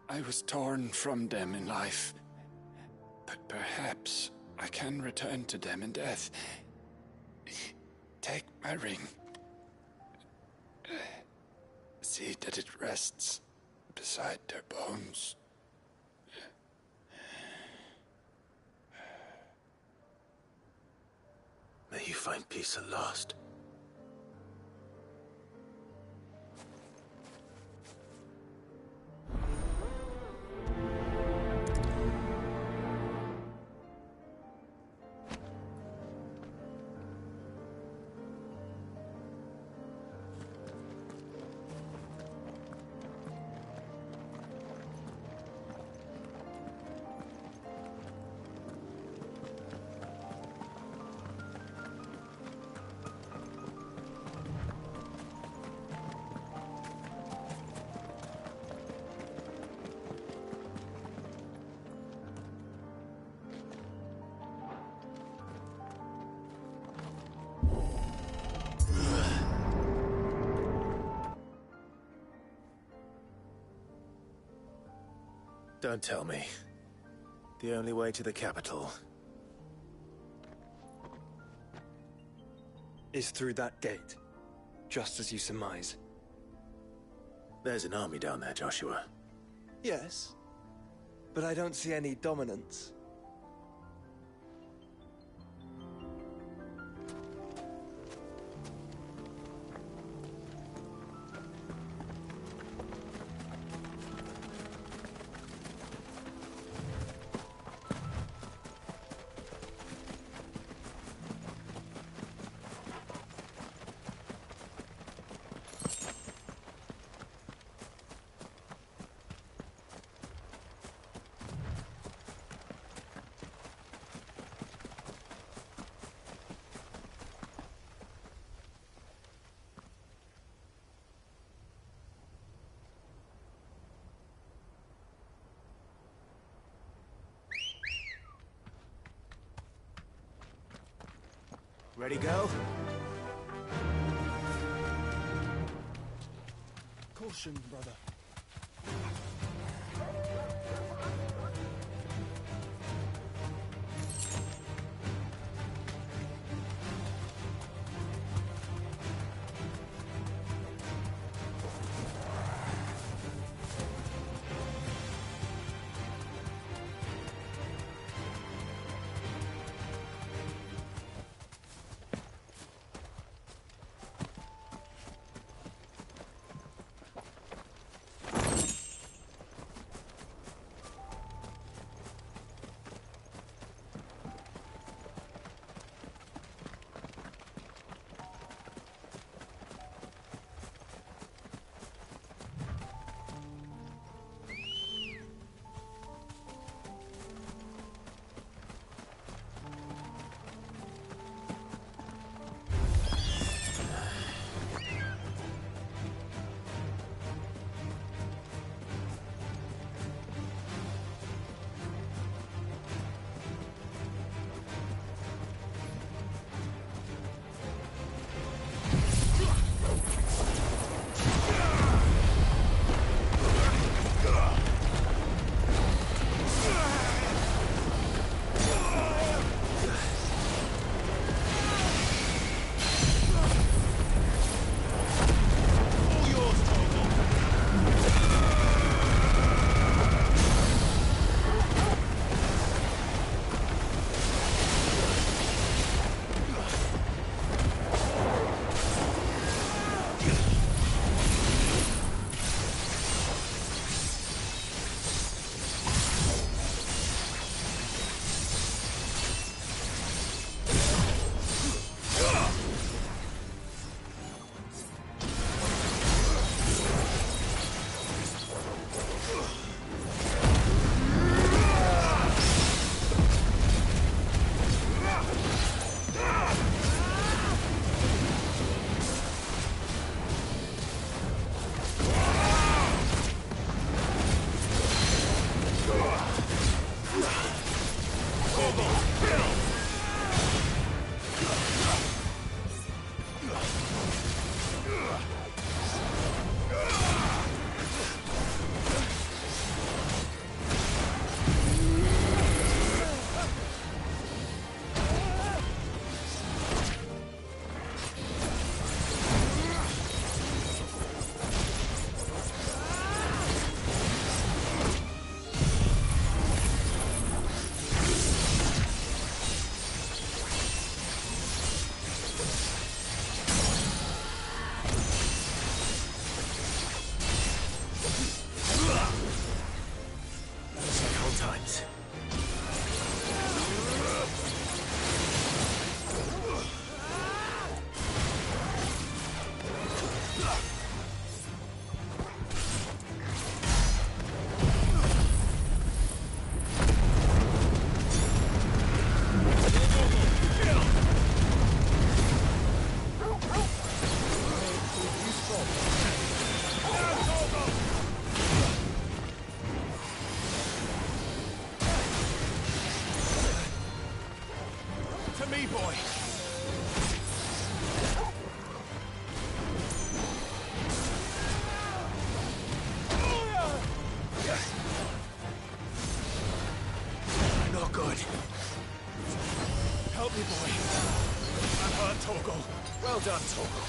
I was torn from them in life, but perhaps I can return to them in death. Take my ring. See that it rests beside their bones. May you find peace at last. Don't tell me. The only way to the capital is through that gate, just as you surmise. There's an army down there, Joshua. Yes, but I don't see any dominance. Ready, go? Caution, brother. me, boy! Not good. Help me, boy. I'm hurt, Torgal. Well done, Torgal.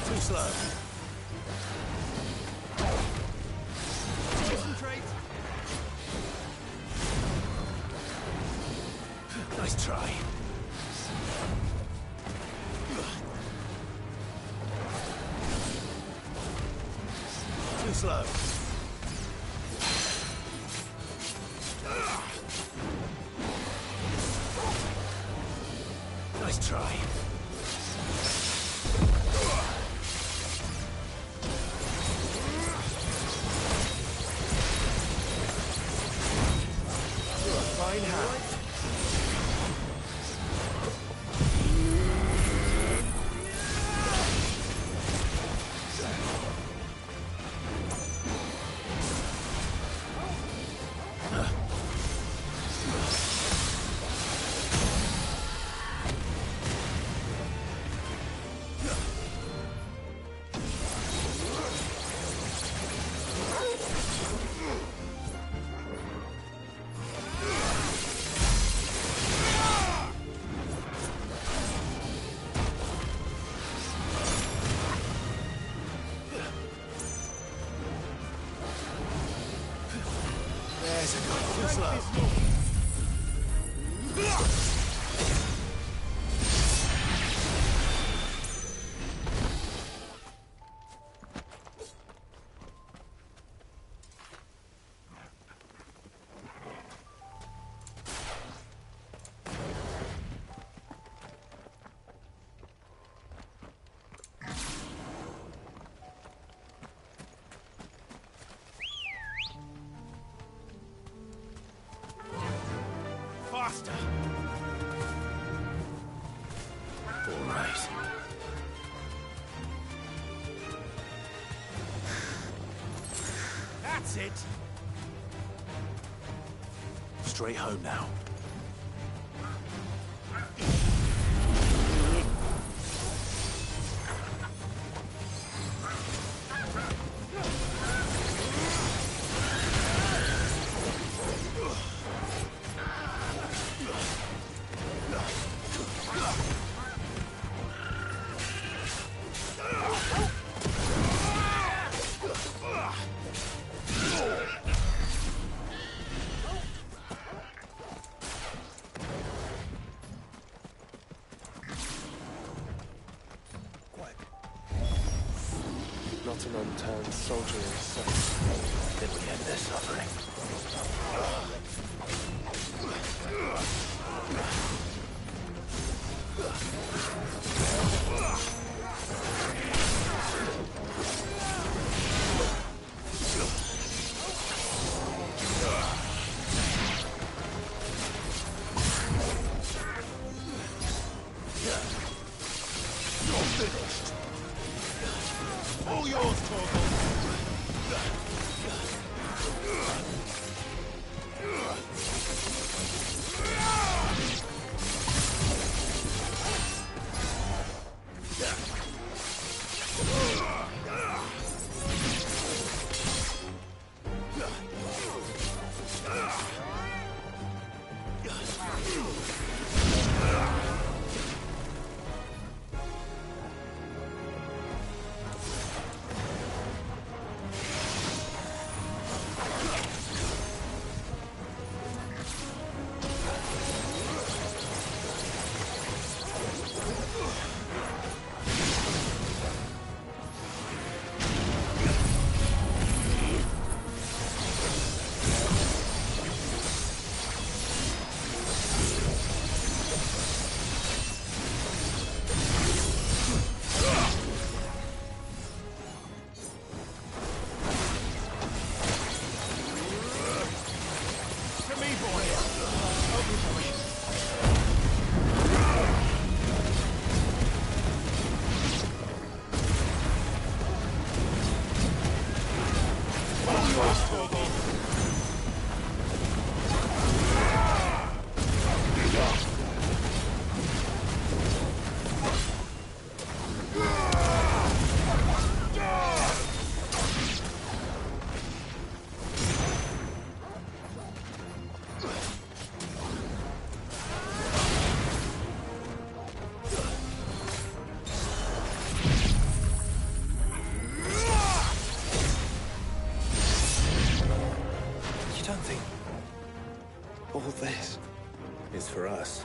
Too slow. Concentrate. Nice try. Too slow. Nice try. You're a fine hand. There's a good. Too slow. Faster! All right. That's it! Straight home now. Not an unturned soldier in sight. Then we end their suffering. You're finished! All yours, Torgal! is for us.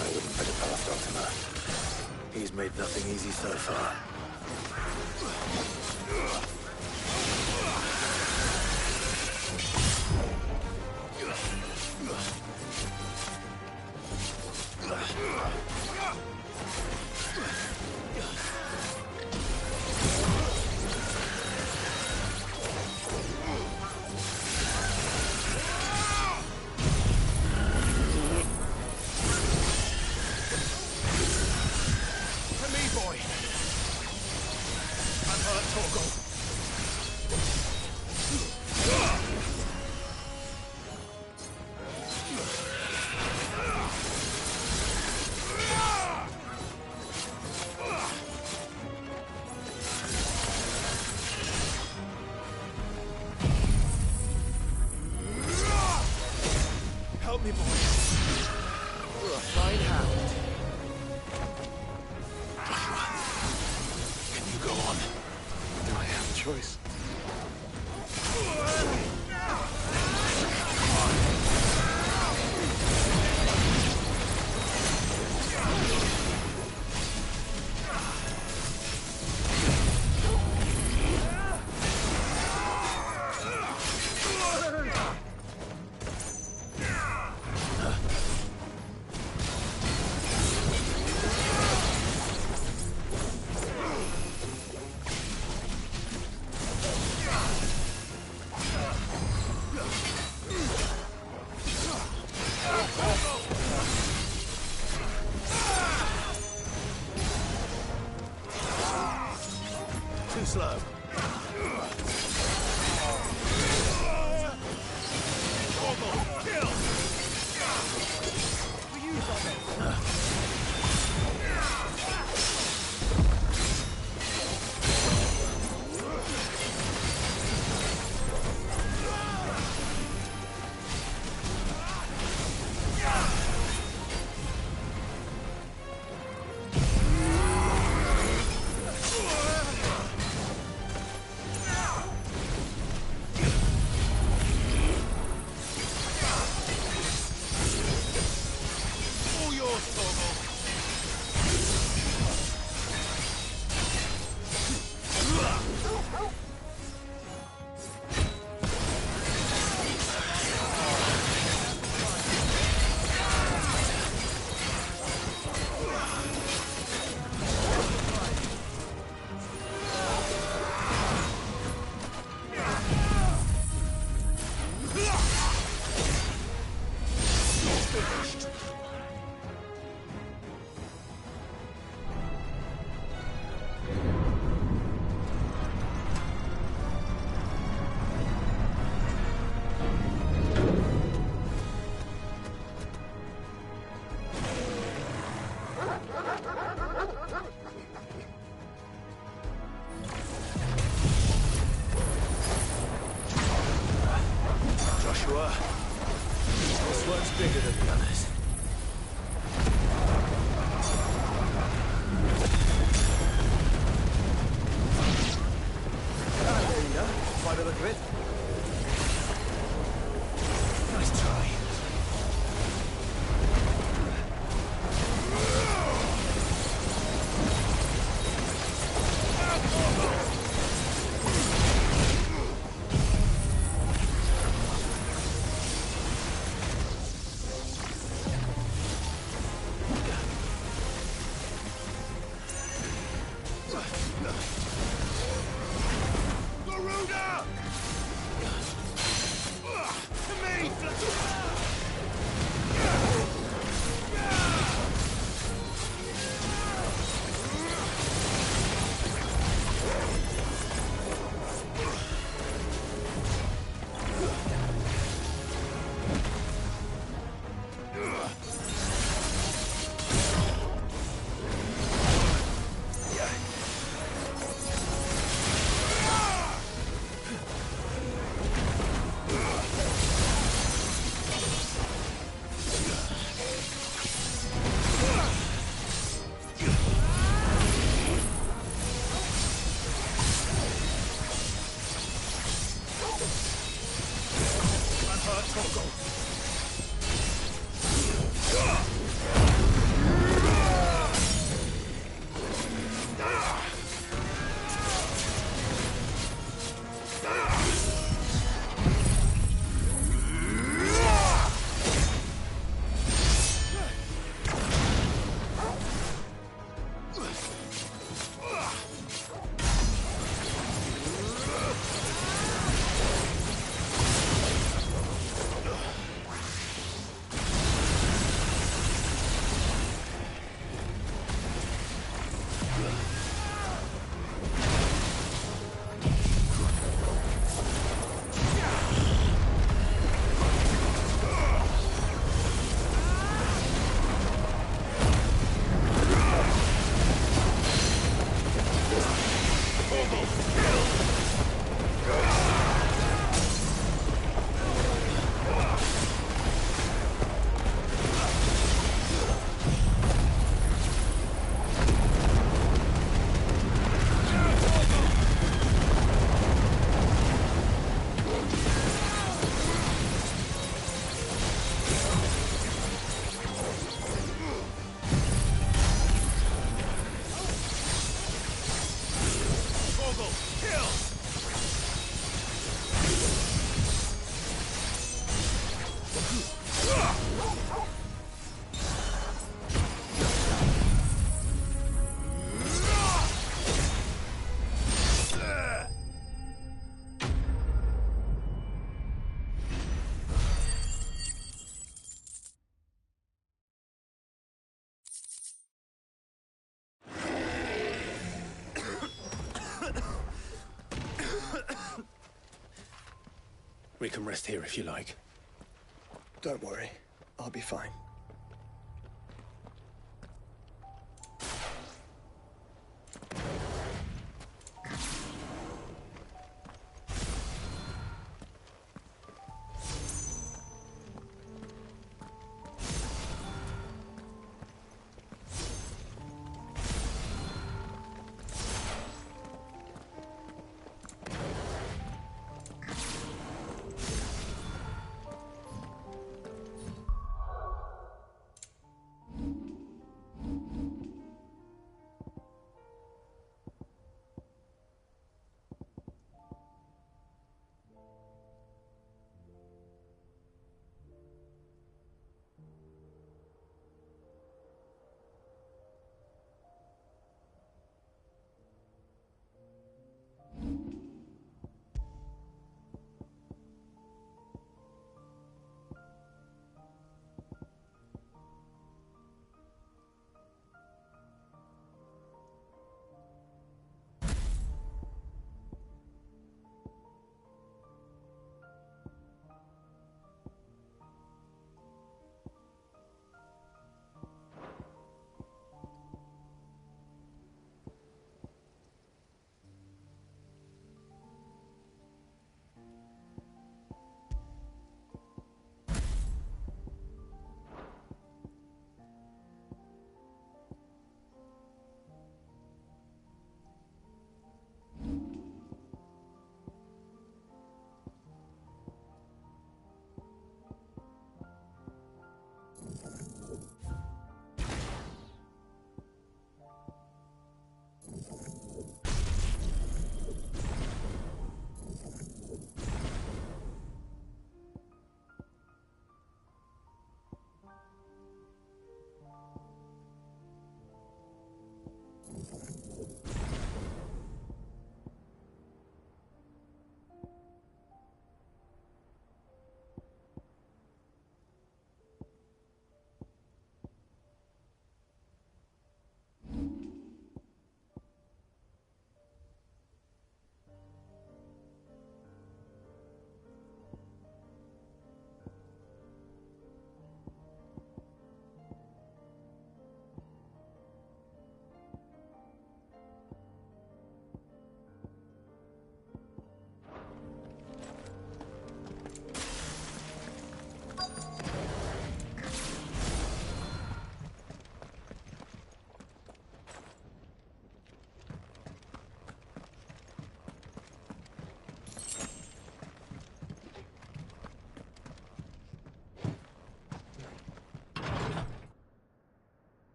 I wouldn't put it past Optima. He's made nothing easy so far. Help me, boy. You're a fine hound. Joshua, can you go on? Do I have a choice? Too slow. Joshua, this one's bigger than the others. There you go, by the look of it. Nice try. We can rest here if you like. Don't worry. I'll be fine.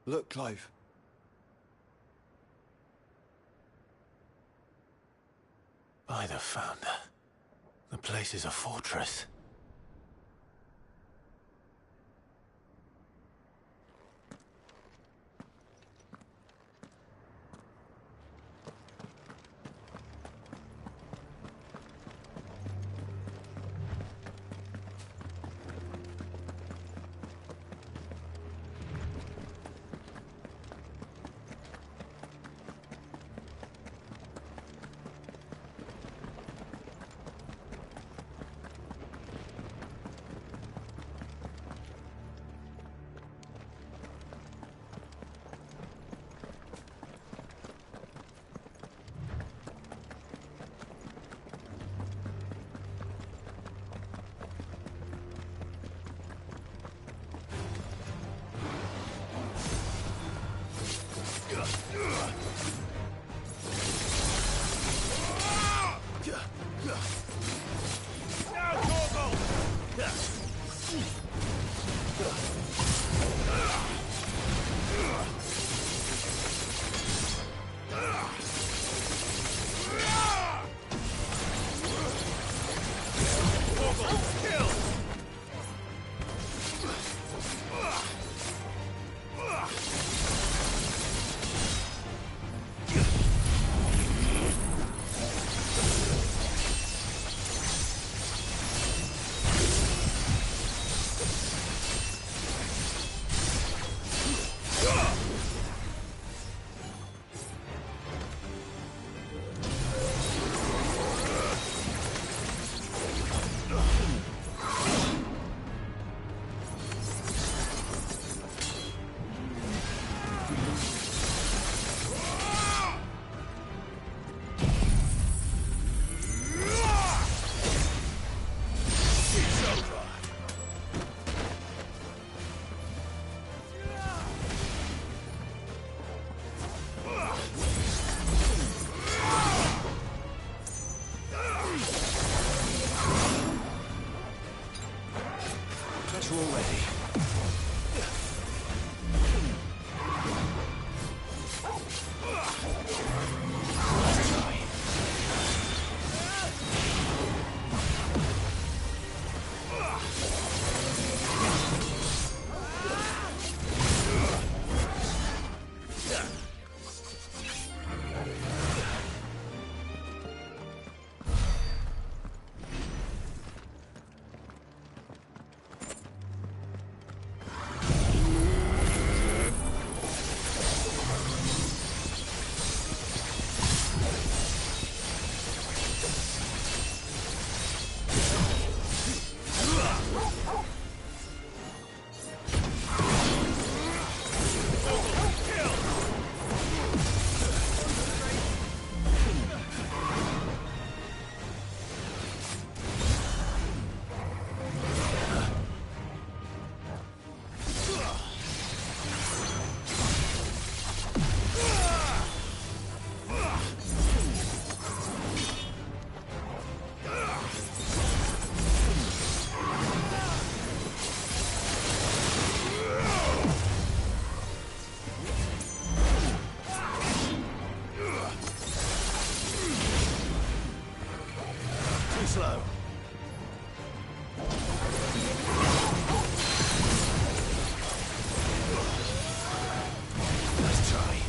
Look, Clive. By the Founder. The place is a fortress. slow. Nice try.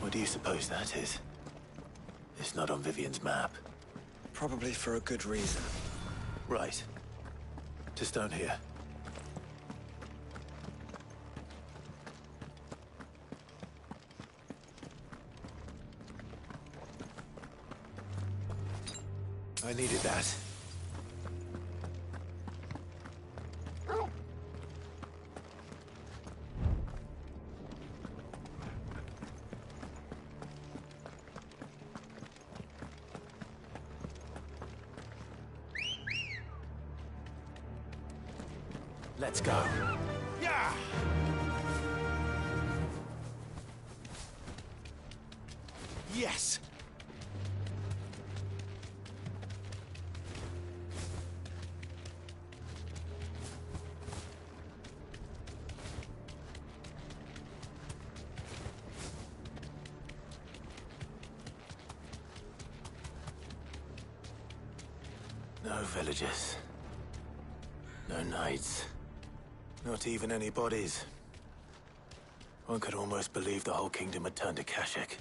What do you suppose that is? It's not on Vivian's map. Probably for a good reason. Right. Just down here. I needed that. Let's go. Yeah! Yes! No villagers. No knights. Not even any bodies. One could almost believe the whole kingdom had turned to Kashyyyk.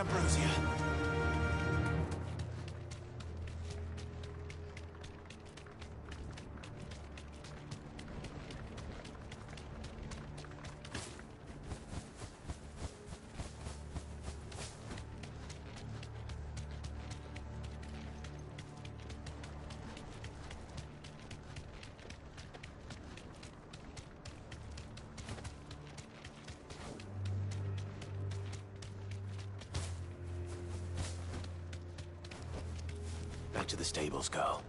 Ambrosia. Back to the stables, girl.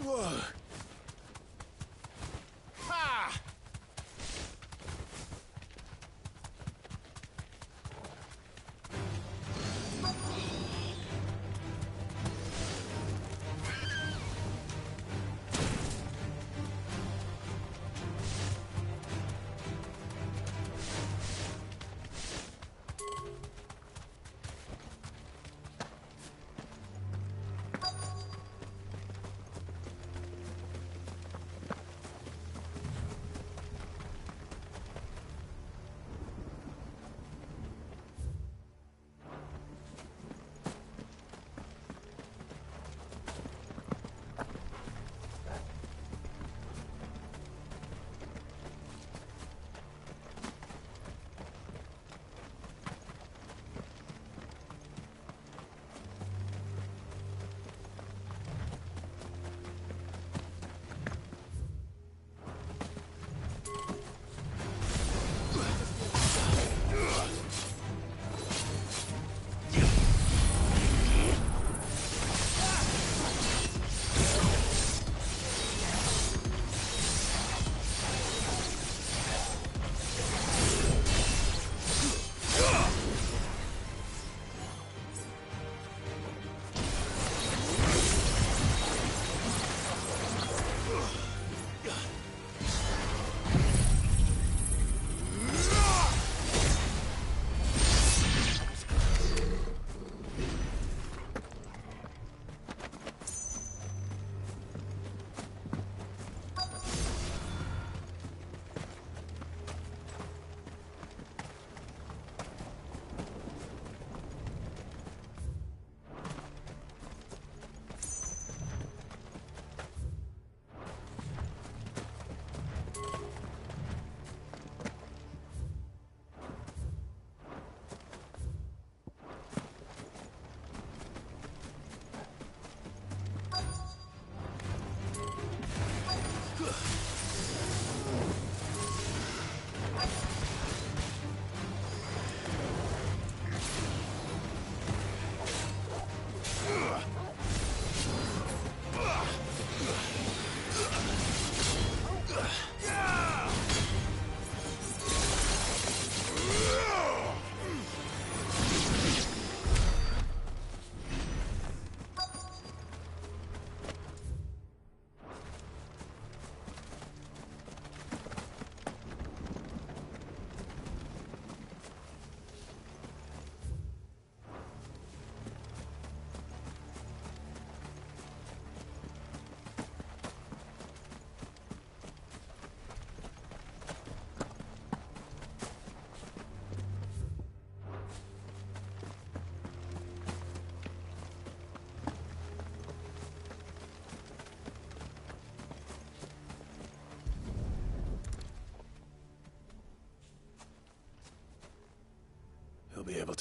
Whoa! Ha!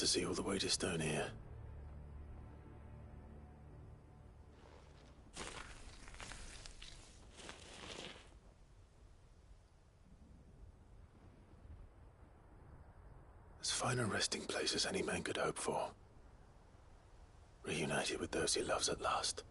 to see all the way to Stone here. As fine a resting place as any man could hope for. Reunited with those he loves at last.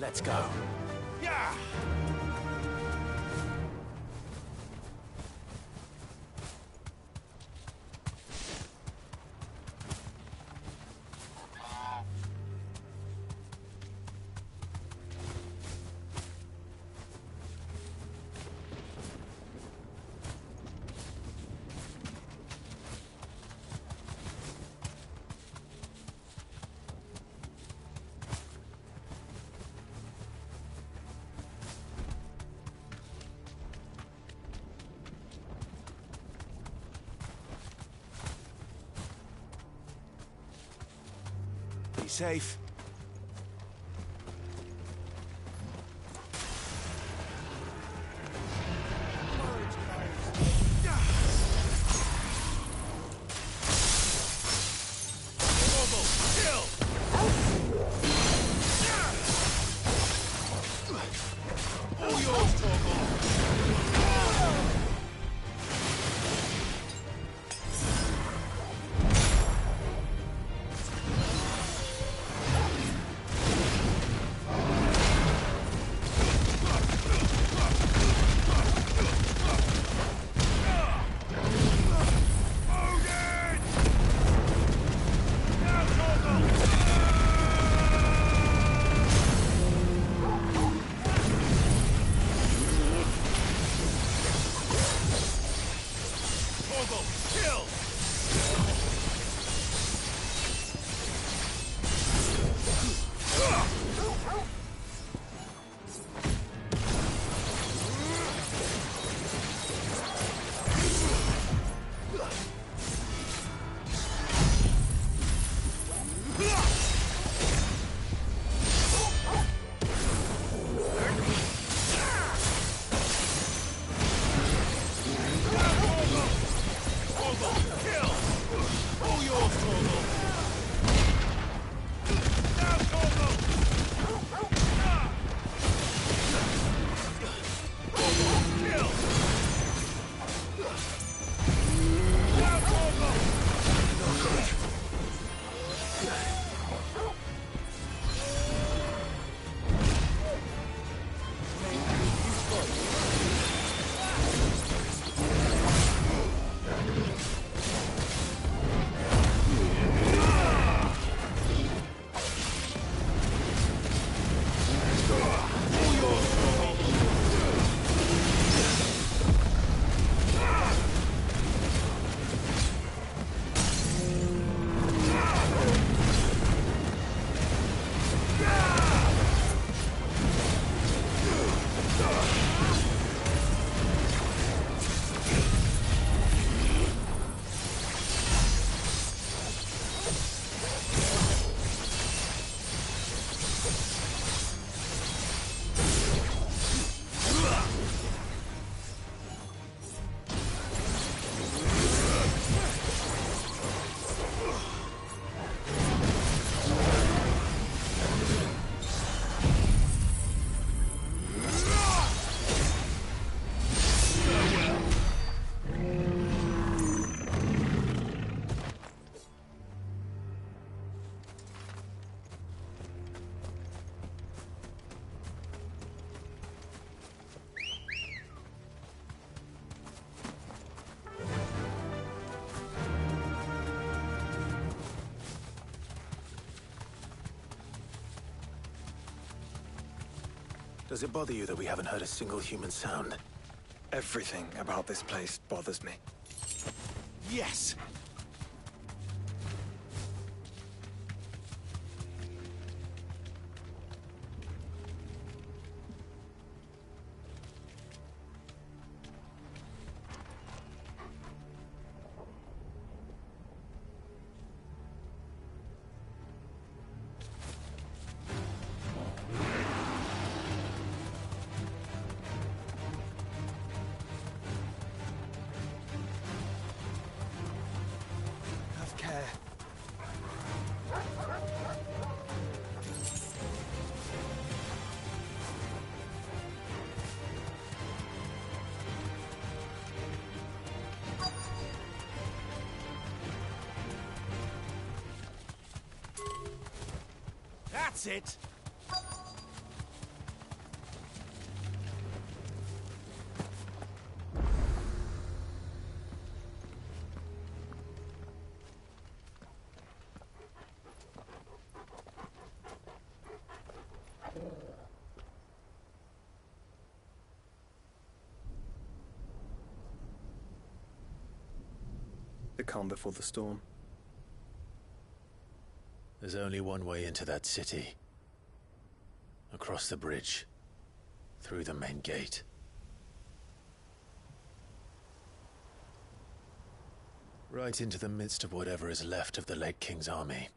Let's go. Yeah! Be safe. Does it bother you that we haven't heard a single human sound? Everything about this place bothers me. Yes! Have care. That's it! The calm before the storm. There's only one way into that city. Across the bridge. Through the main gate. Right into the midst of whatever is left of the late King's army.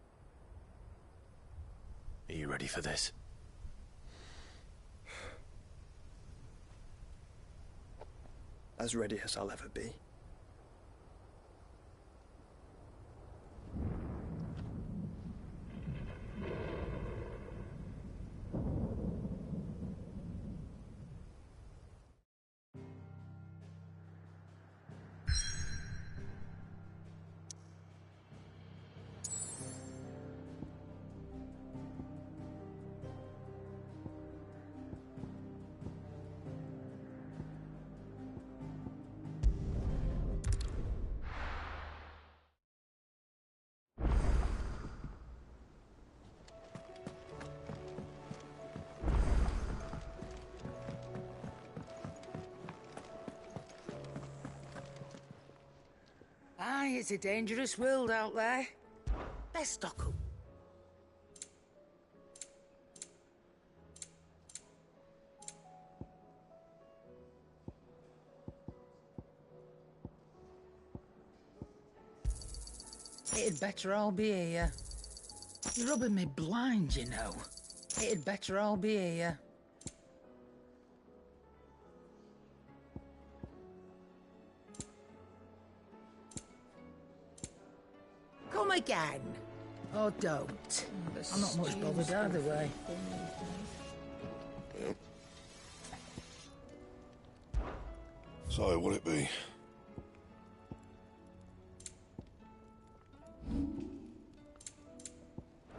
Are you ready for this? As ready as I'll ever be. Aye, it's a dangerous world out there. Best stock up. It'd better all be here. You're rubbing me blind, you know. It'd better all be here. Come again. Or don't. I'm not much bothered either way. So, will it be?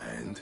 And?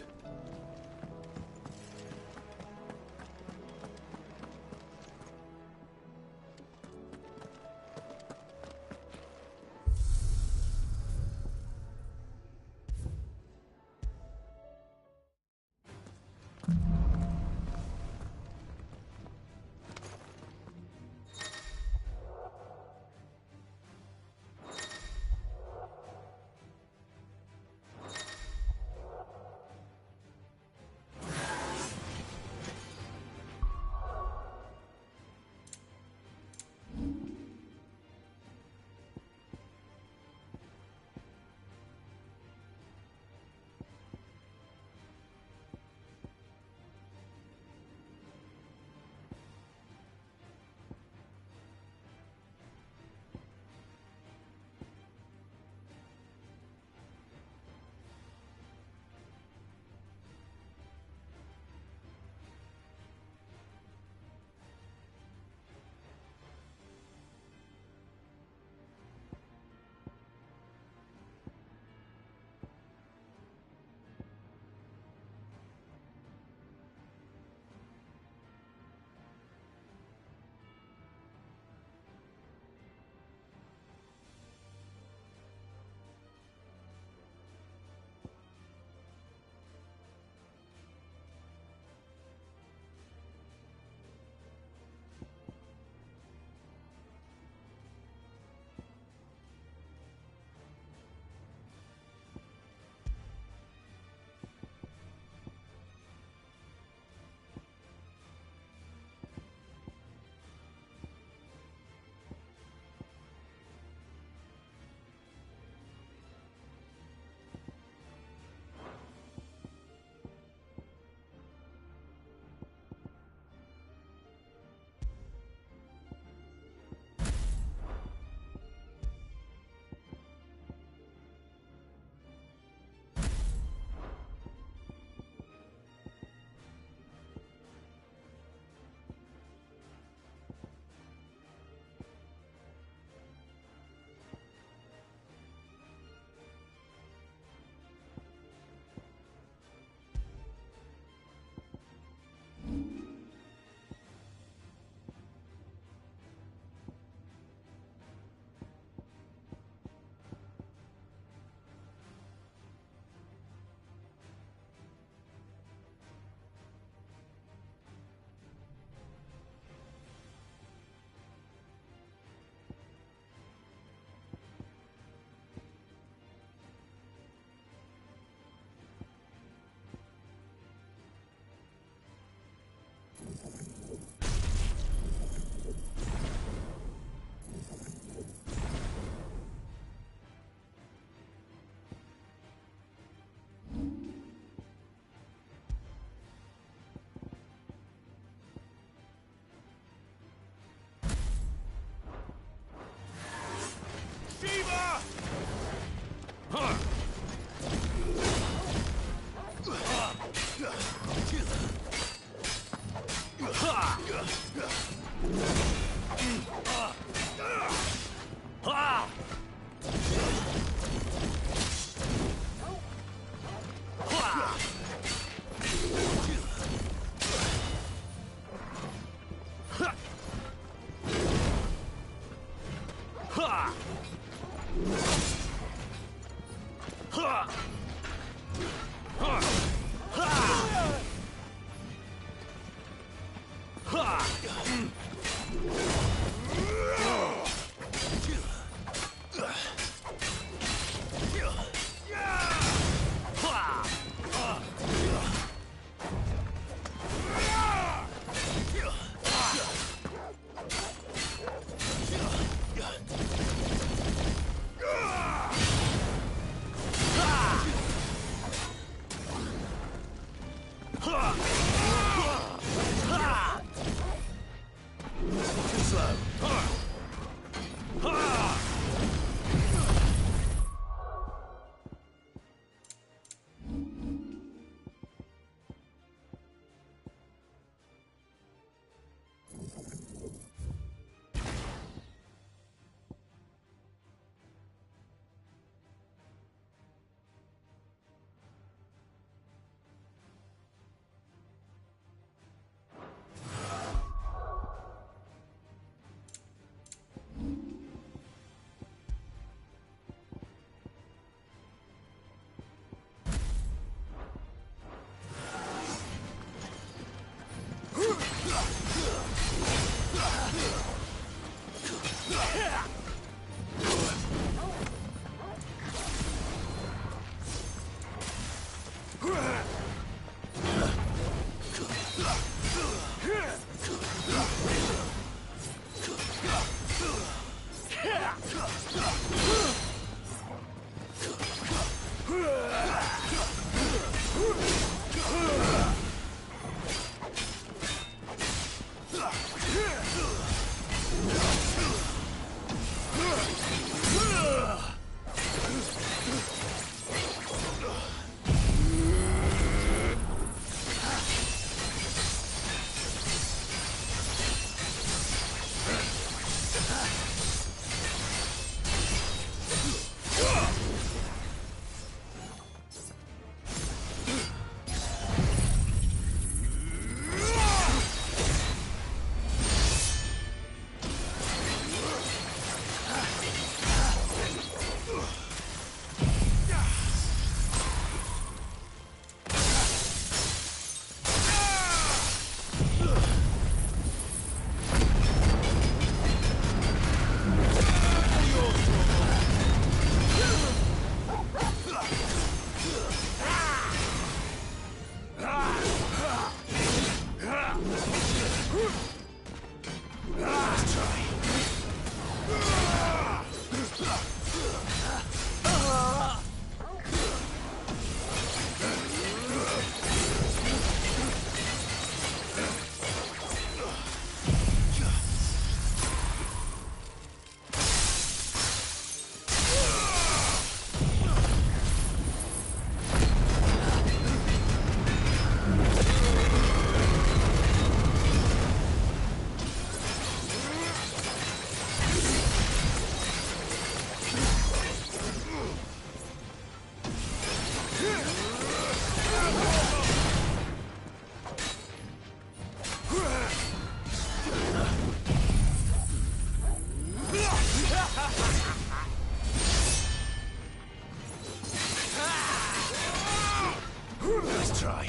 Let's try.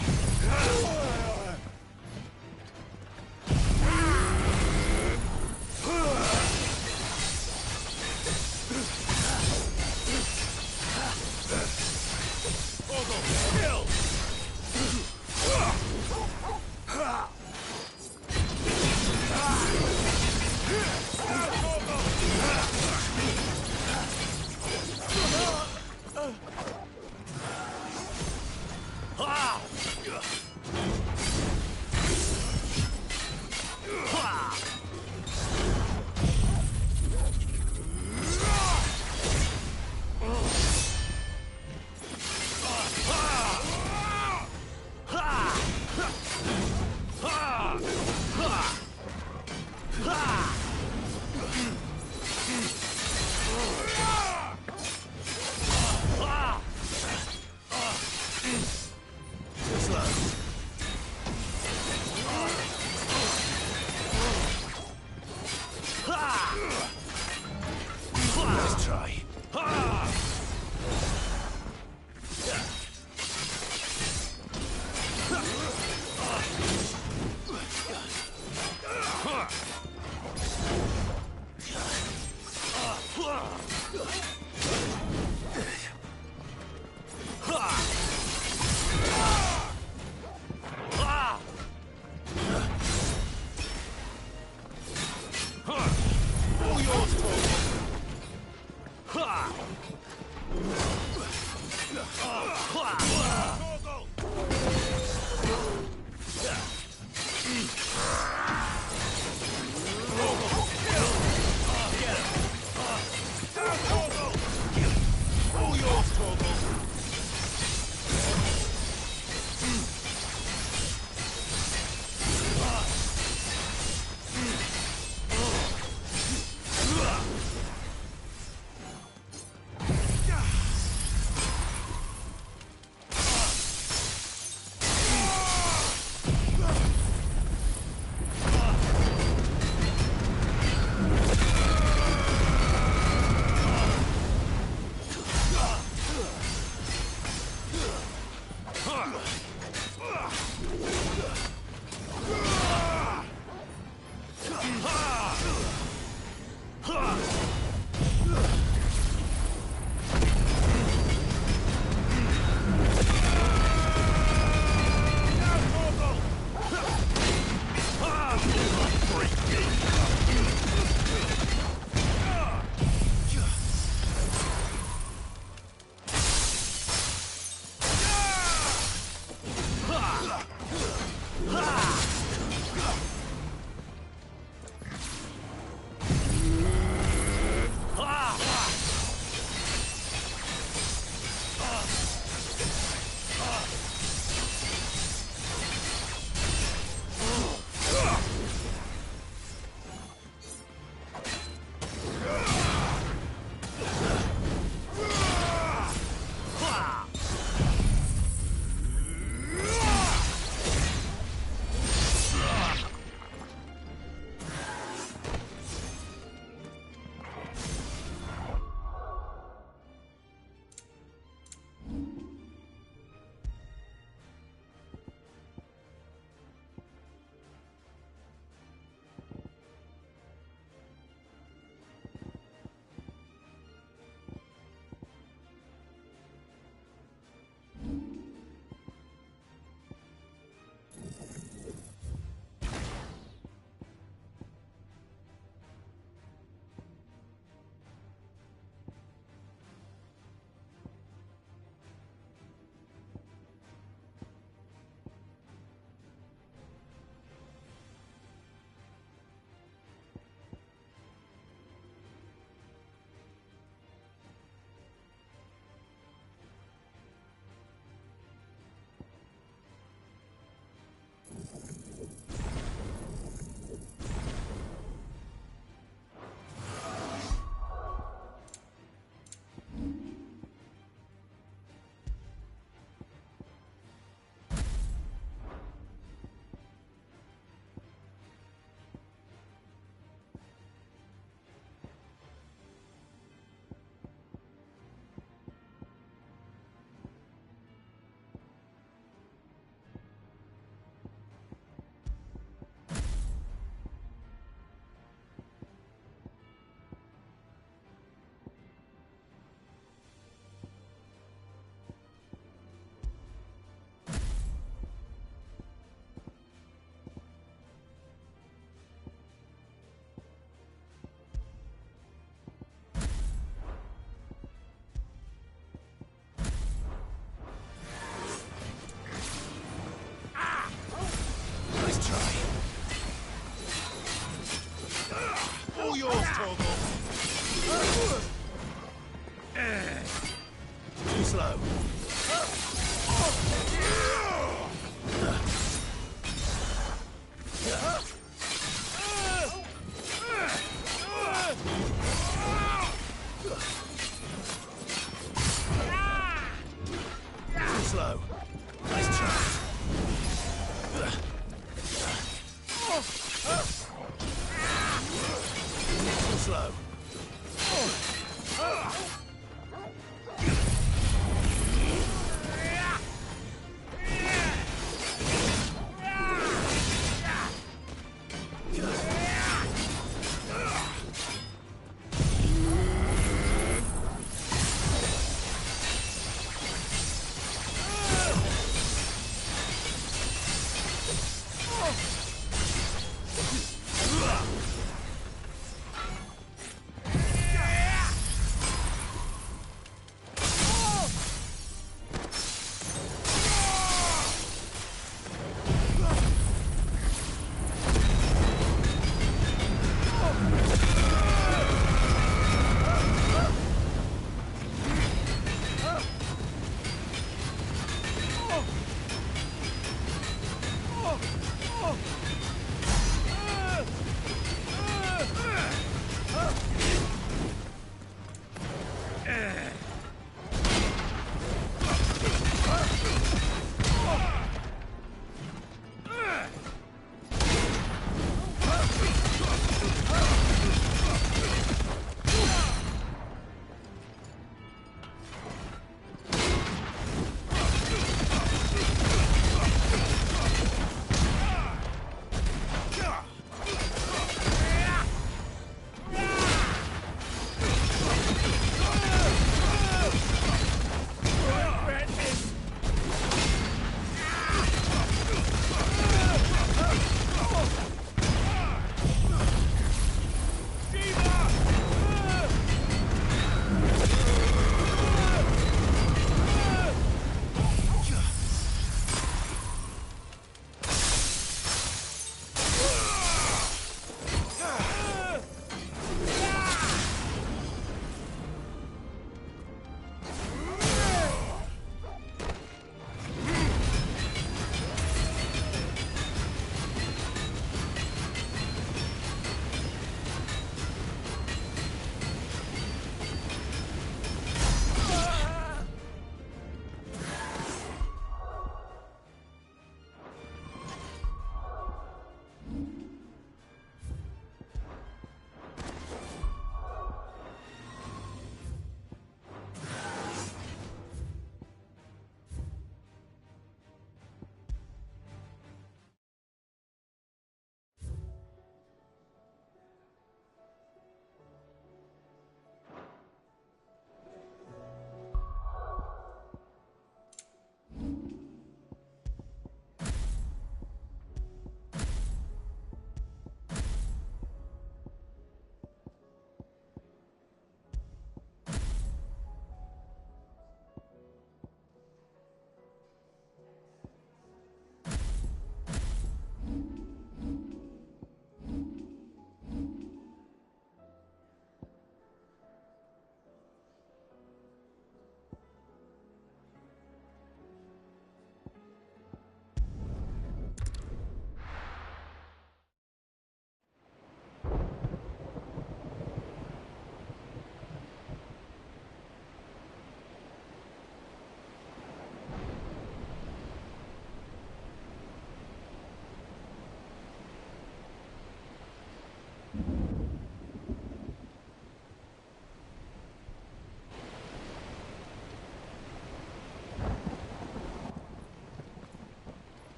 Let's try. All yours, slow. Slow. Nice try. Slow.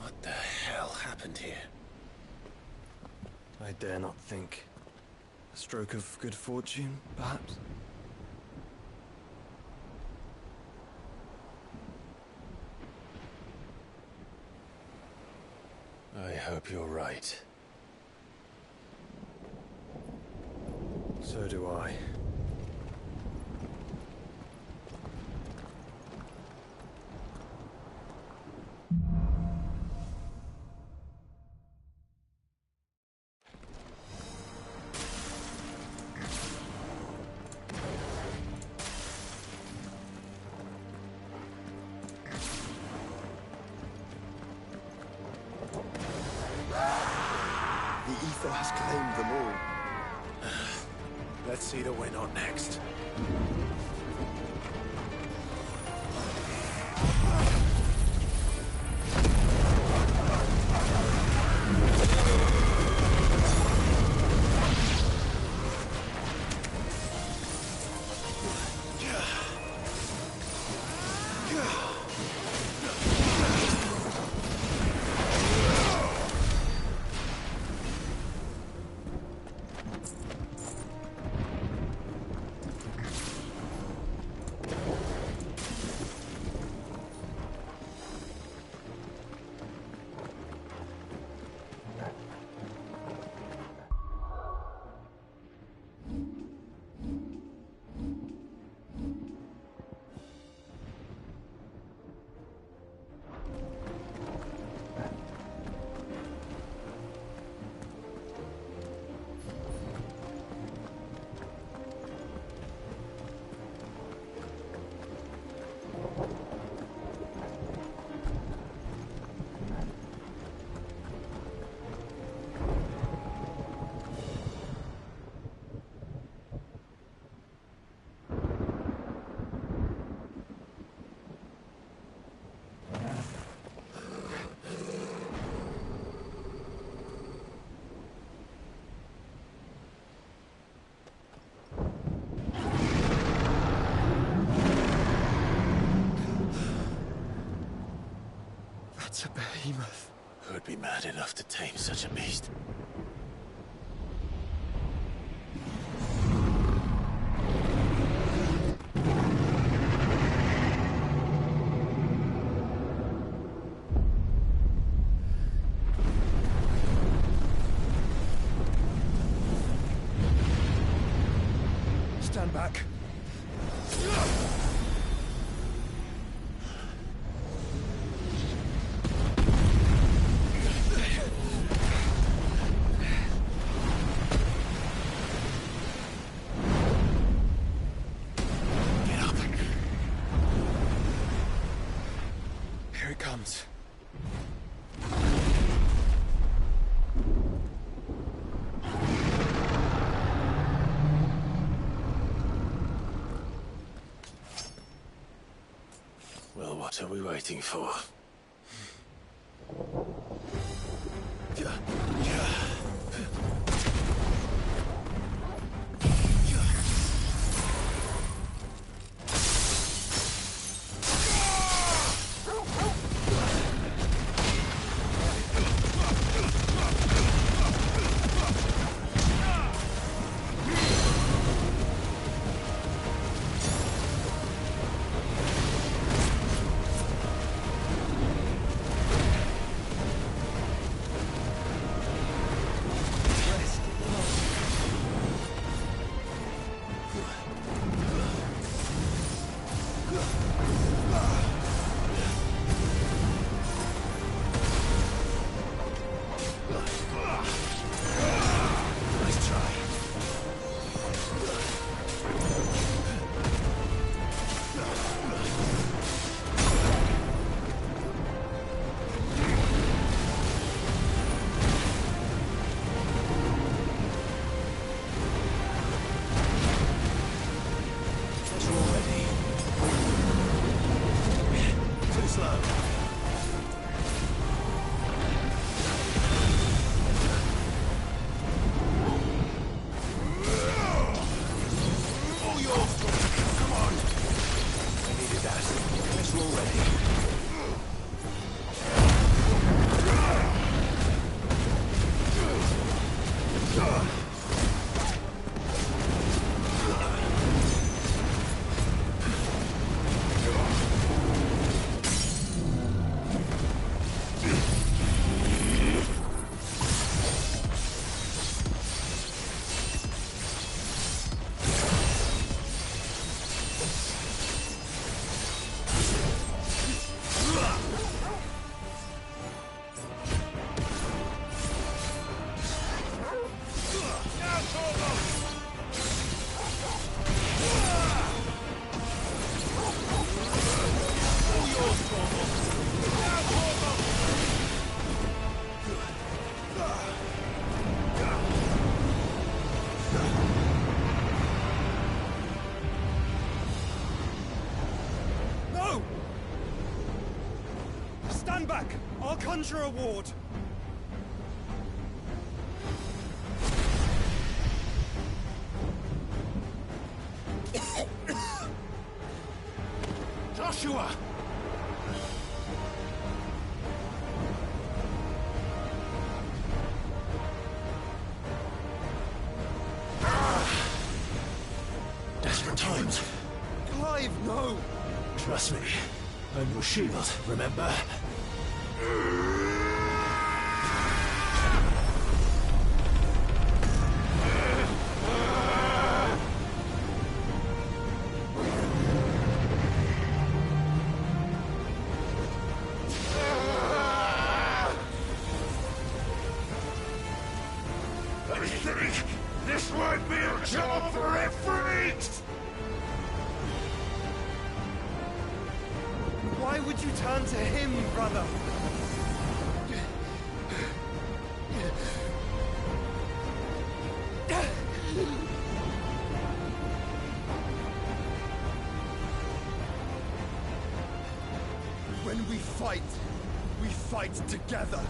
What the hell happened here? I dare not think. A stroke of good fortune, perhaps? I hope you're right. So do I. has claimed them all. Let's see that we're not next. That's a behemoth. Who'd be mad enough to tame such a beast? Stand back. Here it comes. Well, what are we waiting for? Stand back! I'll conjure a ward! Joshua! Desperate times. Clive, no! Trust me. I'm your shield, remember? I think this might be a job for Ifrit! Why would you turn to him, brother? When we fight together.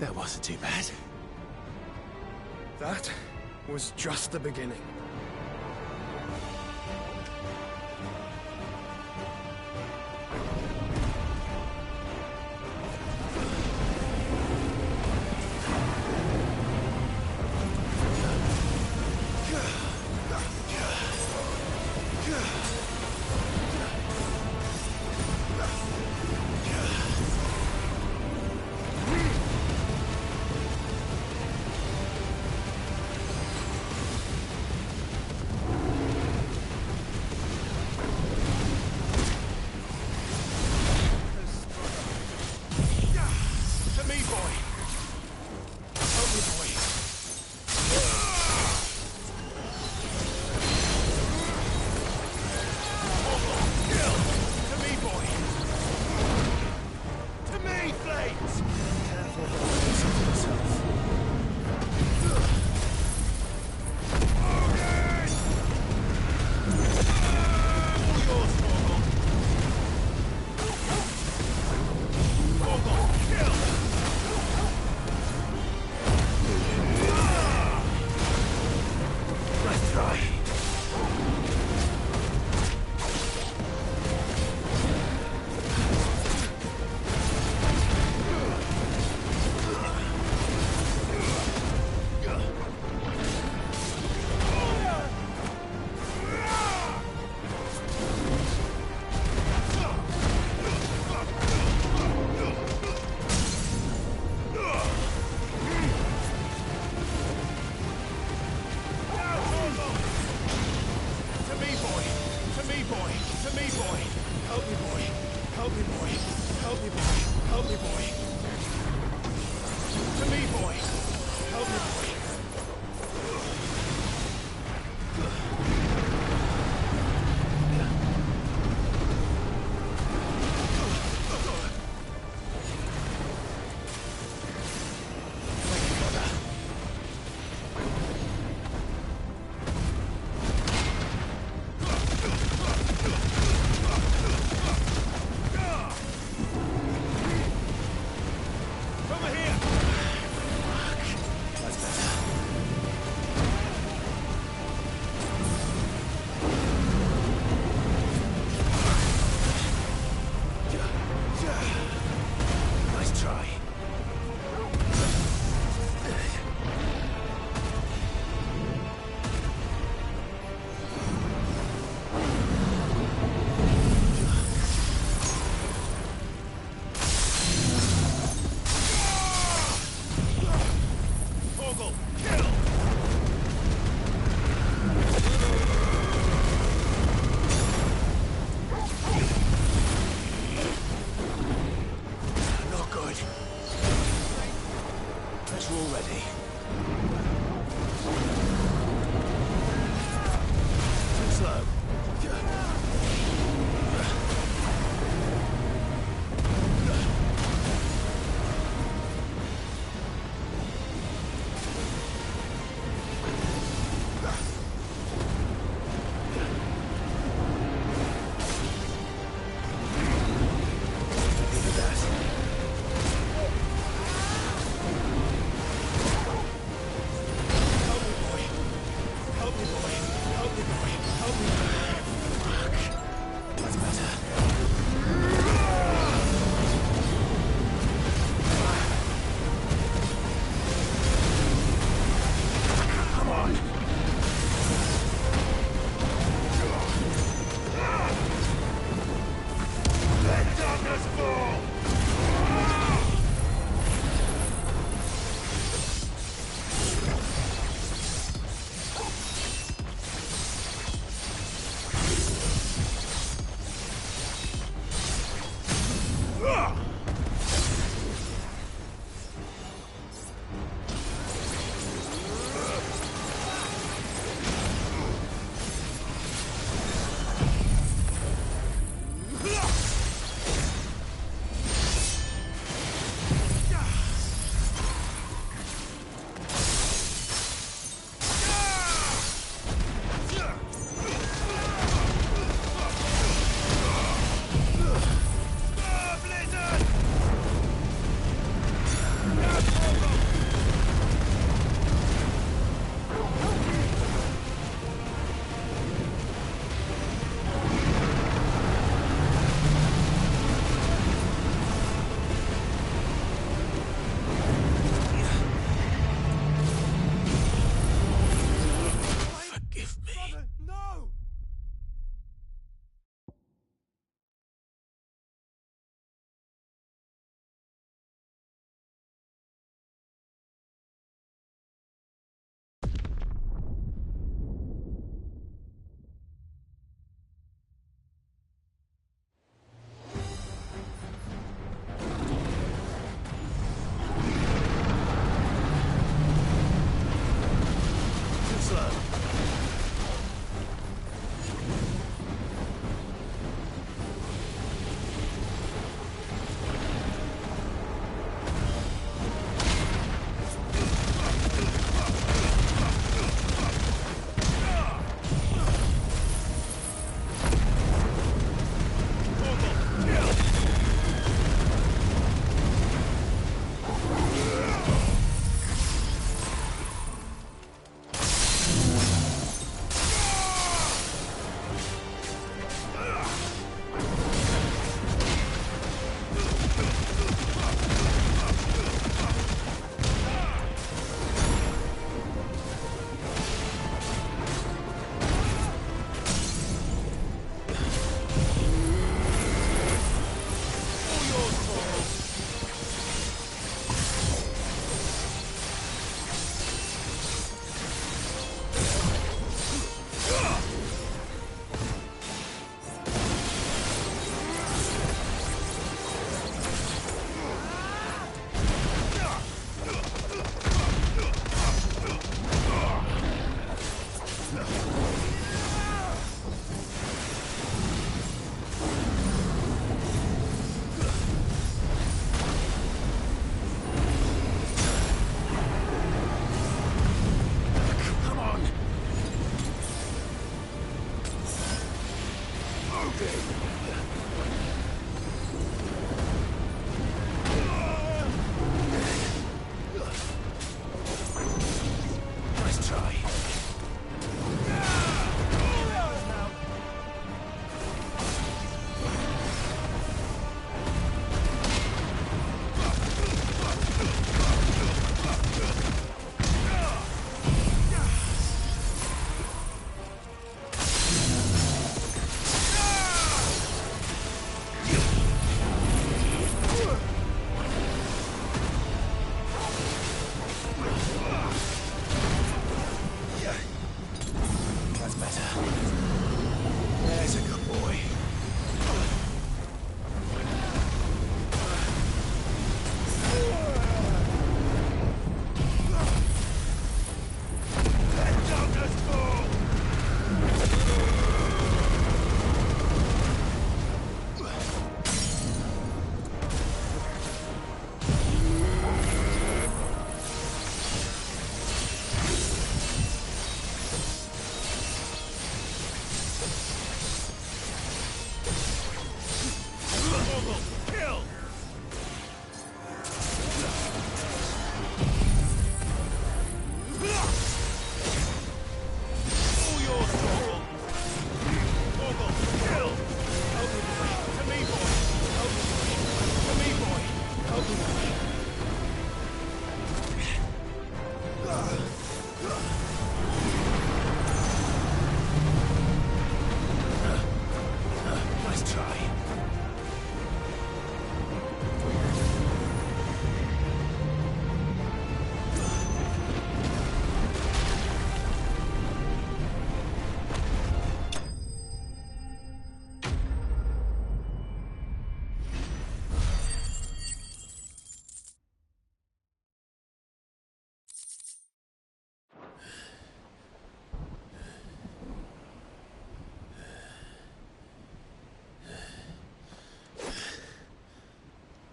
That wasn't too bad. That was just the beginning.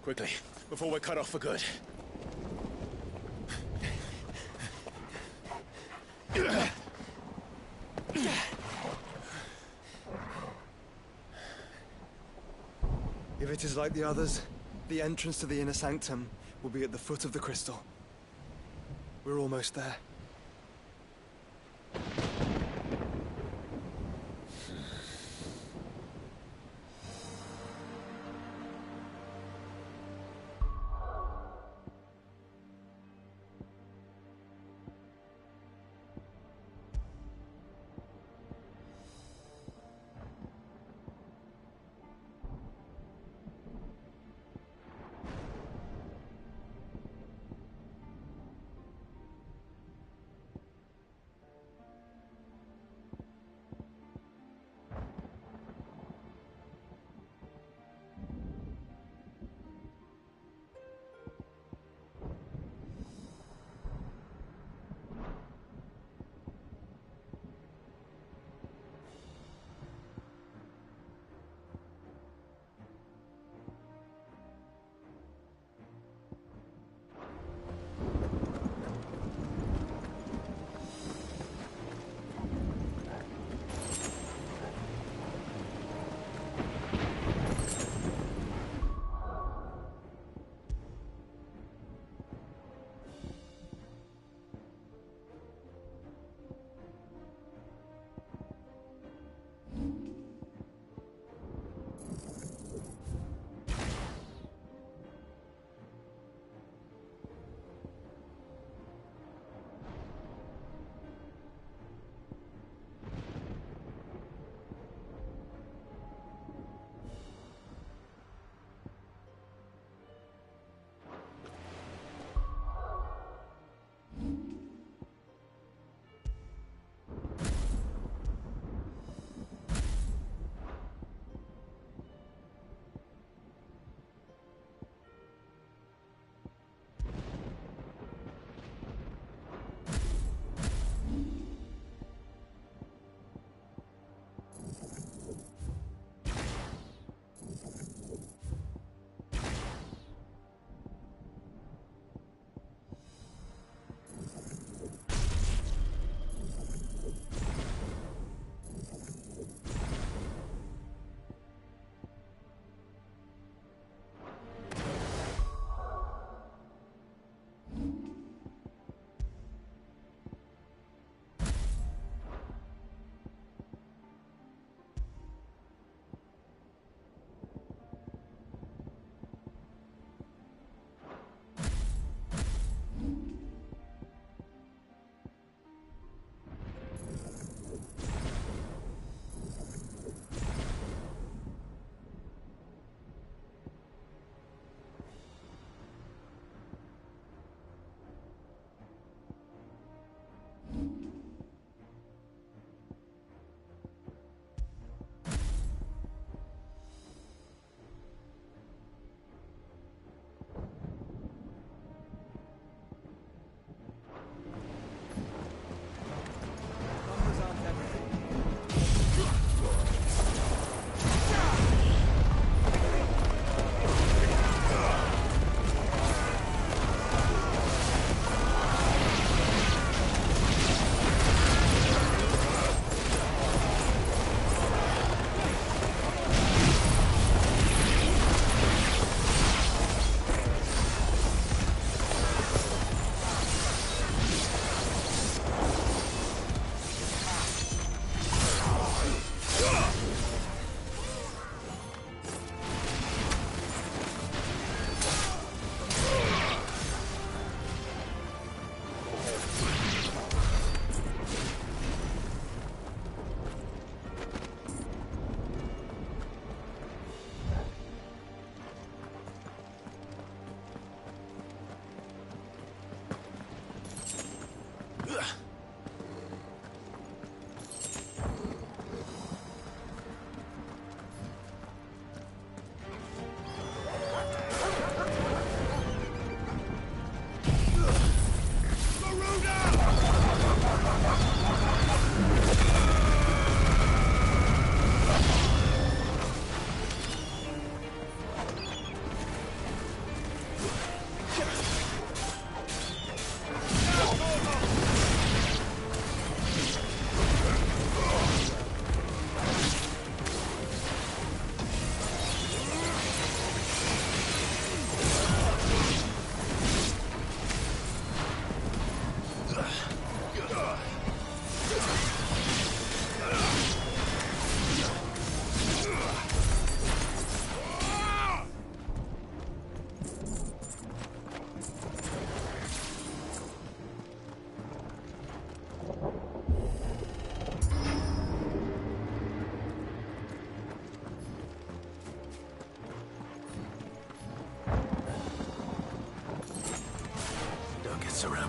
Quickly, before we're cut off for good. If it is like the others, the entrance to the inner sanctum will be at the foot of the crystal. We're almost there.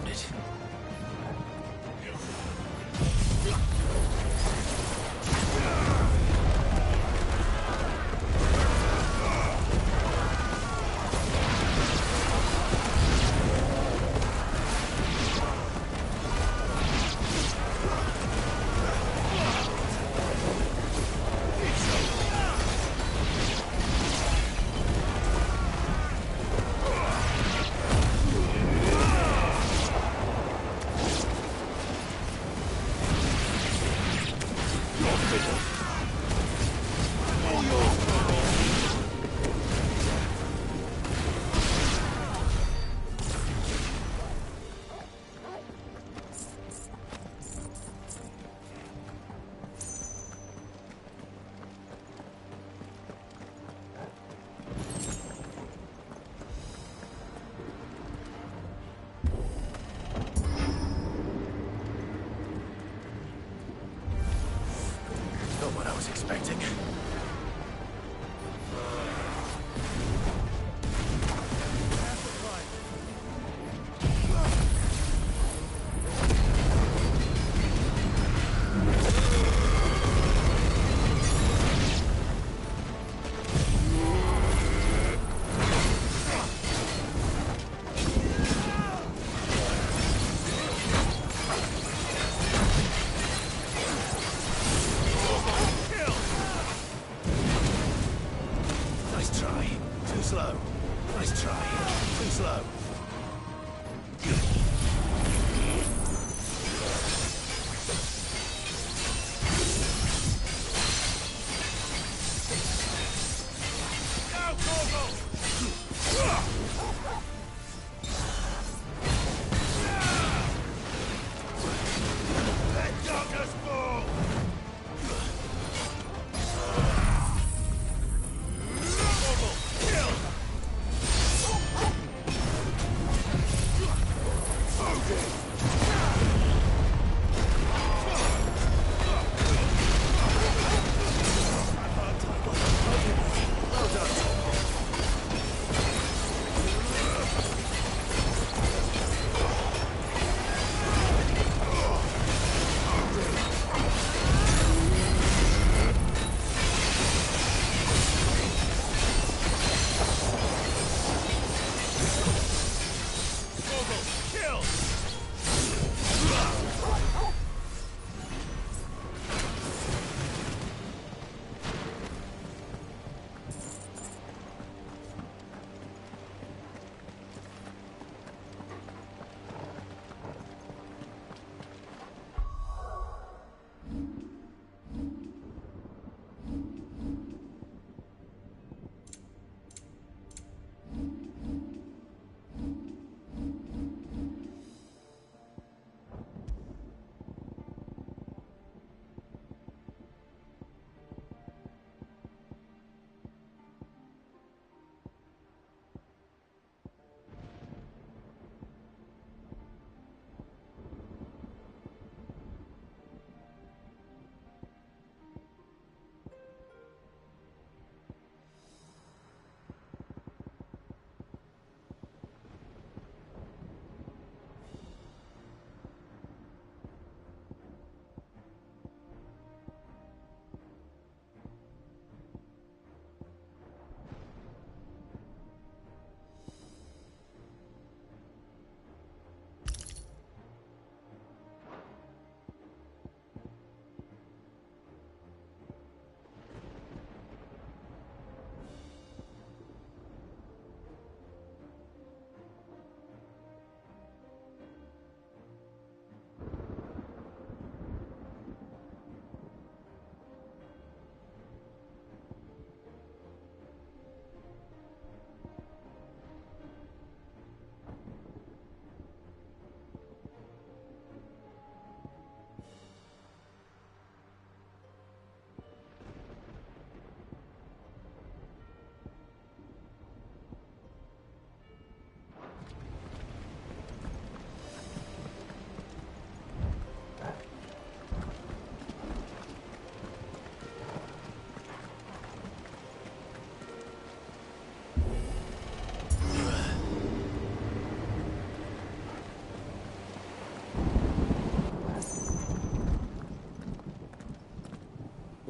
found it. Not what I was expecting. Nice try. Too slow. Nice try. Too slow. Let darkness fall! Kill!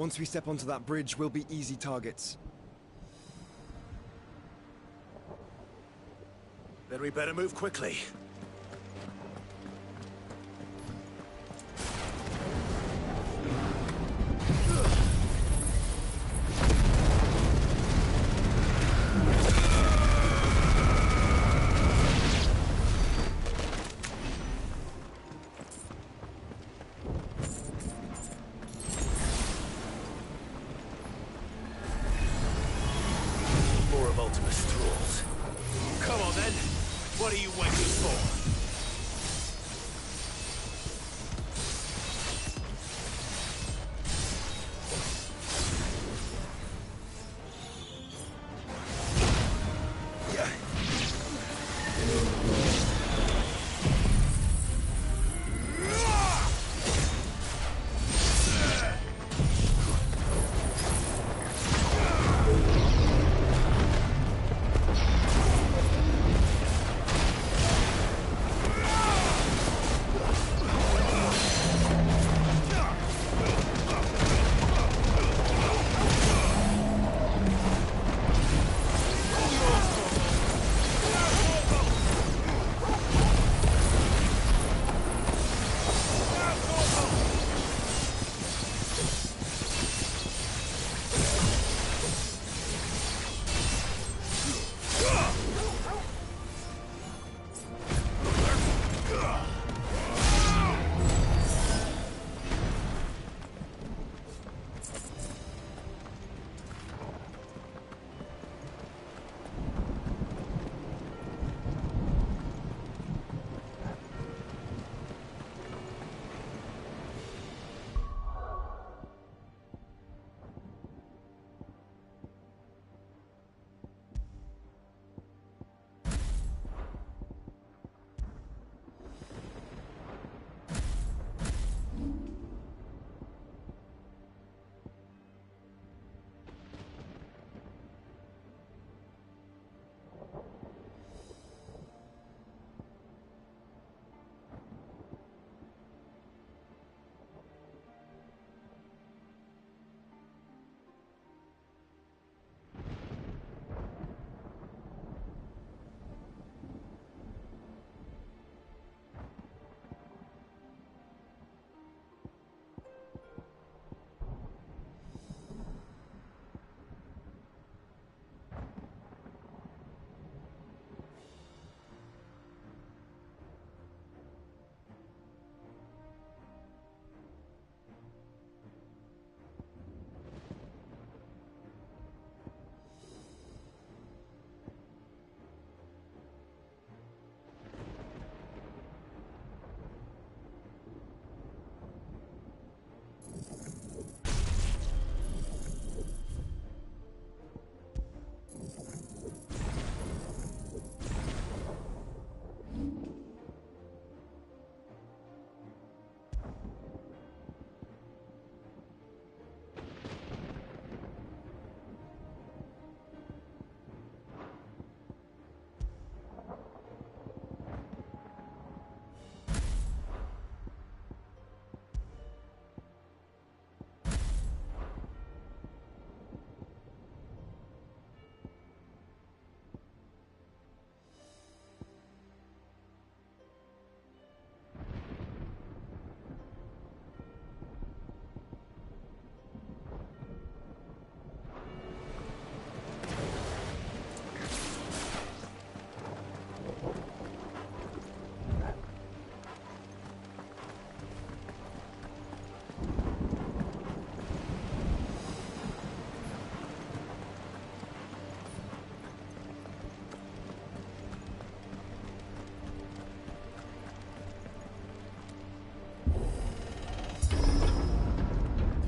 Once we step onto that bridge, we'll be easy targets. Then we better move quickly. More of Ultimus tools. Come on then. What are you waiting for?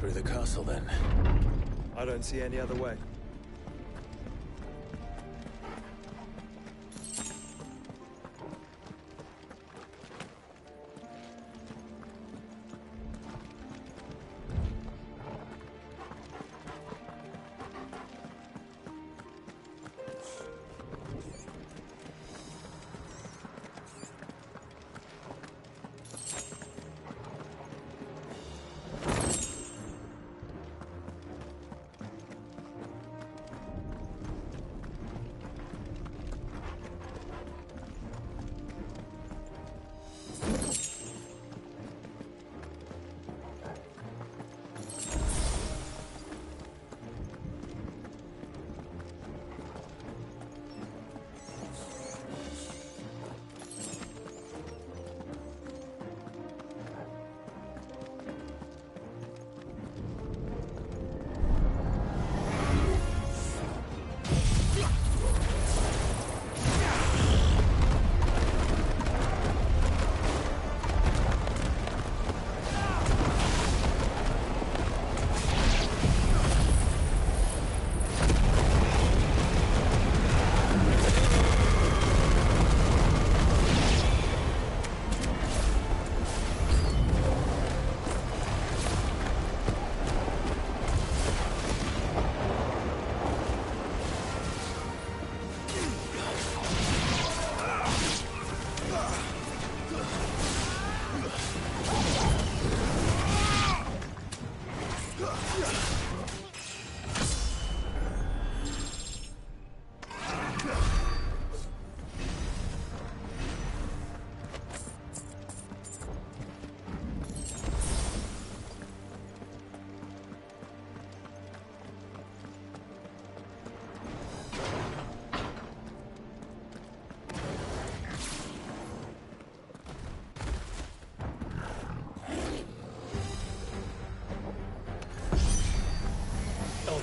Through the castle, then. I don't see any other way.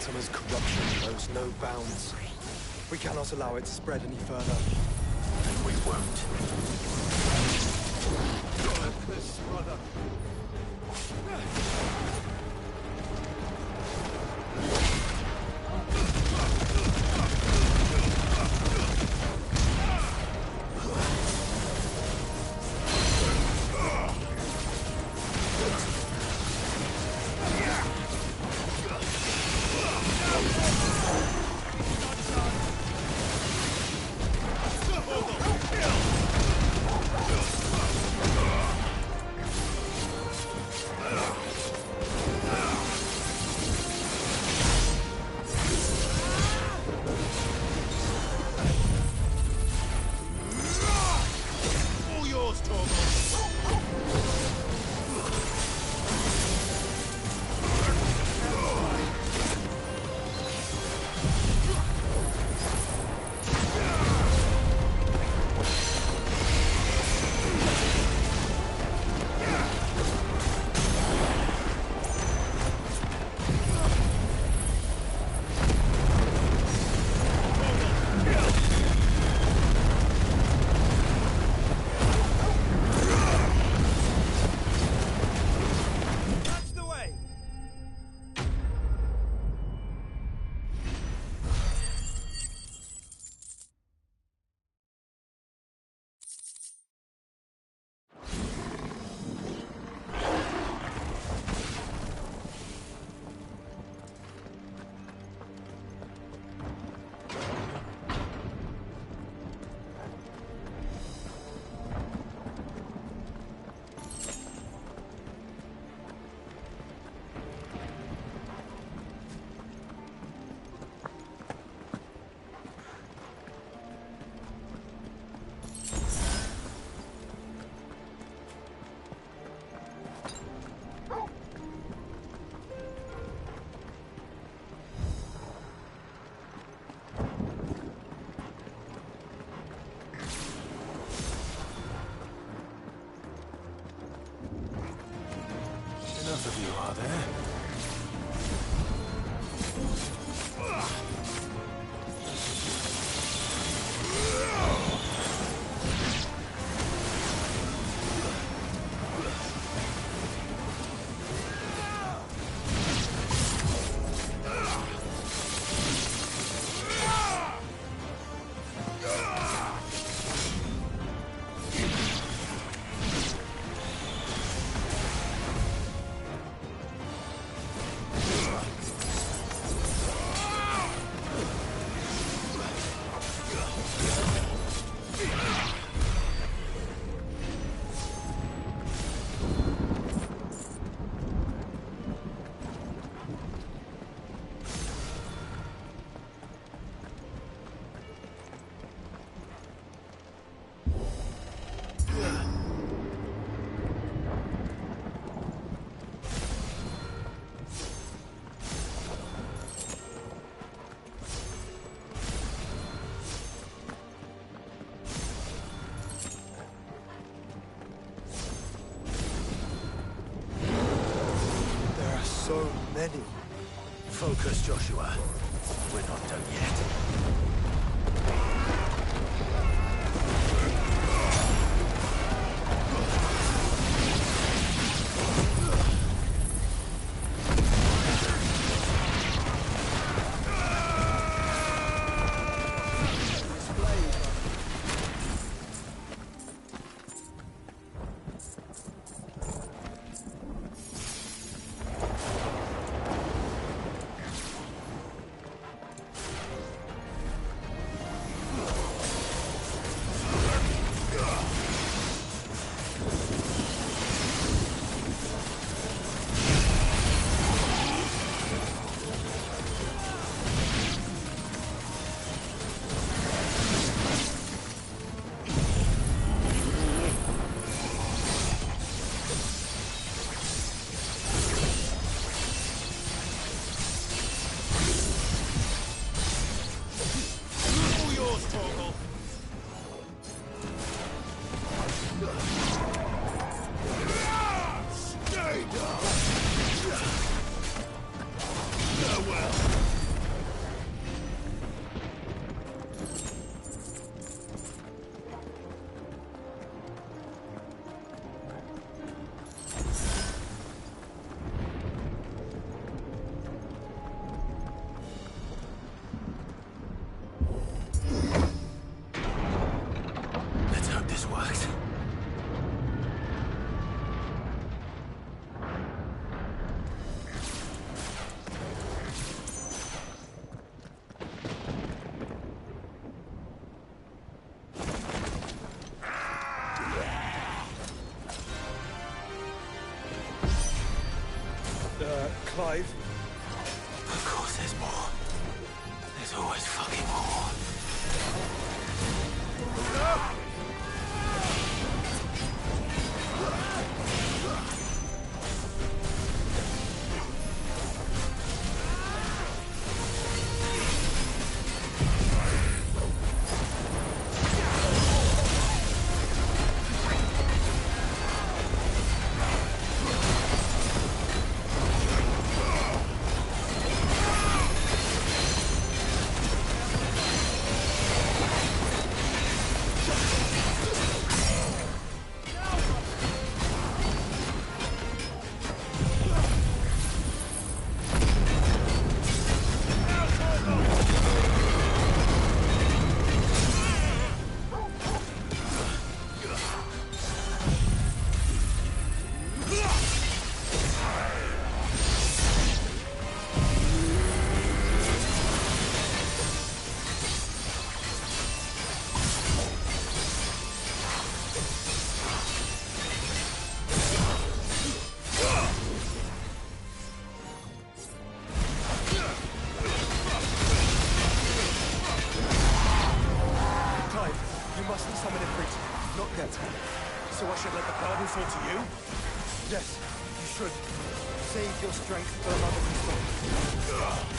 Mortimer's corruption knows no bounds. We cannot allow it to spread any further. And we won't. This brother. Enough of you, are there? So many. Focus, Joshua. We're not done yet. Clive. Of course there's more. There's always fucking more. So I should let the burden fall to you? Yes, you should. Save your strength for another control.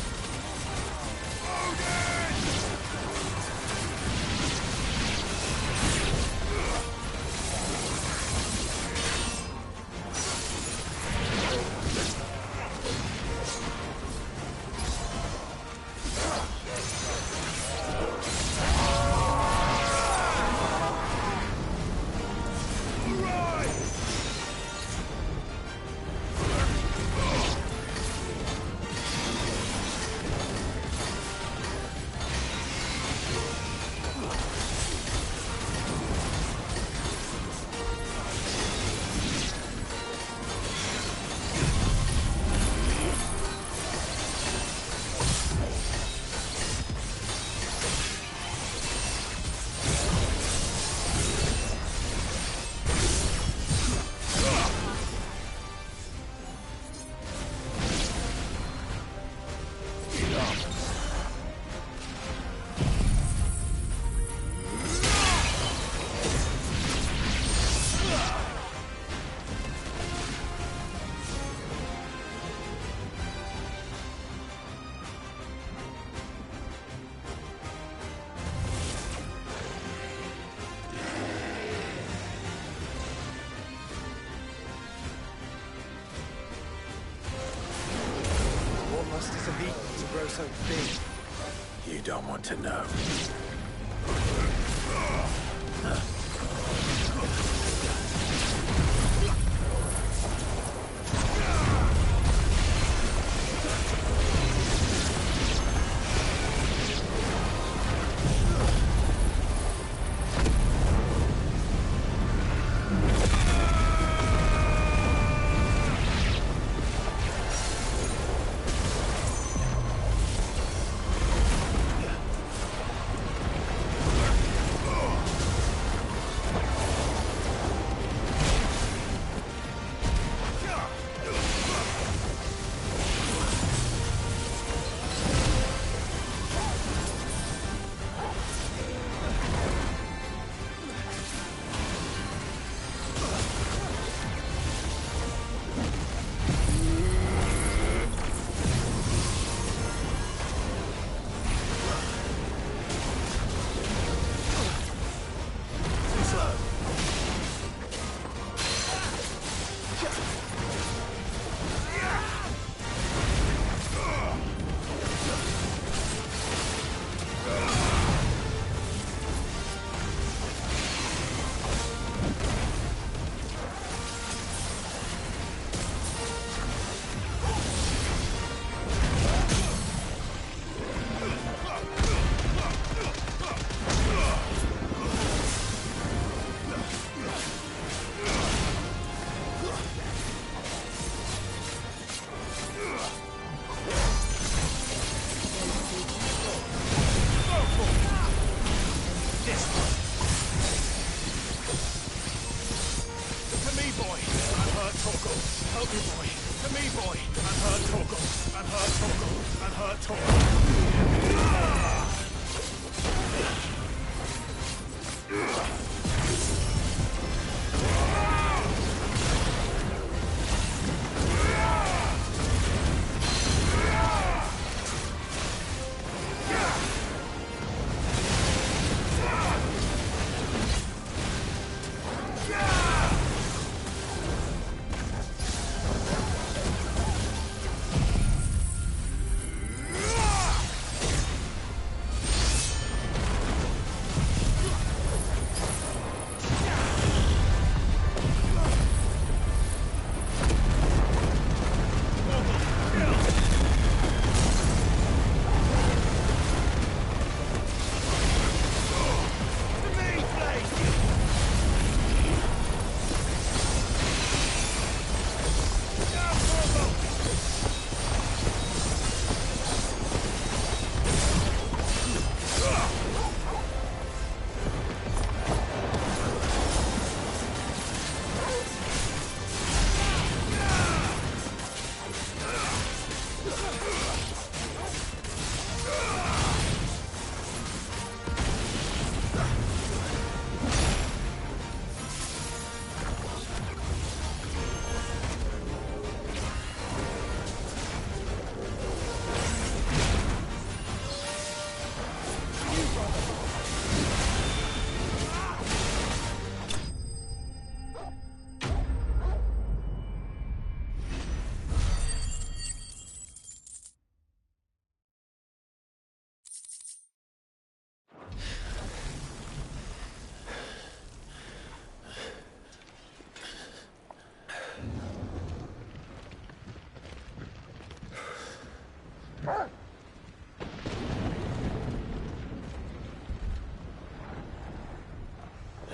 So big. You don't want to know.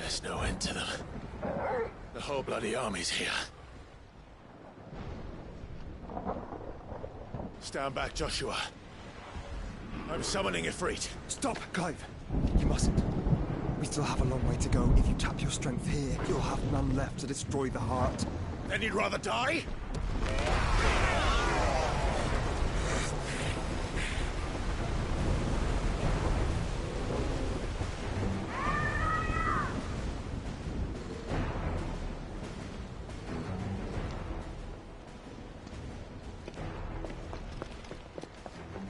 There's no end to them. The whole bloody army's here. Stand back, Joshua. I'm summoning Ifrit. Stop, Clive. You mustn't. We still have a long way to go. If you tap your strength here, you'll have none left to destroy the heart. Then you'd rather die?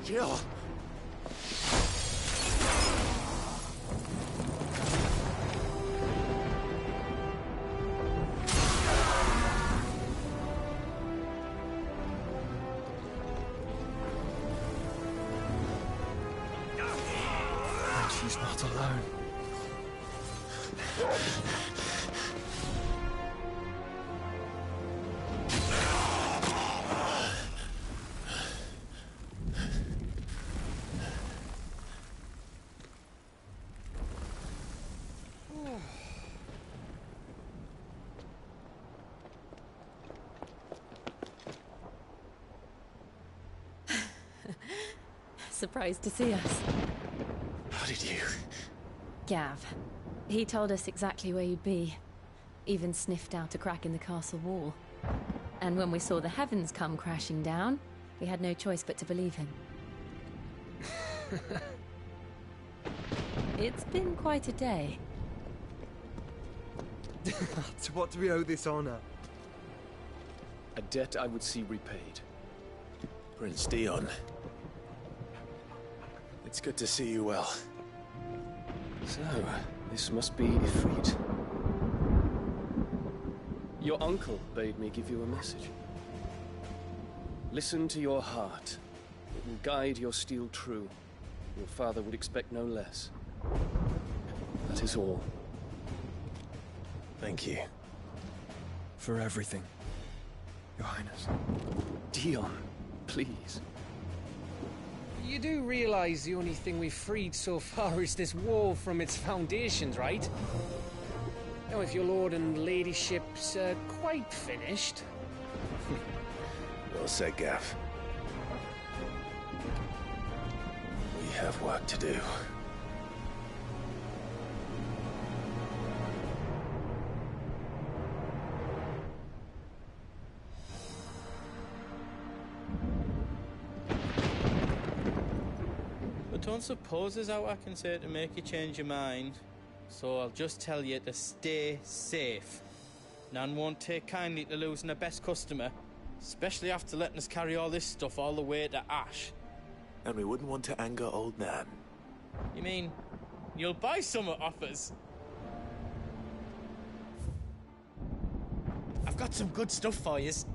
Jill! And she's not alone. Surprised to see us. How did you? Gav. He told us exactly where you'd be. Even sniffed out a crack in the castle wall. And when we saw the heavens come crashing down, we had no choice but to believe him. It's been quite a day. To what do we owe this honor? A debt I would see repaid. Prince Dion. It's good to see you well. So, this must be Ifrit. Your uncle bade me give you a message. Listen to your heart. It will guide your steel true. Your father would expect no less. That is all. Thank you. For everything, Your Highness. Dion, please. You do realize the only thing we've freed so far is this wall from its foundations, right? Now, if your lord and ladyship's quite finished... Well said, Gav. We have work to do. Don't suppose there's out I can say to make you change your mind. So I'll just tell you to stay safe. Nan won't take kindly to losing her best customer, especially after letting us carry all this stuff all the way to Ash. And we wouldn't want to anger old Nan. You mean, you'll buy some off us? I've got some good stuff for yous.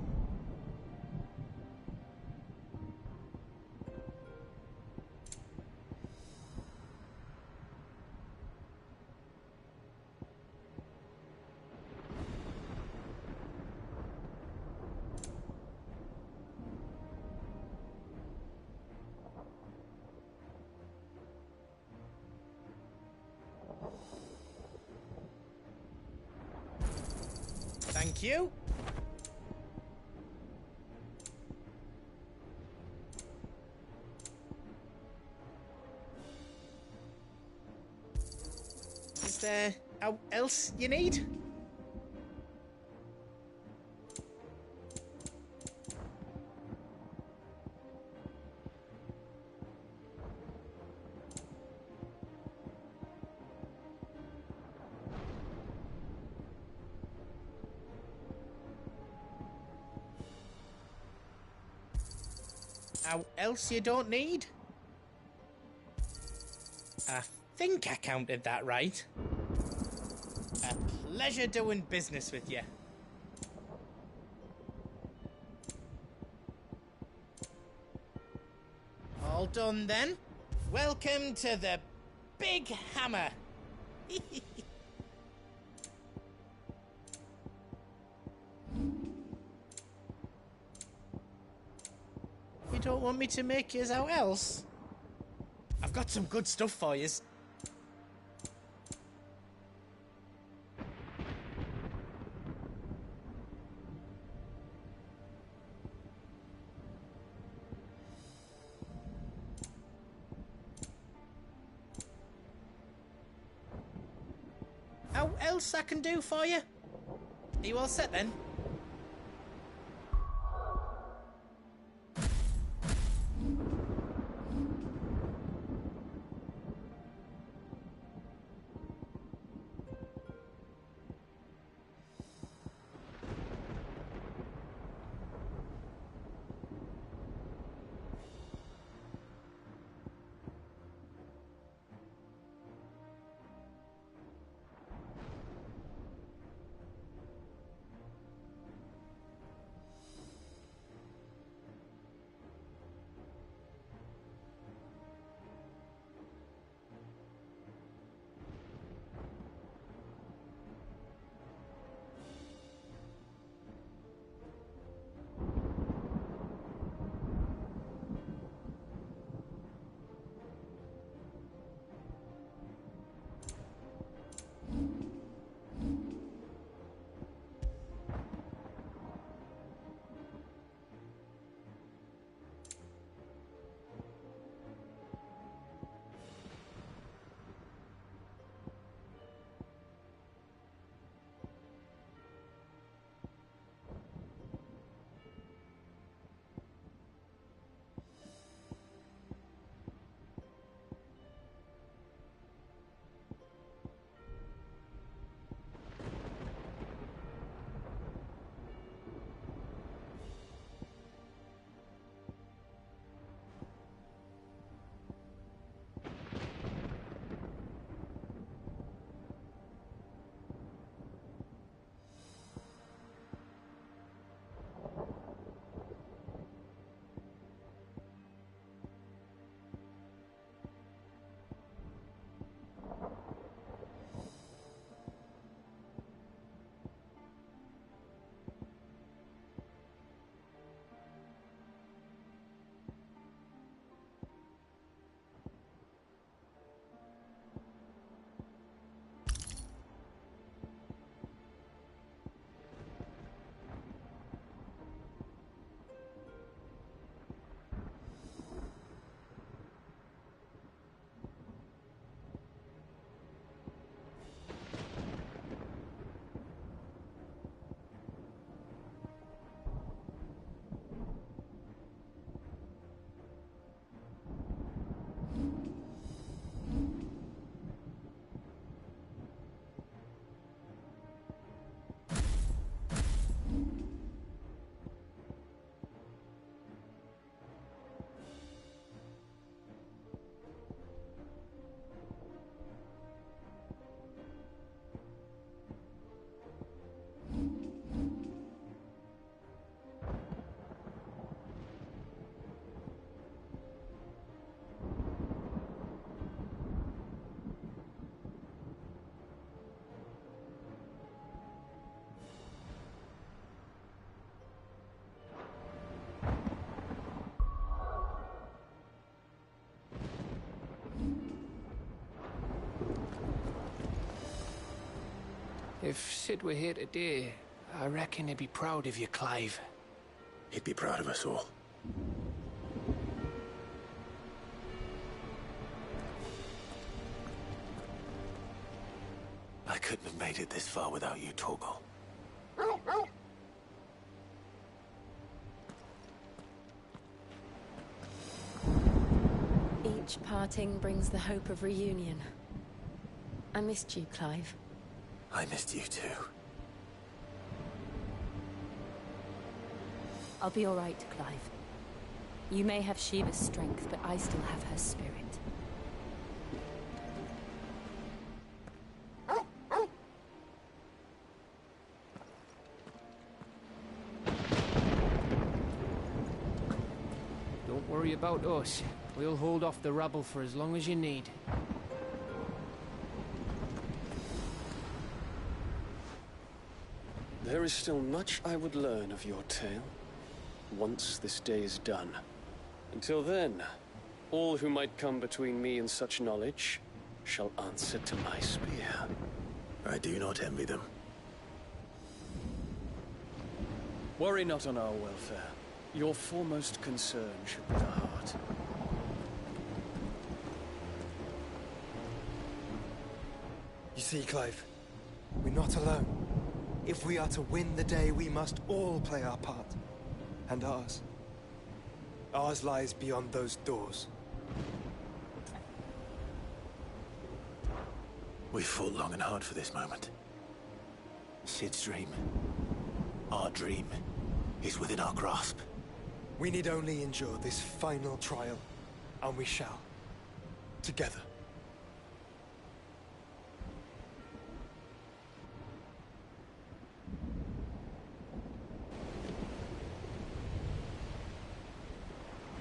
Thank you. Is there else you need? Else you don't need? I think I counted that right. A pleasure doing business with you. All done then. Welcome to the Big Hammer. You don't want me to make yous out else? I've got some good stuff for yous. Aught else I can do for you? Are you all set then? If Sid were here today, I reckon he'd be proud of you, Clive. He'd be proud of us all. I couldn't have made it this far without you, Torgal. Each parting brings the hope of reunion. I missed you, Clive. I missed you too. I'll be all right, Clive. You may have Shiva's strength, but I still have her spirit. Don't worry about us. We'll hold off the rabble for as long as you need. There is still much I would learn of your tale, once this day is done. Until then, all who might come between me and such knowledge shall answer to my spear. I do not envy them. Worry not on our welfare. Your foremost concern should be the heart. You see, Clive, We're not alone. If we are to win the day, we must all play our part. And ours. Ours lies beyond those doors. We fought long and hard for this moment. Sid's dream. Our dream is within our grasp. We need only endure this final trial, and we shall. Together.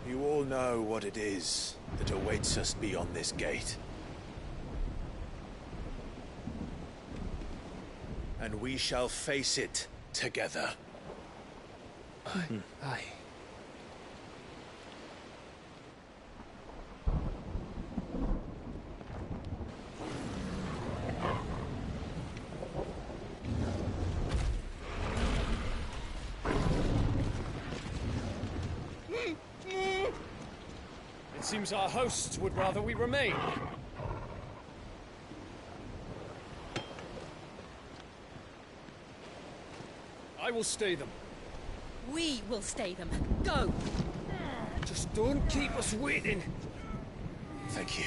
You all know what it is that awaits us beyond this gate. And we shall face it together. Aye. It seems our hosts would rather we remain. I will stay them. We will stay them. Go! Just don't keep us waiting. Thank you.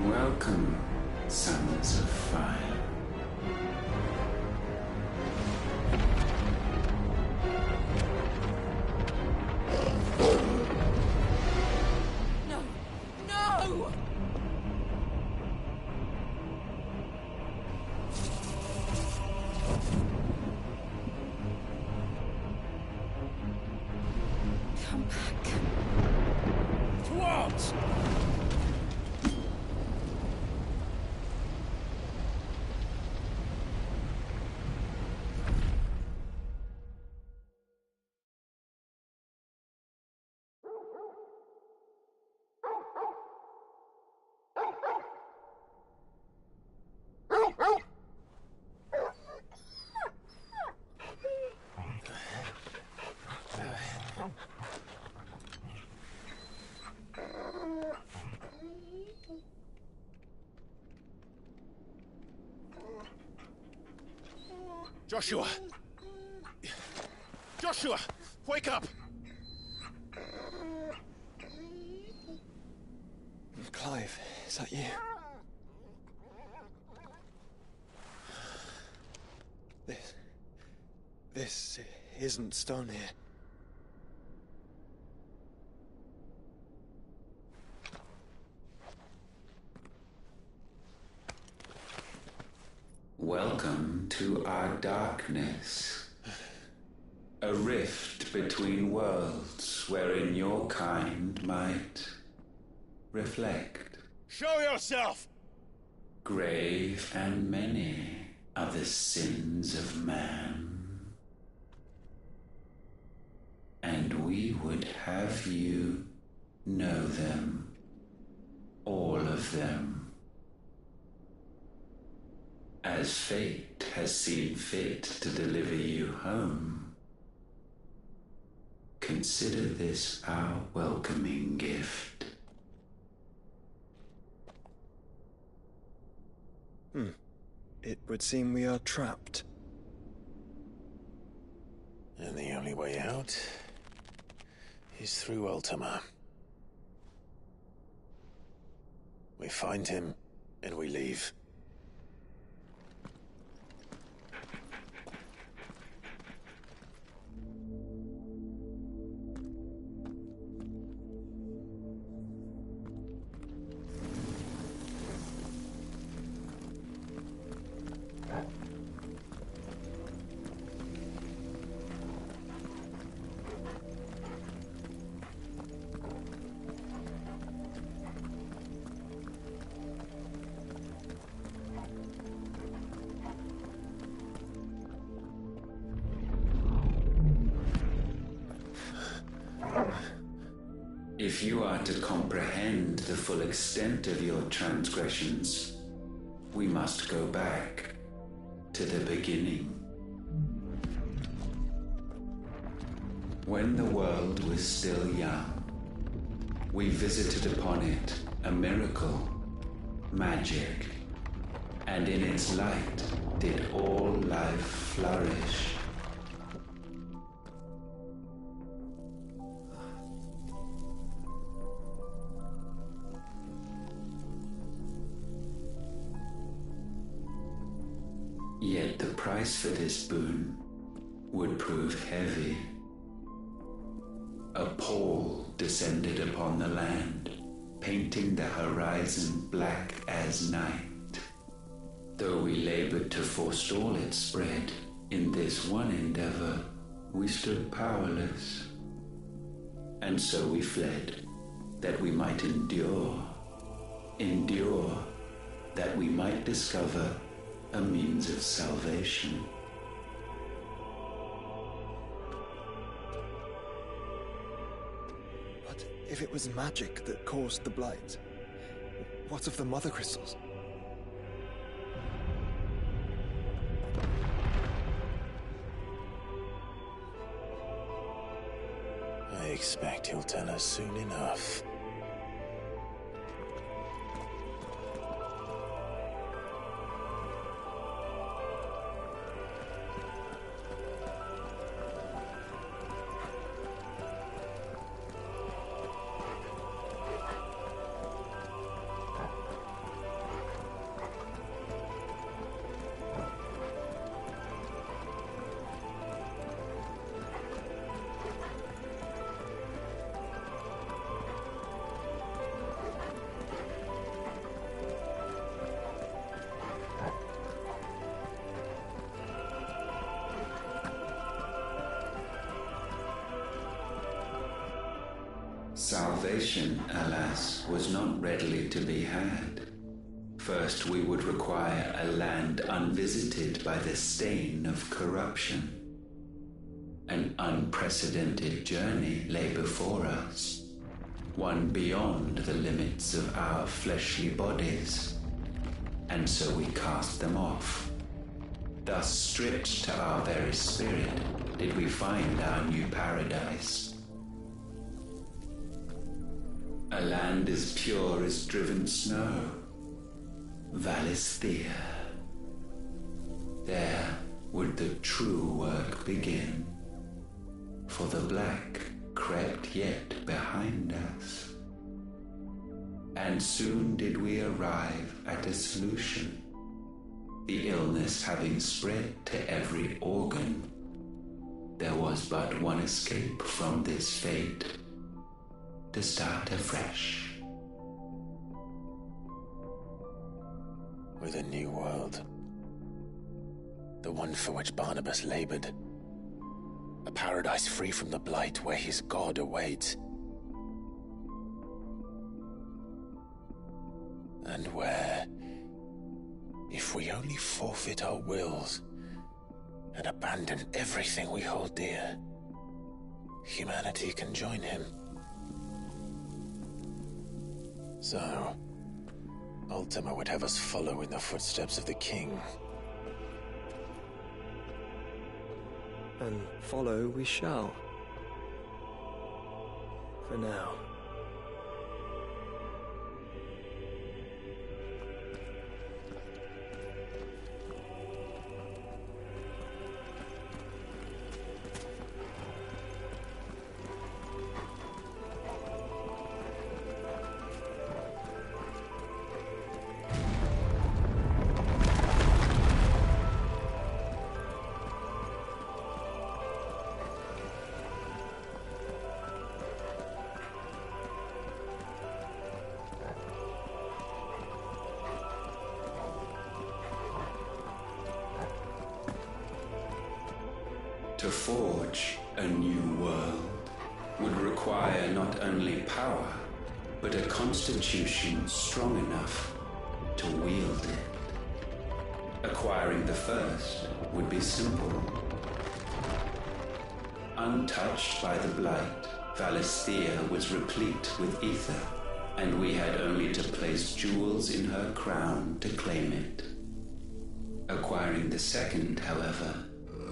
Welcome, sons of fire. No! No! Come back. To arms! Joshua! Joshua! Wake up! Clive, is that you? This isn't stone here. Welcome to our darkness. A rift between worlds wherein your kind might reflect. Show yourself! Grave and many are the sins of man. And we would have you know them. All of them. As fate has seen fit to deliver you home, consider this our welcoming gift. It would seem we are trapped. And the only way out is through Ultima. We find him, and we leave. If you are to comprehend the full extent of your transgressions, we must go back to the beginning. When the world was still young, we visited upon it a miracle, magic, and in its light did all life flourish. Yet the price for this boon would prove heavy. A pall descended upon the land, painting the horizon black as night. Though we labored to forestall its spread, in this one endeavor we stood powerless. And so we fled, that we might endure, that we might discover a means of salvation. But if it was magic that caused the blight, what of the mother crystals? I expect he'll tell us soon enough. Salvation, alas, was not readily to be had. First, we would require a land unvisited by the stain of corruption. An unprecedented journey lay before us, one beyond the limits of our fleshly bodies. And so we cast them off. Thus, stripped to our very spirit, did we find our new paradise. A land as pure as driven snow, Valisthea. There would the true work begin, for the black crept yet behind us. And soon did we arrive at a solution, the illness having spread to every organ. There was but one escape from this fate, to start afresh. With a new world. The one for which Barnabas labored. A paradise free from the blight where his God awaits. And where, if we only forfeit our wills and abandon everything we hold dear, humanity can join him. So, Ultima would have us follow in the footsteps of the king. And follow we shall. For now. To forge a new world would require not only power, but a constitution strong enough to wield it. Acquiring the first would be simple. Untouched by the blight, Valisthea was replete with ether, and we had only to place jewels in her crown to claim it. Acquiring the second, however,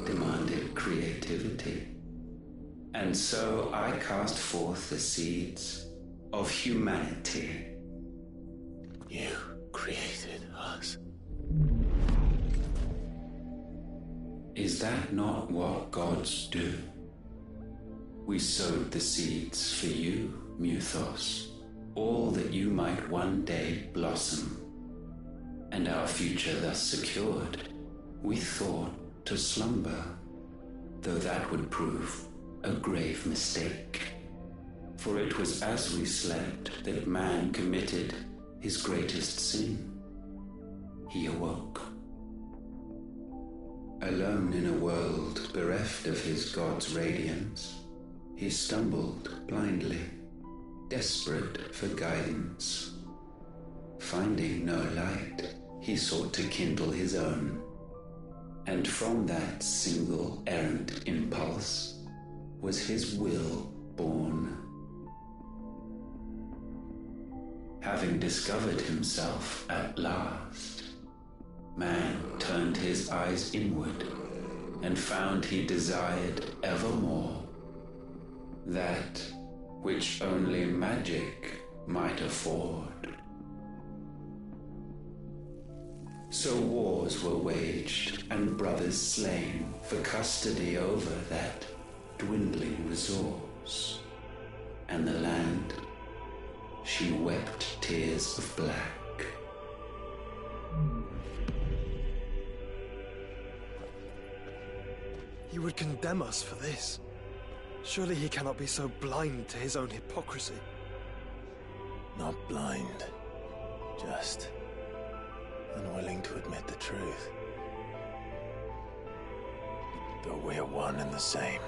demanded creativity. And so I cast forth the seeds of humanity. You created us. Is that not what gods do? We sowed the seeds for you, Muthos, all that you might one day blossom. And our future thus secured, we thought to slumber, though that would prove a grave mistake. For it was as we slept that man committed his greatest sin. He awoke. Alone in a world bereft of his God's radiance, he stumbled blindly, desperate for guidance. Finding no light, he sought to kindle his own. And from that single errant impulse was his will born. Having discovered himself at last, man turned his eyes inward and found he desired evermore that which only magic might afford. So wars were waged and brothers slain for custody over that dwindling resource, and the land, she wept tears of black. He would condemn us for this. Surely he cannot be so blind to his own hypocrisy. Not blind, just unwilling to admit the truth. Though we're one and the same.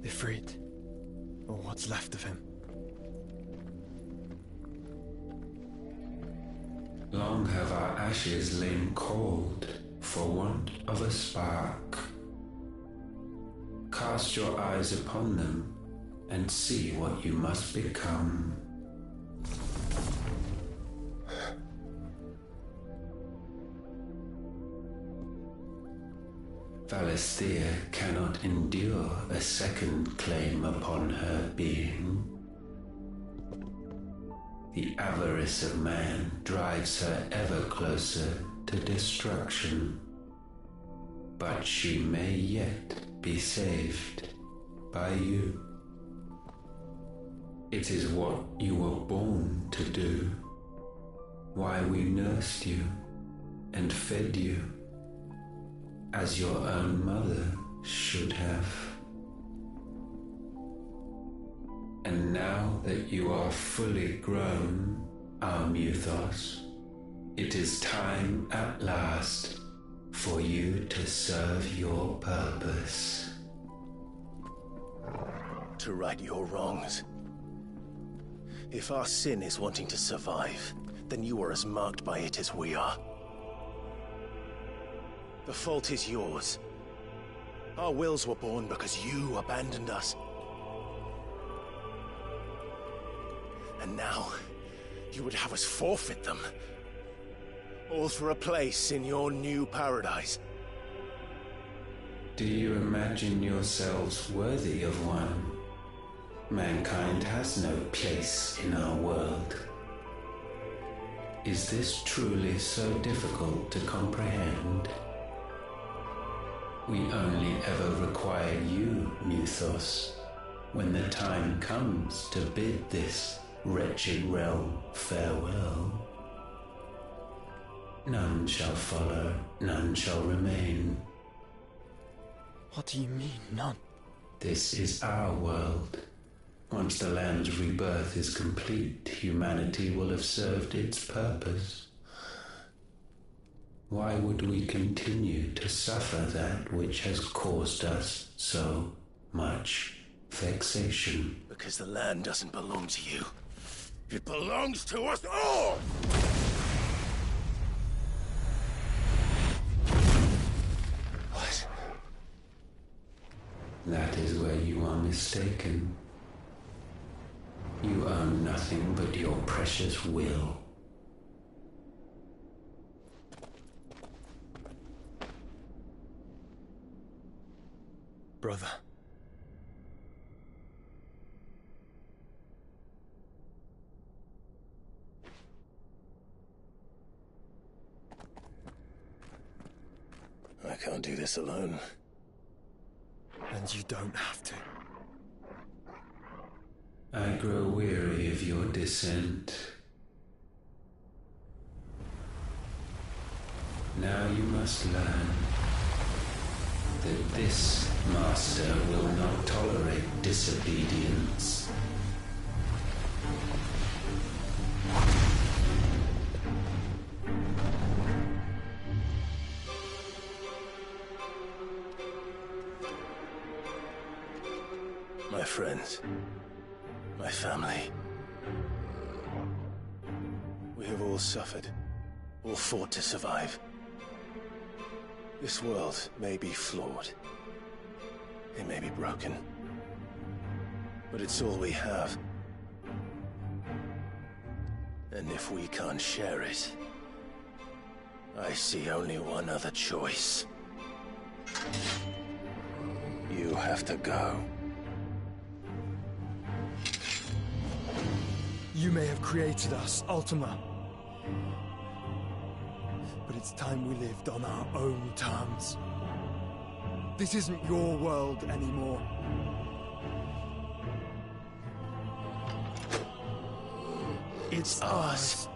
Ifrit, or what's left of him. Long have our ashes lain cold for want of a spark. Cast your eyes upon them and see what you must become. Valisthea cannot endure a second claim upon her being. The avarice of man drives her ever closer to destruction. But she may yet be saved by you. It is what you were born to do, why we nursed you and fed you, as your own mother should have. And now that you are fully grown, our Muthos, it is time at last for you to serve your purpose. To right your wrongs. If our sin is wanting to survive, then you are as marked by it as we are. The fault is yours. Our wills were born because you abandoned us. And now, you would have us forfeit them. All for a place in your new paradise. Do you imagine yourselves worthy of one? Mankind has no place in our world. Is this truly so difficult to comprehend? We only ever require you, Muthos, when the time comes to bid this wretched realm farewell. None shall follow, none shall remain. What do you mean, none? This is our world. Once the land's rebirth is complete, humanity will have served its purpose. Why would we continue to suffer that which has caused us so much vexation? Because the land doesn't belong to you. It belongs to us all! What? That is where you are mistaken. You own nothing but your precious will. Brother. I can't do this alone. And you don't have to. I grow weary of your dissent. Now you must learn that this master will not tolerate disobedience. My friends, my family. We have all suffered, all fought to survive. This world may be flawed. It may be broken. But it's all we have. And if we can't share it, I see only one other choice. You have to go. You may have created us, Ultima. But it's time we lived on our own terms. This isn't your world anymore. It's ours.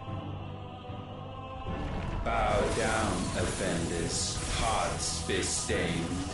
Bow down, offenders, hearts be-stained.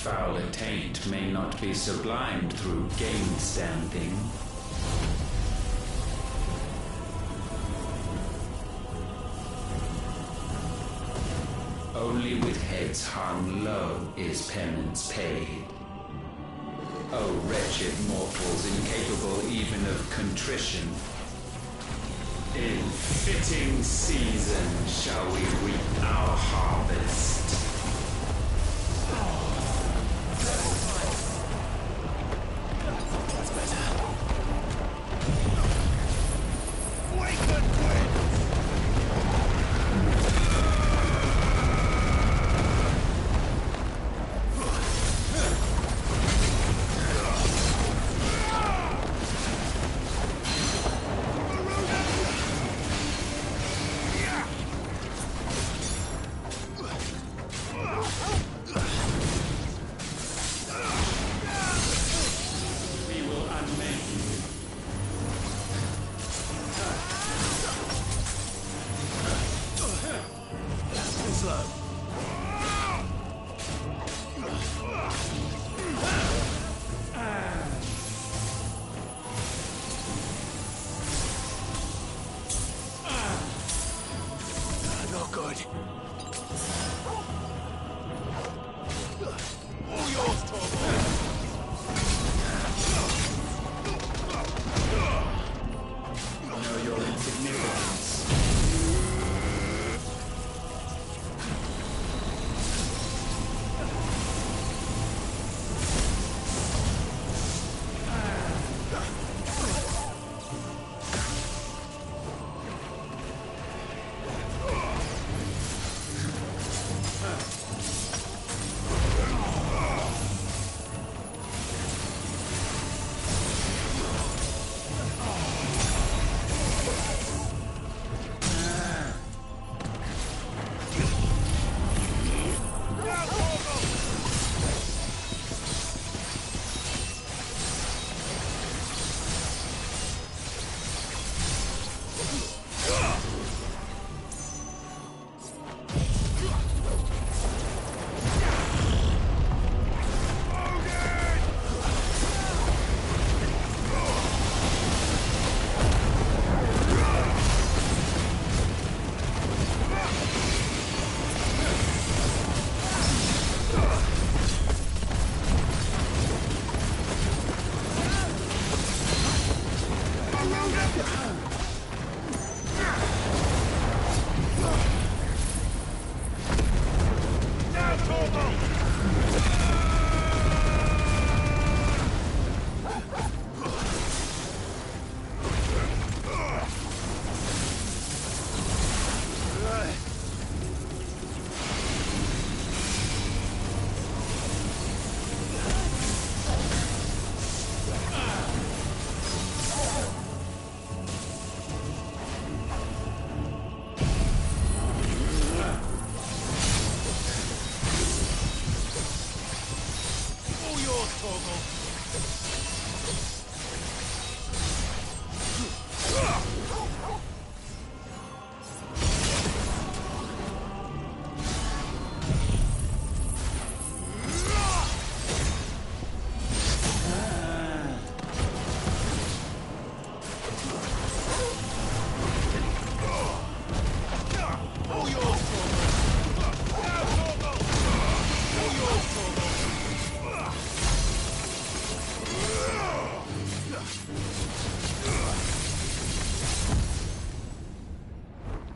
foul attaint may not be sublimed through gainstanding. Only with heads hung low is penance paid. O wretched mortals, incapable even of contrition, in fitting season shall we reap our harvest. That's better.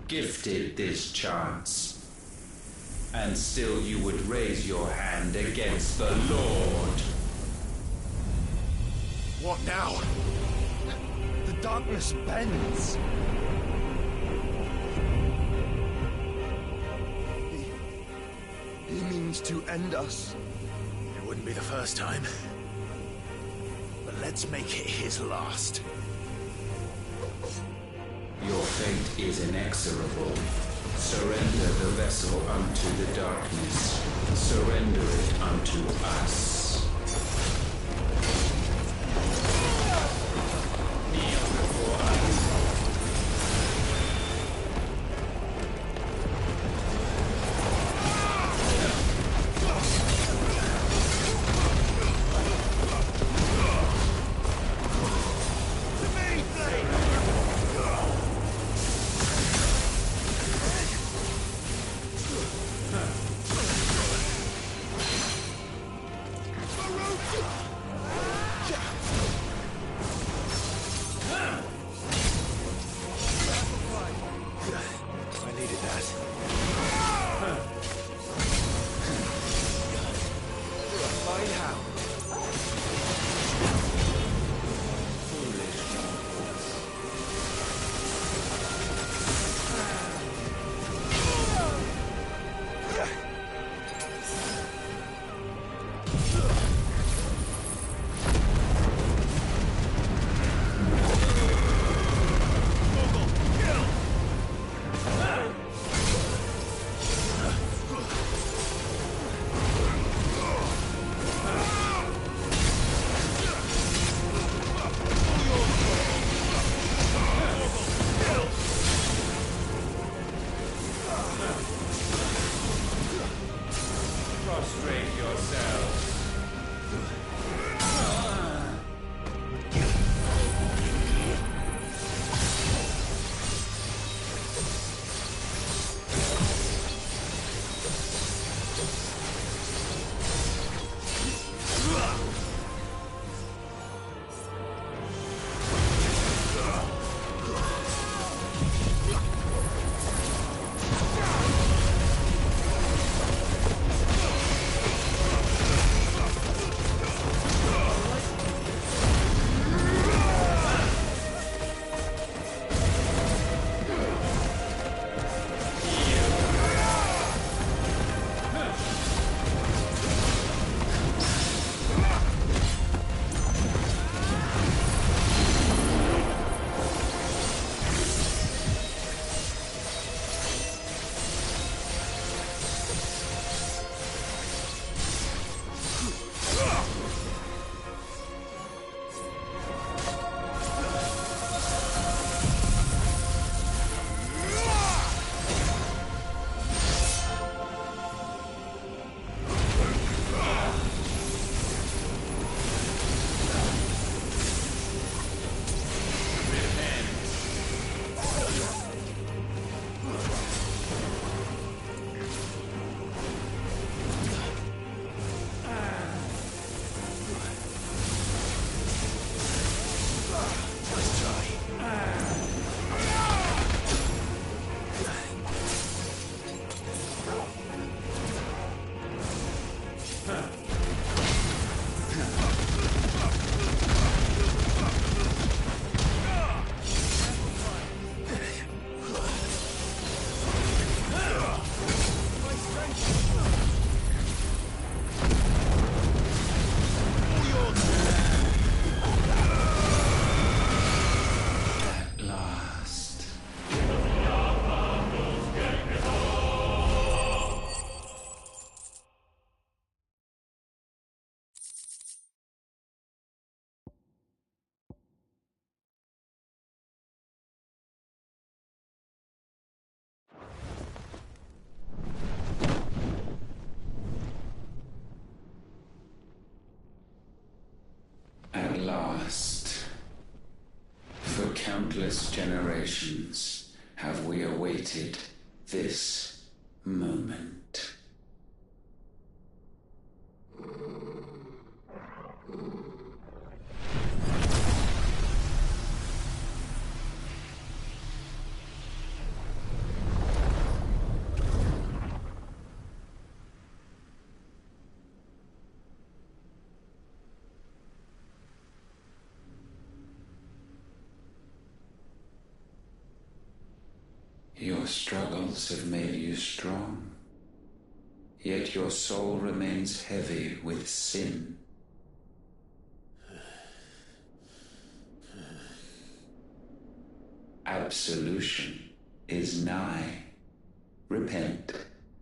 Gifted this chance, and still you would raise your hand against the Lord. What now? The darkness bends. He means to end us. It wouldn't be the first time. But let's make it his last. Your fate is inexorable. Surrender the vessel unto the darkness. Surrender it unto us. Kneel before us. last. For countless generations have we awaited this moment. Your struggles have made you strong, yet your soul remains heavy with sin. Absolution is nigh. Repent,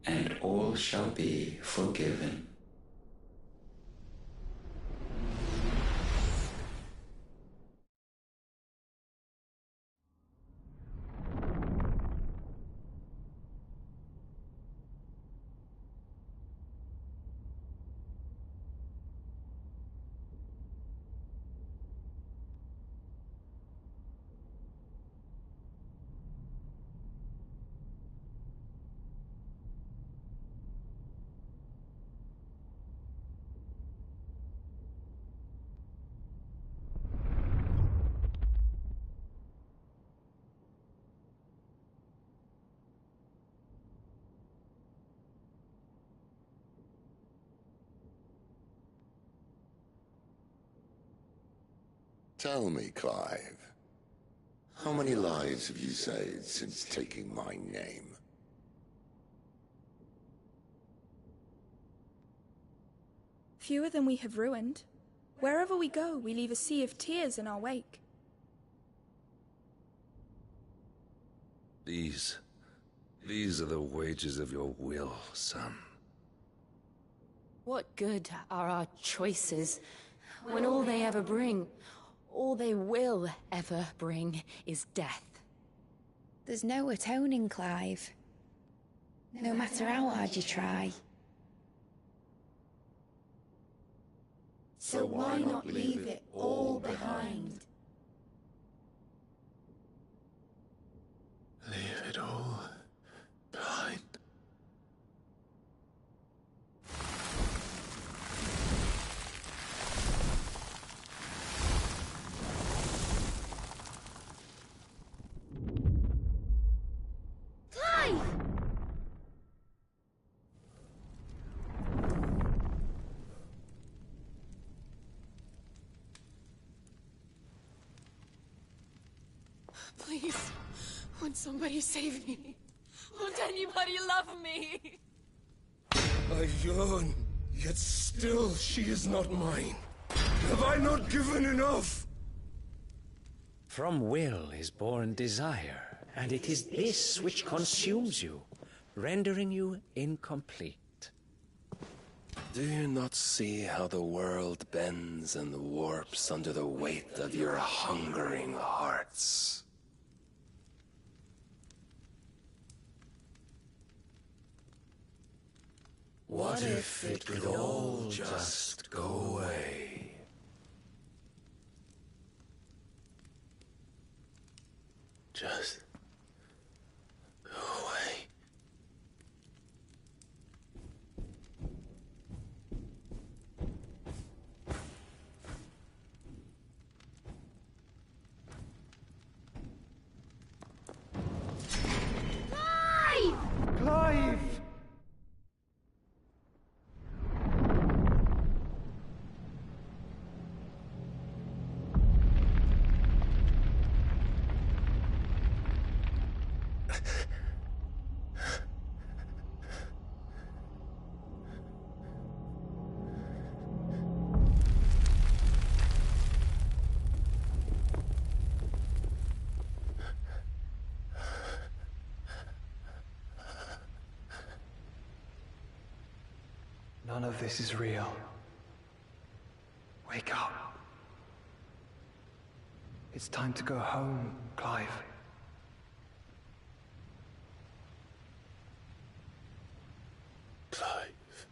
and all shall be forgiven. Tell me, Clive, how many lives have you saved since taking my name? Fewer than we have ruined. Wherever we go, we leave a sea of tears in our wake. These are the wages of your will, son. What good are our choices when all they ever bring, all they will ever bring, is death? There's no atoning, Clive. No matter how hard you try. So why not leave it all behind? Leave it all behind. Clive! Please, won't somebody save me? Won't anybody love me? I yearn, yet still she is not mine. Have I not given enough? From will is born desire, and it is this which consumes you, rendering you incomplete. Do you not see how the world bends and warps under the weight of your hungering hearts? What if it could all just go away? Just go away. Clive! None of this is real. Wake up. It's time to go home, Clive. Clive.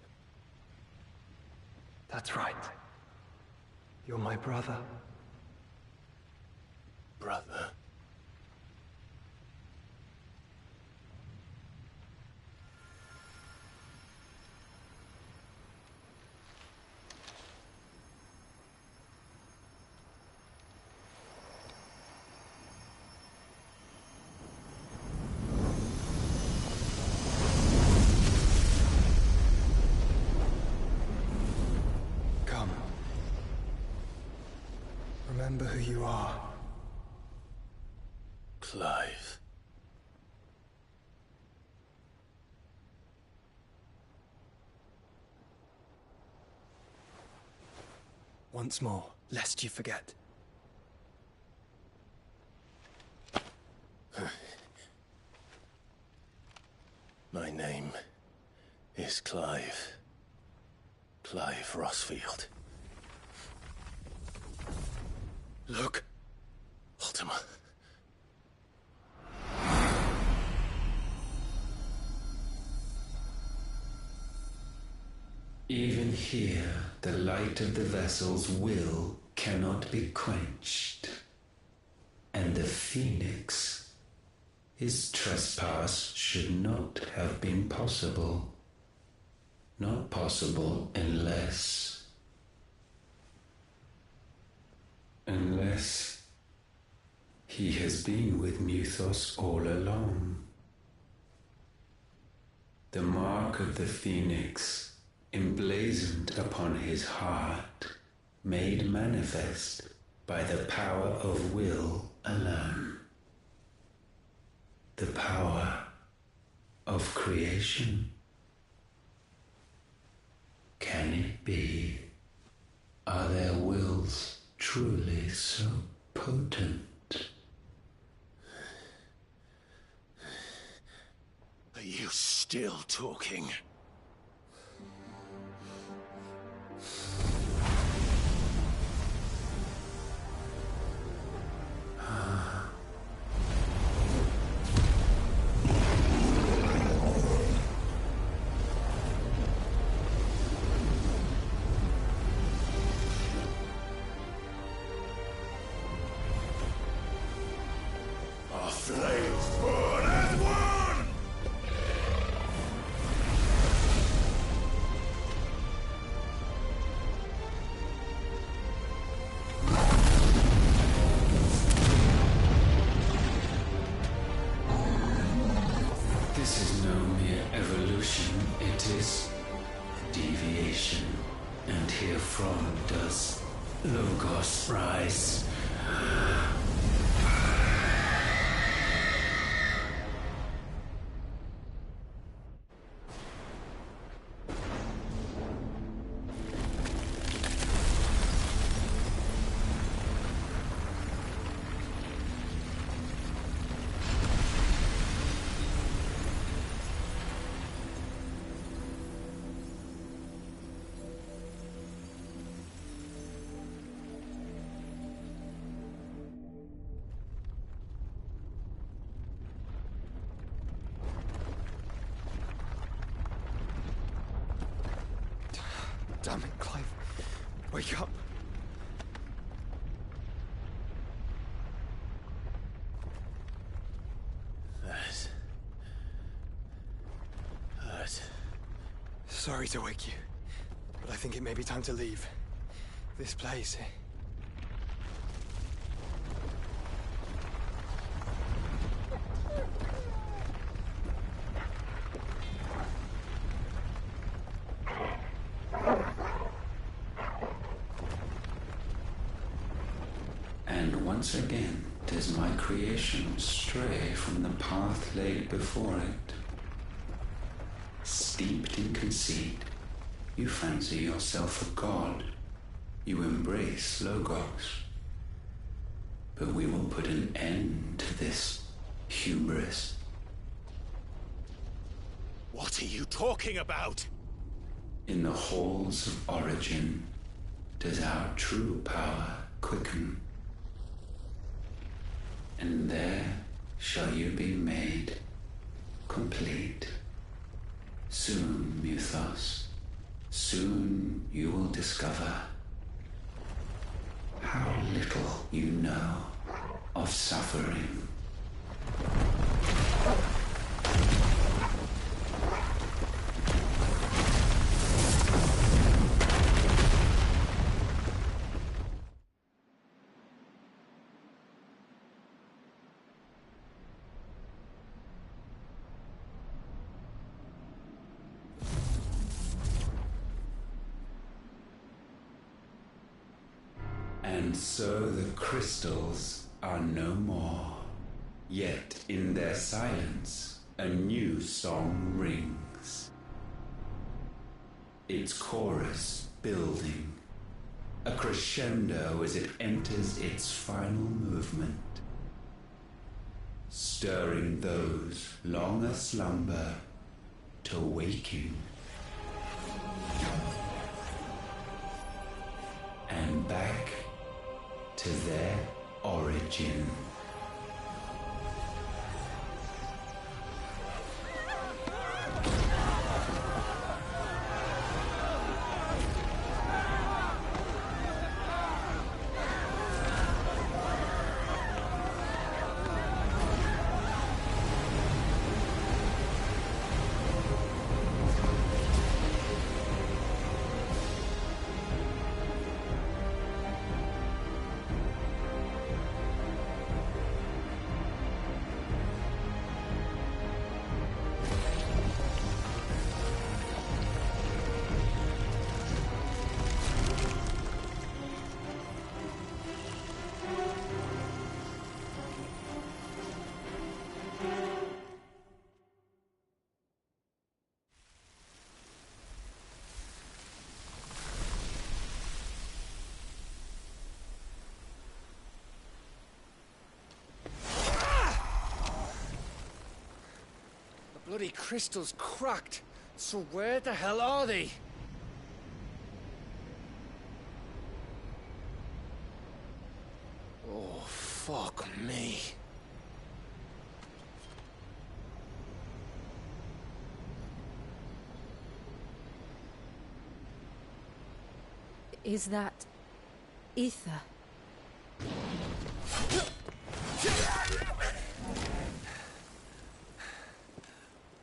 That's right. You're my brother. Brother. Come. Remember who you are. Clive. Once more, lest you forget. My name is Clive. Clive Rosfield. Look, Ultima. Even here, the light of the vessel's will cannot be quenched. And the Phoenix, his trespass should not have been possible. Not possible unless he has been with Muthos all along. The mark of the Phoenix, emblazoned upon his heart, made manifest by the power of will alone. The power of creation. Can it be? Are their wills truly so potent? Are you still talking? Our flames burn as one! This is no mere evolution, it is deviation. And herefrom does Logos rise. Damn it, Clive. Wake up. That. Sorry to wake you, but I think it may be time to leave. This place. And once again does my creation stray from the path laid before it. Steeped in conceit, you fancy yourself a god. You embrace Logos. But we will put an end to this hubris. What are you talking about? In the halls of origin does our true power quicken. And there shall you be made complete. Soon, Muthos, soon you will discover How little you know of suffering. And so the crystals are no more. Yet in their silence, a new song rings. Its chorus building, a crescendo as it enters its final movement, stirring those long aslumber to waking. And back to their origin. Bloody crystal's cracked. So where the hell are they? Oh, fuck me. Is that ether?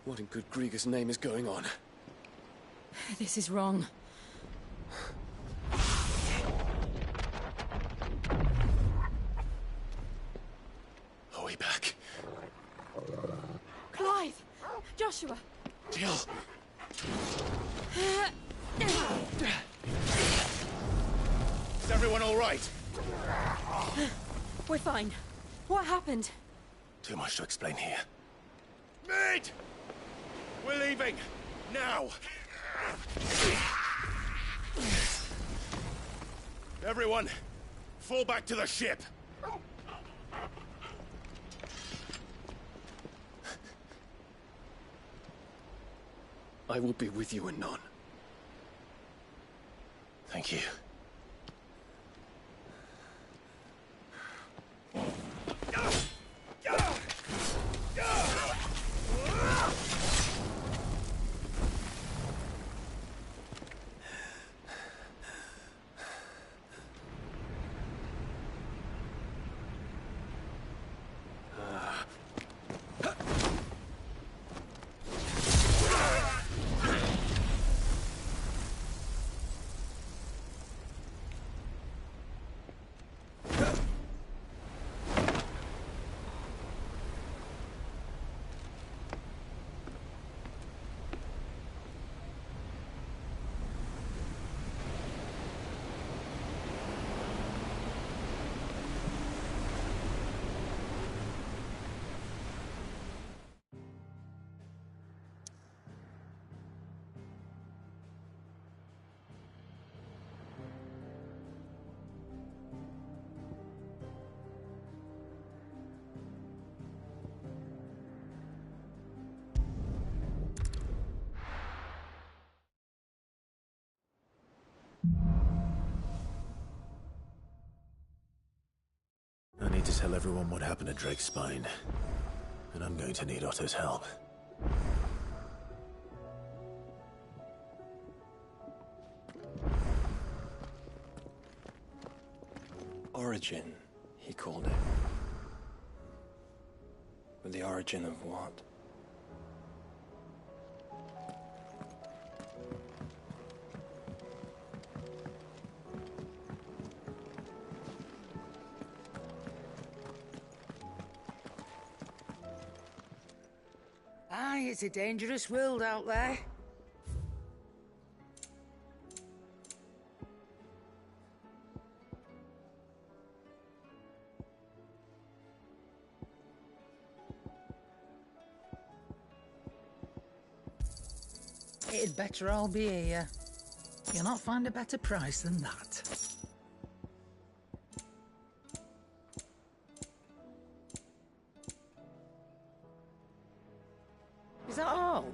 What in good Grieger's name is going on? This is wrong. Are we back? Clive! Joshua! Jill! Is everyone all right? We're fine. What happened? Too much to explain here. Mid! We're leaving! Now! Everyone, fall back to the ship! I will be with you anon. Thank you. I need to tell everyone what happened at Drake's Spine, and I'm going to need Otto's help. origin, he called it. But the origin of what? Aye, it's a dangerous world out there. It'd better all be here. You'll not find a better price than that. Is that all?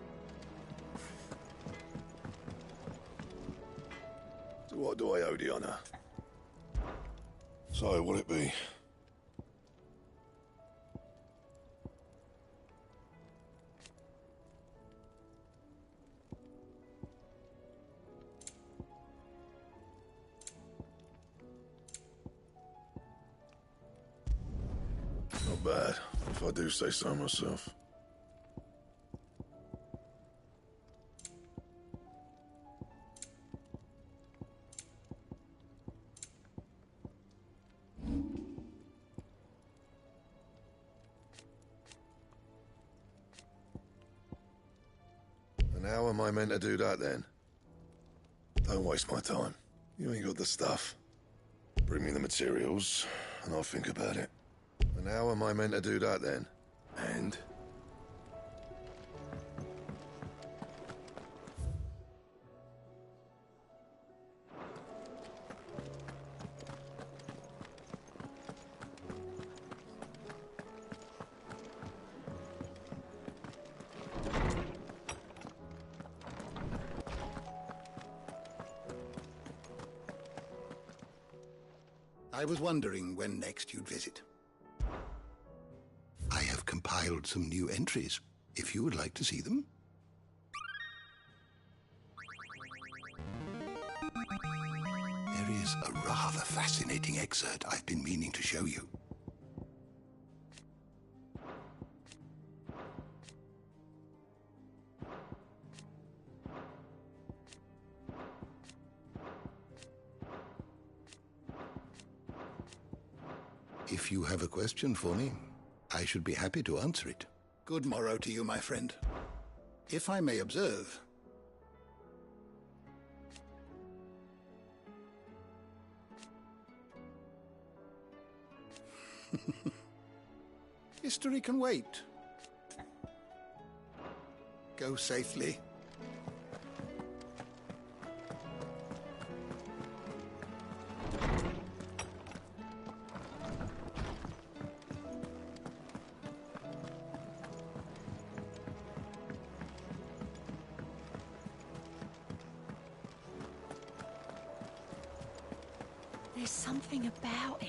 So what do I owe the honour? So, what'll it be? Not bad, if I do say so myself. And how am I meant to do that then? Don't waste my time. You ain't got the stuff. Bring me the materials, and I'll think about it. And how am I meant to do that then? And? I was wondering when next you'd visit. I have compiled some new entries, if you would like to see them. There is a rather fascinating excerpt I've been meaning to show you. If you have a question for me, I should be happy to answer it. Good morrow to you, my friend. If I may observe... History can wait. Go safely. There's something about it.